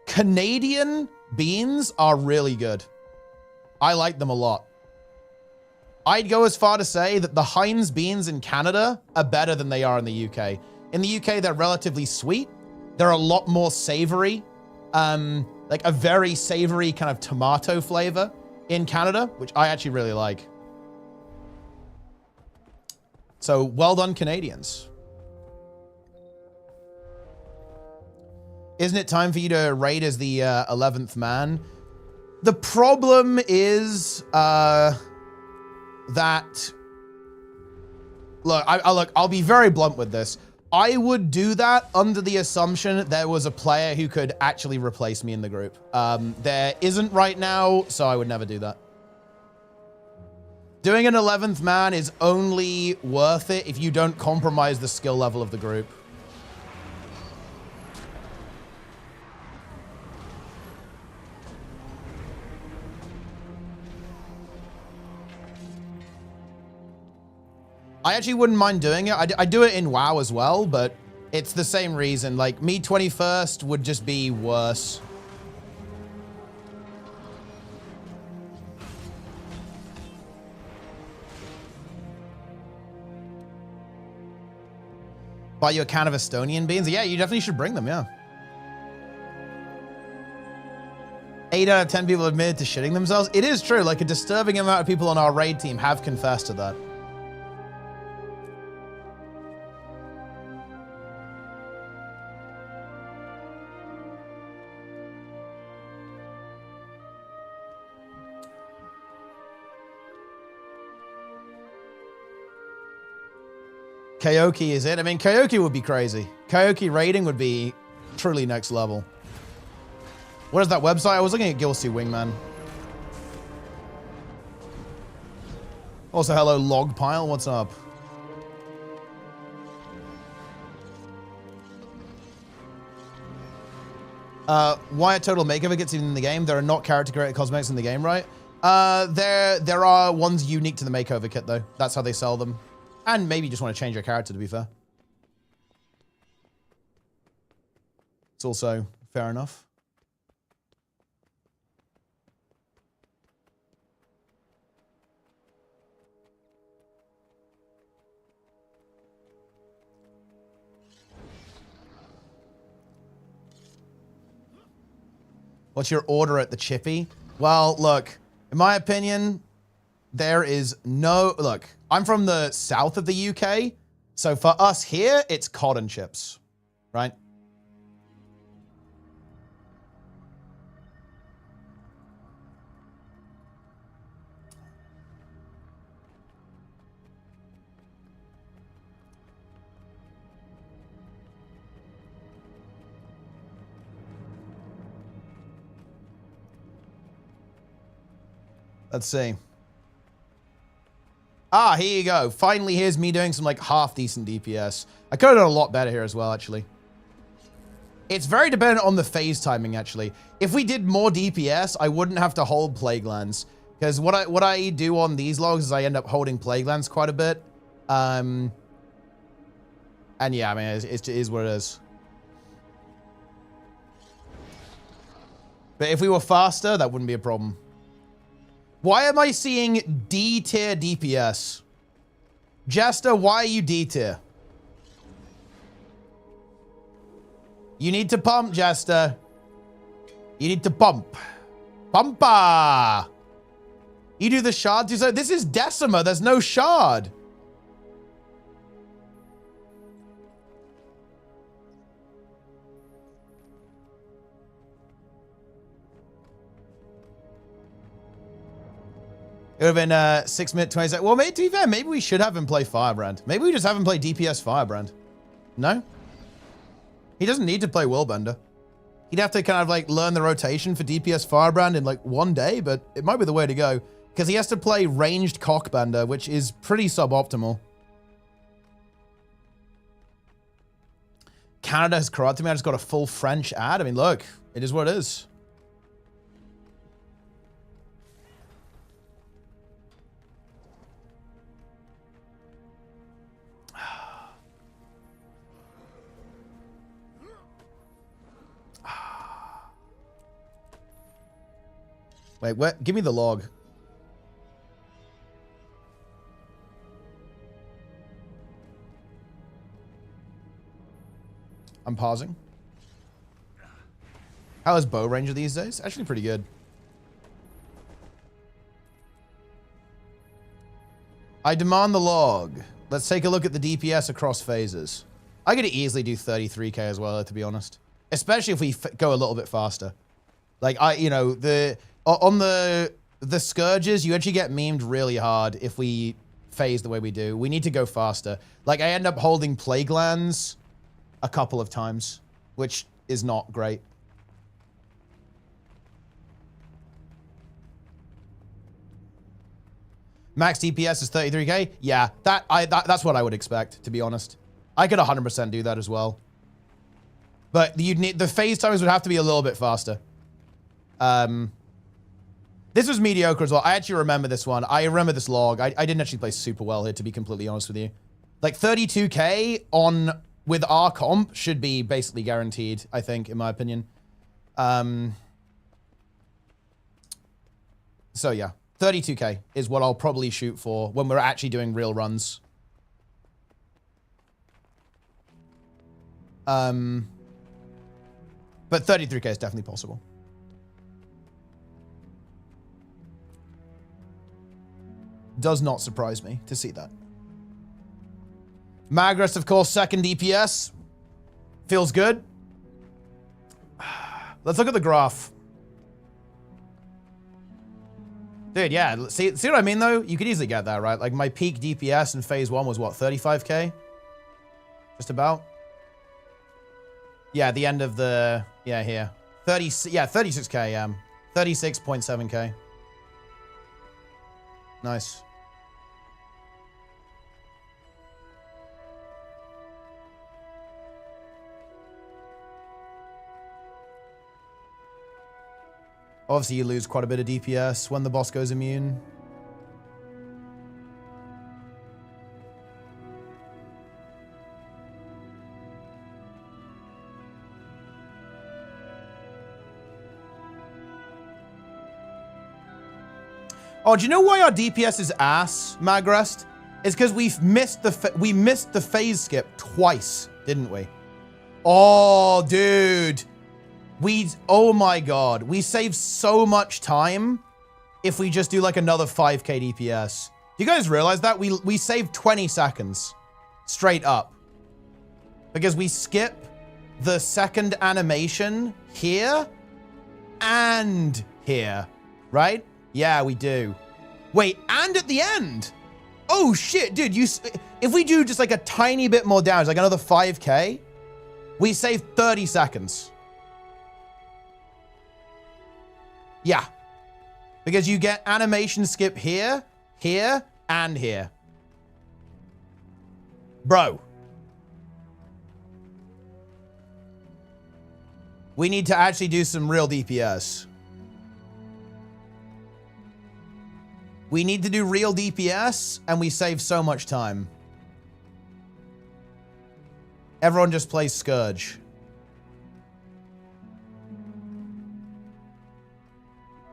Speaker 1: Canadian beans are really good. I like them a lot. I'd go as far to say that the Heinz beans in Canada are better than they are in the UK. In the UK, they're relatively sweet. They're a lot more savory. Like a very savory kind of tomato flavor in Canada, which I actually really like. So well done, Canadians. Isn't it time for you to raid as the 11th man? The problem is that, look, I'll be very blunt with this. I would do that under the assumption there was a player who could actually replace me in the group. There isn't right now, so I would never do that. Doing an 11th man is only worth it if you don't compromise the skill level of the group. I actually wouldn't mind doing it. I do it in WoW as well, but it's the same reason. Like, me 21st would just be worse. Buy you a can of Estonian beans? Yeah, you definitely should bring them, yeah. 8 out of 10 people admitted to shitting themselves. It is true. Like, a disturbing amount of people on our raid team have confessed to that. Karaoke is it? I mean, karaoke would be crazy. Karaoke rating would be truly next level. What is that website? I was looking at gw2 Wingman. Also, hello, Logpile. What's up? Why a total makeover gets even in the game? There are not character created cosmetics in the game, right? There are ones unique to the makeover kit, though. That's how they sell them. And maybe you just want to change your character, to be fair. It's also fair enough. What's your order at the Chippy? Well, look, in my opinion, there is no... Look, I'm from the south of the UK, so for us here, it's cod and chips, right? Let's see. Ah, here you go. Finally, here's me doing some, like, half-decent DPS. I could have done a lot better here as well, actually. It's very dependent on the phase timing, actually. If we did more DPS, I wouldn't have to hold Plague Lands. Because what I do on these logs is I end up holding Plague Lands quite a bit. And yeah, I mean, it is what it is. But if we were faster, that wouldn't be a problem. Why am I seeing D tier DPS? Jester, why are you D tier? You need to pump, Jester. You need to pump. Pumpa! You do the shard too. So this is Decima. There's no shard. It would have been 6 minutes, 20 seconds. Well, to be fair, maybe we should have him play Firebrand. Maybe we just have him play DPS Firebrand. No? He doesn't need to play Willbender. He'd have to kind of like learn the rotation for DPS Firebrand in like one day, but it might be the way to go. Because he has to play ranged Cockbender, which is pretty suboptimal. Canada has corrupted me. I just got a full French ad. I mean, look, it is what it is. Wait, what? Give me the log. I'm pausing. How is bow ranger these days? Actually pretty good. I demand the log. Let's take a look at the DPS across phases. I could easily do 33k as well, to be honest. Especially if we go a little bit faster. Like, you know, on the Scourges, you actually get memed really hard if we phase the way we do. We need to go faster. Like, I end up holding Plague Lands a couple of times, which is not great. Max DPS is 33k. Yeah, that's what I would expect, to be honest. I could 100% do that as well. But you'd need the phase times would have to be a little bit faster. This was mediocre as well. I actually remember this one. I remember this log. I didn't actually play super well here, to be completely honest with you. Like 32k on with our comp should be basically guaranteed, I think, in my opinion. So yeah, 32k is what I'll probably shoot for when we're actually doing real runs. But 33k is definitely possible. Does not surprise me to see that. Magrest, of course, second DPS. Feels good. Let's look at the graph. Dude, yeah. See what I mean, though? You could easily get that, right? Like, my peak DPS in phase 1 was, what, 35k? Just about? Yeah, the end of the... Yeah, here. 36k, 36.7k. Nice. Obviously, you lose quite a bit of DPS when the boss goes immune. Oh, do you know why our DPS is ass, Magrest? It's because we missed the phase skip twice, didn't we? Oh, dude. Oh my god. We save so much time if we just do like another 5k DPS. Do you guys realize that? We saved 20 seconds straight up. Because we skip the second animation here and here, right? Yeah, we do. Wait, and at the end. Oh shit, dude, if we do just like a tiny bit more damage, like another 5k, we save 30 seconds. Yeah. Because you get animation skip here, here, and here. Bro. We need to actually do some real DPS. We need to do real DPS, and we save so much time. Everyone just plays Scourge.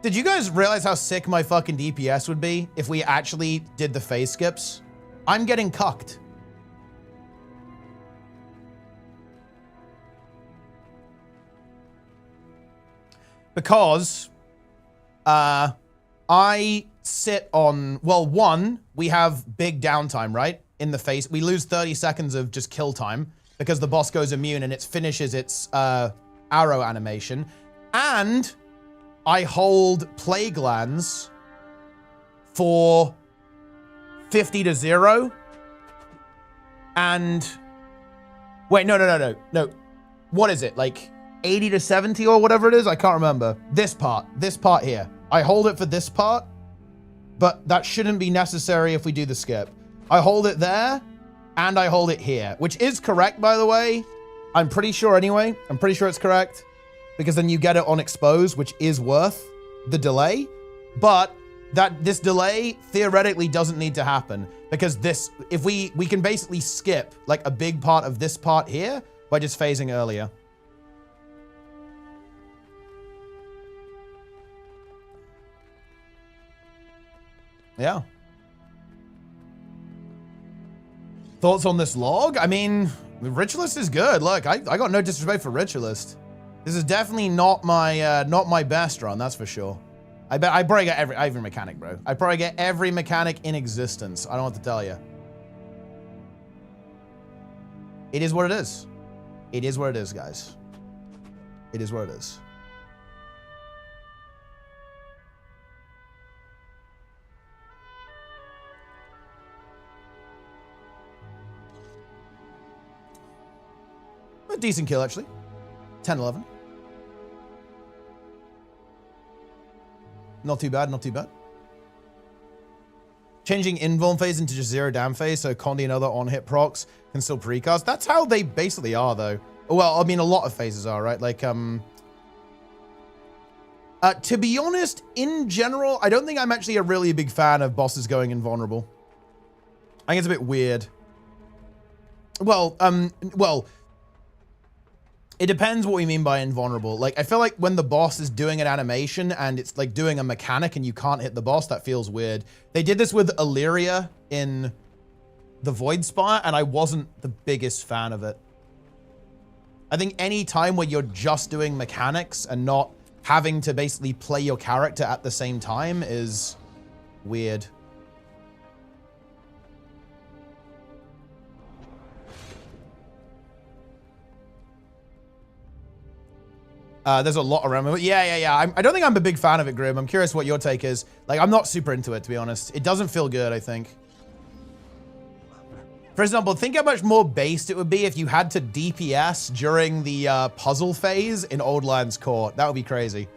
Speaker 1: Did you guys realize how sick my fucking DPS would be if we actually did the phase skips? I'm getting cucked. Because, I sit on, well, one, we have big downtime, right? In the phase. We lose 30 seconds of just kill time because the boss goes immune and it finishes its arrow animation. And I hold plague lands for 50 to 0. And wait, no. What is it? Like 80 to 70 or whatever it is? I can't remember. This part here. I hold it for this part, but that shouldn't be necessary if we do the skip. I hold it there and I hold it here, which is correct, by the way. I'm pretty sure anyway. I'm pretty sure it's correct. Because then you get it on exposed, which is worth the delay. But this delay theoretically doesn't need to happen. Because if we can basically skip like a big part of this part here by just phasing earlier. Yeah. Thoughts on this log? I mean, the Ritualist is good. Look, I got no disrespect for Ritualist. This is definitely not my best run, that's for sure. I probably get every mechanic, bro. I probably get every mechanic in existence. I don't know what to tell you. It is what it is. It is what it is, guys. It is what it is. A decent kill, actually. 10-11. Not too bad, not too bad. Changing invuln phase into just 0 dam phase so Condi and other on-hit procs can still precast. That's how they basically are, though. Well, I mean, a lot of phases are, right? Like, to be honest, in general, I don't think I'm actually a really big fan of bosses going invulnerable. I think it's a bit weird. Well, it depends what we mean by invulnerable. Like, I feel like when the boss is doing an animation and it's like doing a mechanic and you can't hit the boss, that feels weird. They did this with Illyria in the Void Spire, and I wasn't the biggest fan of it. I think any time where you're just doing mechanics and not having to basically play your character at the same time is weird. There's a lot around me. Yeah. I don't think I'm a big fan of it, Grim. I'm curious what your take is. Like, I'm not super into it, to be honest. It doesn't feel good, I think. For example, think how much more based it would be if you had to DPS during the puzzle phase in Old Lands Court. That would be crazy.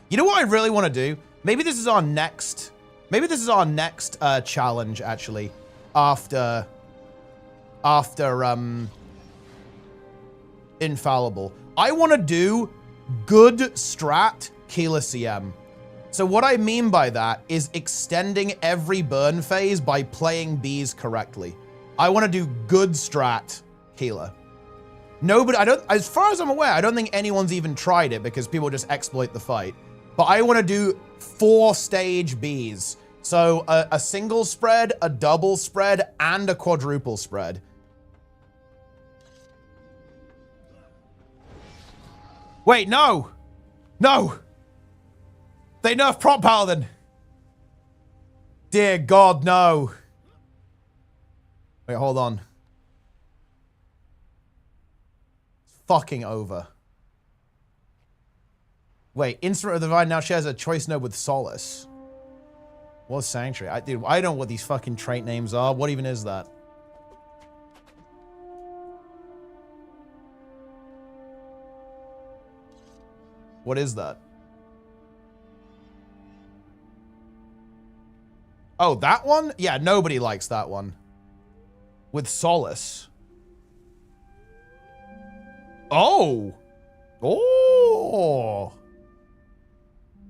Speaker 1: You know what I really want to do? Maybe this is our next... Maybe this is our next challenge, actually. After Infallible. I want to do good strat Keeler CM. So what I mean by that is extending every burn phase by playing bees correctly. I want to do good strat Keeler. Nobody, as far as I'm aware, I don't think anyone's even tried it because people just exploit the fight. But I want to do 4-stage bees. So a single spread, a double spread, and a quadruple spread. Wait, no! No! They nerfed Prop Paladin! Dear God, no. Wait, hold on. It's fucking over. Wait, Instrument of the Divine now shares a choice node with Solace. What's Sanctuary? Dude, I don't know what these fucking trait names are. What even is that? What is that? Oh, that one? Yeah, nobody likes that one. With Solace. Oh! Oh!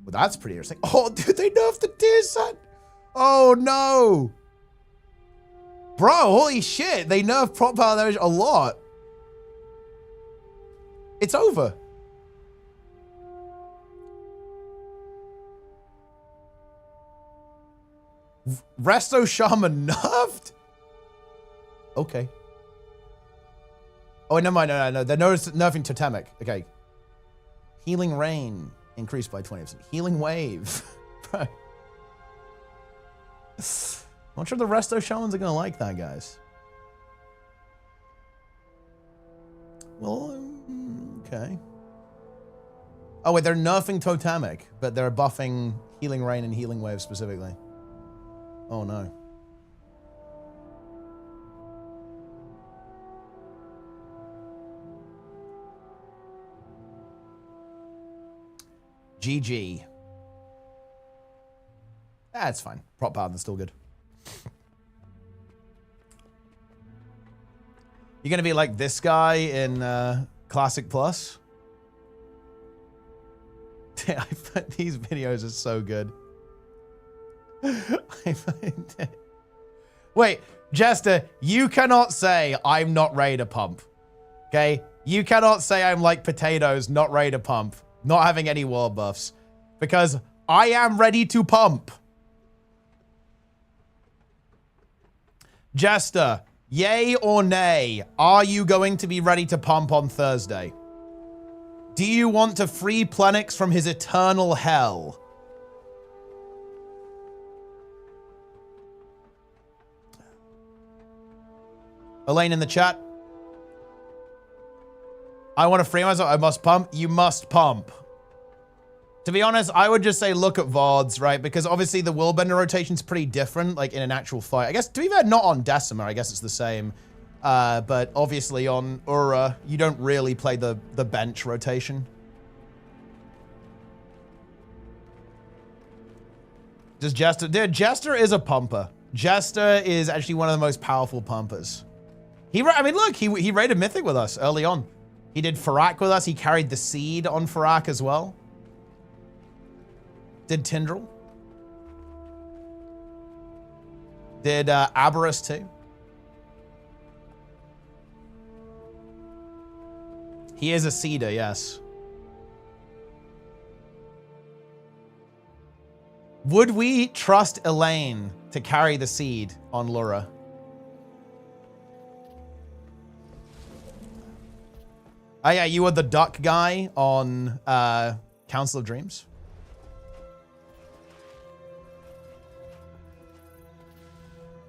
Speaker 1: Well, that's pretty interesting. Oh, dude, they nerfed the tier set! Oh, no! Bro, holy shit. They nerfed prop power damage a lot. It's over. Resto Shaman nerfed? Okay. Oh, never mind. No. They're nerfing Totemic. Okay. Healing Rain increased by 20%. Healing Wave. Bro. I'm not sure the Resto Shamans are going to like that, guys. Well, okay. Oh, wait. They're nerfing Totemic, but they're buffing Healing Rain and Healing Wave specifically. Oh, no. GG. That's fine. Prop Paladin's still good. You're gonna be like this guy in Classic Plus? These videos are so good. Wait, Jester, you cannot say I'm not ready to pump. Okay? You cannot say I'm like potatoes, not ready to pump. Not having any wall buffs. Because I am ready to pump. Jester, yay or nay, are you going to be ready to pump on Thursday? Do you want to free Plenix from his eternal hell? Elaine in the chat. I want to free myself. I must pump. You must pump. To be honest, I would just say look at VODs, right? Because obviously the Willbender rotation's pretty different, like in an actual fight. I guess, to be fair, not on Decima, I guess it's the same. But obviously on Ura, you don't really play the bench rotation. Does Jester, dude, Jester is a pumper. Jester is actually one of the most powerful pumpers. I mean, look, he raided Mythic with us early on. He did Farak with us. He carried the Seed on Farak as well. Did Tindril. Did Aberrus too. He is a Seeder, yes. Would we trust Elaine to carry the Seed on Lura? Oh yeah, you were the duck guy on Council of Dreams.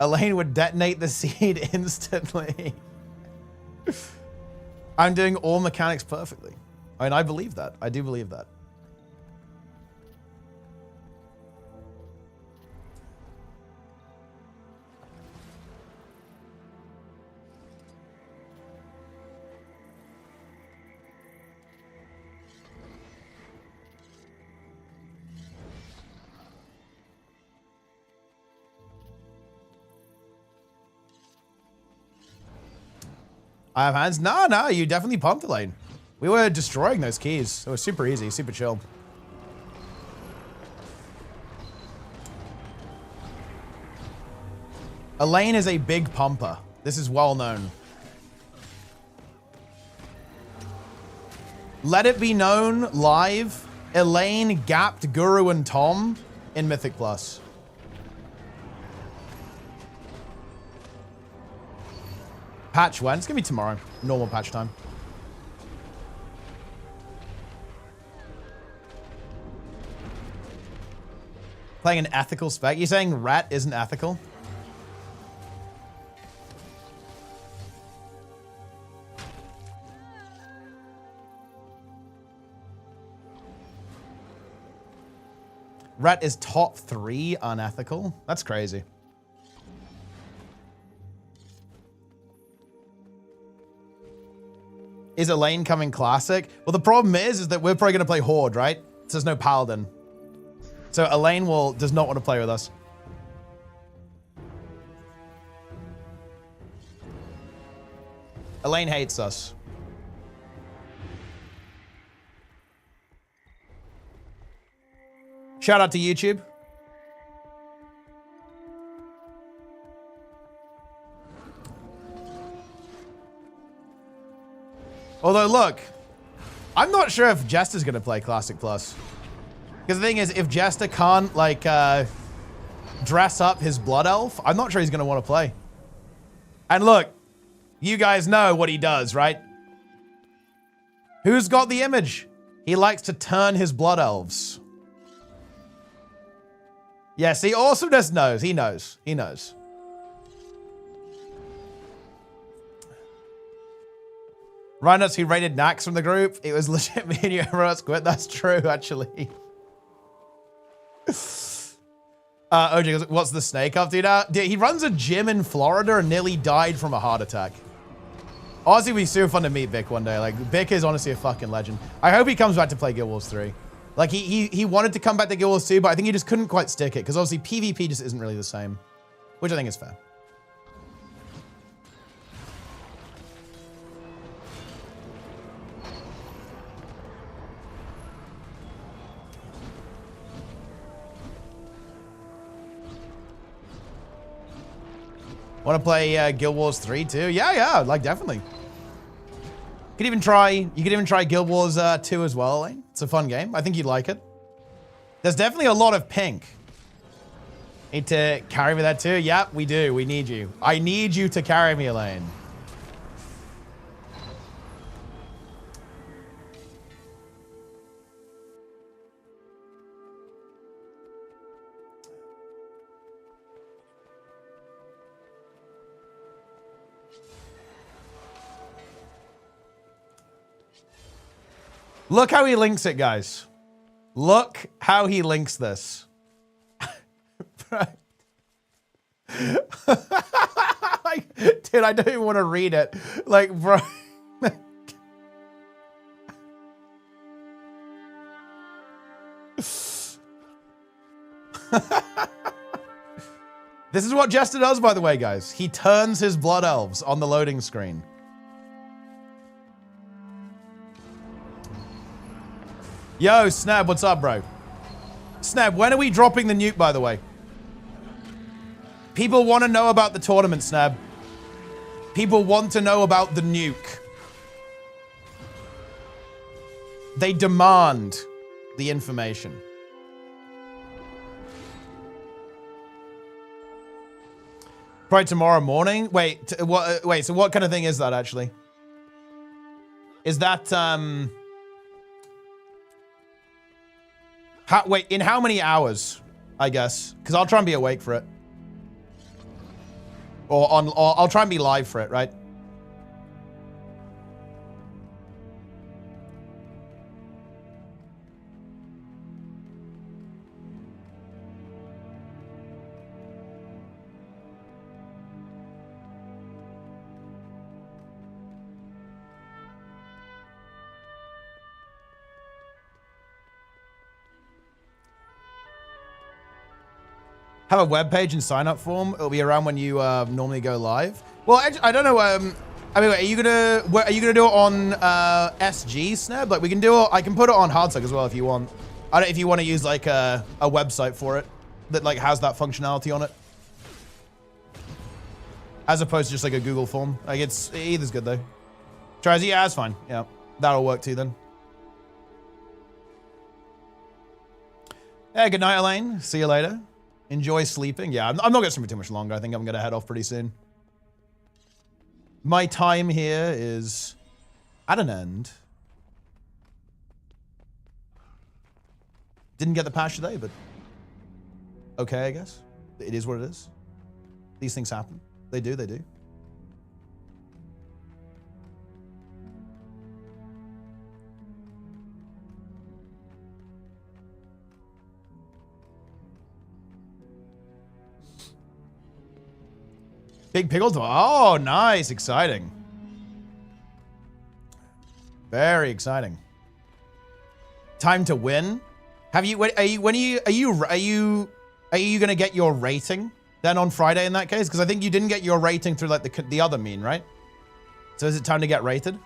Speaker 1: Elaine would detonate the Seed instantly. I'm doing all mechanics perfectly. I mean, I believe that. I do believe that. I have hands? No, you definitely pumped Elaine. We were destroying those keys. It was super easy, super chill. Elaine is a big pumper. This is well known. Let it be known live, Elaine gapped Guru and Tom in Mythic Plus. Patch when? It's gonna be tomorrow. Normal patch time. Playing an ethical spec? You're saying Rat isn't ethical? Rat is top 3 unethical? That's crazy. Is Elaine coming classic? Well, the problem is that we're probably going to play Horde, right? So there's no Paladin. So Elaine does not want to play with us. Elaine hates us. Shout out to YouTube. Although, look, I'm not sure if Jester's going to play Classic Plus. Because the thing is, if Jester can't, like, dress up his Blood Elf, I'm not sure he's going to want to play. And look, you guys know what he does, right? Who's got the image? He likes to turn his Blood Elves. Yeah, see, Awesomeness knows. He knows. He knows. Rhinos who raided Nax from the group. It was legit me and you everyone else quit. That's true, actually. OJ goes, what's the snake up to now? Dude, he runs a gym in Florida and nearly died from a heart attack. Honestly, it'd be super fun to meet Vic one day. Like, Vic is honestly a fucking legend. I hope he comes back to play Guild Wars 3. Like, he wanted to come back to Guild Wars 2, but I think he just couldn't quite stick it, because obviously PvP just isn't really the same. Which I think is fair. Want to play Guild Wars 3 too? Yeah, like definitely. You could even try Guild Wars 2 as well, Elaine. It's a fun game. I think you'd like it. There's definitely a lot of pink. Need to carry me that too? Yep, we do. We need you. I need you to carry me, Elaine. Look how he links it, guys. Look how he links this. Like, dude, I don't even want to read it. Like, bro. This is what Jester does, by the way, guys. He turns his blood elves on the loading screen. Yo, Snab, what's up, bro? Snab, when are we dropping the nuke, by the way? People want to know about the tournament, Snab. People want to know about the nuke. They demand the information. Probably tomorrow morning? Wait, wait, so what kind of thing is that, actually? Is that, wait, in how many hours, I guess? Because I'll try and be awake for it. Or I'll try and be live for it, right? Have a web page and sign up form. It'll be around when you normally go live. Well, I don't know. I mean, are you gonna do it on SG Snap? Like we can do it. I can put it on Hardstuck as well if you want. I don't know if you want to use like a website for it that like has that functionality on it, as opposed to just like a Google form. Like it's either's good though. Tries, yeah, that's fine. Yeah, that'll work too then. Yeah, good night, Elaine. See you later. Enjoy sleeping. Yeah, I'm not going to sleep for too much longer. I think I'm going to head off pretty soon. My time here is at an end. Didn't get the patch today, but okay, I guess. It is what it is. These things happen. They do, they do. Big Pickle. Oh, nice. Exciting. Very exciting. Time to win. Have you, are you gonna get your rating then on Friday in that case? Because I think you didn't get your rating through like the other mean, right? So is it time to get rated?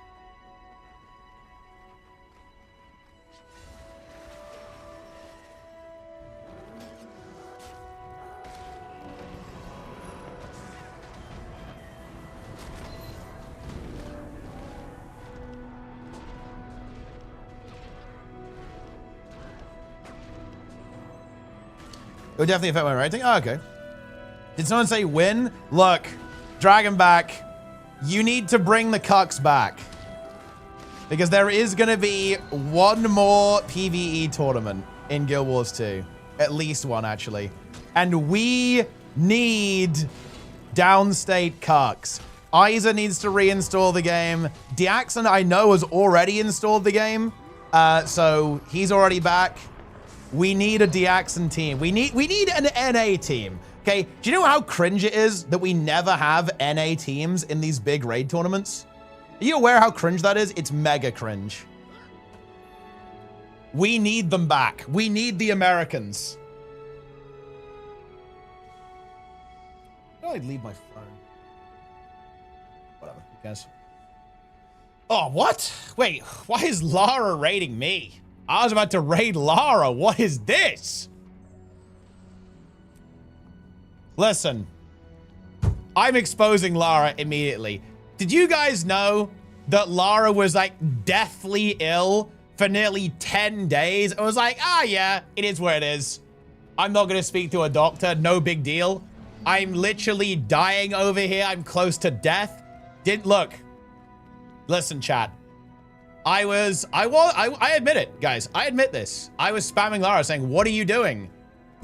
Speaker 1: It would definitely affect my rating. Oh, okay. Did someone say win? Look, Dragonback, you need to bring the cucks back. Because there is going to be one more PvE tournament in Guild Wars 2. At least one, actually. And we need downstate cucks. Isa needs to reinstall the game. Diaxon, I know, has already installed the game. So he's already back. We need a Diaxon team. We need an NA team. Okay, do you know how cringe it is that we never have NA teams in these big raid tournaments? Are you aware how cringe that is? It's mega cringe. We need them back. We need the Americans. I'd leave my phone. Whatever, who cares? Oh, what? Wait, why is Lara raiding me? I was about to raid Lara. What is this? Listen, I'm exposing Lara immediately. Did you guys know that Lara was like deathly ill for nearly 10 days? I was like, yeah, it is what it is. I'm not going to speak to a doctor. No big deal. I'm literally dying over here. I'm close to death. Look, listen, chat. I admit it, guys. I admit this. I was spamming Lara saying, what are you doing?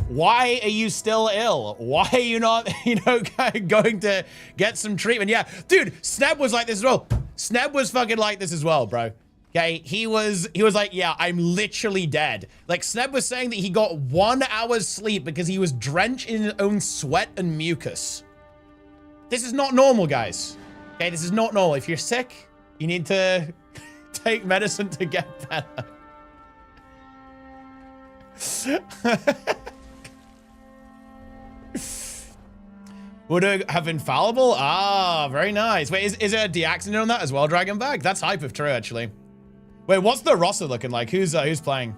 Speaker 1: Why are you still ill? Why are you not, going to get some treatment? Yeah, dude, Sneb was like this as well. Sneb was fucking like this as well, bro. Okay, he was like, yeah, I'm literally dead. Like, Sneb was saying that he got 1 hour's sleep because he was drenched in his own sweat and mucus. This is not normal, guys. Okay, this is not normal. If you're sick, you need to take medicine to get better. Would it have infallible? Ah, very nice. Wait, is there a deaccident on that as well, Dragonbag? That's hype if true, actually. Wait, what's the roster looking like? Who's playing?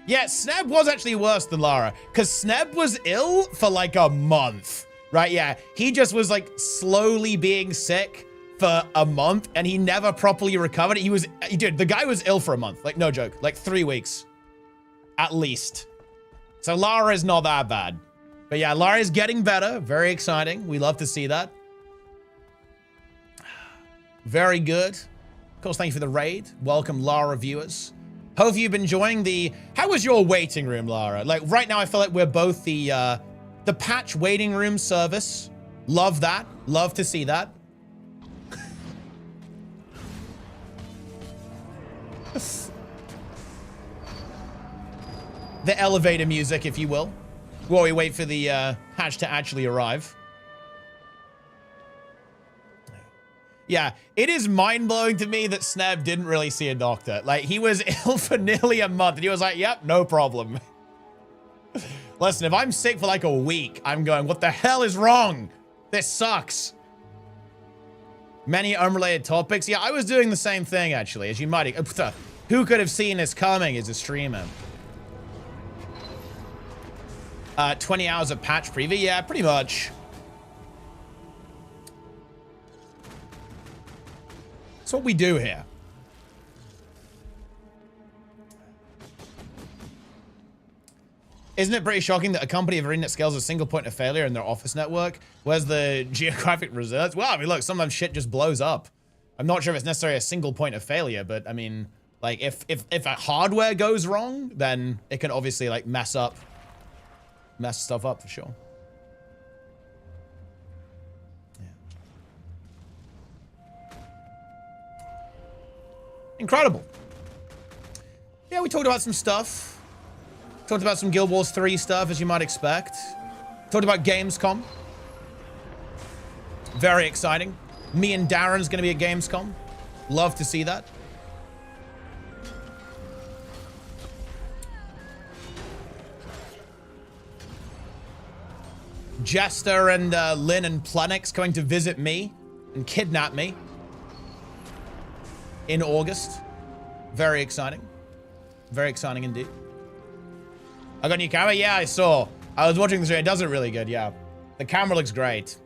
Speaker 1: Yeah, Sneb was actually worse than Lara, because Sneb was ill for like a month, right? Yeah, he just was like slowly being sick for a month, and he never properly recovered. Dude, the guy was ill for a month. Like, no joke. Like 3 weeks. At least. So Lara is not that bad. But yeah, Lara is getting better. Very exciting. We love to see that. Very good. Of course, thank you for the raid. Welcome, Lara viewers. Hope you've been enjoying the... How was your waiting room, Lara? Like, right now, I feel like we're both the patch waiting room service. Love that. Love to see that. The elevator music, if you will, while we wait for the hatch to actually arrive. Yeah, it is mind-blowing to me that Sneb didn't really see a doctor. Like, he was ill for nearly a month, and he was like, yep, no problem. Listen, if I'm sick for like a week, I'm going, what the hell is wrong? This sucks. Many unrelated topics. Yeah, I was doing the same thing, actually, as you might... Who could have seen this coming as a streamer? 20 hours of patch preview? Yeah, pretty much. That's what we do here. Isn't it pretty shocking that a company of ArenaNet scales a single point of failure in their office network? Where's the geographic reserves? Well, I mean, look, sometimes shit just blows up. I'm not sure if it's necessarily a single point of failure, but I mean, like, if a hardware goes wrong, then it can obviously, like, mess stuff up for sure. Yeah. Incredible. Yeah, we talked about some stuff. Talked about some Guild Wars 3 stuff, as you might expect. Talked about Gamescom. Very exciting. Me and Darren's going to be at Gamescom. Love to see that. Jester and Lynn and Plenix going to visit me and kidnap me in August. Very exciting. Very exciting indeed. I got a new camera? Yeah, I saw. I was watching the stream. It does look really good, yeah. The camera looks great.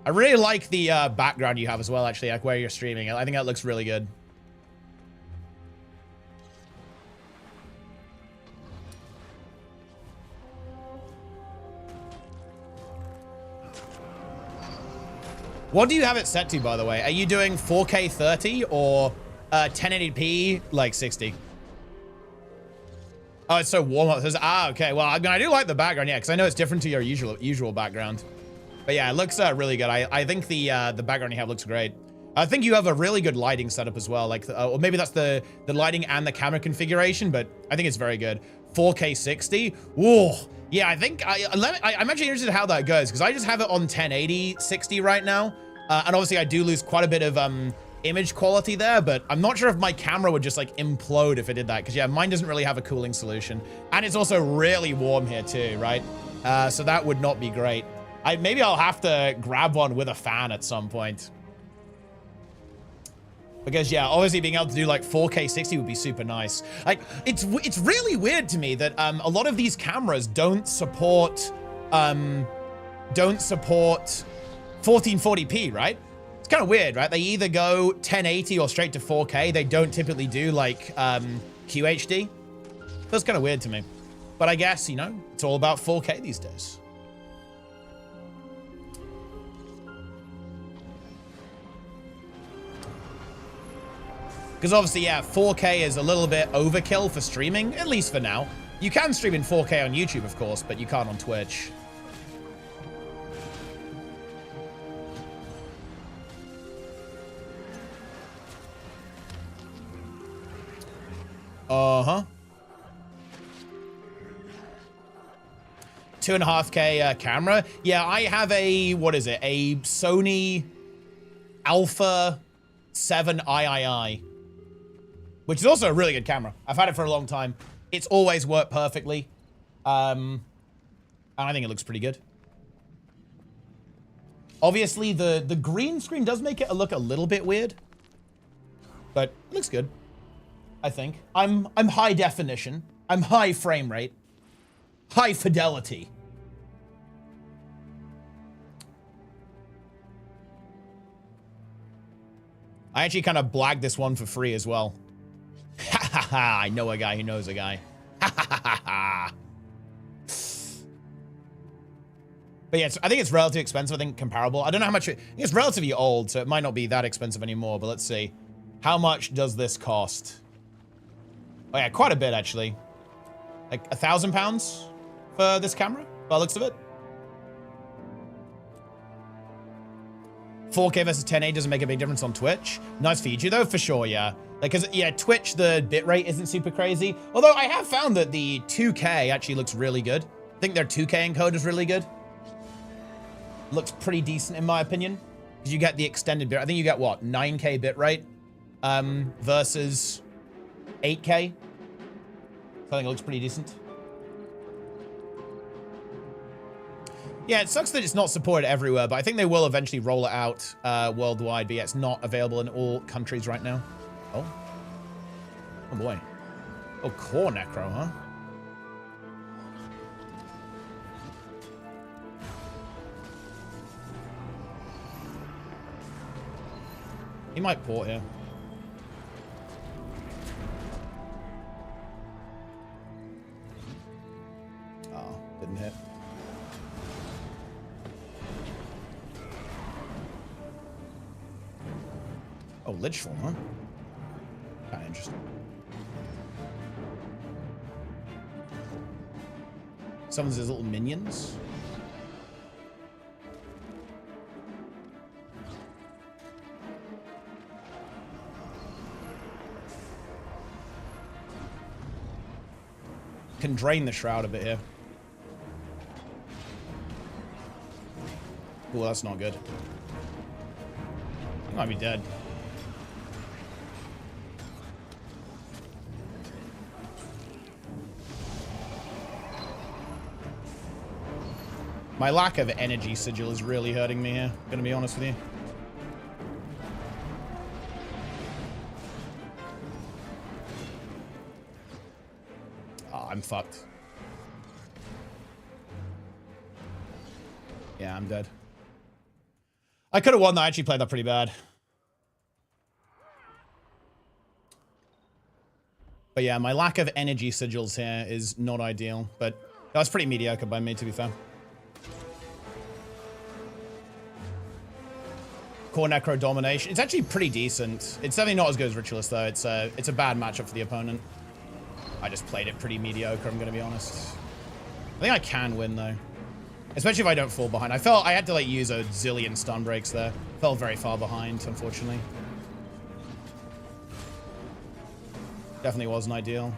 Speaker 1: I really like the background you have as well, actually, like where you're streaming. I think that looks really good. What do you have it set to, by the way? Are you doing 4K 30 or 1080p like 60? Oh, it's so warm up. It says, okay. Well, I mean, I do like the background, yeah, because I know it's different to your usual background. But yeah, it looks really good. I think the background you have looks great. I think you have a really good lighting setup as well. Like, or maybe that's the lighting and the camera configuration, but I think it's very good. 4K 60. Whoa. Yeah, I think I'm actually interested in how that goes because I just have it on 1080 60 right now, and obviously I do lose quite a bit of image quality there, but I'm not sure if my camera would just like implode if it did that because yeah, mine doesn't really have a cooling solution, and it's also really warm here too, right? So that would not be great. Maybe I'll have to grab one with a fan at some point. Because yeah, obviously being able to do like 4K 60 would be super nice. Like it's really weird to me that a lot of these cameras don't support 1440p, right? It's kind of weird, right? They either go 1080 or straight to 4K. They don't typically do like QHD. That's kind of weird to me. But I guess, you know, it's all about 4K these days. Because obviously, yeah, 4K is a little bit overkill for streaming, at least for now. You can stream in 4K on YouTube, of course, but you can't on Twitch. Uh-huh. 2.5K camera. Yeah, I have a, what is it? A Sony Alpha 7 III, which is also a really good camera. I've had it for a long time. It's always worked perfectly. And I think it looks pretty good. Obviously, the green screen does make it look a little bit weird, but it looks good, I think. I'm high definition. I'm high frame rate. High fidelity. I actually kind of blagged this one for free as well. Ha ha ha, I know a guy who knows a guy. Ha ha ha ha. But yeah, I think it's relatively expensive. I think comparable. I don't know how much it's relatively old, so it might not be that expensive anymore, but let's see. How much does this cost? Oh yeah, quite a bit actually. Like £1,000 for this camera, by the looks of it. 4K versus 1080 doesn't make a big difference on Twitch. Nice feature though, for sure, yeah. Like, cause yeah, Twitch, the bitrate isn't super crazy. Although I have found that the 2K actually looks really good. I think their 2K encode is really good. Looks pretty decent in my opinion. Because you get the extended bit. I think you get what, 9K bitrate versus 8K. So I think it looks pretty decent. Yeah, it sucks that it's not supported everywhere, but I think they will eventually roll it out worldwide. But yeah, it's not available in all countries right now. Oh. Oh boy. Oh, core necro, huh? He might port here. Oh, didn't hit. Oh, Lich Form, huh? Kinda interesting. Summons his little minions. Can drain the shroud a bit here. Oh, that's not good. He might be dead. My lack of energy sigil is really hurting me here, gonna be honest with you. Oh, I'm fucked. Yeah, I'm dead. I could have won that. I actually played that pretty bad. But yeah, my lack of energy sigils here is not ideal, but that was pretty mediocre by me, to be fair. Core Necro Domination. It's actually pretty decent. It's definitely not as good as Ritualist, though. It's a bad matchup for the opponent. I just played it pretty mediocre, I'm going to be honest. I think I can win, though. Especially if I don't fall behind. I had to, like, use a zillion stun breaks there. Fell very far behind, unfortunately. Definitely wasn't ideal.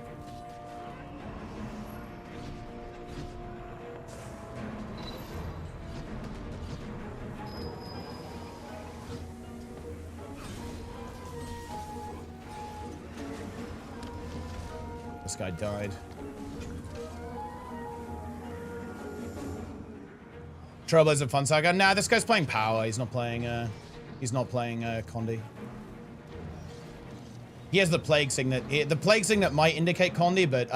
Speaker 1: This guy died. Trailblazer Fun Saga. Nah, this guy's playing Power. He's not playing Condi. He has the Plague Signet. The Plague Signet might indicate Condi, but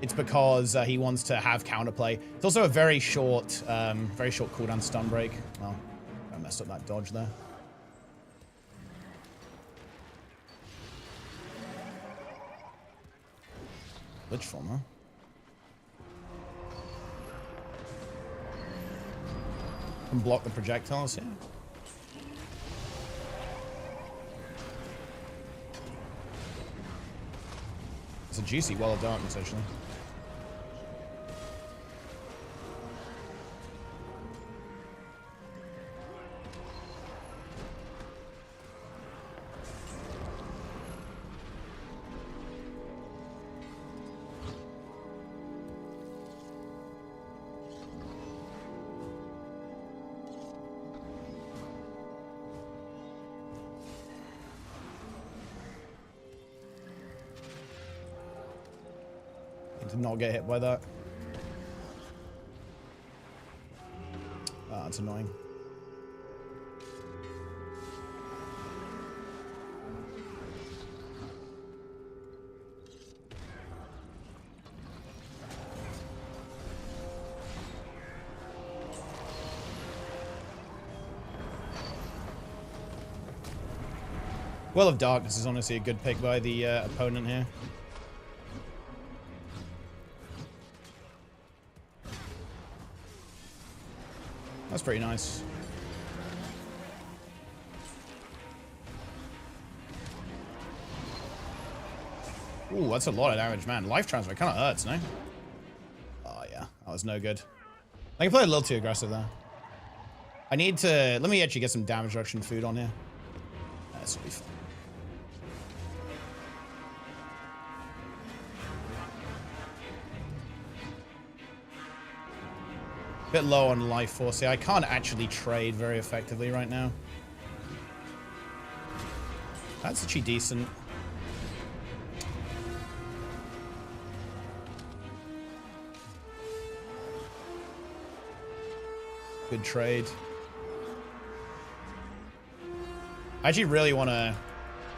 Speaker 1: it's because he wants to have counterplay. It's also a very short cooldown stun break. Well, I messed up that dodge there. Lich Form, huh? Can block the projectiles, yeah. It's a juicy Wall of Darkness, actually. Did not get hit by that. Ah, that's annoying. Well of Darkness is honestly a good pick by the opponent here. That's pretty nice. Ooh, that's a lot of damage, man. Life transfer kind of hurts, no? Oh, yeah. That was no good. I can play a little too aggressive there. I need to... Let me actually get some damage reduction food on here. This will be fun. Bit low on life force here. I can't actually trade very effectively right now. That's actually decent. Good trade. I actually really want to...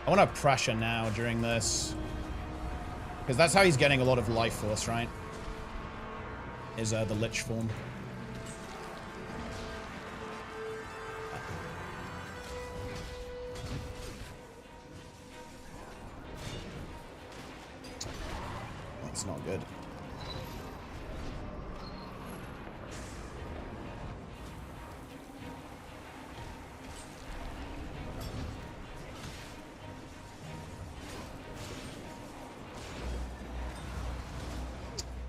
Speaker 1: I want to pressure now during this. Because that's how he's getting a lot of life force, right? Is the Lich form. That's not good.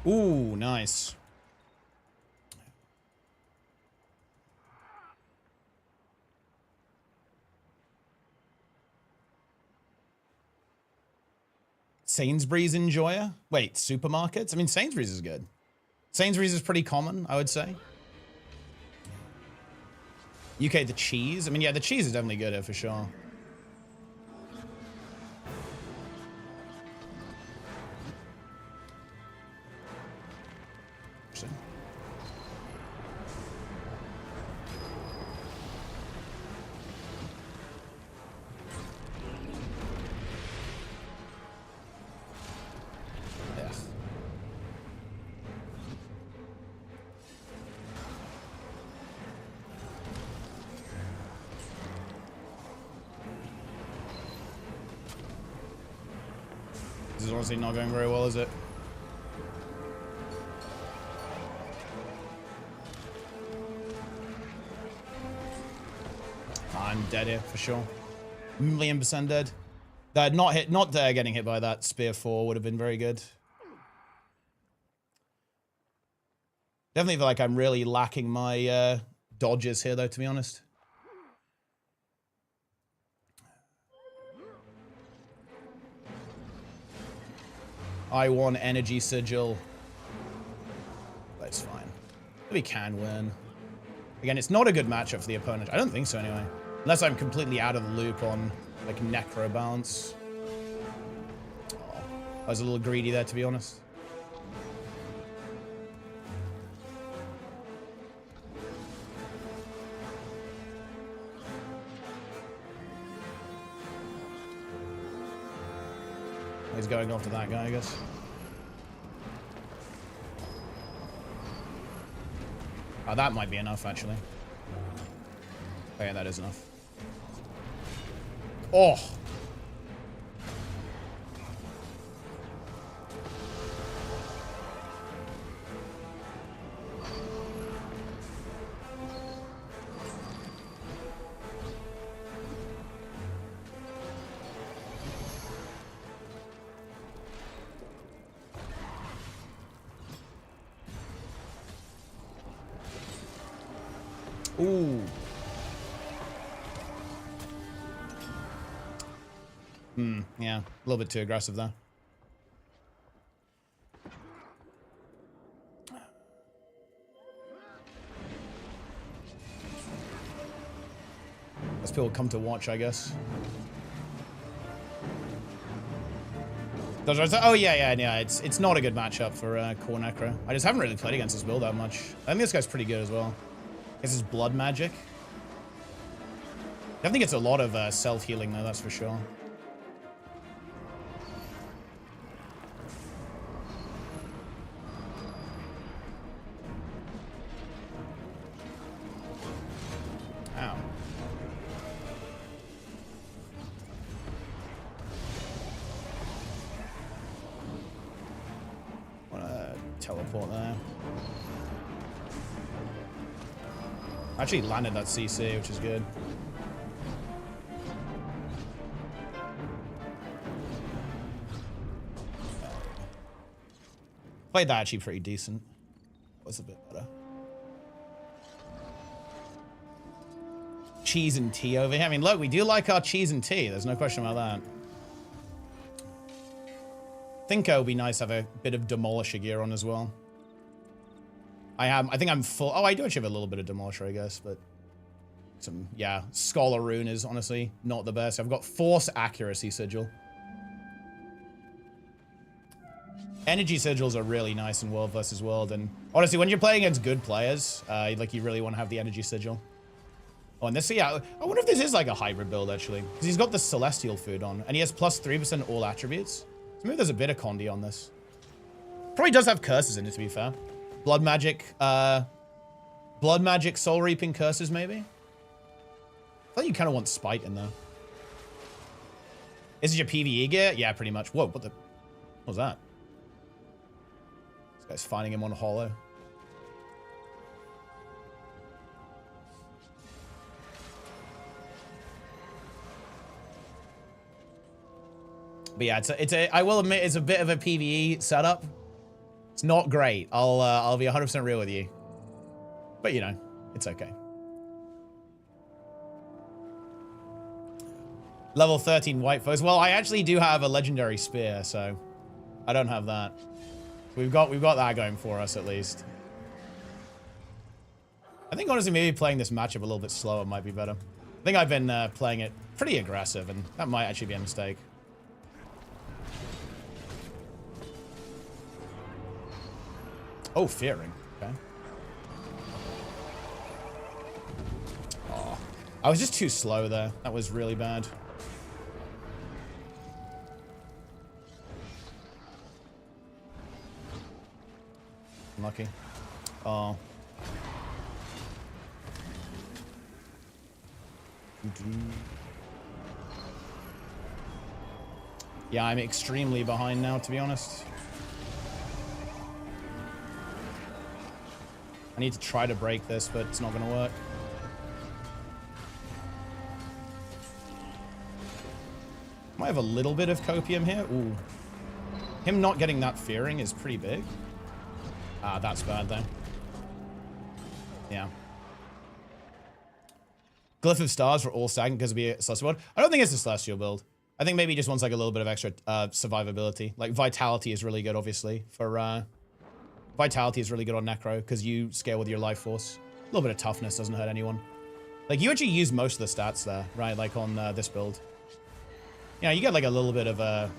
Speaker 1: Ooh, nice. Sainsbury's enjoyer? Wait, supermarkets? I mean, Sainsbury's is good. Sainsbury's is pretty common, I would say. UK, the cheese? I mean, yeah, the cheese is definitely good here for sure. This is honestly not going very well, is it? I'm dead here for sure. $1,000,000% dead. That not getting hit by that spear 4 would have been very good. Definitely feel like I'm really lacking my dodges here, though, to be honest. I want energy sigil. That's fine. We can win. Again, it's not a good matchup for the opponent. I don't think so anyway. Unless I'm completely out of the loop on like necro balance. Oh, I was a little greedy there, to be honest. He's going after that guy, I guess. Oh, that might be enough, actually. Oh, yeah, that is enough. Oh! Ooh. Yeah, a little bit too aggressive there. As people come to watch, I guess. Oh yeah. It's not a good matchup for core necro. I just haven't really played against this build that much. I think this guy's pretty good as well. This is blood magic. I think it's a lot of self-healing though, that's for sure. Ow. Wanna teleport there. Actually landed that CC, which is good. Played that actually pretty decent. Was a bit better. Cheese and tea over here. I mean, look, we do like our cheese and tea. There's no question about that. I think it would be nice to have a bit of Demolisher gear on as well. I think I'm full. Oh, I do actually have a little bit of Demolisher, I guess, but some, yeah, Scholar Rune is honestly not the best. I've got Force Accuracy Sigil. Energy sigils are really nice in World vs. World, and honestly, when you're playing against good players, like you really want to have the energy sigil. Oh, and this, yeah, I wonder if this is like a hybrid build actually, because he's got the Celestial food on, and he has plus 3% all attributes. So maybe there's a bit of Condi on this. Probably does have curses in it, to be fair. Blood magic, soul reaping curses, maybe. I thought you kind of want Spite in there. Is it your PvE gear? Yeah, pretty much. Whoa, what was that? This guy's finding him on Hollow. But yeah, I will admit it's a bit of a PvE setup. It's not great. I'll be 100% real with you. But you know, it's okay. Level 13 white foes. Well, I actually do have a legendary spear, so I don't have that. We've got that going for us at least. I think honestly maybe playing this matchup a little bit slower might be better. I think I've been playing it pretty aggressive, and that might actually be a mistake. Oh, Fearing. Okay. Oh, I was just too slow there. That was really bad. Unlucky. Oh. Yeah, I'm extremely behind now, to be honest. I need to try to break this, but it's not going to work. Might have a little bit of copium here. Ooh. Him not getting that Fearing is pretty big. Ah, that's bad, though. Yeah. Glyph of Stars for all stagnant because it'd be a Celestial build. I don't think it's a Celestial build. I think maybe he just wants like a little bit of extra survivability. Like Vitality is really good, obviously. For Vitality is really good on Necro because you scale with your life force. A little bit of toughness doesn't hurt anyone. Like you actually use most of the stats there, right? Like on this build. You know, you get like a little bit of I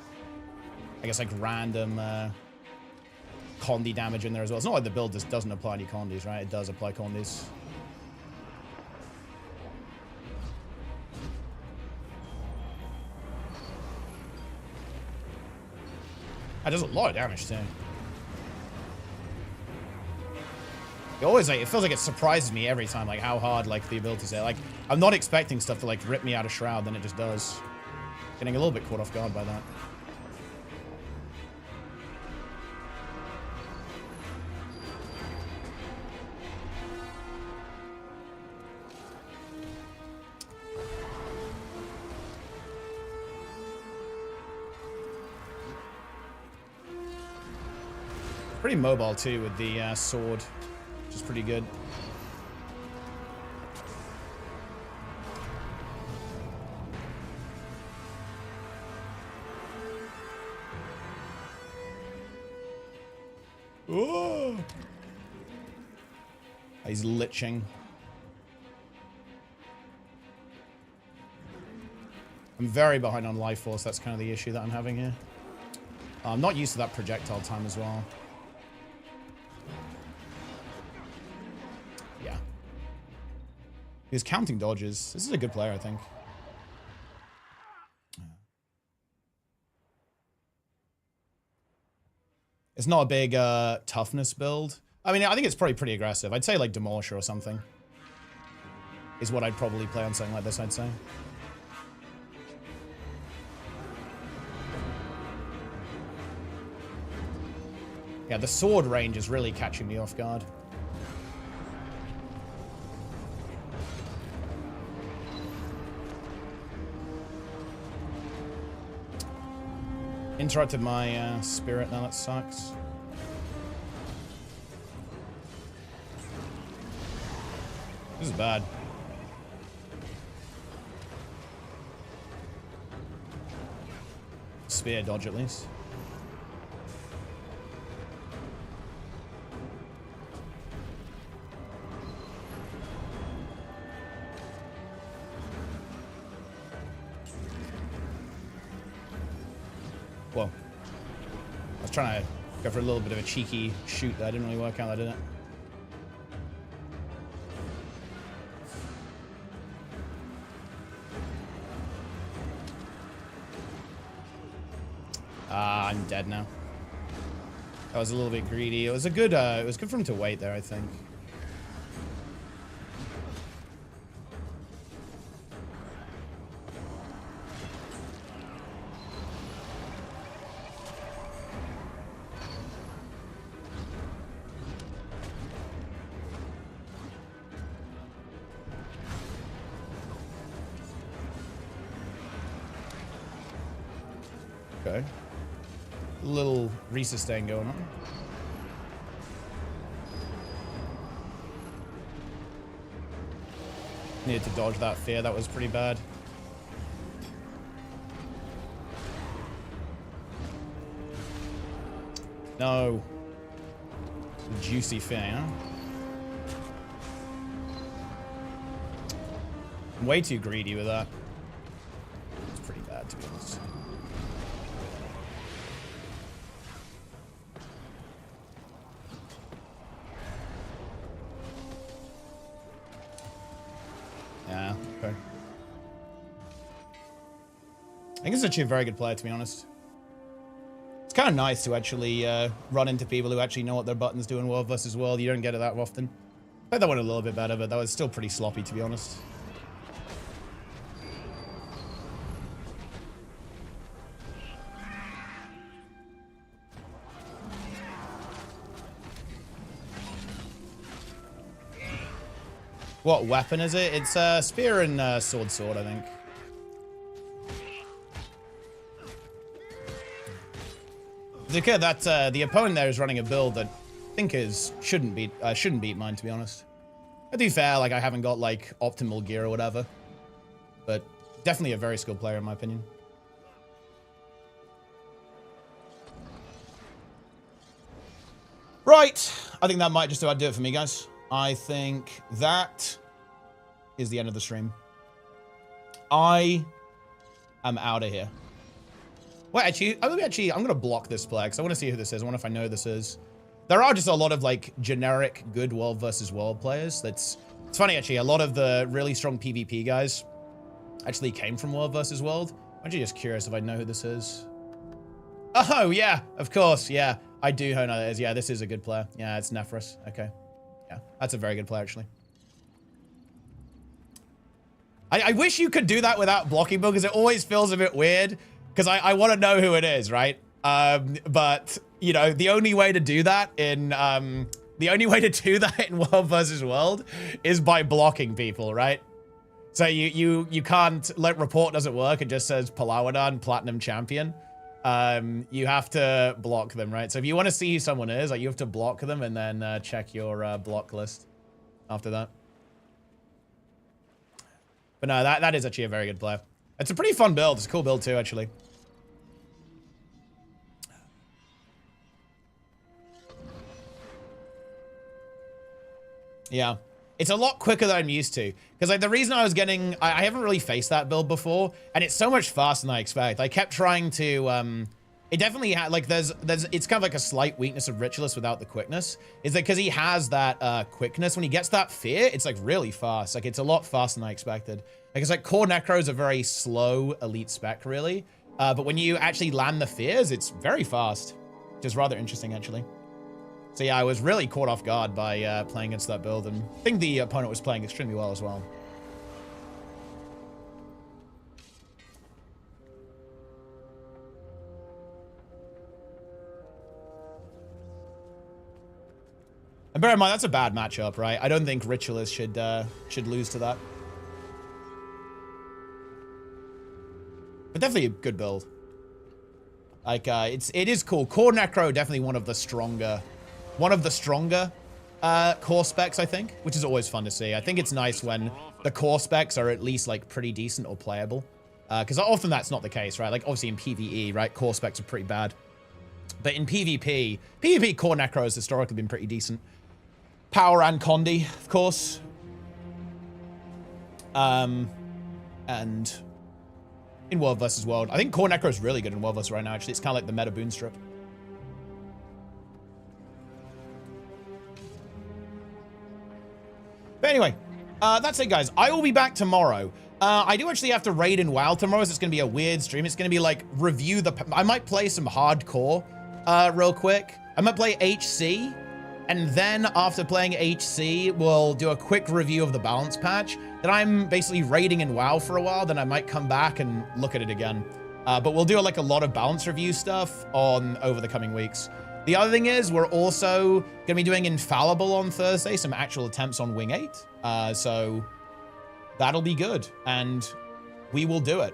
Speaker 1: guess like random Condi damage in there as well. It's not like the build just doesn't apply any Condis, right? It does apply Condis. That does a lot of damage too. It always like, it feels like it surprises me every time, like how hard like the abilities are. Like I'm not expecting stuff to like rip me out of Shroud, then it just does. Getting a little bit caught off guard by that. Pretty mobile too with the sword, which is pretty good. Oh! He's liching. I'm very behind on life force. That's kind of the issue that I'm having here. I'm not used to that projectile time as well. Yeah. He's counting dodges. This is a good player, I think. It's not a big toughness build. I mean, I think it's probably pretty aggressive. I'd say like Demolisher or something is what I'd probably play on something like this, I'd say. Yeah, the sword range is really catching me off guard. Interrupted my spirit now, that sucks. This is bad. Spear dodge at least. Whoa. I was trying to go for a little bit of a cheeky shoot that didn't really work out, did it? Ah, I'm dead now. That was a little bit greedy. It was a good it was good for him to wait there, I think. Okay. A little resustain going on. Needed to dodge that fear. That was pretty bad. No. Juicy fear, huh? I'm way too greedy with that. It's pretty bad, to be honest. Yeah, okay. I think it's actually a very good player, to be honest. It's kind of nice to actually run into people who actually know what their buttons do in World vs. World. You don't get it that often. I played that one a little bit better, but that was still pretty sloppy, to be honest. What weapon is it? It's spear and sword, I think. It's okay that the opponent there is running a build that I think shouldn't beat mine, to be honest. To be fair, like I haven't got like optimal gear or whatever, but definitely a very skilled player in my opinion. Right, I think that might just about do it for me, guys. I think that is the end of the stream. I am out of here. Well, actually, I'm going to block this player because I want to see who this is. I wonder if I know who this is. There are just a lot of, like, generic good World vs. World players. It's funny, actually. A lot of the really strong PvP guys actually came from World vs. World. I'm actually just curious if I know who this is. Oh, yeah, of course. Yeah, I do know who that is. Yeah, this is a good player. Yeah, it's Nephros. Okay. Yeah, that's a very good player, actually. I wish you could do that without blocking, because it always feels a bit weird, because I want to know who it is, right? But, you know, the only way to do that in World vs. World is by blocking people, right? So you can't, like, report doesn't work. It just says Palawadan, Platinum Champion. You have to block them, right? So if you want to see who someone is, like, you have to block them and then check your block list after that. But no, that is actually a very good player. It's a pretty fun build. It's a cool build too, actually. Yeah. It's a lot quicker than I'm used to. Because, like, the reason I was getting... I haven't really faced that build before, and it's so much faster than I expect. I kept trying to It definitely had, like, it's kind of like a slight weakness of Ritualist without the quickness. Is that because he has that quickness, when he gets that fear, it's like really fast. Like, it's a lot faster than I expected. Like, it's like Core Necro is a very slow elite spec, really. But when you actually land the fears, it's very fast. Which is rather interesting, actually. So yeah, I was really caught off guard by playing against that build, and I think the opponent was playing extremely well as well. And bear in mind, that's a bad matchup, right? I don't think Ritualist should lose to that. But definitely a good build. Like, it is cool. Core Necro, definitely one of the stronger core specs, I think, which is always fun to see. I think it's nice when the core specs are at least, like, pretty decent or playable. Because often that's not the case, right? Like, obviously in PvE, right, core specs are pretty bad. But in PvP Core Necro has historically been pretty decent. Power and Condi, of course. And in World vs. World. I think Core Necro is really good in World vs. right now, actually. It's kind of like the meta boon strip. But anyway, that's it, guys. I will be back tomorrow. I do actually have to raid in WoW tomorrow, so it's going to be a weird stream. It's going to be like review the... I might play some hardcore real quick. I might play HC. And then after playing HC, we'll do a quick review of the balance patch. Then I'm basically raiding in WoW for a while. Then I might come back and look at it again. But we'll do like a lot of balance review stuff over the coming weeks. The other thing is we're also going to be doing Infallible on Thursday, some actual attempts on Wing 8. So that'll be good. And we will do it.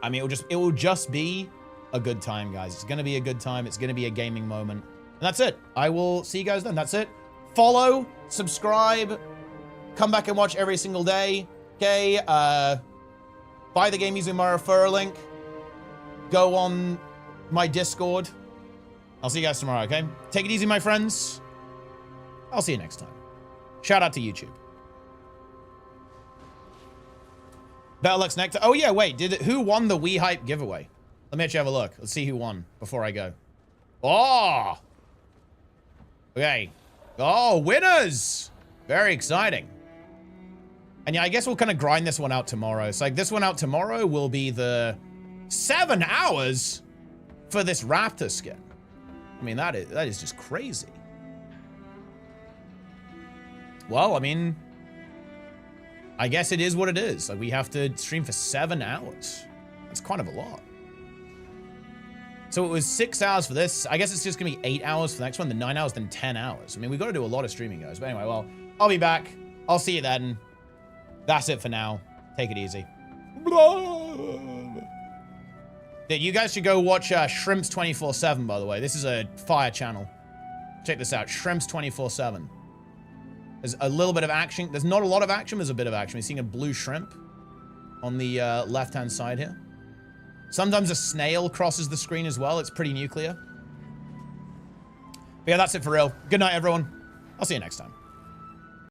Speaker 1: I mean, it will just be a good time, guys. It's going to be a good time. It's going to be a gaming moment. And that's it. I will see you guys then. That's it. Follow, subscribe, come back and watch every single day. Okay. Buy the game using my referral link. Go on my Discord. I'll see you guys tomorrow, okay? Take it easy, my friends. I'll see you next time. Shout out to YouTube. Bellux Nectar. Oh, yeah, wait. Who won the WEHYPE giveaway? Let me actually have a look. Let's see who won before I go. Oh! Okay. Oh, winners! Very exciting. And yeah, I guess we'll kind of grind this one out tomorrow. So like this one out tomorrow will be the 7 hours for this Raptor skin. I mean, that is just crazy. Well, I mean, I guess it is what it is. Like we have to stream for 7 hours. That's kind of a lot. So it was 6 hours for this. I guess it's just going to be 8 hours for the next one, then 9 hours, then 10 hours. I mean, we've got to do a lot of streaming, guys. But anyway, well, I'll be back. I'll see you then. That's it for now. Take it easy. Yeah, you guys should go watch Shrimps 24/7, by the way. This is a fire channel. Check this out. Shrimps 24/7. There's a little bit of action. There's not a lot of action. There's a bit of action. We're seeing a blue shrimp on the left-hand side here. Sometimes a snail crosses the screen as well. It's pretty nuclear. But yeah, that's it for real. Good night, everyone. I'll see you next time.